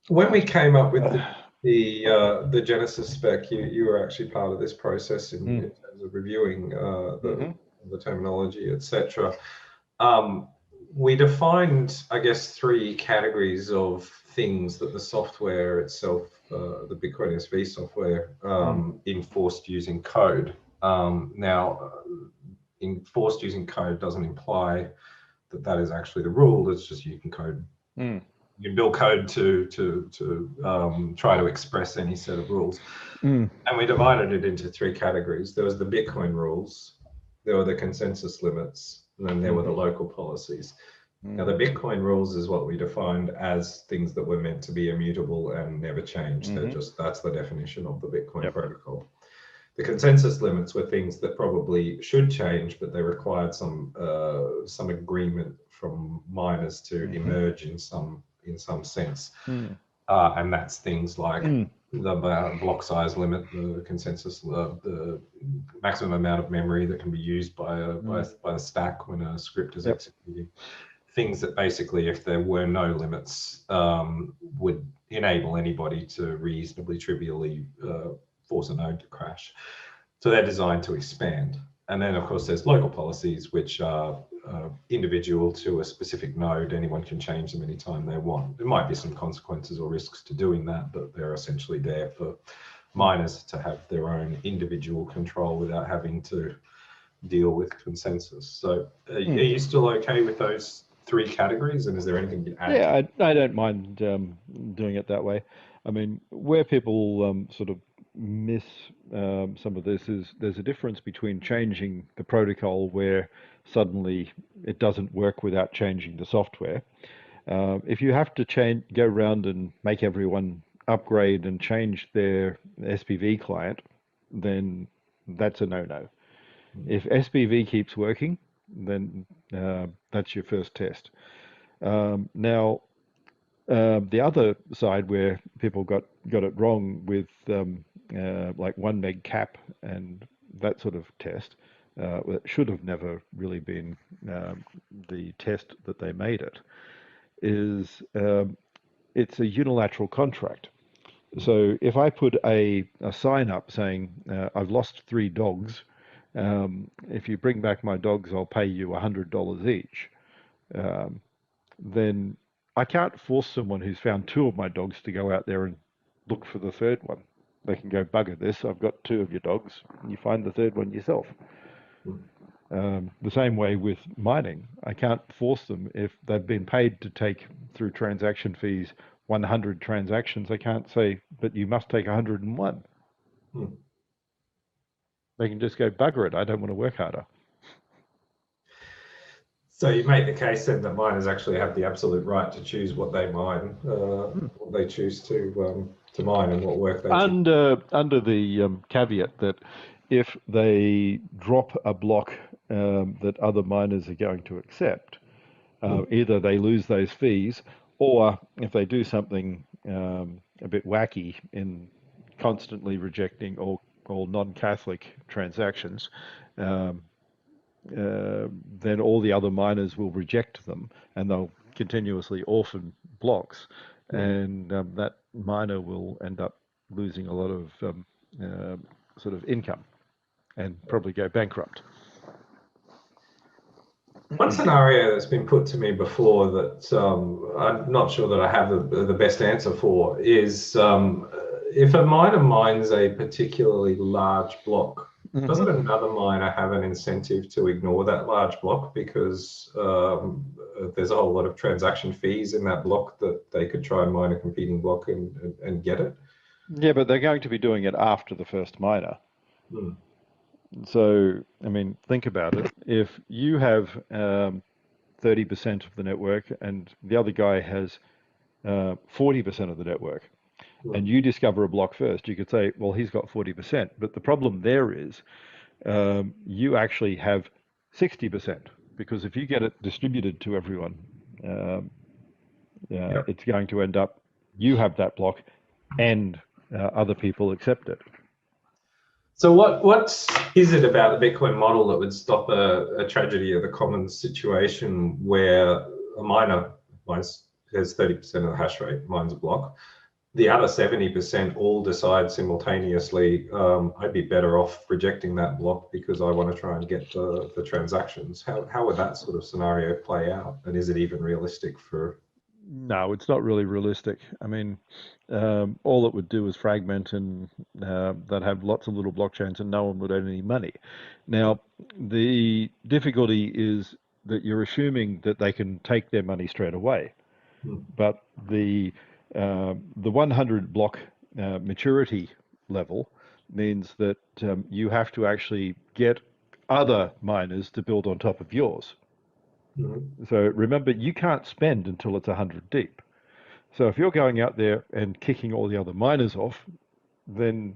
When we came up with the Genesis spec, you were actually part of this process in terms of reviewing the terminology, etc. We defined, I guess, 3 categories of things that the software itself, the Bitcoin SV software, enforced using code. Now, enforced using code doesn't imply that is actually the rule. It's just you can code. You can build code to try to express any set of rules. And we divided it into 3 categories. There was the Bitcoin rules, there were the consensus limits, and then there were the local policies. Now, the Bitcoin rules is what we defined as things that were meant to be immutable and never change. They're just, that's the definition of the Bitcoin protocol. The consensus limits were things that probably should change, but they required some agreement from miners to emerge in some sense. And that's things like the block size limit, the consensus, the maximum amount of memory that can be used by the stack when a script is executing. Things that basically, if there were no limits, would enable anybody to reasonably trivially force a node to crash. So they're designed to expand. And then, of course, there's local policies, which are individual to a specific node. Anyone can change them anytime they want. There might be some consequences or risks to doing that, but they're essentially there for miners to have their own individual control without having to deal with consensus. So are you still okay with those 3 categories? And is there anything you add? Yeah, I don't mind doing it that way. I mean, where people sort of miss some of this is there's a difference between changing the protocol where suddenly it doesn't work without changing the software. If you have to go around and make everyone upgrade and change their SPV client, then that's a no-no. If SPV keeps working, then that's your first test. Now, the other side where people got it wrong with like 1 meg cap and that sort of test, it should have never really been the test that they made it, is it's a unilateral contract. So if I put a sign up saying, I've lost 3 dogs, if you bring back my dogs, I'll pay you $100 each, then I can't force someone who's found 2 of my dogs to go out there and look for the 3rd one. They can go, bugger this, I've got 2 of your dogs, and you find the 3rd one yourself. The same way with mining. I can't force them if they've been paid to take through transaction fees 100 transactions. I can't say, but you must take 101. They can just go, bugger it, I don't want to work harder. So you make the case then that miners actually have the absolute right to choose what they mine, what they choose to mine, and what work they choose. Under the caveat that if they drop a block that other miners are going to accept, either they lose those fees, or if they do something a bit wacky in constantly rejecting all non-Catholic transactions, then all the other miners will reject them, and they'll continuously orphan blocks, and that miner will end up losing a lot of sort of income and probably go bankrupt. One scenario that's been put to me before that I'm not sure that I have the best answer for is if a miner mines a particularly large block, doesn't another miner have an incentive to ignore that large block because there's a whole lot of transaction fees in that block that they could try and mine a competing block and get it? Yeah, but they're going to be doing it after the first miner. So, I mean, think about it. If you have 30% of the network and the other guy has 40% of the network, and you discover a block first, you could say, well, he's got 40%. But the problem there is you actually have 60%, because if you get it distributed to everyone, it's going to end up, you have that block and other people accept it. So what is it about the Bitcoin model that would stop a tragedy of the commons situation where a miner has 30% of the hash rate, mines a block, the other 70% all decide simultaneously, I'd be better off rejecting that block because I want to try and get the transactions? How would that sort of scenario play out? And is it even realistic for... No, it's not really realistic. I mean, all it would do is fragment, and they'd have lots of little blockchains and no one would earn any money. Now, the difficulty is that you're assuming that they can take their money straight away. But the 100 block maturity level means that you have to actually get other miners to build on top of yours. So remember, you can't spend until it's 100 deep. So if you're going out there and kicking all the other miners off, then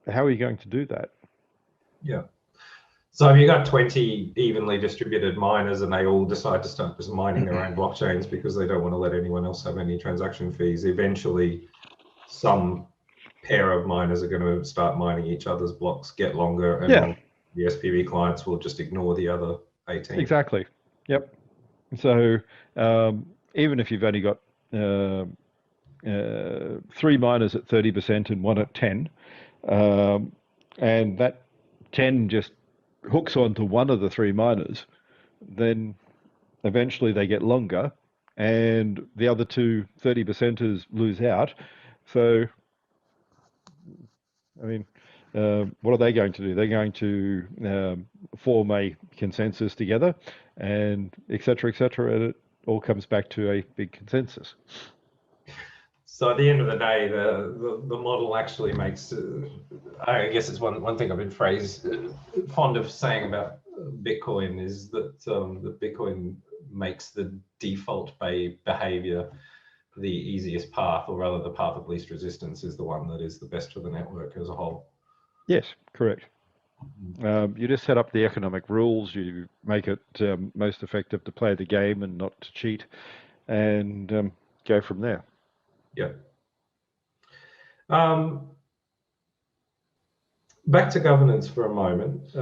how are you going to do that? Yeah. So if you got 20 evenly distributed miners and they all decide to start just mining their own blockchains because they don't want to let anyone else have any transaction fees, eventually some pair of miners are going to start mining each other's blocks, get longer, and the SPV clients will just ignore the other 18. Exactly. Yep. So even if you've only got 3 miners at 30% and 1 at 10, and that 10 just hooks onto one of the 3 miners, then eventually they get longer and the other 2 30%ers lose out. So, I mean, what are they going to do? They're going to form a consensus together, and et cetera, and it all comes back to a big consensus. So at the end of the day, the model actually makes, I guess it's one thing I've been fond of saying about Bitcoin is that the Bitcoin makes the default behavior the easiest path, or rather the path of least resistance, is the one that is the best for the network as a whole. Yes, correct. You just set up the economic rules, you make it most effective to play the game and not to cheat, and go from there. Yeah. Back to governance for a moment.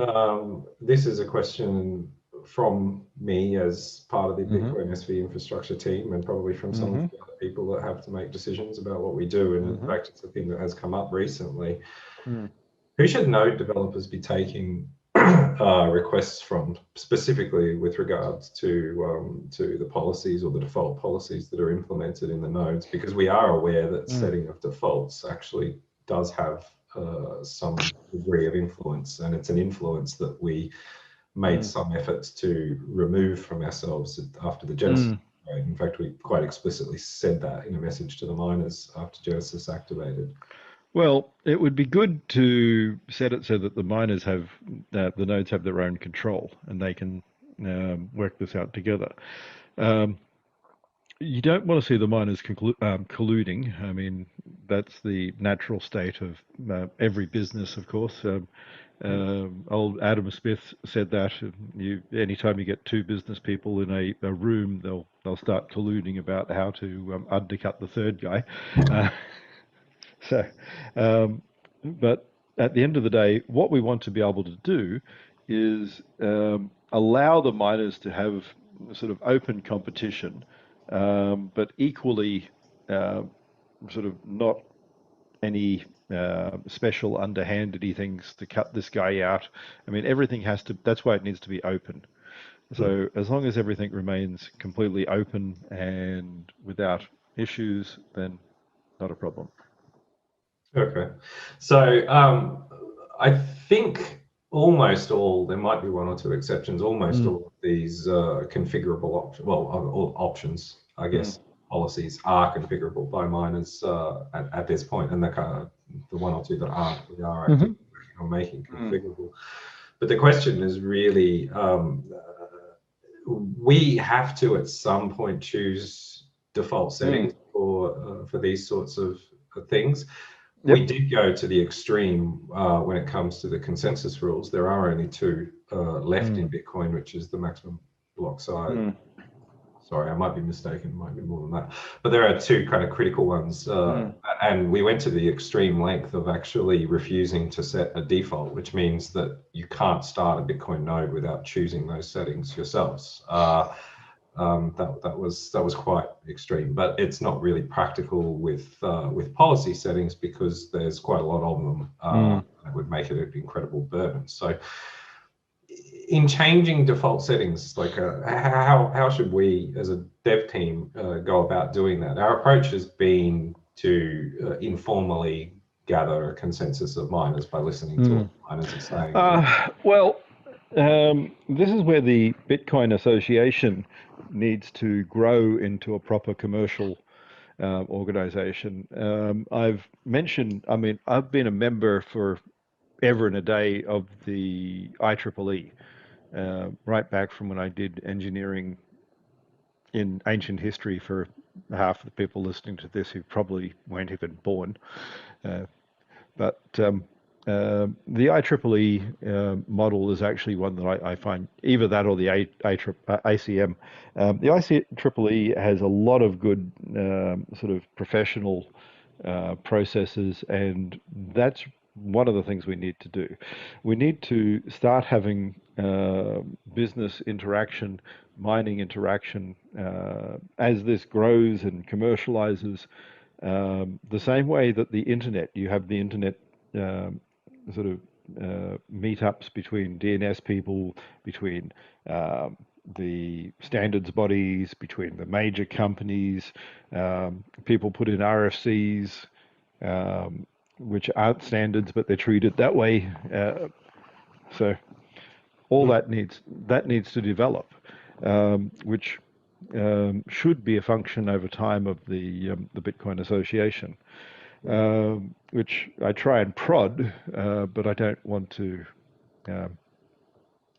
This is a question from me as part of the Bitcoin SV infrastructure team, and probably from some of the other people that have to make decisions about what we do. And in fact, it's a thing that has come up recently. Who should node developers be taking requests from, specifically with regards to the policies or the default policies that are implemented in the nodes? Because we are aware that setting of defaults actually does have some degree of influence, and it's an influence that we made some efforts to remove from ourselves after the Genesis. In fact, we quite explicitly said that in a message to the miners after Genesis activated. Well, it would be good to set it so that the miners have, the nodes have their own control and they can work this out together. You don't want to see the miners colluding. I mean, that's the natural state of every business, of course. Old Adam Smith said that anytime you get two business people in a room, they'll start colluding about how to undercut the third guy. But at the end of the day, what we want to be able to do is allow the miners to have sort of open competition, but equally sort of not any special underhandedy things to cut this guy out. I mean, everything has to, that's why it needs to be open. So as long as everything remains completely open and without issues, then not a problem. Okay. So I think almost all, there might be one or two exceptions, almost all of these configurable options, I guess, policies are configurable by miners at this point, and the one or two that aren't, we are actually working on making configurable. But the question is really, we have to at some point choose default settings for these sorts of things. We did go to the extreme when it comes to the consensus rules. There are only two left in Bitcoin, which is the maximum block size. Sorry, I might be mistaken, might be more than that. But there are two kind of critical ones. And we went to the extreme length of actually refusing to set a default, which means that you can't start a Bitcoin node without choosing those settings yourselves. That was quite extreme, but it's not really practical with policy settings because there's quite a lot of them. It would make it an incredible burden. So in changing default settings, like how should we as a dev team go about doing that? Our approach has been to informally gather a consensus of miners by listening to what miners are saying. This is where the Bitcoin Association needs to grow into a proper commercial organization. I've mentioned, I mean, I've been a member for ever and a day of the IEEE, right back from when I did engineering in ancient history for half of the people listening to this who probably weren't even born. But the IEEE model is actually one that I find, either that or the ACM. The IEEE has a lot of good sort of professional processes, and that's one of the things we need to do. We need to start having business interaction, mining interaction, as this grows and commercializes, the same way that the internet, you have the internet sort of meetups between DNS people, between the standards bodies, between the major companies. People put in RFCs, which aren't standards, but they're treated that way. So all that needs to develop, which should be a function over time of the Bitcoin Association. Which I try and prod, but I don't want to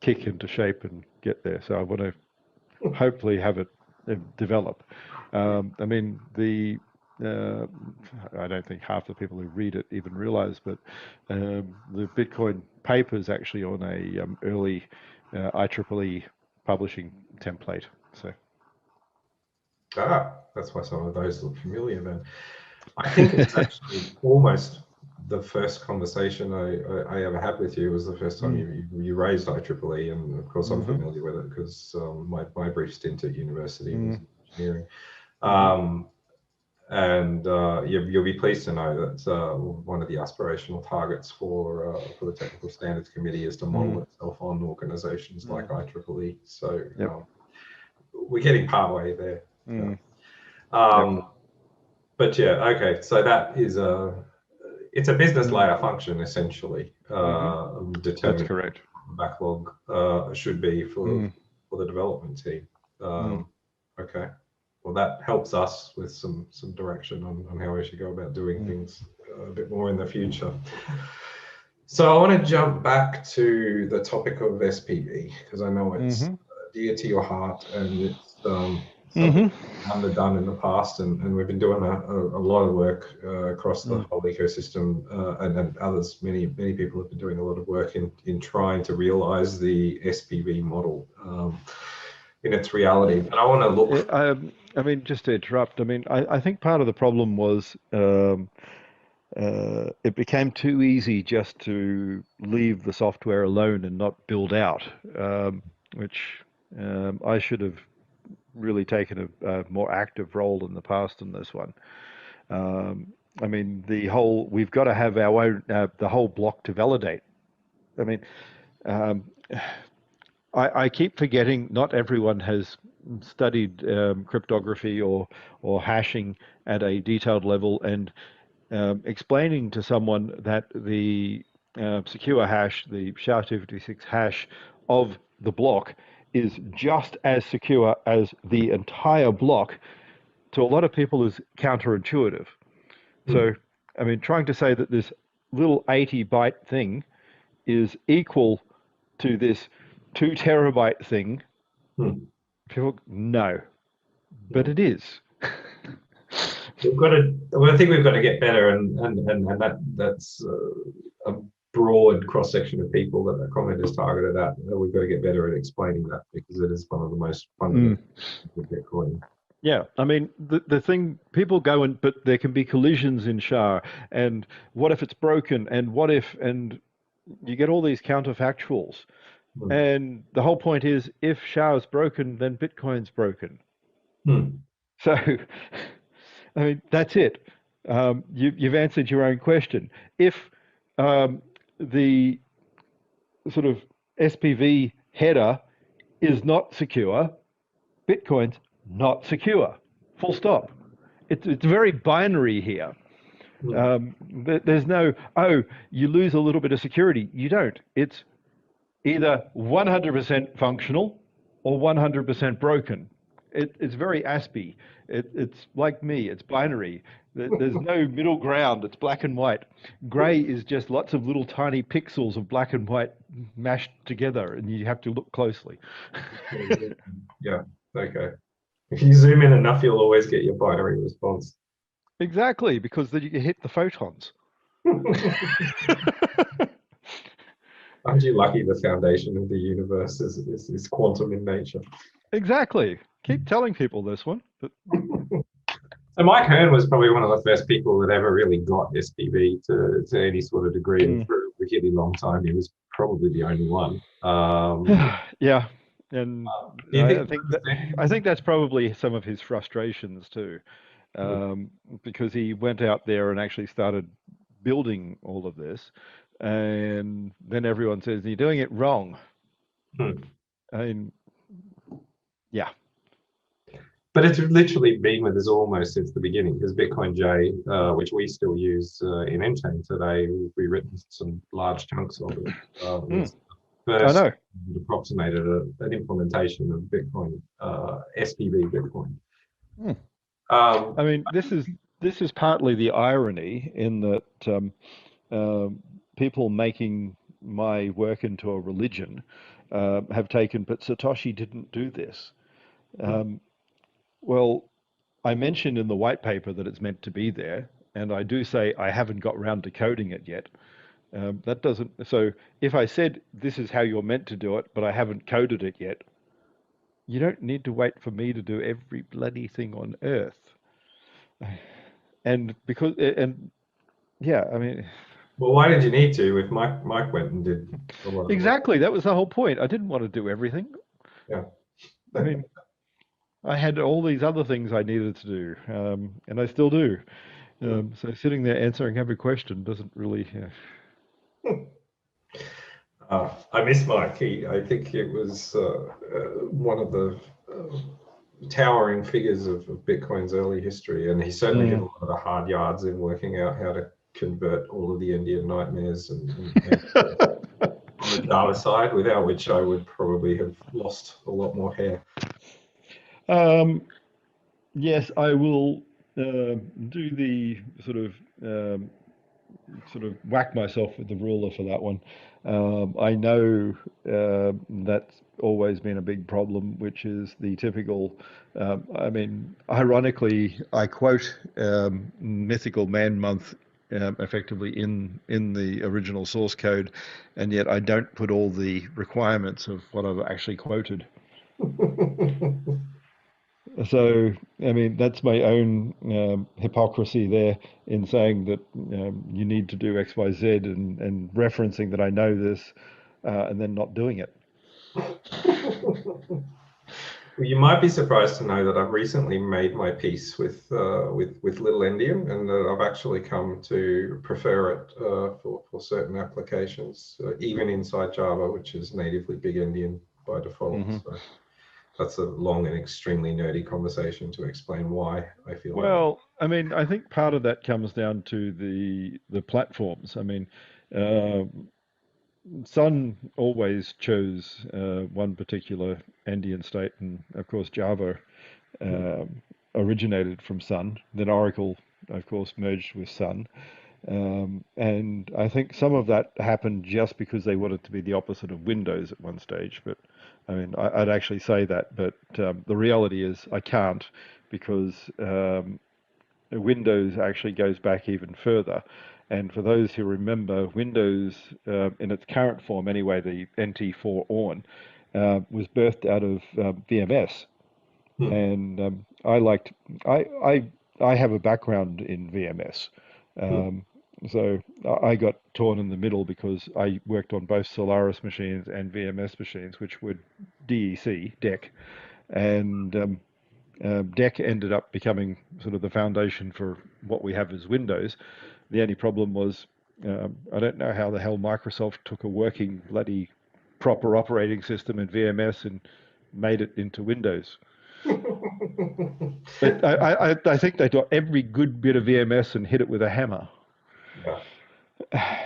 kick into shape and get there. So I want to hopefully have it develop. I mean, I don't think half the people who read it even realize, but the Bitcoin paper is actually on a early IEEE publishing template. So. That's why some of those look familiar then. I think it's actually almost the first conversation I ever had with you. Was the first time you raised IEEE, and of course I'm familiar with it because my brief stint at university was engineering. And you'll be pleased to know that one of the aspirational targets for the Technical Standards Committee is to model itself on organizations like IEEE. So we're getting partway there. But yeah, okay. So that is it's a business layer function essentially. Determining That's correct. what the backlog should be for the development team. Okay. Well, that helps us with some direction on how we should go about doing things a bit more in the future. So I want to jump back to the topic of SPV because I know it's dear to your heart, and it's something underdone in the past, and we've been doing a lot of work across the whole ecosystem, and others, many people have been doing a lot of work in trying to realize the SPV model in its reality. But I want to look. I mean, just to interrupt, I mean, I think part of the problem was it became too easy just to leave the software alone and not build out, which I should have really taken a more active role in the past in this one. I mean, we've got to have our own, the whole block to validate. I mean, I keep forgetting not everyone has studied cryptography or hashing at a detailed level, and explaining to someone that the secure hash, the SHA-256 hash of the block is just as secure as the entire block, to a lot of people is counterintuitive. So, I mean, trying to say that this little 80-byte thing is equal to this 2 terabyte thing, people, no, but it is. We've got to. Well, I think we've got to get better, and that's a broad cross section of people that the comment is targeted at. We've got to get better at explaining that, because it is one of the most fundamental of Bitcoin. Yeah, I mean, the thing, people go and, but there can be collisions in SHA, and what if it's broken, and what if, and you get all these counterfactuals. And the whole point is, if SHA is broken, then Bitcoin's broken. So, I mean, that's it. You've answered your own question. If the sort of SPV header is not secure, Bitcoin's not secure. Full stop. It's very binary here. There's no, oh, you lose a little bit of security. You don't. It's either 100% functional or 100% broken. It's very ASCII. It's like me, it's binary. There's no middle ground, it's black and white. Gray is just lots of little tiny pixels of black and white mashed together, and you have to look closely. Yeah, okay. If you zoom in enough, you'll always get your binary response. Exactly, because then you can hit the photons. Aren't you lucky the foundation of the universe is quantum in nature? Exactly. Keep telling people this one. But... So Mike Hearn was probably one of the first people that ever really got SPV to any sort of degree. And for a really long time, he was probably the only one. Yeah. And I think that's probably some of his frustrations too, because he went out there and actually started building all of this, and then everyone says you're doing it wrong. I mean, yeah. But it's literally been with us almost since the beginning, because Bitcoin J, which we still use in Nchain today, we've written some large chunks of it. First, I know. Approximated an implementation of Bitcoin, SPV Bitcoin. I mean, this is partly the irony in that people making my work into a religion have taken, but Satoshi didn't do this. Well, I mentioned in the white paper that it's meant to be there, and I do say I haven't got round to coding it yet. That doesn't, so if I said this is how you're meant to do it, but I haven't coded it yet, you don't need to wait for me to do every bloody thing on earth. And because, and yeah, I mean. Well, why did you need to if Mike went and did a lot of Exactly, that was the whole point. I didn't want to do everything. Yeah. I mean, I had all these other things I needed to do, and I still do. So sitting there answering every question doesn't really. I miss Mike. I think it was one of the towering figures of Bitcoin's early history, and he certainly did a lot of the hard yards in working out how to convert all of the Indian nightmares and on the Java side, without which I would probably have lost a lot more hair. Yes, I will do the sort of whack myself with the ruler for that one. I know that's always been a big problem, which is the typical, I mean, ironically, I quote Mythical Man Month effectively in the original source code, and yet I don't put all the requirements of what I've actually quoted. So, I mean, that's my own hypocrisy there in saying that you need to do X, Y, Z and referencing that I know this and then not doing it. Well, you might be surprised to know that I've recently made my peace with Little Endian, and that I've actually come to prefer it for certain applications, even inside Java, which is natively Big Endian by default. So that's a long and extremely nerdy conversation to explain why I feel. Well, I mean, I think part of that comes down to the platforms. I mean, Sun always chose one particular Endian state, and of course Java originated from Sun. Then Oracle, of course, merged with Sun. And I think some of that happened just because they wanted to be the opposite of Windows at one stage. But I mean, I'd actually say that, but the reality is I can't, because Windows actually goes back even further. And for those who remember, Windows, in its current form anyway, the NT4 ORN, was birthed out of VMS. And I have a background in VMS. So I got torn in the middle because I worked on both Solaris machines and VMS machines, which were DEC, and DEC ended up becoming sort of the foundation for what we have as Windows. The only problem was, I don't know how the hell Microsoft took a working bloody proper operating system in VMS and made it into Windows. But I think they got every good bit of VMS and hit it with a hammer. Yeah.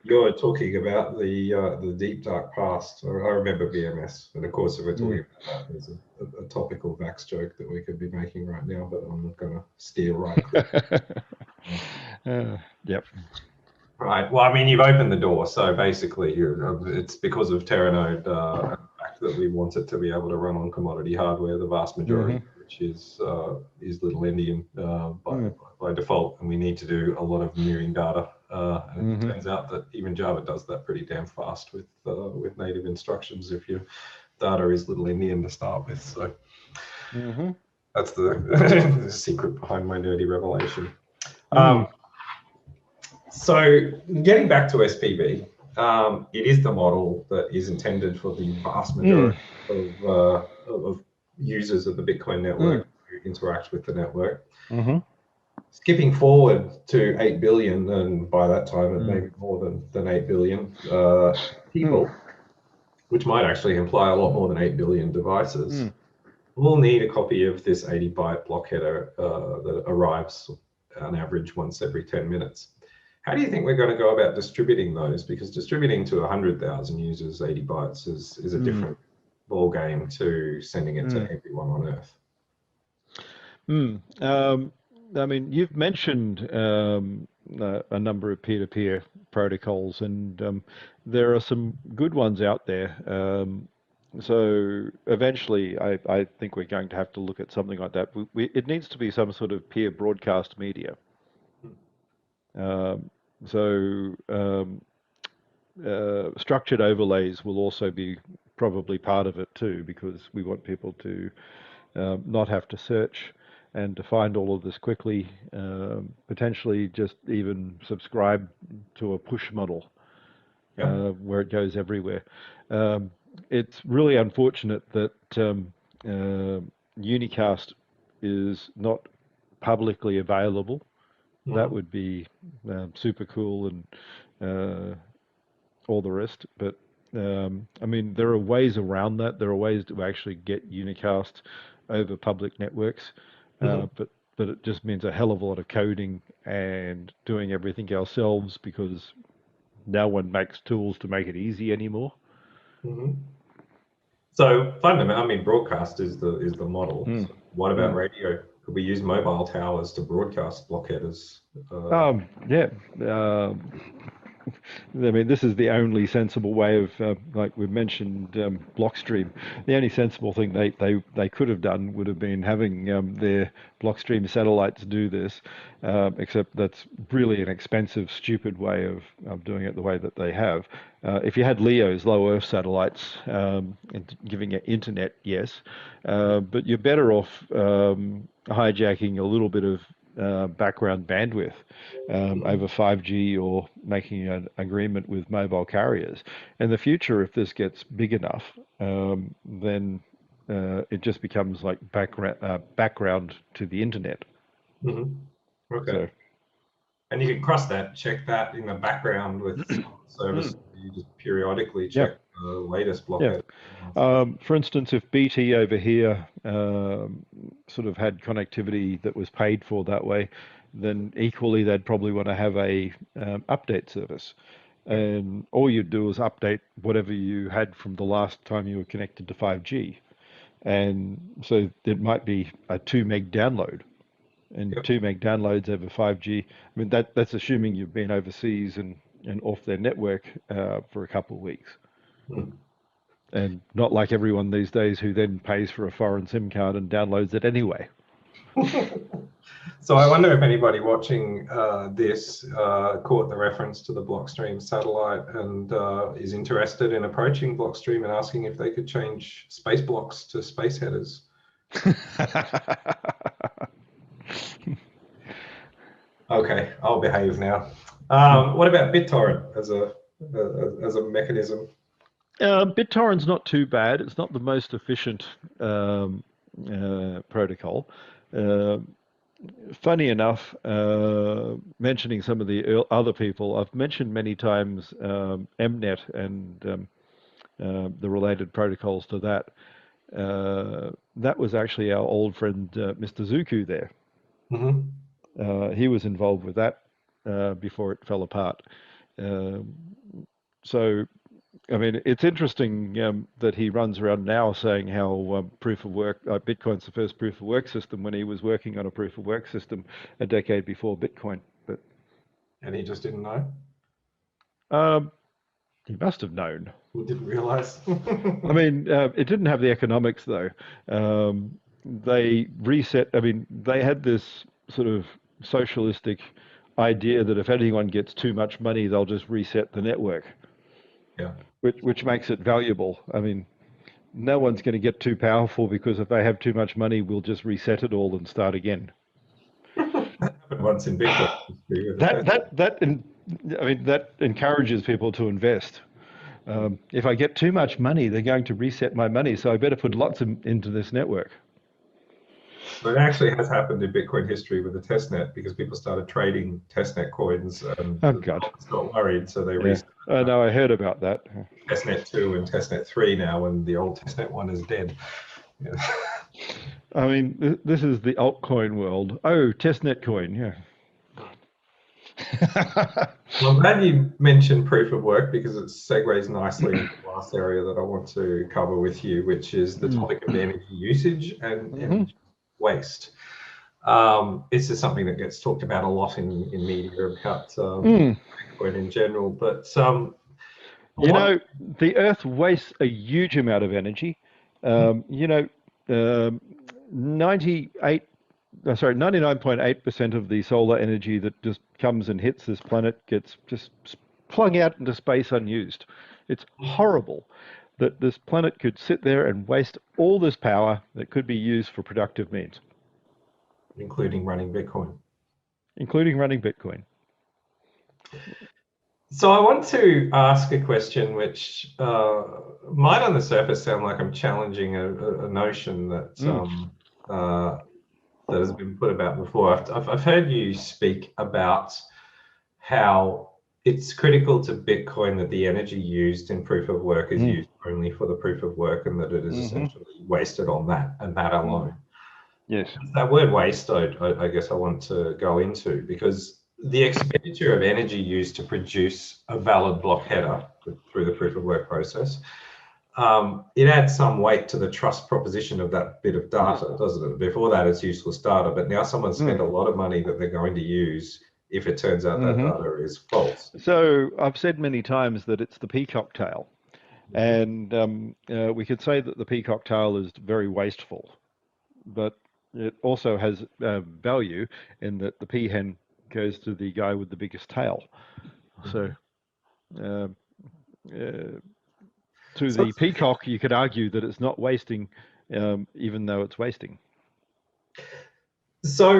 You're talking about the deep dark past. I remember VMS, and of course, if we're talking about that, there's a topical Vax joke that we could be making right now, but I'm not going to steer right. Yep. Right. Well, I mean, you've opened the door, so basically, it's because of Terranode, the fact that we want it to be able to run on commodity hardware, the vast majority, which is Little Endian by default, and we need to do a lot of mirroring data. And it turns out that even Java does that pretty damn fast with native instructions if your data is Little Endian to start with. So that's the secret behind my nerdy revelation. So getting back to SPB, it is the model that is intended for the vast majority of users of the Bitcoin network who interact with the network. Skipping forward to 8 billion, and by that time it may be more than 8 billion people, which might actually imply a lot more than 8 billion devices, will need a copy of this 80-byte block header that arrives on average once every 10 minutes. How do you think we're going to go about distributing those? Because distributing to 100,000 users 80 bytes is a different ball game to sending it to everyone on Earth. I mean, you've mentioned a number of peer-to-peer protocols, and there are some good ones out there. So eventually, I think we're going to have to look at something like that. It needs to be some sort of peer broadcast media. Structured overlays will also be probably part of it too, because we want people to not have to search and to find all of this quickly, potentially just even subscribe to a push model where it goes everywhere. It's really unfortunate that unicast is not publicly available. That would be super cool and all the rest. But I mean, there are ways around that. There are ways to actually get unicast over public networks, but it just means a hell of a lot of coding and doing everything ourselves, because no one makes tools to make it easy anymore. So fundamentally, I mean, broadcast is the model. So what about radio? Could we use mobile towers to broadcast block headers? Yeah. I mean, this is the only sensible way of, like we mentioned, Blockstream. The only sensible thing they could have done would have been having their Blockstream satellites do this, except that's really an expensive, stupid way of doing it the way that they have. If you had LEOs, low Earth satellites, and giving it internet, yes, but you're better off hijacking a little bit of background bandwidth over 5G, or making an agreement with mobile carriers. In the future, if this gets big enough, then it just becomes like background to the internet. Okay. So, and you can check that in the background with service. You just periodically check the latest blockade. For instance, if BT over here sort of had connectivity that was paid for that way, then equally they'd probably want to have a update service. And all you'd do is update whatever you had from the last time you were connected to 5G. And so it might be a 2 meg download. And 2 meg downloads over 5G. I mean, that's assuming you've been overseas and off their network for a couple of weeks. And not like everyone these days who then pays for a foreign SIM card and downloads it anyway. So I wonder if anybody watching this caught the reference to the Blockstream satellite and is interested in approaching Blockstream and asking if they could change space blocks to space headers. Okay, I'll behave now. What about BitTorrent as a mechanism? BitTorrent's not too bad. It's not the most efficient protocol. Funny enough, mentioning some of the other people, I've mentioned many times Mnet and the related protocols to that. That was actually our old friend Mr. Zuku there. He was involved with that before it fell apart. So, I mean, it's interesting that he runs around now saying how proof of work, Bitcoin's the first proof of work system, when he was working on a proof of work system a decade before Bitcoin. And he just didn't know? He must have known. He didn't realize. I mean, it didn't have the economics though. They reset, I mean, they had this sort of socialistic idea that if anyone gets too much money, they'll just reset the network. Which makes it valuable. I mean, no one's going to get too powerful, because if they have too much money, we'll just reset it all and start again. That happened once in Bitcoin. That encourages people to invest. If I get too much money, they're going to reset my money, so I better put lots into this network. But it actually has happened in Bitcoin history with the testnet, because people started trading testnet coins and got worried, so they reset. Oh no, I heard about that. Testnet 2 and testnet 3 now, and the old testnet 1 is dead. I mean, this is the altcoin world. Oh, testnet coin, yeah. Well, I'm glad you mentioned proof of work, because it segues nicely into the last area that I want to cover with you, which is the topic of energy usage and energy waste. This is something that gets talked about a lot in media about Bitcoin in general, but You know, the Earth wastes a huge amount of energy. 99.8% of the solar energy that just comes and hits this planet gets just flung out into space unused. It's horrible that this planet could sit there and waste all this power that could be used for productive means. Including running Bitcoin. Including running Bitcoin. So I want to ask a question which might on the surface sound like I'm challenging a notion that that has been put about before. I've heard you speak about how it's critical to Bitcoin that the energy used in proof of work is used only for the proof of work, and that it is essentially wasted on that and that alone. Yes. That word waste, I guess I want to go into, because the expenditure of energy used to produce a valid block header through the proof of work process, it adds some weight to the trust proposition of that bit of data, doesn't it? Before that, it's useless data, but now someone spent a lot of money that they're going to use if it turns out that data is false. So I've said many times that it's the peacock tail, and we could say that the peacock tail is very wasteful, but it also has value in that the peahen goes to the guy with the biggest tail. So to the peacock, you could argue that it's not wasting, even though it's wasting. So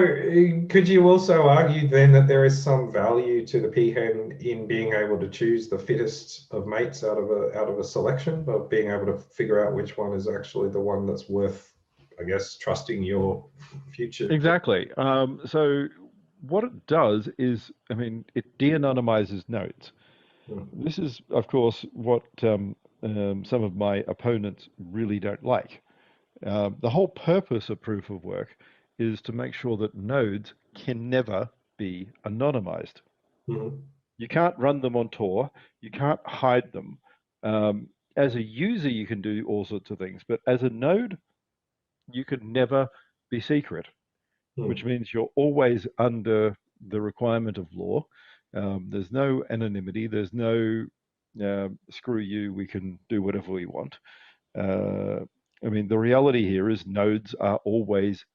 could you also argue then that there is some value to the peahen in being able to choose the fittest of mates out of a selection, but being able to figure out which one is actually the one that's worth, I guess, trusting your future? Exactly. So what it does is, I mean, it de-anonymizes nodes. This is, of course, what some of my opponents really don't like. The whole purpose of proof of work is to make sure that nodes can never be anonymized. You can't run them on Tor. You can't hide them. As a user, you can do all sorts of things, but as a node, you can never be secret, which means you're always under the requirement of law. There's no anonymity. There's no screw you, we can do whatever we want. I mean, the reality here is nodes are always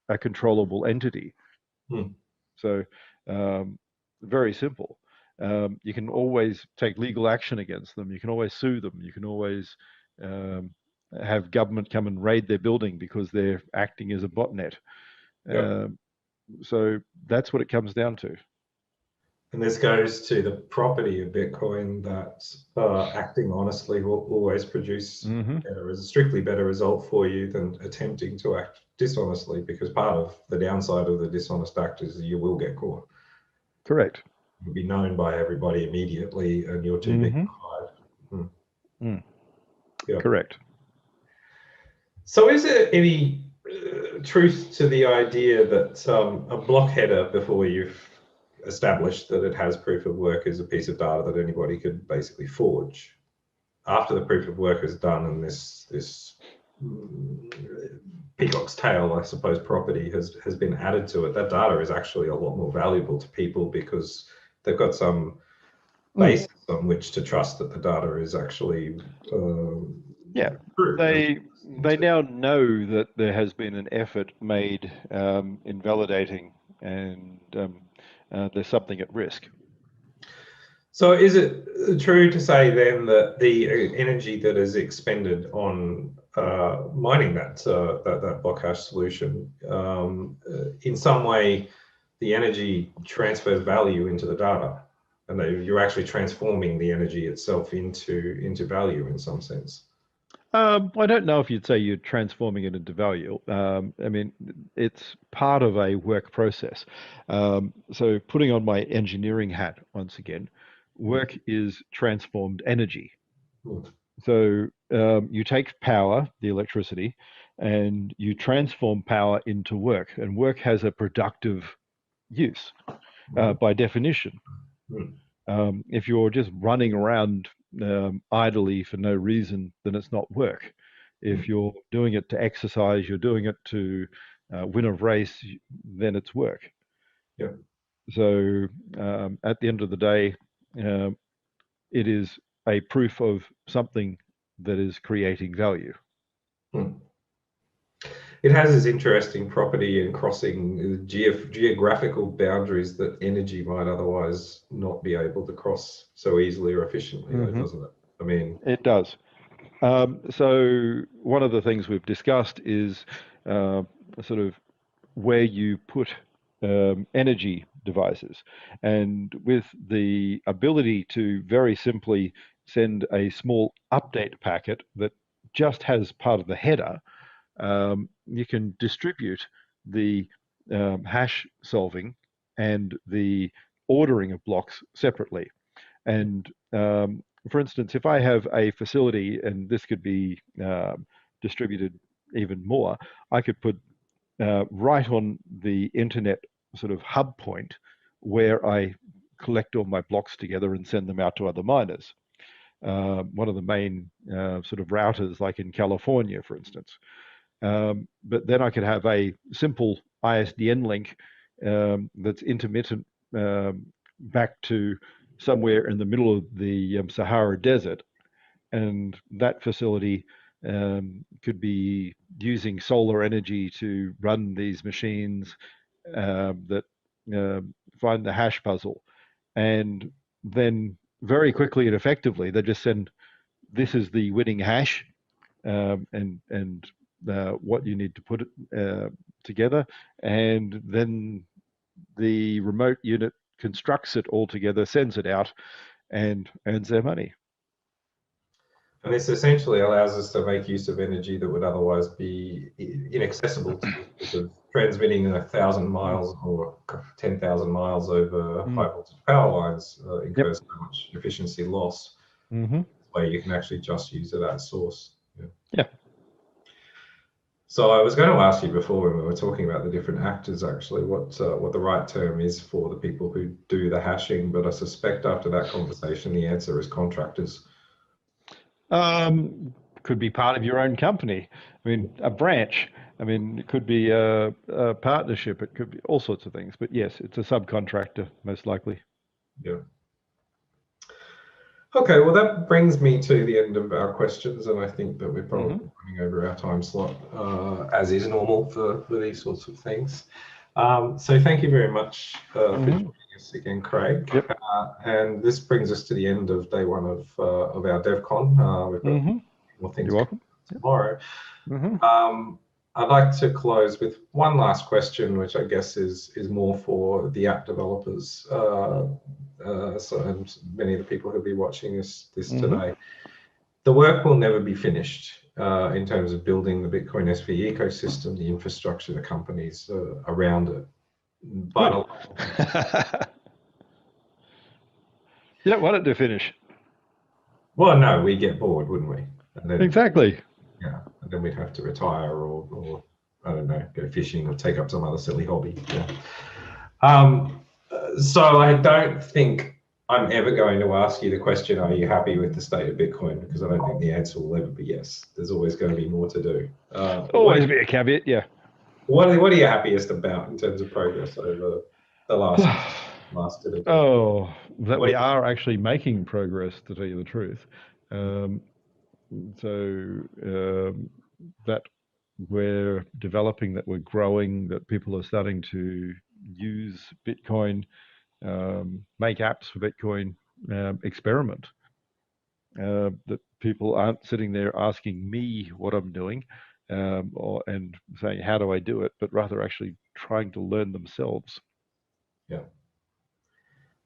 a controllable entity. So very simple. You can always take legal action against them. You can always sue them. You can always have government come and raid their building because they're acting as a botnet. So that's what it comes down to. And this goes to the property of Bitcoin that acting honestly will always produce a strictly better result for you than attempting to act dishonestly, because part of the downside of the dishonest act is you will get caught. Correct. You'll be known by everybody immediately and you're too big to hide. Correct. So is there any truth to the idea that a block header, before you've established that it has proof of work, is a piece of data that anybody could basically forge? After the proof of work is done and this peacock's tail, I suppose, property has been added to it, that data is actually a lot more valuable to people because they've got some basis on which to trust that the data is actually true. They now know that there has been an effort made in validating, and there's something at risk. So is it true to say then that the energy that is expended on mining that block hash solution, in some way the energy transfers value into the data, and that you're actually transforming the energy itself into value in some sense? I don't know if you'd say you're transforming it into value. I mean, it's part of a work process. So putting on my engineering hat once again, work is transformed energy. So you take power, the electricity, and you transform power into work, and work has a productive use by definition. If you're just running around idly for no reason, then it's not work. If you're doing it to exercise, you're doing it to win a race, then it's work. So at the end of the day, it is a proof of something that is creating value. It has this interesting property in crossing geographical boundaries that energy might otherwise not be able to cross so easily or efficiently, though, doesn't it? I mean, it does. So one of the things we've discussed is sort of where you put energy devices, and with the ability to very simply send a small update packet that just has part of the header, you can distribute the hash solving and the ordering of blocks separately. And for instance, if I have a facility, and this could be distributed even more, I could put right on the internet sort of hub point where I collect all my blocks together and send them out to other miners. One of the main sort of routers, like in California, for instance. But then I could have a simple ISDN link that's intermittent back to somewhere in the middle of the Sahara Desert, and that facility could be using solar energy to run these machines that find the hash puzzle, and then very quickly and effectively they just send, this is the winning hash, and what you need to put it together, and then the remote unit constructs it all together, sends it out, and earns their money. And this essentially allows us to make use of energy that would otherwise be inaccessible to, because of transmitting 1,000 miles or 10,000 miles over high voltage power lines incurs so much efficiency loss. Where you can actually just use it at source. Yeah. So I was going to ask you before, when we were talking about the different actors, actually, what the right term is for the people who do the hashing, but I suspect after that conversation, the answer is contractors. Could be part of your own company. I mean, a branch. I mean, it could be a partnership. It could be all sorts of things. But yes, it's a subcontractor, most likely. Yeah. Okay, well, that brings me to the end of our questions, and I think that we're probably running over our time slot, as is normal for these sorts of things. So thank you very much for joining us again, Craig. Yep. And this brings us to the end of day one of our DevCon. We've got more things tomorrow. I'd like to close with one last question, which I guess is more for the app developers. And many of the people who'll be watching this today. The work will never be finished in terms of building the Bitcoin SV ecosystem, the infrastructure, the companies around it. But you don't want it to finish. Well, no, we'd get bored, wouldn't we? And then, exactly. Yeah, and then we'd have to retire or I don't know, go fishing or take up some other silly hobby. Yeah. So I don't think I'm ever going to ask you the question, are you happy with the state of Bitcoin? Because I don't think the answer will ever be yes. There's always going to be more to do. Always be a caveat, yeah. What are you happiest about in terms of progress over the last Oh, that we are actually making progress, to tell you the truth. That we're developing, that we're growing, that people are starting to use Bitcoin, make apps for Bitcoin, experiment. That people aren't sitting there asking me what I'm doing and saying, how do I do it? But rather actually trying to learn themselves. Yeah.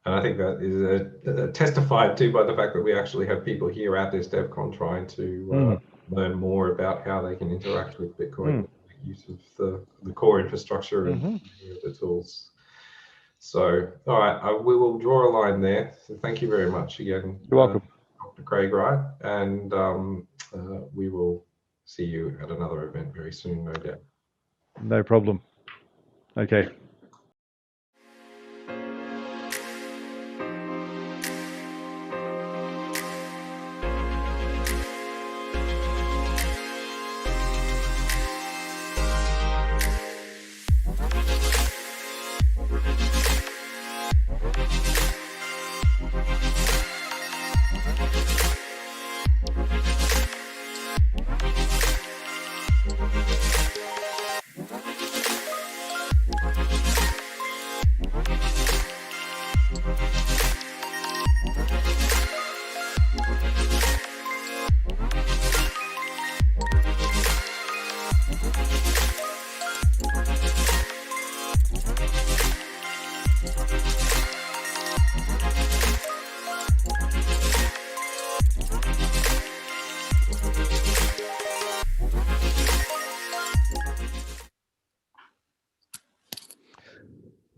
And I think that is testified to by the fact that we actually have people here at this DevCon trying to learn more about how they can interact with Bitcoin, make use of the core infrastructure and the tools. So, all right, we will draw a line there. So thank you very much again. You're welcome. Dr. Craig Wright, and we will see you at another event very soon, no doubt. No problem. Okay.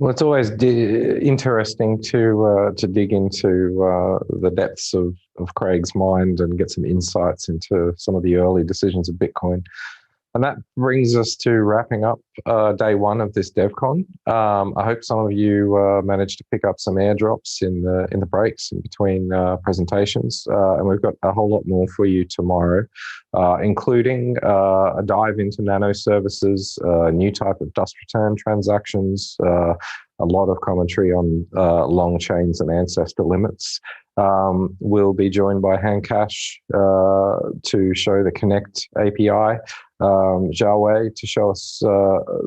Well, it's always interesting to dig into the depths of Craig's mind and get some insights into some of the early decisions of Bitcoin. And that brings us to wrapping up day one of this DevCon. I hope some of you managed to pick up some airdrops in the breaks in between presentations. And we've got a whole lot more for you tomorrow, including a dive into nano services, a new type of dust return transactions, a lot of commentary on long chains and ancestor limits. We'll be joined by Hancash to show the Connect API, 괊ᴜ to show us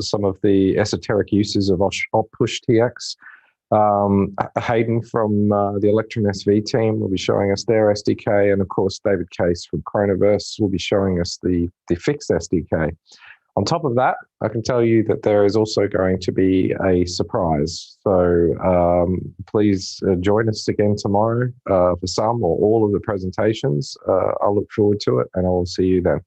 some of the esoteric uses of push-TX. Hayden from the Electrum SV team will be showing us their SDK, and of course David Case from Chronoverse will be showing us the Fix SDK. On top of that, I can tell you that there is also going to be a surprise. So please join us again tomorrow for some or all of the presentations. I'll look forward to it, and I will see you then.